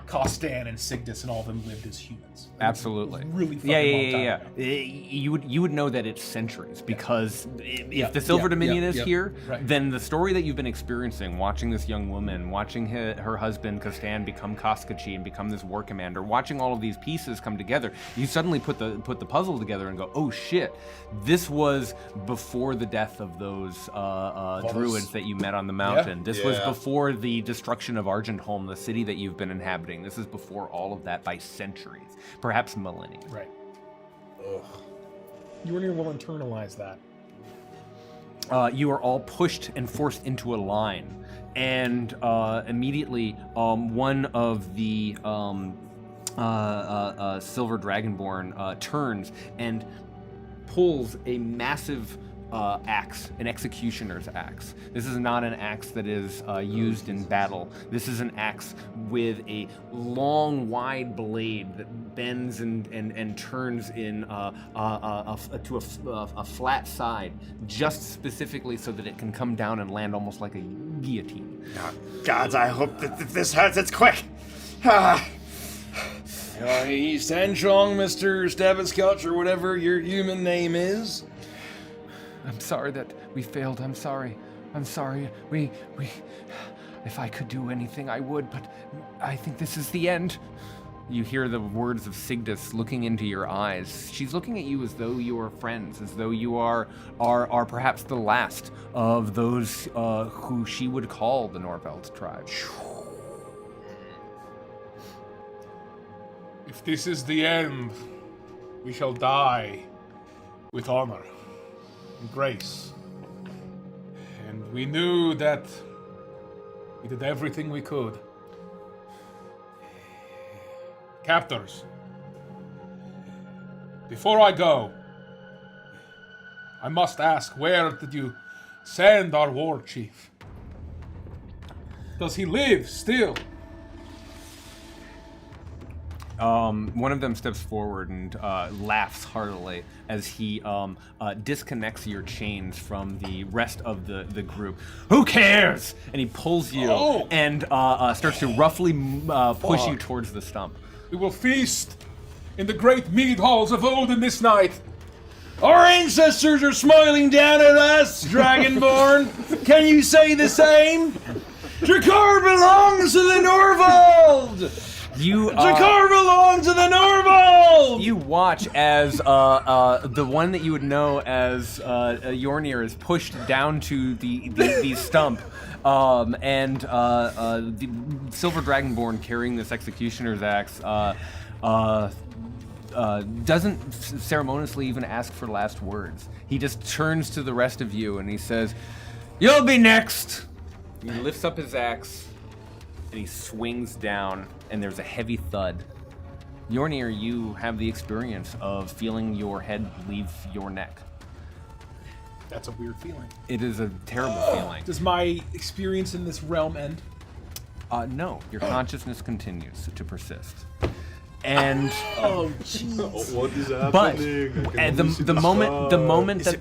Costan and Signis and all of them lived as humans. Absolutely. Really fucking long time ago. You would know that it's centuries because if the Silver Dominion is here, Right. then the story that you've been experiencing, watching this young woman, watching her husband Costan become Koskachi and become this war commander, watching all of these pieces come together, you suddenly put the puzzle together and go, oh shit, this was before the death of those druids that you met on the mountain. This was before the destruction of Argentholm, the city that you've been inhabiting. This is before all of that by centuries. Perhaps millennia. Right. Ugh. You weren't even will internalize that. You are all pushed and forced into a line, and immediately one of the Silver Dragonborn turns and pulls a massive axe, an executioner's axe. This is not an axe that is used in battle. This is an axe with a long, wide blade that bends and turns in to a flat side, just specifically so that it can come down and land almost like a guillotine. Gods, I hope that if this hurts, it's quick. Stand strong, Mr. Staviscouch, or whatever your human name is. I'm sorry that we failed. I'm sorry. We if I could do anything, I would, but I think this is the end. You hear the words of Signis looking into your eyes. She's looking at you as though you are friends, as though you are perhaps the last of those who she would call the Norval tribe. If this is the end, we shall die with honor and grace. And we knew that we did everything we could. Captors, before I go, I must ask, where did you send our war chief? Does he live still? One of them steps forward and laughs heartily as he disconnects your chains from the rest of the group. Who cares? And he pulls you and starts to roughly push you towards the stump. We will feast in the great mead halls of Odin this night. Our ancestors are smiling down at us, Dragonborn. Can you say the same? Drakkar belongs to the Norvald! Drakkar belongs to the Norvald! You watch as the one that you would know as Yornir is pushed down to the stump. And the Silver Dragonborn carrying this executioner's axe doesn't ceremoniously even ask for last words. He just turns to the rest of you and he says, "You'll be next!" He lifts up his axe and he swings down and there's a heavy thud. Yornir, you have the experience of feeling your head leave your neck. That's a weird feeling. It is a terrible feeling. Does my experience in this realm end? No, your consciousness continues to persist. And Oh, jeez. What is but happening? at the moment that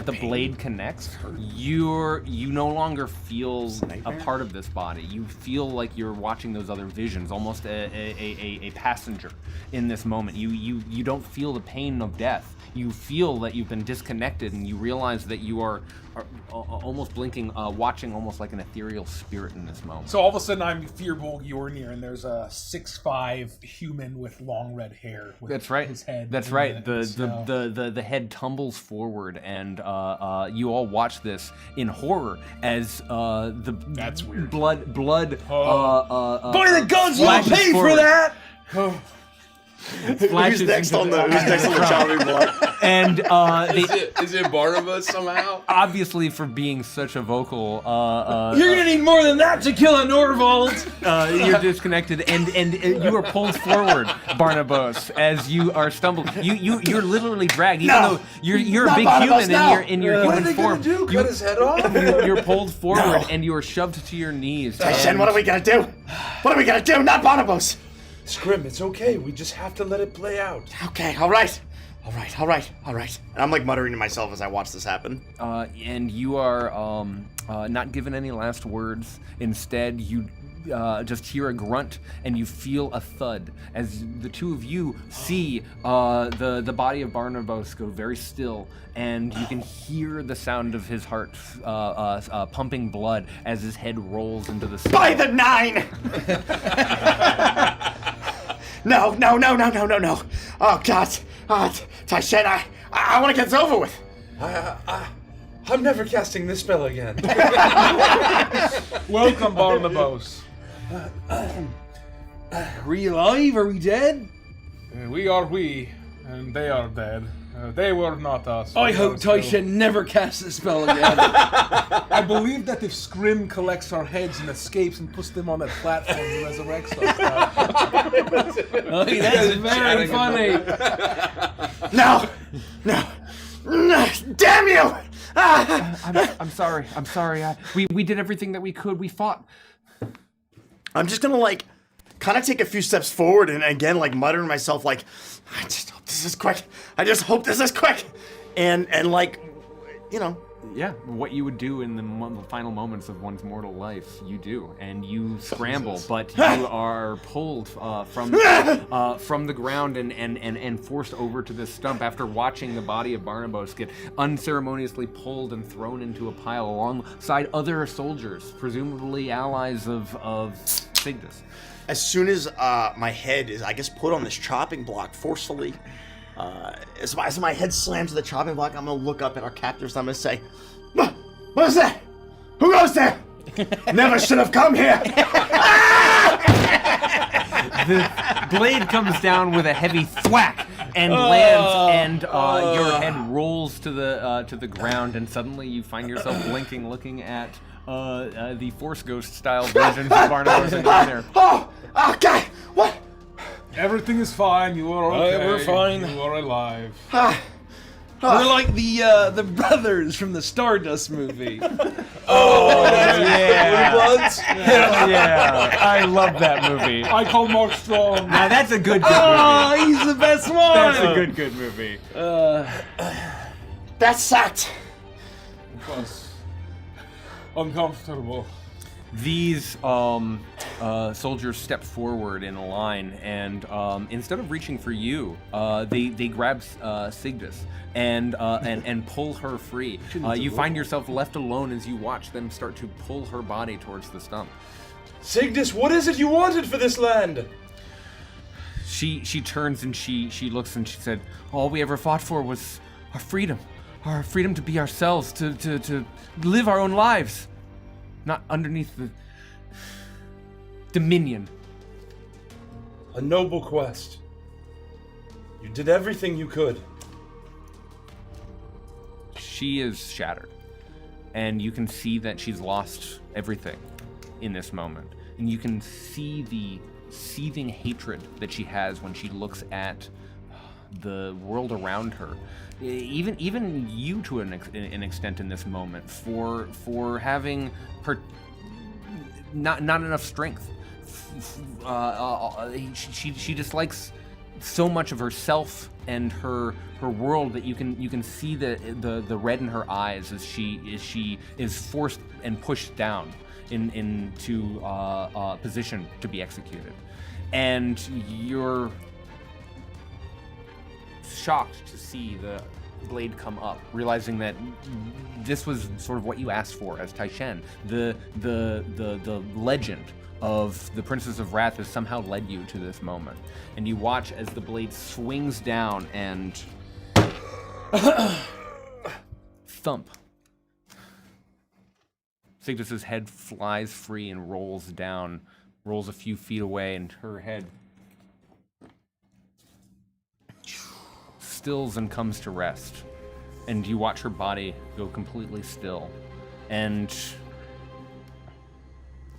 the blade connects, you no longer feel a part of this body. You feel like you're watching those other visions, almost a passenger in this moment. You don't feel the pain of death. You feel that you've been disconnected, and you realize that you are almost blinking, watching almost like an ethereal spirit in this moment. So all of a sudden I'm Fearbolg Yornir, and there's a 6'5" human with long red hair. With That's right. His head. That's right. The head tumbles forward, and you all watch this in horror as That's weird. blood. By the guns, you'll flashes pay forward. for that! Flashes Who's next into on the Charlie blood? And Is it Barnabas somehow? obviously, for being such a vocal, You're gonna need more than that to kill a Norvald! you're disconnected, and you are pulled forward, Barnabas, as you are stumbled. You're literally dragged, even though you're a Not big Barnabas, human no. in your What are human they form. gonna do? Cut his head off? You're pulled forward, and you are shoved to your knees. Tyson, and- what are we gonna do? What are we gonna do? Not Barnabas! Scrim, it's okay. We just have to let it play out. Okay, alright. Alright. And I'm like muttering to myself as I watch this happen. And you are not given any last words. Instead, you just hear a grunt and you feel a thud as the two of you see the body of Barnabas go very still, and you can hear the sound of his heart pumping blood as his head rolls into the sky. By the 9! No. Oh, God. Tyson, I want to get this over with. I'm never casting this spell again. Welcome, Barnabas. Are we alive? Are we dead? We are we, and they are dead. They were not us. I We hope are still- Tyson never casts the spell again. I believe that if Scrim collects our heads and escapes and puts them on that platform, he resurrects us. Oh, that's very funny. No. Damn you! I'm sorry. We did everything that we could. We fought. I'm just gonna kind of take a few steps forward and again mutter to myself I just hope this is quick. And Yeah, what you would do in the final moments of one's mortal life, you do, and you scramble, but you are pulled from the ground and forced over to this stump after watching the body of Barnabas get unceremoniously pulled and thrown into a pile alongside other soldiers, presumably allies of Signis. As soon as my head is, I guess, put on this chopping block forcefully, as my head slams to the chopping block, I'm gonna look up at our captors and I'm gonna say, "What is that? Who goes there? Never should have come here." The blade comes down with a heavy thwack and lands, and your head rolls to the ground, and suddenly you find yourself blinking, looking at the Force Ghost style version of Barnabas in there. Oh, God, what? Everything is fine. You are okay. we're fine. You are alive. We're like the brothers from the Stardust movie. Yeah. Bloods? Hell yeah. I love that movie. I call Mark Strong. Now that's a good movie. Oh, he's the best one. That's a good movie. That sucked. It was uncomfortable. These soldiers step forward in a line, and instead of reaching for you, they grab Signis and pull her free. You find yourself left alone as you watch them start to pull her body towards the stump. Signis, what is it you wanted for this land? She turns and she looks and she said, "All we ever fought for was our freedom to be ourselves, to live our own lives. Not underneath the dominion." A noble quest. You did everything you could. She is shattered, and you can see that she's lost everything in this moment. And you can see the seething hatred that she has when she looks at the world around her. Even you, to an extent, in this moment, for having not enough strength. She dislikes so much of herself and her world that you can see the red in her eyes as she is forced and pushed down into a position to be executed, and you're shocked to see the blade come up, realizing that this was sort of what you asked for as Taishen. The legend of the Princess of Wrath has somehow led you to this moment, and you watch as the blade swings down and thump. Signis's head flies free and rolls a few feet away, and her head stills and comes to rest, and you watch her body go completely still, and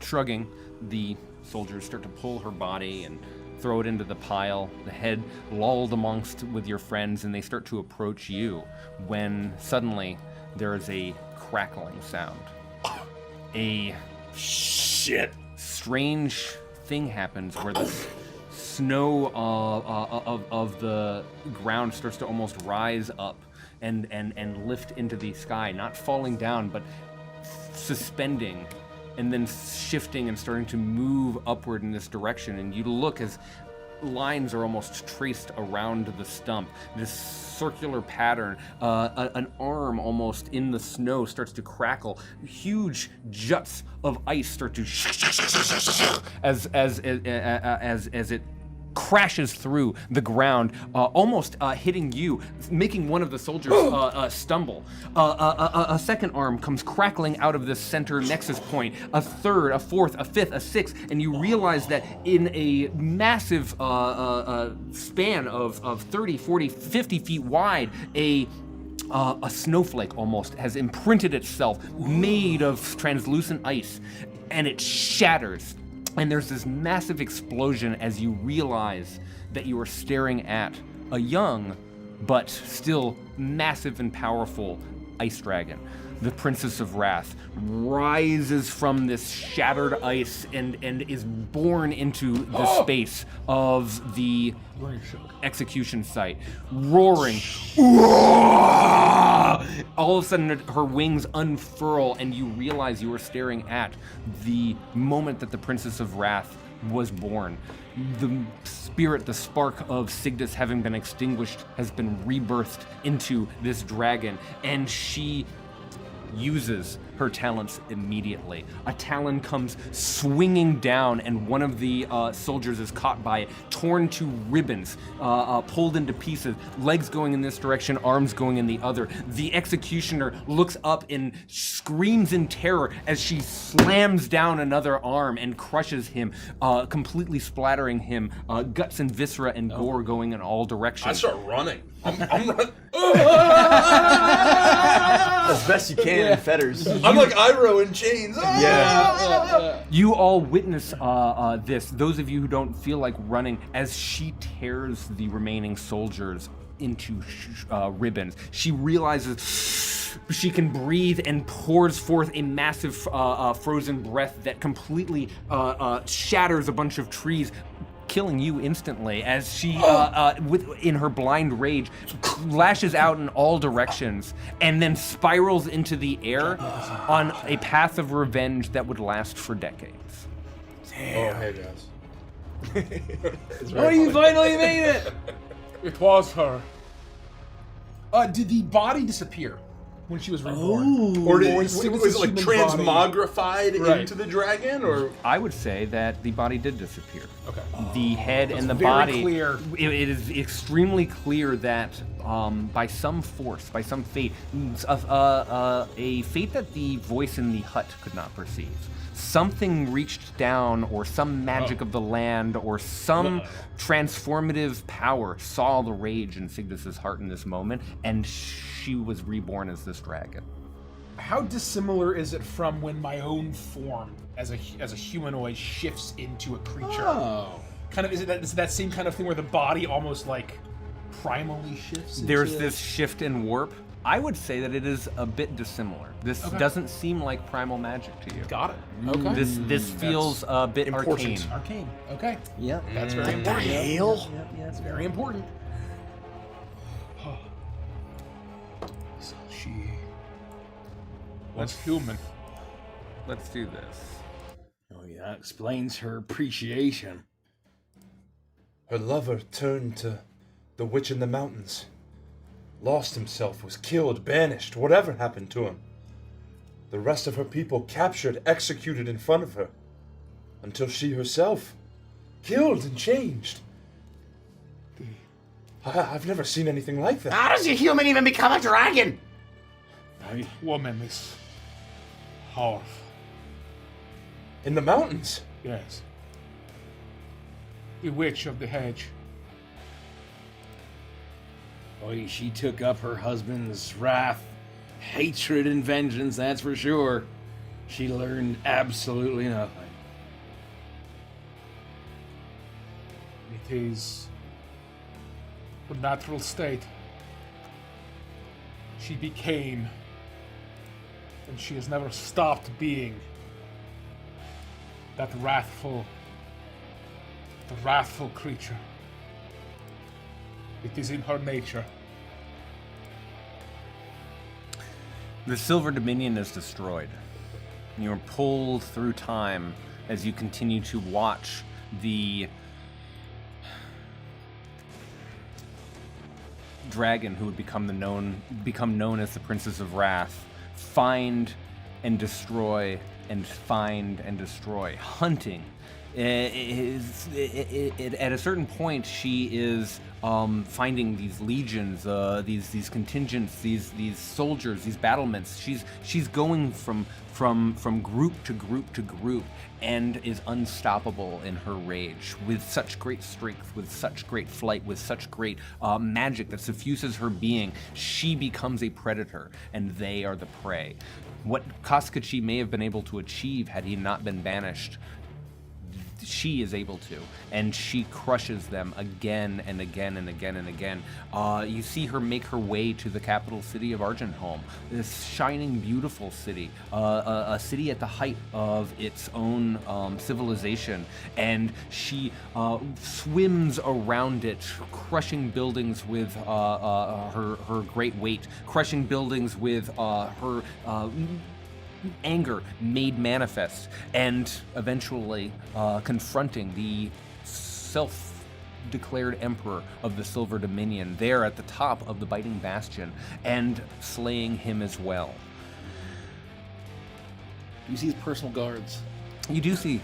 shrugging, the soldiers start to pull her body and throw it into the pile, the head lulled amongst with your friends, and they start to approach you when suddenly there is a crackling sound. A strange thing happens where the snow of the ground starts to almost rise up and lift into the sky, not falling down, but suspending and then shifting and starting to move upward in this direction. And you look as lines are almost traced around the stump. This circular pattern, an arm almost in the snow starts to crackle. Huge juts of ice start to as it crashes through the ground, almost hitting you, making one of the soldiers stumble. A second arm comes crackling out of this center nexus point, a third, a fourth, a fifth, a sixth, and you realize that in a massive span of 30, 40, 50 feet wide, a snowflake almost has imprinted itself, made of translucent ice, and it shatters. And there's this massive explosion as you realize that you are staring at a young, but still massive and powerful ice dragon. The Princess of Wrath rises from this shattered ice and is born into the space of the execution site, roaring. All of a sudden, her wings unfurl, and you realize you are staring at the moment that the Princess of Wrath was born. The spirit, the spark of Signis having been extinguished, has been rebirthed into this dragon, and she uses her talents immediately. A talon comes swinging down, and one of the soldiers is caught by it, torn to ribbons, pulled into pieces, legs going in this direction, arms going in the other. The executioner looks up and screams in terror as she slams down another arm and crushes him, completely splattering him, guts and viscera and gore going in all directions. I start running. I'm running. As best you can in fetters. I'm like Iroh in chains. You all witness this, those of you who don't feel like running, as she tears the remaining soldiers into ribbons. She realizes she can breathe and pours forth a massive frozen breath that completely shatters a bunch of trees, killing you instantly as she, in her blind rage, lashes out in all directions and then spirals into the air on a path of revenge that would last for decades. Oh, hey guys. Oh, you finally made it! It was her. Did the body disappear when she was reborn? Or Or was it like human body? transmogrified Right. into the dragon? Or I would say that the body did disappear. Okay. The head and the very body. clear. It is extremely clear that by some force, by some fate, a fate that the voice in the hut could not perceive. Something reached down, or some magic of the land, or some transformative power saw the rage in Signis's heart in this moment, and she was reborn as this dragon. How dissimilar is it from when my own form as a humanoid shifts into a creature? Oh. Kind of is it that same kind of thing where the body almost like primally shifts? There's into... this shift and warp. I would say that it is a bit dissimilar. This doesn't seem like primal magic to you. Got it. Okay. This feels a bit important. arcane. Arcane. Okay. Yep. That's very important. Hail? Yeah, that's very important. So she was human. Let's do this. Oh, yeah, that explains her appreciation. her lover turned to the witch in the mountains. Lost himself, was killed, banished, whatever happened to him. The rest of her people captured, executed in front of her. Until she herself, killed and changed. I've never seen anything like that. How does a human even become a dragon? Woman is powerful. In the mountains. Yes. The witch of the hedge. Boy, she took up her husband's wrath, hatred, and vengeance, that's for sure. She learned absolutely nothing. It is the natural state. She became, and she has never stopped being, that wrathful creature. It is in her nature. The Silver Dominion is destroyed. You are pulled through time as you continue to watch the dragon who would become known as the Princess of Wrath find and destroy and find and destroy, hunting. At a certain point, she is finding these legions, these contingents, these soldiers, these battlements. She's going from group to group to group, and is unstoppable in her rage, with such great strength, with such great flight, with such great magic that suffuses her being. She becomes a predator, and they are the prey. What Koskachi may have been able to achieve had he not been banished, she is able to, and she crushes them again and again and again and again. You see her make her way to the capital city of Argentholm, this shining, beautiful city, a city at the height of its own civilization, and she swims around it, crushing buildings with her great weight, crushing buildings with her anger made manifest, and eventually confronting the self-declared emperor of the Silver Dominion there at the top of the Biting Bastion, and slaying him as well. You see his personal guards. You do see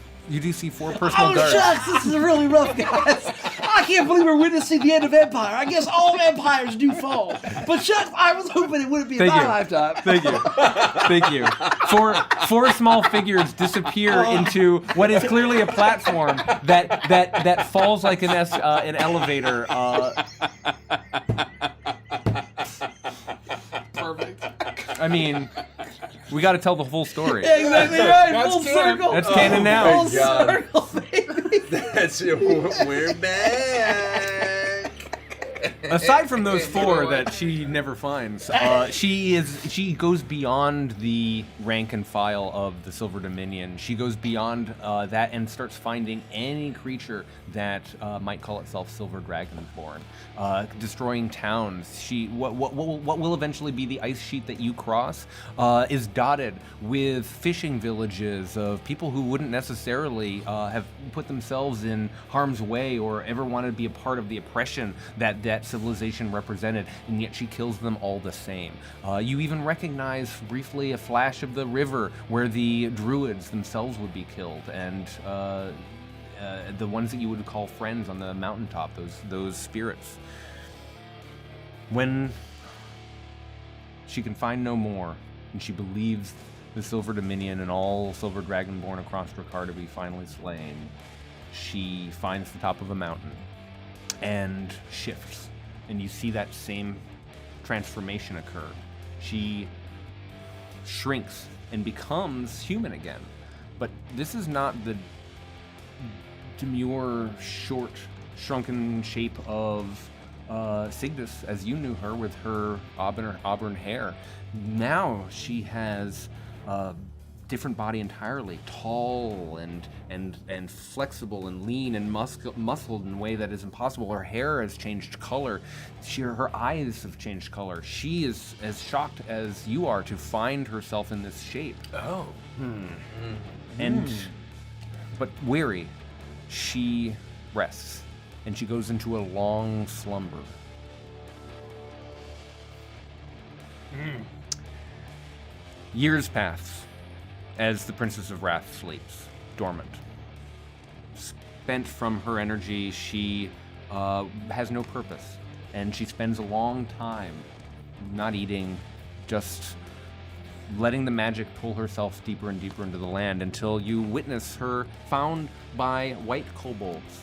4 personal Oh, guards. shucks, this is really rough, guys. I can't believe we're witnessing the end of Empire. I guess all empires do fall. But shucks, I was hoping it wouldn't be in Thank my you. lifetime. Thank you. Thank you. Four small figures disappear into what is clearly a platform that falls like an elevator. Perfect. I mean, we got to tell the full story. Yeah, exactly right. That's Full canon. circle. That's canon now. Full God. circle, baby. That's it. We're back. Aside from those 4 that she never finds, she goes beyond the rank and file of the Silver Dominion. She goes beyond that and starts finding any creature that might call itself Silver Dragonborn, destroying towns. What will eventually be the ice sheet that you cross is dotted with fishing villages of people who wouldn't necessarily have put themselves in harm's way or ever wanted to be a part of the oppression that civilization represented, and yet she kills them all the same. You even recognize briefly a flash of the river where the druids themselves would be killed, and the ones that you would call friends on the mountaintop, those spirits. When she can find no more, and she believes the Silver Dominion and all Silver Dragonborn across Drakkar to be finally slain, she finds the top of a mountain and shifts, and you see that same transformation occur. She shrinks and becomes human again, but this is not the demure, short, shrunken shape of Signis as you knew her, with her auburn hair. Now she has a different body entirely, tall and flexible and lean and muscled in a way that is impossible. Her hair has changed color. Her eyes have changed color. She is as shocked as you are to find herself in this shape. Oh. But weary, she rests, and she goes into a long slumber. Years pass as the Princess of Wrath sleeps, dormant. Spent from her energy, she has no purpose, and she spends a long time not eating, just letting the magic pull herself deeper and deeper into the land until you witness her found by white kobolds,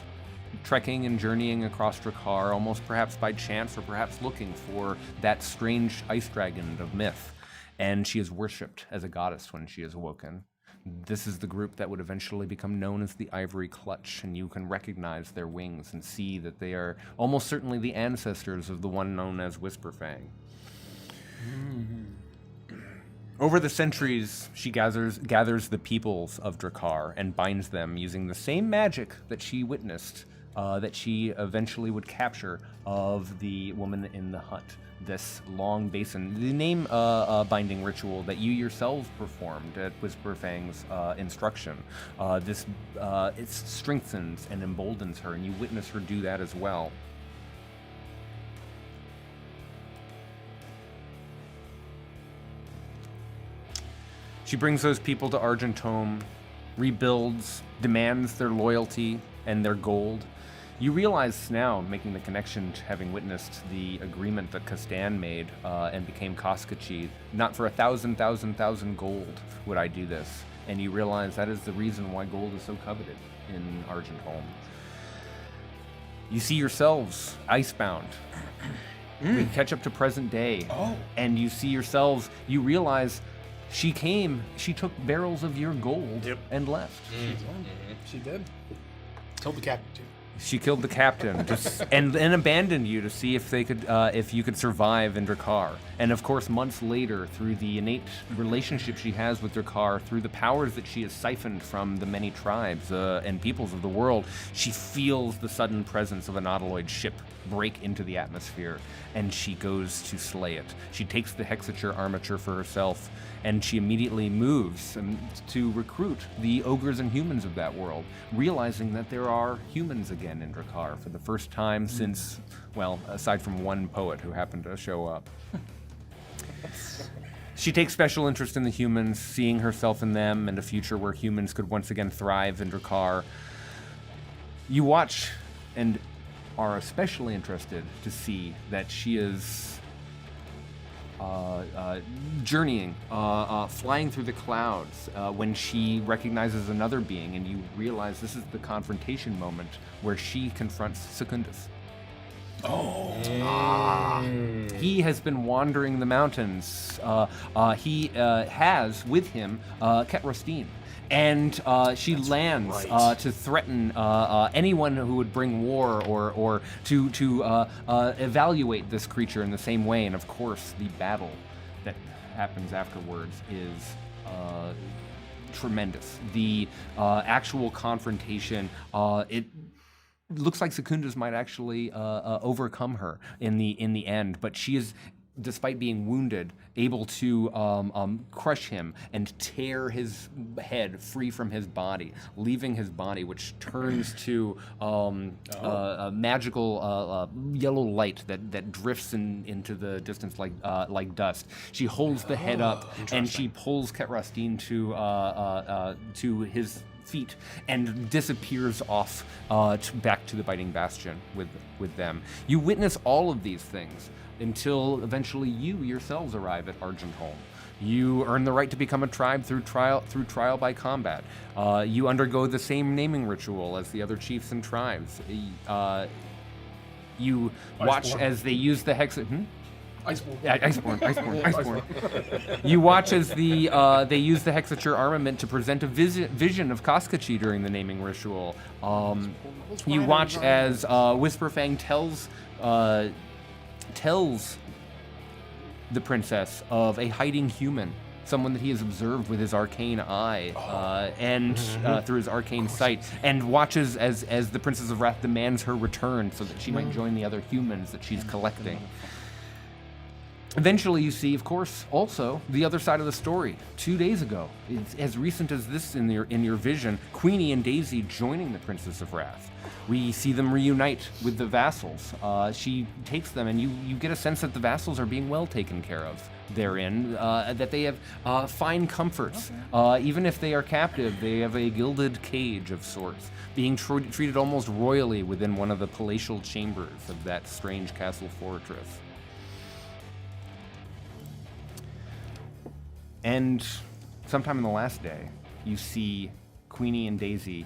trekking and journeying across Drakkar, almost perhaps by chance or perhaps looking for that strange ice dragon of myth. And she is worshipped as a goddess when she is awoken. This is the group that would eventually become known as the Ivory Clutch, and you can recognize their wings and see that they are almost certainly the ancestors of the one known as Whisperfang. Over the centuries, she gathers the peoples of Drakkar and binds them using the same magic that she witnessed, that she eventually would capture of the woman in the hut. This long basin, the name binding ritual that you yourselves performed at Whisperfang's instruction. It strengthens and emboldens her, and you witness her do that as well. She brings those people to Argentome, rebuilds, demands their loyalty and their gold. You realize now, making the connection to having witnessed the agreement that Castan made and became Koskachi, not for 1,000 gold would I do this. And you realize that is the reason why gold is so coveted in Argentome. You see yourselves icebound. We catch up to present day. And you see yourselves, you realize she took barrels of your gold and left. She did. Told the captain to. She killed the captain and abandoned you to see if you could survive in Drakkar. And of course, months later, through the innate relationship she has with Drakkar, through the powers that she has siphoned from the many tribes and peoples of the world, she feels the sudden presence of a nautiloid ship break into the atmosphere, and she goes to slay it. She takes the Hexature armature for herself, and she immediately moves to recruit the ogres and humans of that world, realizing that there are humans again in Drakkar for the first time since, well, aside from one poet who happened to show up. She takes special interest in the humans, seeing herself in them and a future where humans could once again thrive in Drakkar. You watch and are especially interested to see that she is journeying, flying through the clouds when she recognizes another being, and you realize this is the confrontation moment where she confronts Secundus. He has been wandering the mountains. He has with him Ketrastine. And she lands to threaten anyone who would bring war or to evaluate this creature in the same way. And of course, the battle that happens afterwards is tremendous. The actual confrontation, it looks like Secundus might actually overcome her in the end, but she is, despite being wounded, able to crush him and tear his head free from his body, leaving his body, which turns to a magical yellow light that drifts into the distance like dust. She holds the head up and she pulls Ketrastine to his feet and disappears off back to the Biting Bastion with them. You witness all of these things until eventually you yourselves arrive at Argentholm. You earn the right to become a tribe through trial by combat. You undergo the same naming ritual as the other chiefs and tribes. You watch as they use the Iceborne. Yeah, Iceborne. You watch as they use the Hexature armament to present a vision of Koskachi during the naming ritual. You watch as Whisperfang tells the princess of a hiding human, someone that he has observed with his arcane eye and through his arcane sight, and watches as the Princess of Wrath demands her return so that she might join the other humans that she's collecting. Eventually, you see, of course, also the other side of the story. 2 days ago, it's as recent as this in your vision, Queenie and Daisy joining the Princess of Wrath. We see them reunite with the vassals. She takes them, and you get a sense that the vassals are being well taken care of therein, that they have fine comforts. Even if they are captive, they have a gilded cage of sorts, being treated almost royally within one of the palatial chambers of that strange castle fortress. And sometime in the last day, you see Queenie and Daisy.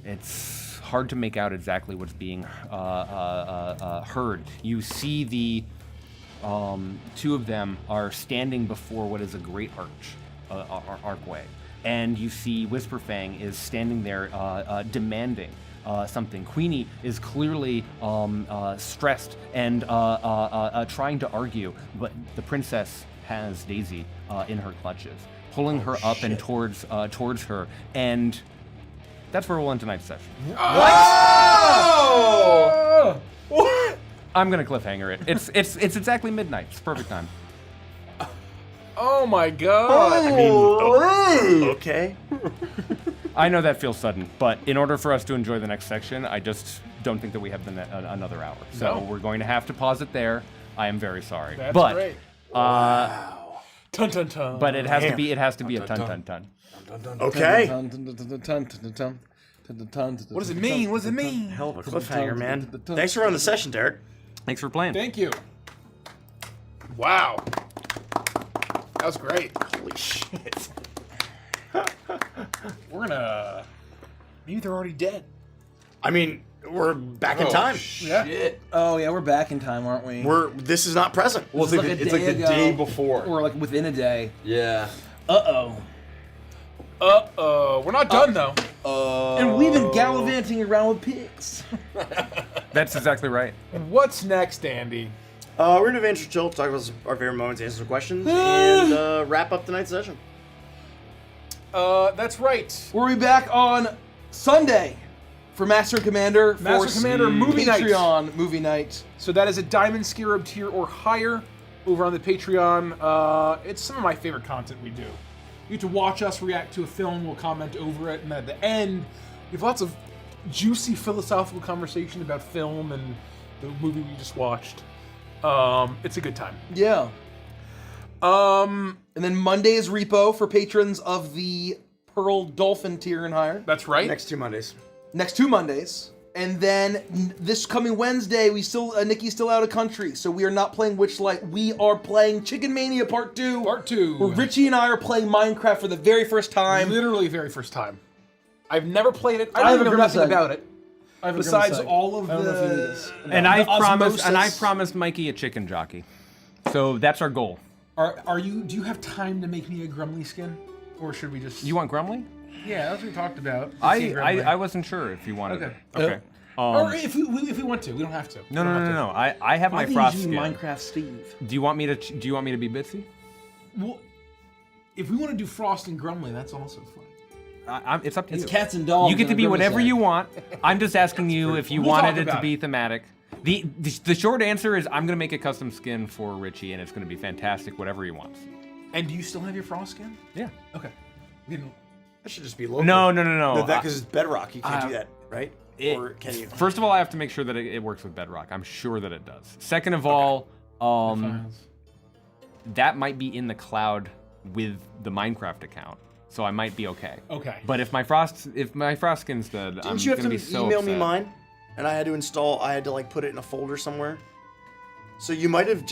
It's hard to make out exactly what's being heard. You see the two of them are standing before what is a great archway. And you see Whisperfang is standing there demanding something. Queenie is clearly stressed and trying to argue, but the princess has Daisy in her clutches, pulling her up and towards her, and that's where we'll end tonight's session. Oh! What? I'm gonna cliffhanger it. It's exactly midnight. It's perfect time. Oh my god! I mean, okay. I know that feels sudden, but in order for us to enjoy the next section, I just don't think that we have another hour. So we're going to have to pause it there. I am very sorry. That's but, great. Wow. Ton ton ton. But it has to be a ton. Okay. What does it mean? What does it mean? Hell of a cliffhanger, man. Thanks for running the session, Derek. Thanks for playing. Thank you. Wow. That was great. Holy shit. We're gonna. Maybe they're already dead. I mean, we're back in time. Shit. Oh yeah, we're back in time, aren't we? This is not present. Well, This is it's like like a the day day ago. before. Or like within a day. Yeah. Uh-oh. We're not done though. And we've been gallivanting around with pigs. That's exactly right. What's next, Andy? We're gonna Avantris Chill, talk about our favorite moments, answer some questions, and wrap up tonight's session. That's right. We'll be back on Sunday for Master and Commander. Master Commander movie night. Patreon movie night. So that is a Diamond Scarab tier or higher over on the Patreon. It's some of my favorite content we do. You get to watch us react to a film, we'll comment over it, and at the end, we have lots of juicy philosophical conversation about film and the movie we just watched. It's a good time. Yeah. Um, And then Monday is Repo for patrons of the Pearl Dolphin tier and higher. that's right. Next 2 Mondays. Next 2 Mondays. And then this coming Wednesday, Nikki's still out of country, so we are not playing Witchlight. We are playing Chicken Mania Part 2. Part 2. Where Richie and I are playing Minecraft for the very first time. Literally very first time. I've never played it. I I have don't a know nothing grimace about it. Besides all of I don't know if you need the... this. And the I osmosis. promised Mikey a chicken jockey. So that's our goal. Are you? Do you have time to make me a Grumly skin, or should we just? You want Grumly? Yeah, that's what we talked about. Skin Grumly. I wasn't sure if you wanted Okay. it. Okay. Or if we want to, we don't have to. No. We don't have to. I have my I think frost you should skin. be Minecraft Steve. Do you want me to be Bitsy? Well, if we want to do Frost and Grumly, that's also fine. It's up to It's you. cats and dogs. You get in to a be grimace whatever egg. you want. I'm just asking you if you We'll wanted talk it to about be it. thematic. The short answer is I'm gonna make a custom skin for Richie, and it's gonna be fantastic, whatever he wants. And do you still have your Frost skin? Yeah. Okay. We didn't- That should just be local. No. Because it's bedrock. You can't do that, right? Or can you? First of all, I have to make sure that it works with Bedrock. I'm sure that it does. Second of all, Files. that might be in the cloud with the Minecraft account, so I might be okay. Okay. But if my frost skin's dead, I'm Didn't you have gonna to be so email upset. me mine? And I had to like put it in a folder somewhere. So you might have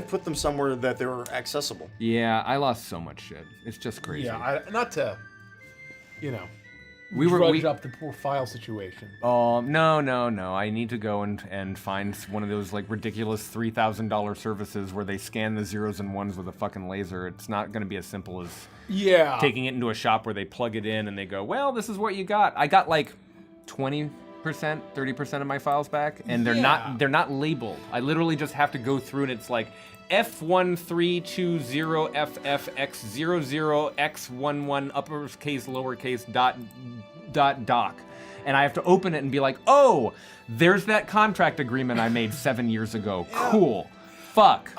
put them somewhere that they were accessible. Yeah, I lost so much shit. It's just crazy. Yeah, not to, we drudge up the poor file situation. No. I need to go and find one of those like ridiculous $3,000 services where they scan the zeros and ones with a fucking laser. It's not going to be as simple as Yeah. taking it into a shop where they plug it in and they go, well, this is what you got. I got like 20%, 30% of my files back, and they're not labeled. I literally just have to go through and it's like F1320FFX00X11 uppercase lowercase dot doc. And I have to open it and be like, oh, there's that contract agreement I made 7 years ago. Cool. Fuck.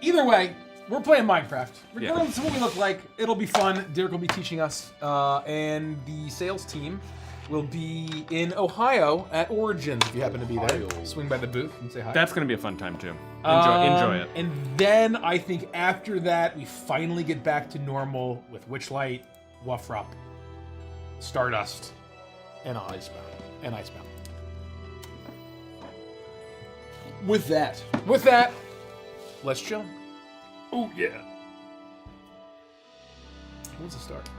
Either way, we're playing Minecraft. Regardless of what we look like, it'll be fun. Derek will be teaching us, and the sales team will be in Ohio at Origins. If you happen to be there, swing by the booth and say hi. That's gonna be a fun time too. Enjoy it. And then I think after that, we finally get back to normal with Witchlight, Wuffrup, Stardust, and Icebound. With that, With that, let's chill. Oh yeah. What's the start?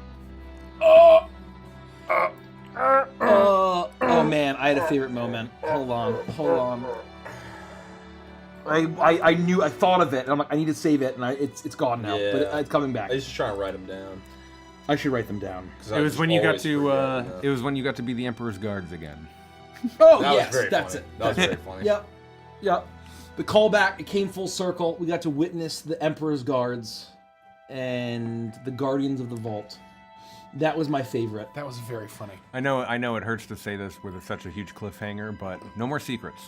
oh man, I had a favorite moment. Hold on. I thought of it, and I'm like, I need to save it, and it's gone now, but it's coming back. I used to try and write them down. I should write them down. It was when you got to. It was when you got to be the Emperor's guards again. Oh That yes, was very that's funny. it. That was very funny. Yep. The callback, it came full circle. We got to witness the Emperor's Guards and the Guardians of the Vault. That was my favorite. That was very funny. I know it hurts to say this with such a huge cliffhanger, but no more secrets.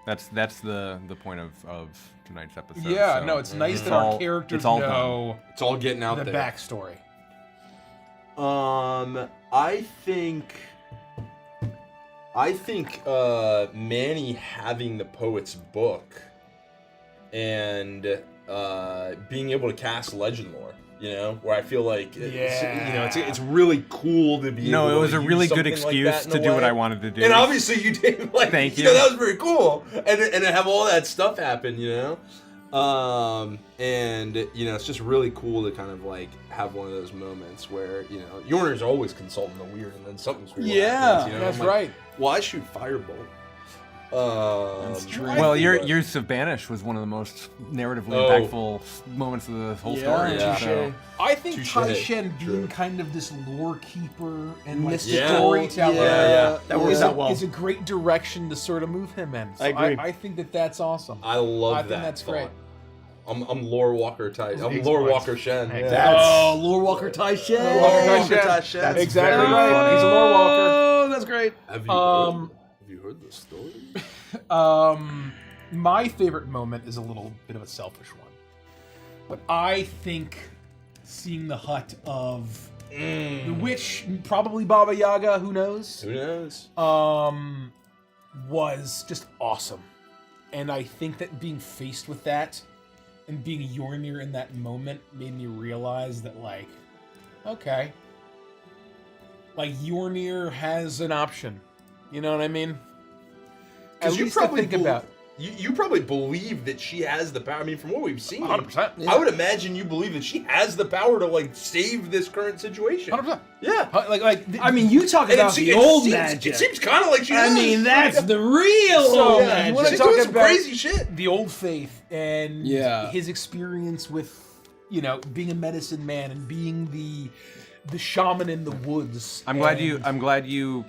That's the point of tonight's episode. Yeah, so no, it's nice it's that all- our characters it's all know It's all getting out the there. backstory. I think Manny having the poet's book and being able to cast legend lore, where I feel like it's really cool to be. No, able it was to a use really good something like excuse that in to a do what way. I wanted to do. And obviously you did. Like, Thank you. That was very cool, and to have all that stuff happen, and it's just really cool to kind of like have one of those moments where Yorner's always consulting the weird, and then something's weird. Yeah, happens, That's I'm like, right. well, I shoot firebolt. That's true. Well, your use of Banish was one of the most narratively impactful moments of the whole story. yeah. So. I think Touche. Tai Shen being True. kind of this lore keeper and like Mystical, storyteller yeah. That works out well. is a great direction to sort of move him in. So I agree. I think that's awesome. I love I that. think that's thought. great. I'm Lore Walker type. I'm Ex- Lore Walker Shen. Oh, Lore Walker Tai Shen. Tai Shen. That's Exactly very right. funny. He's a lore walker. Oh, that's great. Have you heard the story? My favorite moment is a little bit of a selfish one, but I think seeing the hut of the witch, probably Baba Yaga, who knows, Who knows? was just awesome. And I think that being faced with that and being Yornir in that moment made me realize that, like, okay, like Yornir has an option. You know what I mean? At You least to probably think about. You probably believe that she has the power. I mean, from what we've seen, 100%. I would imagine you believe that she has the power to like save this current situation. 100%. Yeah. I mean, you talk And about the old magic. It seems kind of like she I does. mean, that's the real So, old you magic. wanna She's talk doing some about crazy shit. the old faith and Yeah. his experience with, you know, being a medicine man and being the shaman in the woods. I'm glad you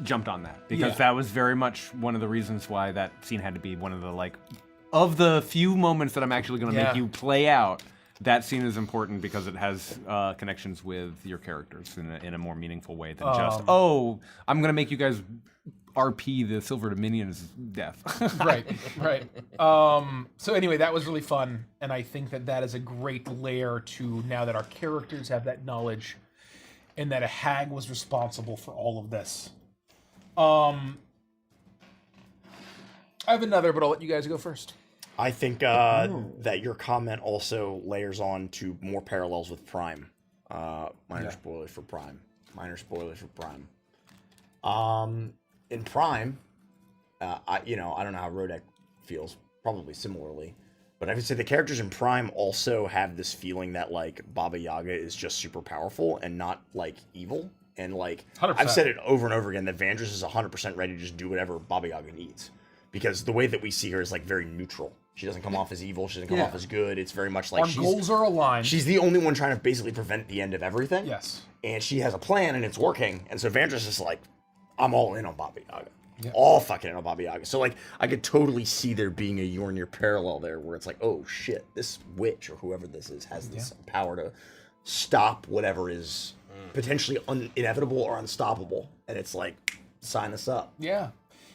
jumped on that because Yeah. that was very much one of the reasons why that scene had to be one of the like of the few moments that I'm actually going to Yeah. make you play out. That scene is important because it has connections with your characters in a more meaningful way than just I'm going to make you guys RP the Silver Dominion's death. right. So anyway, that was really fun, and I think that is a great layer to now that our characters have that knowledge, and that a hag was responsible for all of this. I have another, but I'll let you guys go first. I think that your comment also layers on to more parallels with Prime. Minor spoilers for Prime. In Prime, I don't know how Rodek feels. Probably similarly, but I would say the characters in Prime also have this feeling that like Baba Yaga is just super powerful and not like evil. And like 100%. I've said it over and over again that Avantris is 100% ready to just do whatever Baba Yaga needs, because the way that we see her is like very neutral. She doesn't come off as evil. She doesn't come off as good. It's very much like Our goals are aligned. she's the only one trying to basically prevent the end of everything. Yes. And she has a plan and it's working. And so Avantris is like, I'm all in on Baba Yaga. All fucking in on Baba Yaga. So like I could totally see there being a Yornir parallel there where it's like, oh shit, this witch or whoever this is has this power to stop whatever is potentially inevitable or unstoppable. And it's like, sign us up. Yeah.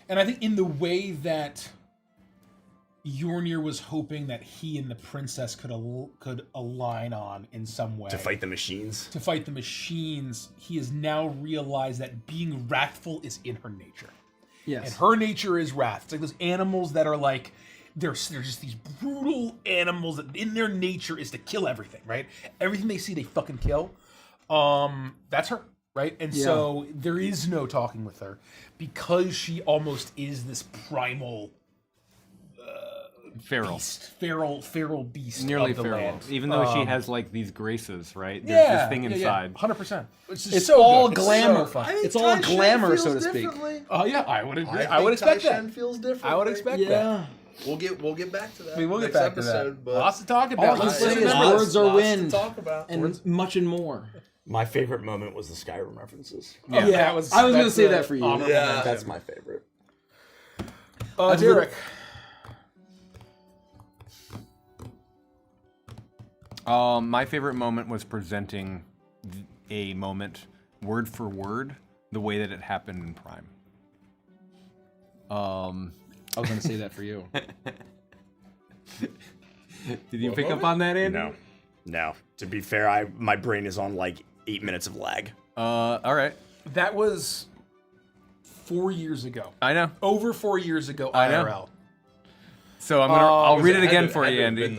And I think in the way that Yornir was hoping that he and the princess could align on in some way. To fight the machines. To fight the machines, he has now realized that being wrathful is in her nature. Yes. And her nature is wrath. It's like those animals that are like, they're just these brutal animals that in their nature is to kill everything, right? Everything they see, they fucking kill. That's her, right? And so there is no talking with her because she almost is this primal Feral. beast, feral beast Nearly of the feral. land. Even though she has like these graces, right? There's this thing inside. 100%. It's so all good. glamour. It's so fun. It's all glamour, so to speak. Oh yeah, I would agree. I would expect that. Feels different. I would expect that. Yeah. We'll get back to that. I mean, we'll get next back episode, to that. But Lots to talk about. All I can Let's say listen is to words are lots wind, to talk about. and much and more. My favorite moment was the Skyrim references. Yeah, I was gonna say that for you. Yeah. That's my favorite. Derek. My favorite moment was presenting a moment word for word the way that it happened in Prime. I was gonna say that for you. Did you pick up on that, Andy? No. To be fair, my brain is on like 8 minutes of lag. All right. That was 4 years ago. I know. Over 4 years ago, I know. IRL. So I'll read it again for you, Andy.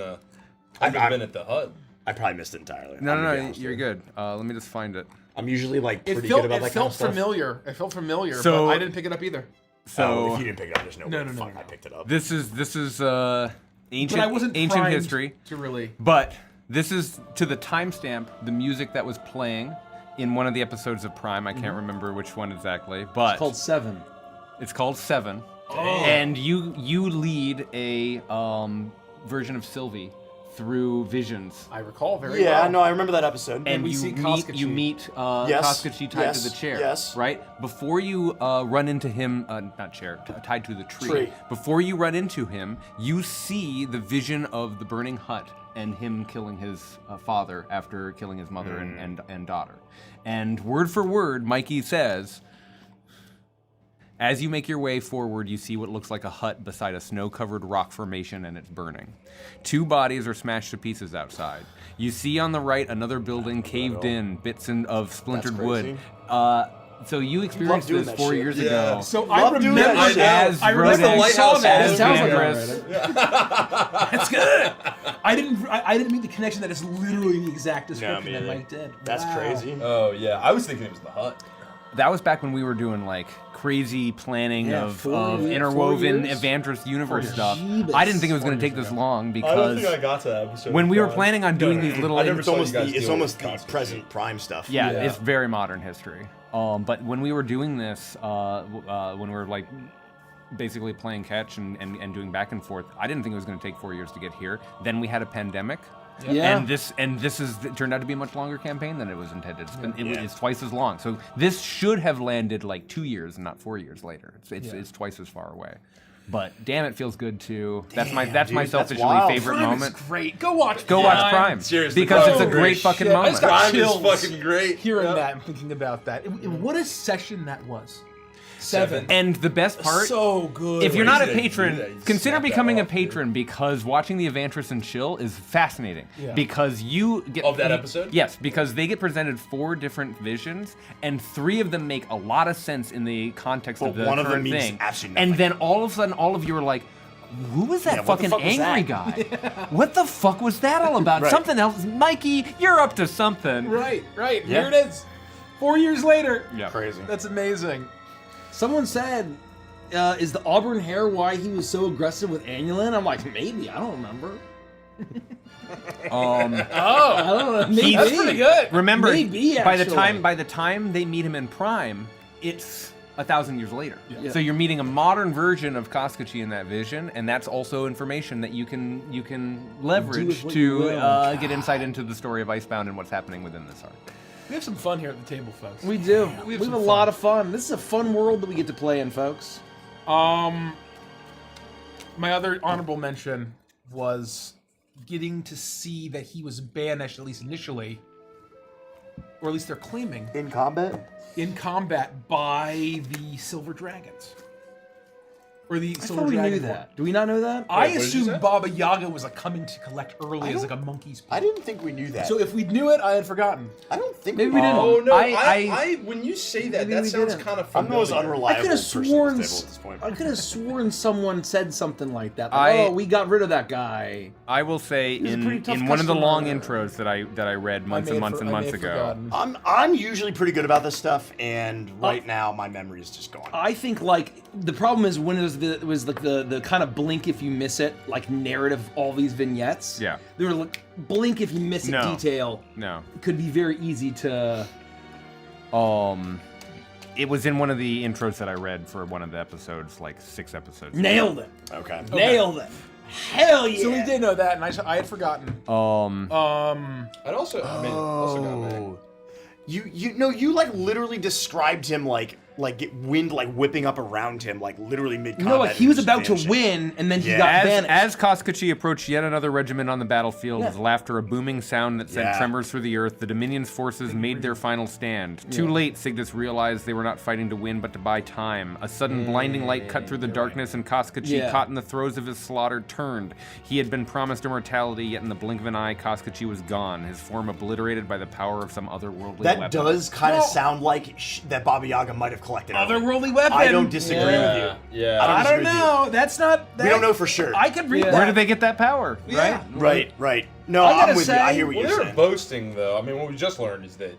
I've been at the hut. I probably missed it entirely. No, you're good. Let me just find it. I'm usually like It pretty felt, good about it that kind felt of stuff. familiar. It felt familiar, So- but I didn't pick it up either. So if you didn't pick it up, there's no way. no, Fuck, no. I picked it up. this is ancient But I wasn't ancient primed history. to really. But this is to the timestamp, the music that was playing in one of the episodes of Prime. I can't remember which one exactly, but Called Seven. it's called Seven. And you lead a version of Sylvie through visions. I recall very Yeah, well. no, I remember that episode. And we you see meet Koskachi. Koskachi tied to the chair. yes. Right? Before you run into him, not chair, tied to the tree. Tree. Before you run into him, you see the vision of the burning hut and him killing his father after killing his mother and daughter. And word for word, Mikey says, as you make your way forward, you see what looks like a hut beside a snow-covered rock formation, and it's burning. 2 bodies are smashed to pieces outside. You see on the right another building caved in, bits of splintered wood. So you experienced doing this that 4 shit. years Yeah. ago. So I Love doing remember that shit. As I remember Rodent, I saw that. as It sounds like Avantris. That's good. I didn't make the connection that it's literally the exact description that Mike did. That's Wow. crazy. Oh yeah, I was thinking it was the hut. That was back when we were doing like crazy planning Yeah, of 4 interwoven years? Evantris universe Oh, stuff. jeebus. I didn't think it was going to take this long I don't because think I got to that episode. when we were God. planning on doing these little, I never It's saw you almost guys the, it's deal almost with the constant present shit. prime stuff. yeah, Yeah. it's very modern history. But when we were doing this, when we were like basically playing catch and doing back and forth, I didn't think it was going to take 4 years to get here. Then we had a pandemic. Yeah. And this is turned out to be a much longer campaign than it was intended. It's twice as long. So this should have landed like 2 years, and not 4 years later. It's twice as far away. But damn, it feels good too. That's my dude, that's selfishly wild. favorite Prime moment. is great. Go watch. Go watch Prime. Seriously, because Prime it's a is great great fucking shit. I moment. just got Prime is chills fucking great. Hearing Yeah. that and thinking about that. What a session that was. 7. And the best part, So good. if you're not a Crazy that you do patron, that. You consider snap that becoming a off, dude. patron because watching the Avantris and Chill is fascinating. Yeah. Because you get Of that episode? Yes, because they get presented 4 different visions, and 3 of them make a lot of sense in the context But of the one of them current means thing. absolutely And nothing. then all of a sudden, all of you are like, "Who was that Yeah, what the fucking fuck was angry that?" guy? What the fuck was that all about? Right. Something else, Mikey. You're up to something." Right. Yeah. Here it is. 4 years later. Yeah. Crazy. That's amazing. Someone said, is the auburn hair why he was so aggressive with Annulin? I'm like, maybe. I don't remember. Oh, I don't know. Maybe. that's pretty good. Remember, Maybe, by the actually. time they meet him in Prime, it's 1,000 years later. Yeah. So you're meeting a modern version of Koskachi in that vision, and that's also information that you can leverage with what you to will. get insight into the story of Icebound and what's happening within this arc. We have some fun here at the table, folks. We do. We have some a fun. lot of fun. This is a fun world that we get to play in, folks. My other honorable mention was getting to see that he was banished, at least initially, or at least they're claiming, In combat? in combat by the Silver Dragons. Or the I Silver thought we Dragon knew Horde. that. Do we not know that? I Wait, what did you say? assumed Baba Yaga was like coming to collect early as like a monkey's paw. I didn't think we knew that. So if we knew it, I had forgotten. I don't think Maybe we didn't. Oh no! I- when you say that, Maybe that we sounds didn't. kind of I'm the most familiar. I unreliable could have person sworn. at this table at this point. I could have sworn someone said something like that. Like, I- oh, we got rid of that guy. I will say He's a in pretty tough one of the long customer. intros that I read months I and may months have and months have ago. forgotten. I'm usually pretty good about this stuff, and right now my memory is just gone. I think like the problem is when it was like the kind of blink if you miss it like narrative of all these vignettes. Yeah. They were like blink if you miss a No. detail. No. Could be very easy to. It was in one of the intros that I read for one of the episodes, like 6 episodes. ago. Nailed it. Okay. Nailed it. Hell yeah. So we did know that, and I had forgotten. I'd also, also got Manny. You like literally described him like wind like whipping up around him like literally mid combat. No, like he was about to win, and then he got As, banished. as Koskachi approached yet another regiment on the battlefield, Yeah. with laughter a booming sound that sent Yeah. tremors through the earth, the Dominion's forces made their final stand. Too late, Signis realized they were not fighting to win, but to buy time. A sudden blinding light cut through the darkness, and Koskachi, Yeah. caught in the throes of his slaughter, turned. He had been promised immortality, yet in the blink of an eye, Koskachi was gone, his form obliterated by the power of some otherworldly That weapon. does kind of No. sound like that Baba Yaga might have collected. early. Otherworldly weapon. I don't disagree with Yeah. you. Yeah. I disagree don't with you. know. That's not. That, We don't know for sure. I could read Yeah. that. Where did they get that power, Yeah. right? Right. No, I gotta I'm with you. I say- hear what Well, you're they were saying. boasting though. I mean, what we just learned is that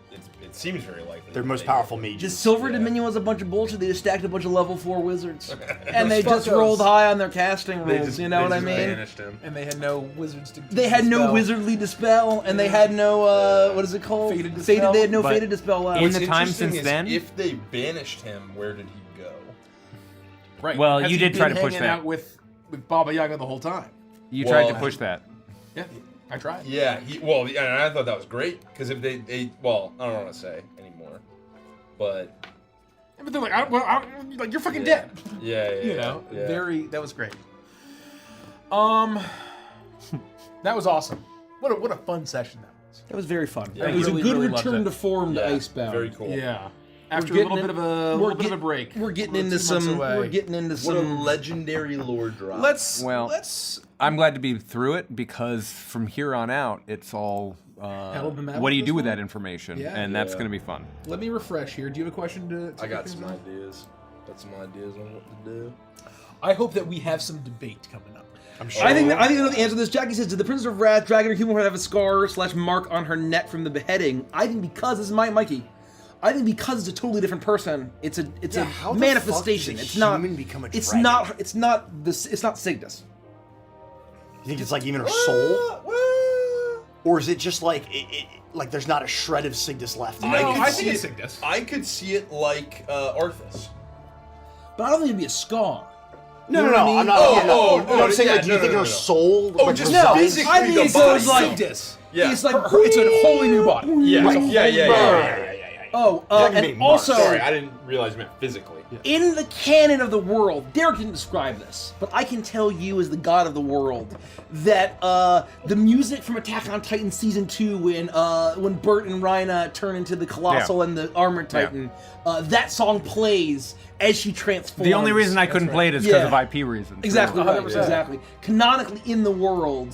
it seems very likely. They're that most they- powerful The mages. Silver Yeah. Dominion was a bunch of bullshit. They just stacked a bunch of level 4 wizards, and they Those just fuckos. rolled high on their casting They rolls. just- You know they what I just mean? banished him. And they had no wizards to. They had no dispel. wizardly dispel, and they had no what is it called? Fated dispel? They had no But fated dispel left. in What's the time interesting since is then- if they banished him, where did he go? Right. Well, Has you he did try been to push hanging that. out with Baba Yaga the whole time. You tried to Well, push that. Yeah, I tried. Yeah. And I thought that was great because if they well, I don't want to say anymore, but Yeah, but they're like, like you're fucking yeah. dead. Yeah. You know, yeah. that was great. That was awesome. What a fun session that was. That was very fun. Yeah. It was Really, a good really loved return it. to form to Yeah, Icebound. Very cool. Yeah. After a getting little bit of a we're little bit of a get- break. We're getting We're into 2 months some. away. We're getting into What a some. legendary lore drop. Let's Well, I'm glad to be through it because from here on out, it's all Peddle the map what do you with do this with one? that information? Yeah. And that's going to be fun. Let me refresh here. Do you have a question to I got kick some things off? ideas. Got some ideas on what to do. I hope that we have some debate coming up. I'm sure. I think I know the answer to this. Jackie says, "Did the Princess of Wrath dragon or human would have a scar / mark on her neck from the beheading?" I think because this is Mikey. I think because it's a totally different person. It's a how the manifestation. fuck does a It's not. human become a It's dragon? not. It's not this. It's not Signis. You think it's like even her soul? Or is it just like, like there's not a shred of Signis left? No, could I see think it's it- Signis. I could see it like Arthas. But I don't think it'd be a scar. No, You know what I mean? I'm not. Oh, yeah, no, oh, no, no, I'm saying, yeah, like, do you no, think no, her no. soul? Oh, like, just resides- physically I think the it goes body. like Signis. Yeah. It's like It's a wholly new body. Yeah, It's a yeah, whole yeah, bird. yeah. Oh, That can and be marked. also Sorry, I didn't realize you meant physically. in the canon of the world, Derek didn't describe this, but I can tell you as the god of the world that the music from Attack on Titan season 2 when Bert and Rhina turn into the Colossal and the Armored Titan, that song plays as she transforms. The only reason I couldn't play it is because Yeah. of IP reasons. Exactly, Right, 100%. yeah. Exactly. Canonically in the world,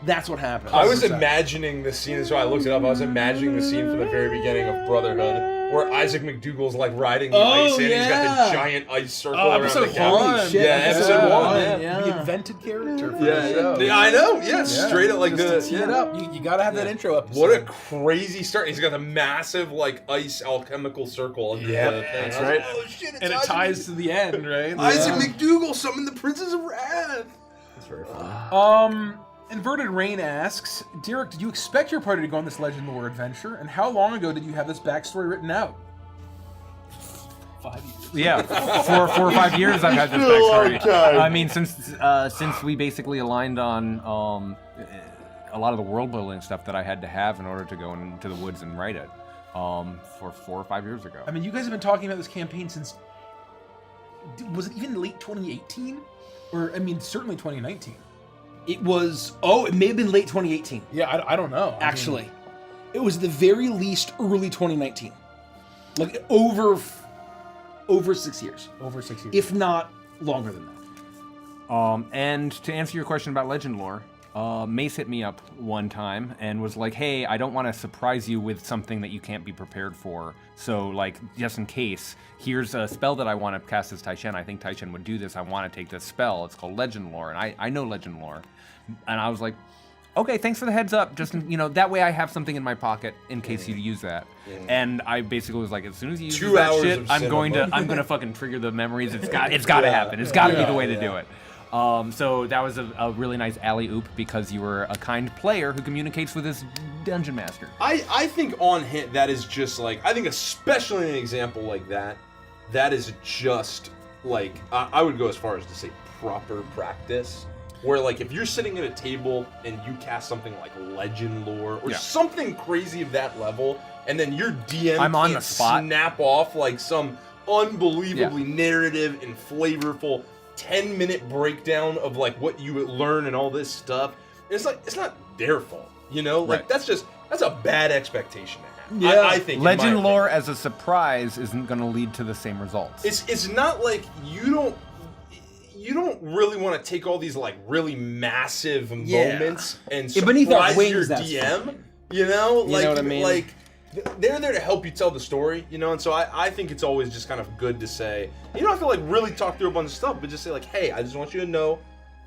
that's what happens. I was imagining the scene, so I looked it up. I was imagining the scene from the very beginning of Brotherhood, where Isaac McDougal's like riding the ice, and he's got yeah. the giant ice circle around episode the cabin. one. Holy shit, Yeah, episode one, yeah. The invented character for Yeah, the show. yeah, I know. Yeah, straight up like Just the. to tee it Yeah. up. You gotta have that intro episode. What a crazy start! He's got the massive like ice alchemical circle under the thing. that's I was right. like, oh shit! It's And it Isaac ties to the end, right? Isaac McDougal summoned the Princess of Wrath. That's very funny. Inverted Rain asks, Derek, did you expect your party to go on this legend lore adventure? And how long ago did you have this backstory written out? 5 years. Yeah, for 4 or 5 years I've had this Still a long backstory. time. I mean, since we basically aligned on a lot of the world building stuff that I had to have in order to go into the woods and write it, for 4 or 5 years ago. I mean, you guys have been talking about this campaign since, was it even late 2018? Or, I mean, certainly 2019. It was, it may have been late 2018. Yeah, I don't know. Actually, it was the very least early 2019, like over 6 years, Over 6 years. if not longer than that. And to answer your question about legend lore, Mace hit me up one time and was like, hey, I don't want to surprise you with something that you can't be prepared for. So, like, just in case, here's a spell that I want to cast as Taishen. I think Taishen would do this. I want to take this spell. It's called legend lore, and I know legend lore. And I was like, okay, thanks for the heads up. Just, that way I have something in my pocket in case you use that. And I basically was like, as soon as you use 2 that hours shit, of I'm going cinema. to fucking trigger the memories. It's got to happen. It's got to be the way to do it. So that was a really nice alley-oop because you were a kind player who communicates with his dungeon master. I think on hint that is just like, I think especially an example like that is just like, I would go as far as to say proper practice. Where like if you're sitting at a table and you cast something like legend lore or something crazy of that level, and then your DM I'm on can't the spot. snap off like some unbelievably narrative and flavorful 10-minute breakdown of like what you would learn and all this stuff. And it's like, it's not their fault, Like that's a bad expectation to have. I think in my Legend opinion. lore as a surprise isn't going to lead to the same results. It's not like you don't really want to take all these like really massive moments and Beneath Our surprise Wings, your that's DM. fine. You know what I mean? Like they're there to help you tell the story, And so I think it's always just kind of good to say, you don't have to like really talk through a bunch of stuff, but just say like, hey, I just want you to know,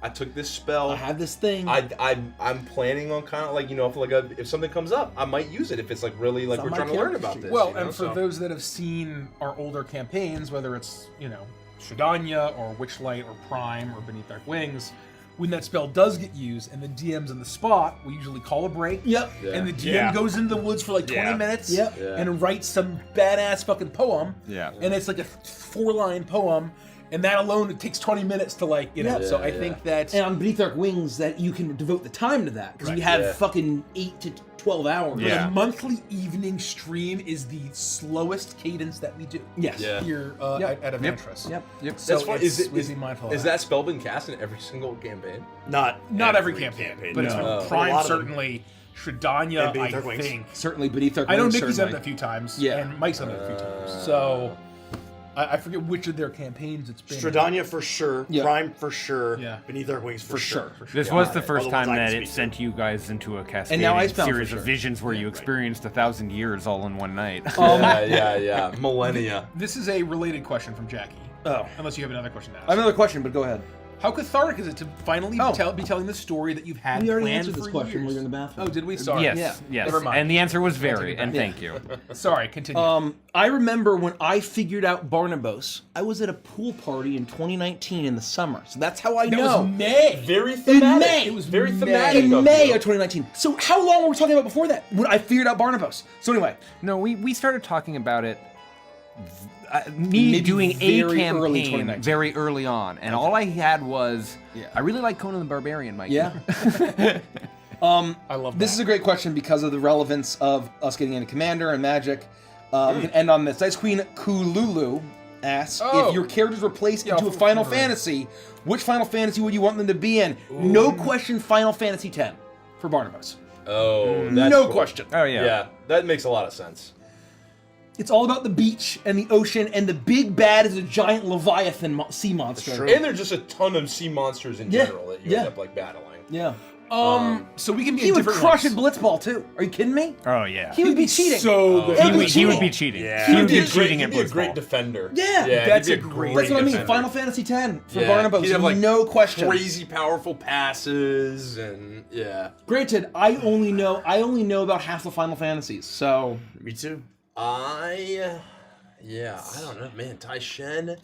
I took this spell. I have this thing. I'm planning on kind of like if something comes up, I might use it if it's like really like on we're my trying to learn character about sheet. this. Well, and for those that have seen our older campaigns, whether it's, Shadanya or Witchlight or Prime or Beneath Dark Wings, when that spell does get used and the DM's in the spot, we usually call a break. Yep. And the DM goes into the woods for like 20 minutes Yep. and writes some badass fucking poem. Yeah. And it's like a 4-line poem. And that alone, it takes 20 minutes to like, so I think that... And on Beneath Dark Wings, that you can devote the time to that because we have fucking 8 to 12 hours. Yeah. The monthly evening stream is the slowest cadence that we do. Yes. Yeah. Here at Avantris. Yep. So That's fine. it's be mindful of Is that spell been cast in every single campaign? Not every campaign, but it's no. been A Prime lot of them. certainly. Shadanya, And Beneath I Dark Wings. think. Certainly Beneath Dark I know Wings. Nikki's done it certainly. a few times, Yeah. and Mike's done it a few times. So I forget which of their campaigns it's been. Stradania for sure. Yeah. Prime for sure. Yeah. Beneath Our Wings for sure. This Yeah, was the all first the time ones I that can it speak sent to. you guys into a cascading now Icebound for series sure. of visions where you experienced 1,000 years all in one night. Yeah. Millennia. This is a related question from Jackie. Oh. Unless you have another question to ask. I have another question, but go ahead. How cathartic is it to finally Oh. be telling the story that you've had We already planned answered for this question years? when we were in the bathroom. Oh, did we? Sorry. Yes, yes. Never mind. And the answer was very, take it and back. thank you. Sorry, continue. I remember when I figured out Barnabas, I was at a pool party in 2019 in the summer. So that's how I that know. was May. Very thematic. May. It was very May. thematic. in of May you. of 2019. So how long were we talking about before that? When I figured out Barnabas. So anyway, No, we started talking about it. Me Maybe doing a very early campaign 2019. very early on, and all I had was Yeah. I really like Conan the Barbarian, Mike. yeah. I love This is a great question because of the relevance of us getting into Commander and Magic. We can end on this. Ice Queen Kululu asks, Oh. if your characters were placed Yeah, into a I'll Final remember. Fantasy, which Final Fantasy would you want them to be in? No question, Final Fantasy X for Barnabas. Oh, that's No cool. question. Oh yeah. Yeah, that makes a lot of sense. It's all about the beach and the ocean, and the big bad is a giant Leviathan sea monster. true. And there's just a ton of sea monsters in Yeah, general that you yeah. end up like battling. Yeah. So we can be He in would different crush ones. a Blitzball too. Are you kidding me? Oh yeah. He would be cheating. So good. He He would would, be he would cheating. be cheating. Yeah. He would He'd be cheating he'd at be a great Blitzball. defender. Yeah, that's he'd a be great That's what I mean. defender. Final Fantasy X for Yeah, Barnabas. he'd have, like, no question. Crazy powerful passes and yeah. Granted, I only know about half the Final Fantasies, so Me too. I don't know, man. Tai Shen.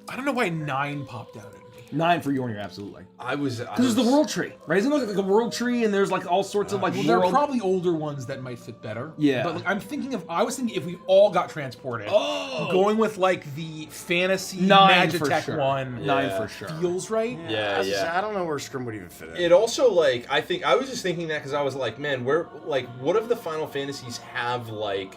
I don't know why 9 popped out at me. 9 for Yornir, absolutely. Because Because there's the world tree, right? Isn't it like a world tree, and there's like all sorts of like Well, there are world... probably older ones that might fit better. Yeah. But like, I was thinking if we all got transported, going with like the fantasy 9 for Magitech sure. one 9 Yeah. for sure. feels right. I don't know where Scrim would even fit in. It also like I was just thinking that because I was like, man, what if the Final Fantasies have like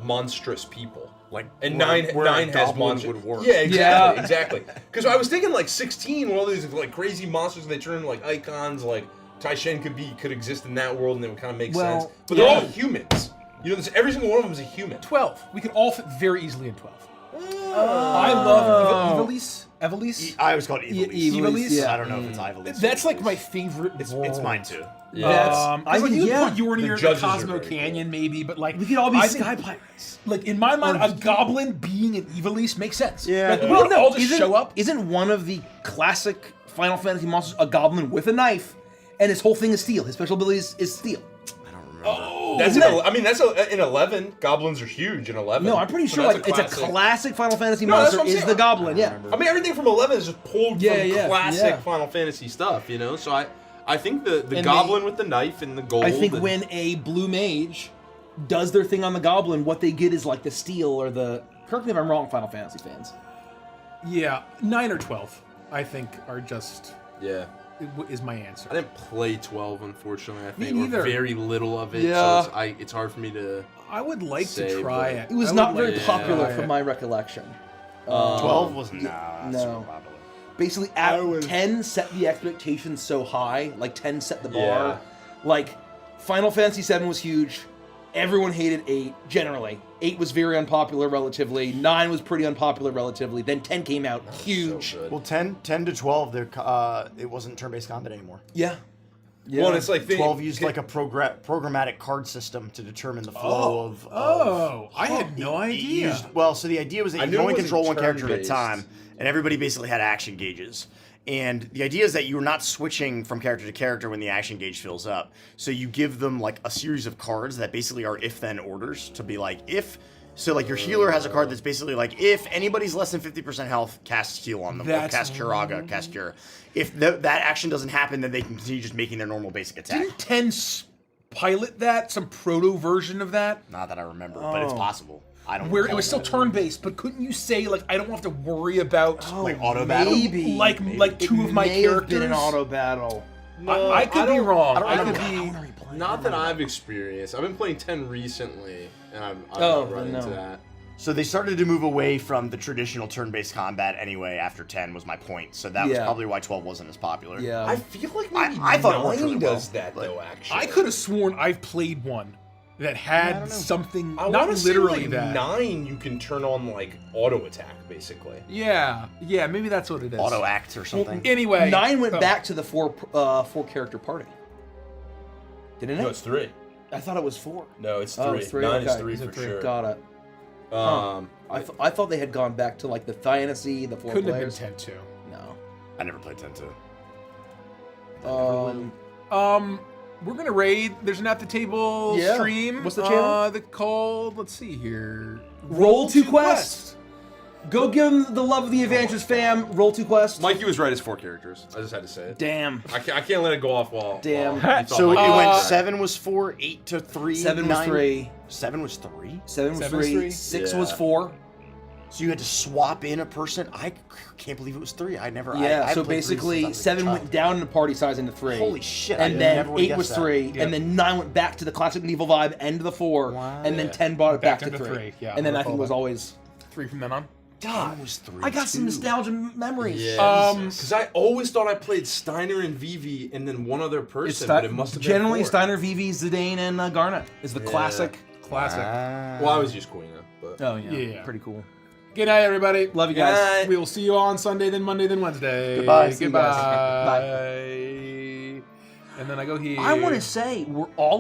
monstrous people? Like, And where- nine where a has goblin monsters. would work. Yeah, exactly, Yeah. exactly. Because I was thinking like 16, with all these like crazy monsters, and they turn into like icons. Like Tai Shen could exist in that world, and it would kind of make Well, sense. But they're yeah. all humans. You know, every single one of them is a human. 12. We could all fit very easily in 12. I love Evilise. I was called Evilise. Evilise? Yeah. I don't know if it's Ivilise. That's like my favorite. It's mine too. Yeah. I Like think, you yeah. could put Yornir in the judges are Cosmo very Canyon, maybe, but like We could all be I think, Sky Pirates. Like in my mind, a goblin being an Evilise makes sense. Yeah. Like, we Well, would no, all just isn't, show up. Isn't one of the classic Final Fantasy monsters a goblin with a knife, and his whole thing is steel? His special ability is steel. I don't remember. Oh, That's Isn't that's in 11. Goblins are huge in 11. No, I'm pretty So sure that's like it's a classic Final Fantasy No, that's monster what I'm is saying. the goblin. Yeah. I mean, everything from 11 is just pulled Yeah, from yeah, classic yeah. Final Fantasy stuff, you know. So I think the And goblin with the knife and the gold. I think and, when a blue mage does their thing on the goblin, what they get is like the steel or the. Correct me if I'm wrong, Final Fantasy fans. Yeah, 9 or 12, I think, are just yeah. is my answer. I didn't play 12, unfortunately. I Me think or neither. very little of it. Yeah. So it's hard for me to. I would like Say, to try but- it. It was I would not like very to popular try from it. my recollection. 12 was not no. super popular. Basically, at 10 set the expectations so high, like 10 set the bar. Yeah. Like, Final Fantasy 7 was huge. Everyone hated 8, generally. 8 was very unpopular relatively. 9 was pretty unpopular relatively. Then 10 came out, huge. So good. Well, 10 to 12, it wasn't turn-based combat anymore. Yeah. Yeah. Well, and it's like 12 used like a programmatic card system to determine the flow of. Oh, I had no It idea. used- well, so the idea was that I you knew could it only wasn't control one character at a turn-based. time, and everybody basically had action gauges. And the idea is that you're not switching from character to character when the action gauge fills up. So you give them like a series of cards that basically are if-then orders to be like if. So like your healer has a card that's basically like if anybody's less than 50% health, cast heal on them. Or That's cast Curaga, cast Cure. If that action doesn't happen, then they can continue just making their normal basic attack. Didn't 10 pilot that? Some proto version of that? Not that I remember, but it's possible. I don't. Where it recall was still that. turn-based, but couldn't you say, like, I don't have to worry about... like auto battle. Maybe. Like two of my may characters? have been an auto battle. I could be wrong. I I don't could remember. be... Not that I've experienced. I've been playing 10 recently, and I've Oh, not run no. into that. So they started to move away from the traditional turn-based combat anyway after 10 was my point. So that was Yeah. probably why 12 wasn't as popular. Yeah. I feel like maybe I thought it worked 9 really well, does that but- though. Actually, I could have sworn I've played one that had something, I not wanna say, literally like, that. 9 you can turn on like auto attack basically. Yeah, maybe that's what it is. Auto act or something. Anyway, 9 went back to the four character party. Didn't it? No, it's 3. I thought it was 4. No, it's 3. Oh, it's 3. 9 is okay. 3 Is it for 3? sure. Got it. I thought they had gone back to like the fantasy, the 4 couldn't players. have been 10-2. No. I never played 10-2. We're gonna raid. There's an at the table Yeah. stream. What's the channel? The called. Let's see here. Roll to Quest. Go give them the love of the Avantris fam. Roll to Quest. Mikey was right as 4 characters. I just had to say it. Damn. I can't let it go off while. Damn. while you thought So it Mikey was went right. 7 was 4, 8 to 3, 7 was 9 3. 7 was 3? 7 was 7 was 3. 3. 6 Yeah. was 4. So you had to swap in a person? I can't believe it was 3. I never. Yeah, I so played 3 basically since I was a 7 went child. down in the party size into 3. Holy shit, I And then never would've 8 was guessed that. 3, and then 9 went back to the classic medieval vibe, end of the 4, and then 10 brought it back, Back to into 3. three, yeah, and then I I think it recall was that. always... 3 from then on. God, It was 3. I got some too. nostalgia memories. Yeah, because I always thought I played Steiner and Vivi and then one other person, but it must have been generally 4. Steiner, Vivi, Zidane, and Garnet is the classic. Classic. Well, I always used Quina, but Oh yeah, Yeah. pretty cool. Good night, everybody. Love you guys. Good night. We will see you on Sunday, then Monday, then Wednesday. Goodbye. See you Goodbye. guys. And then I go here. I want to say we're all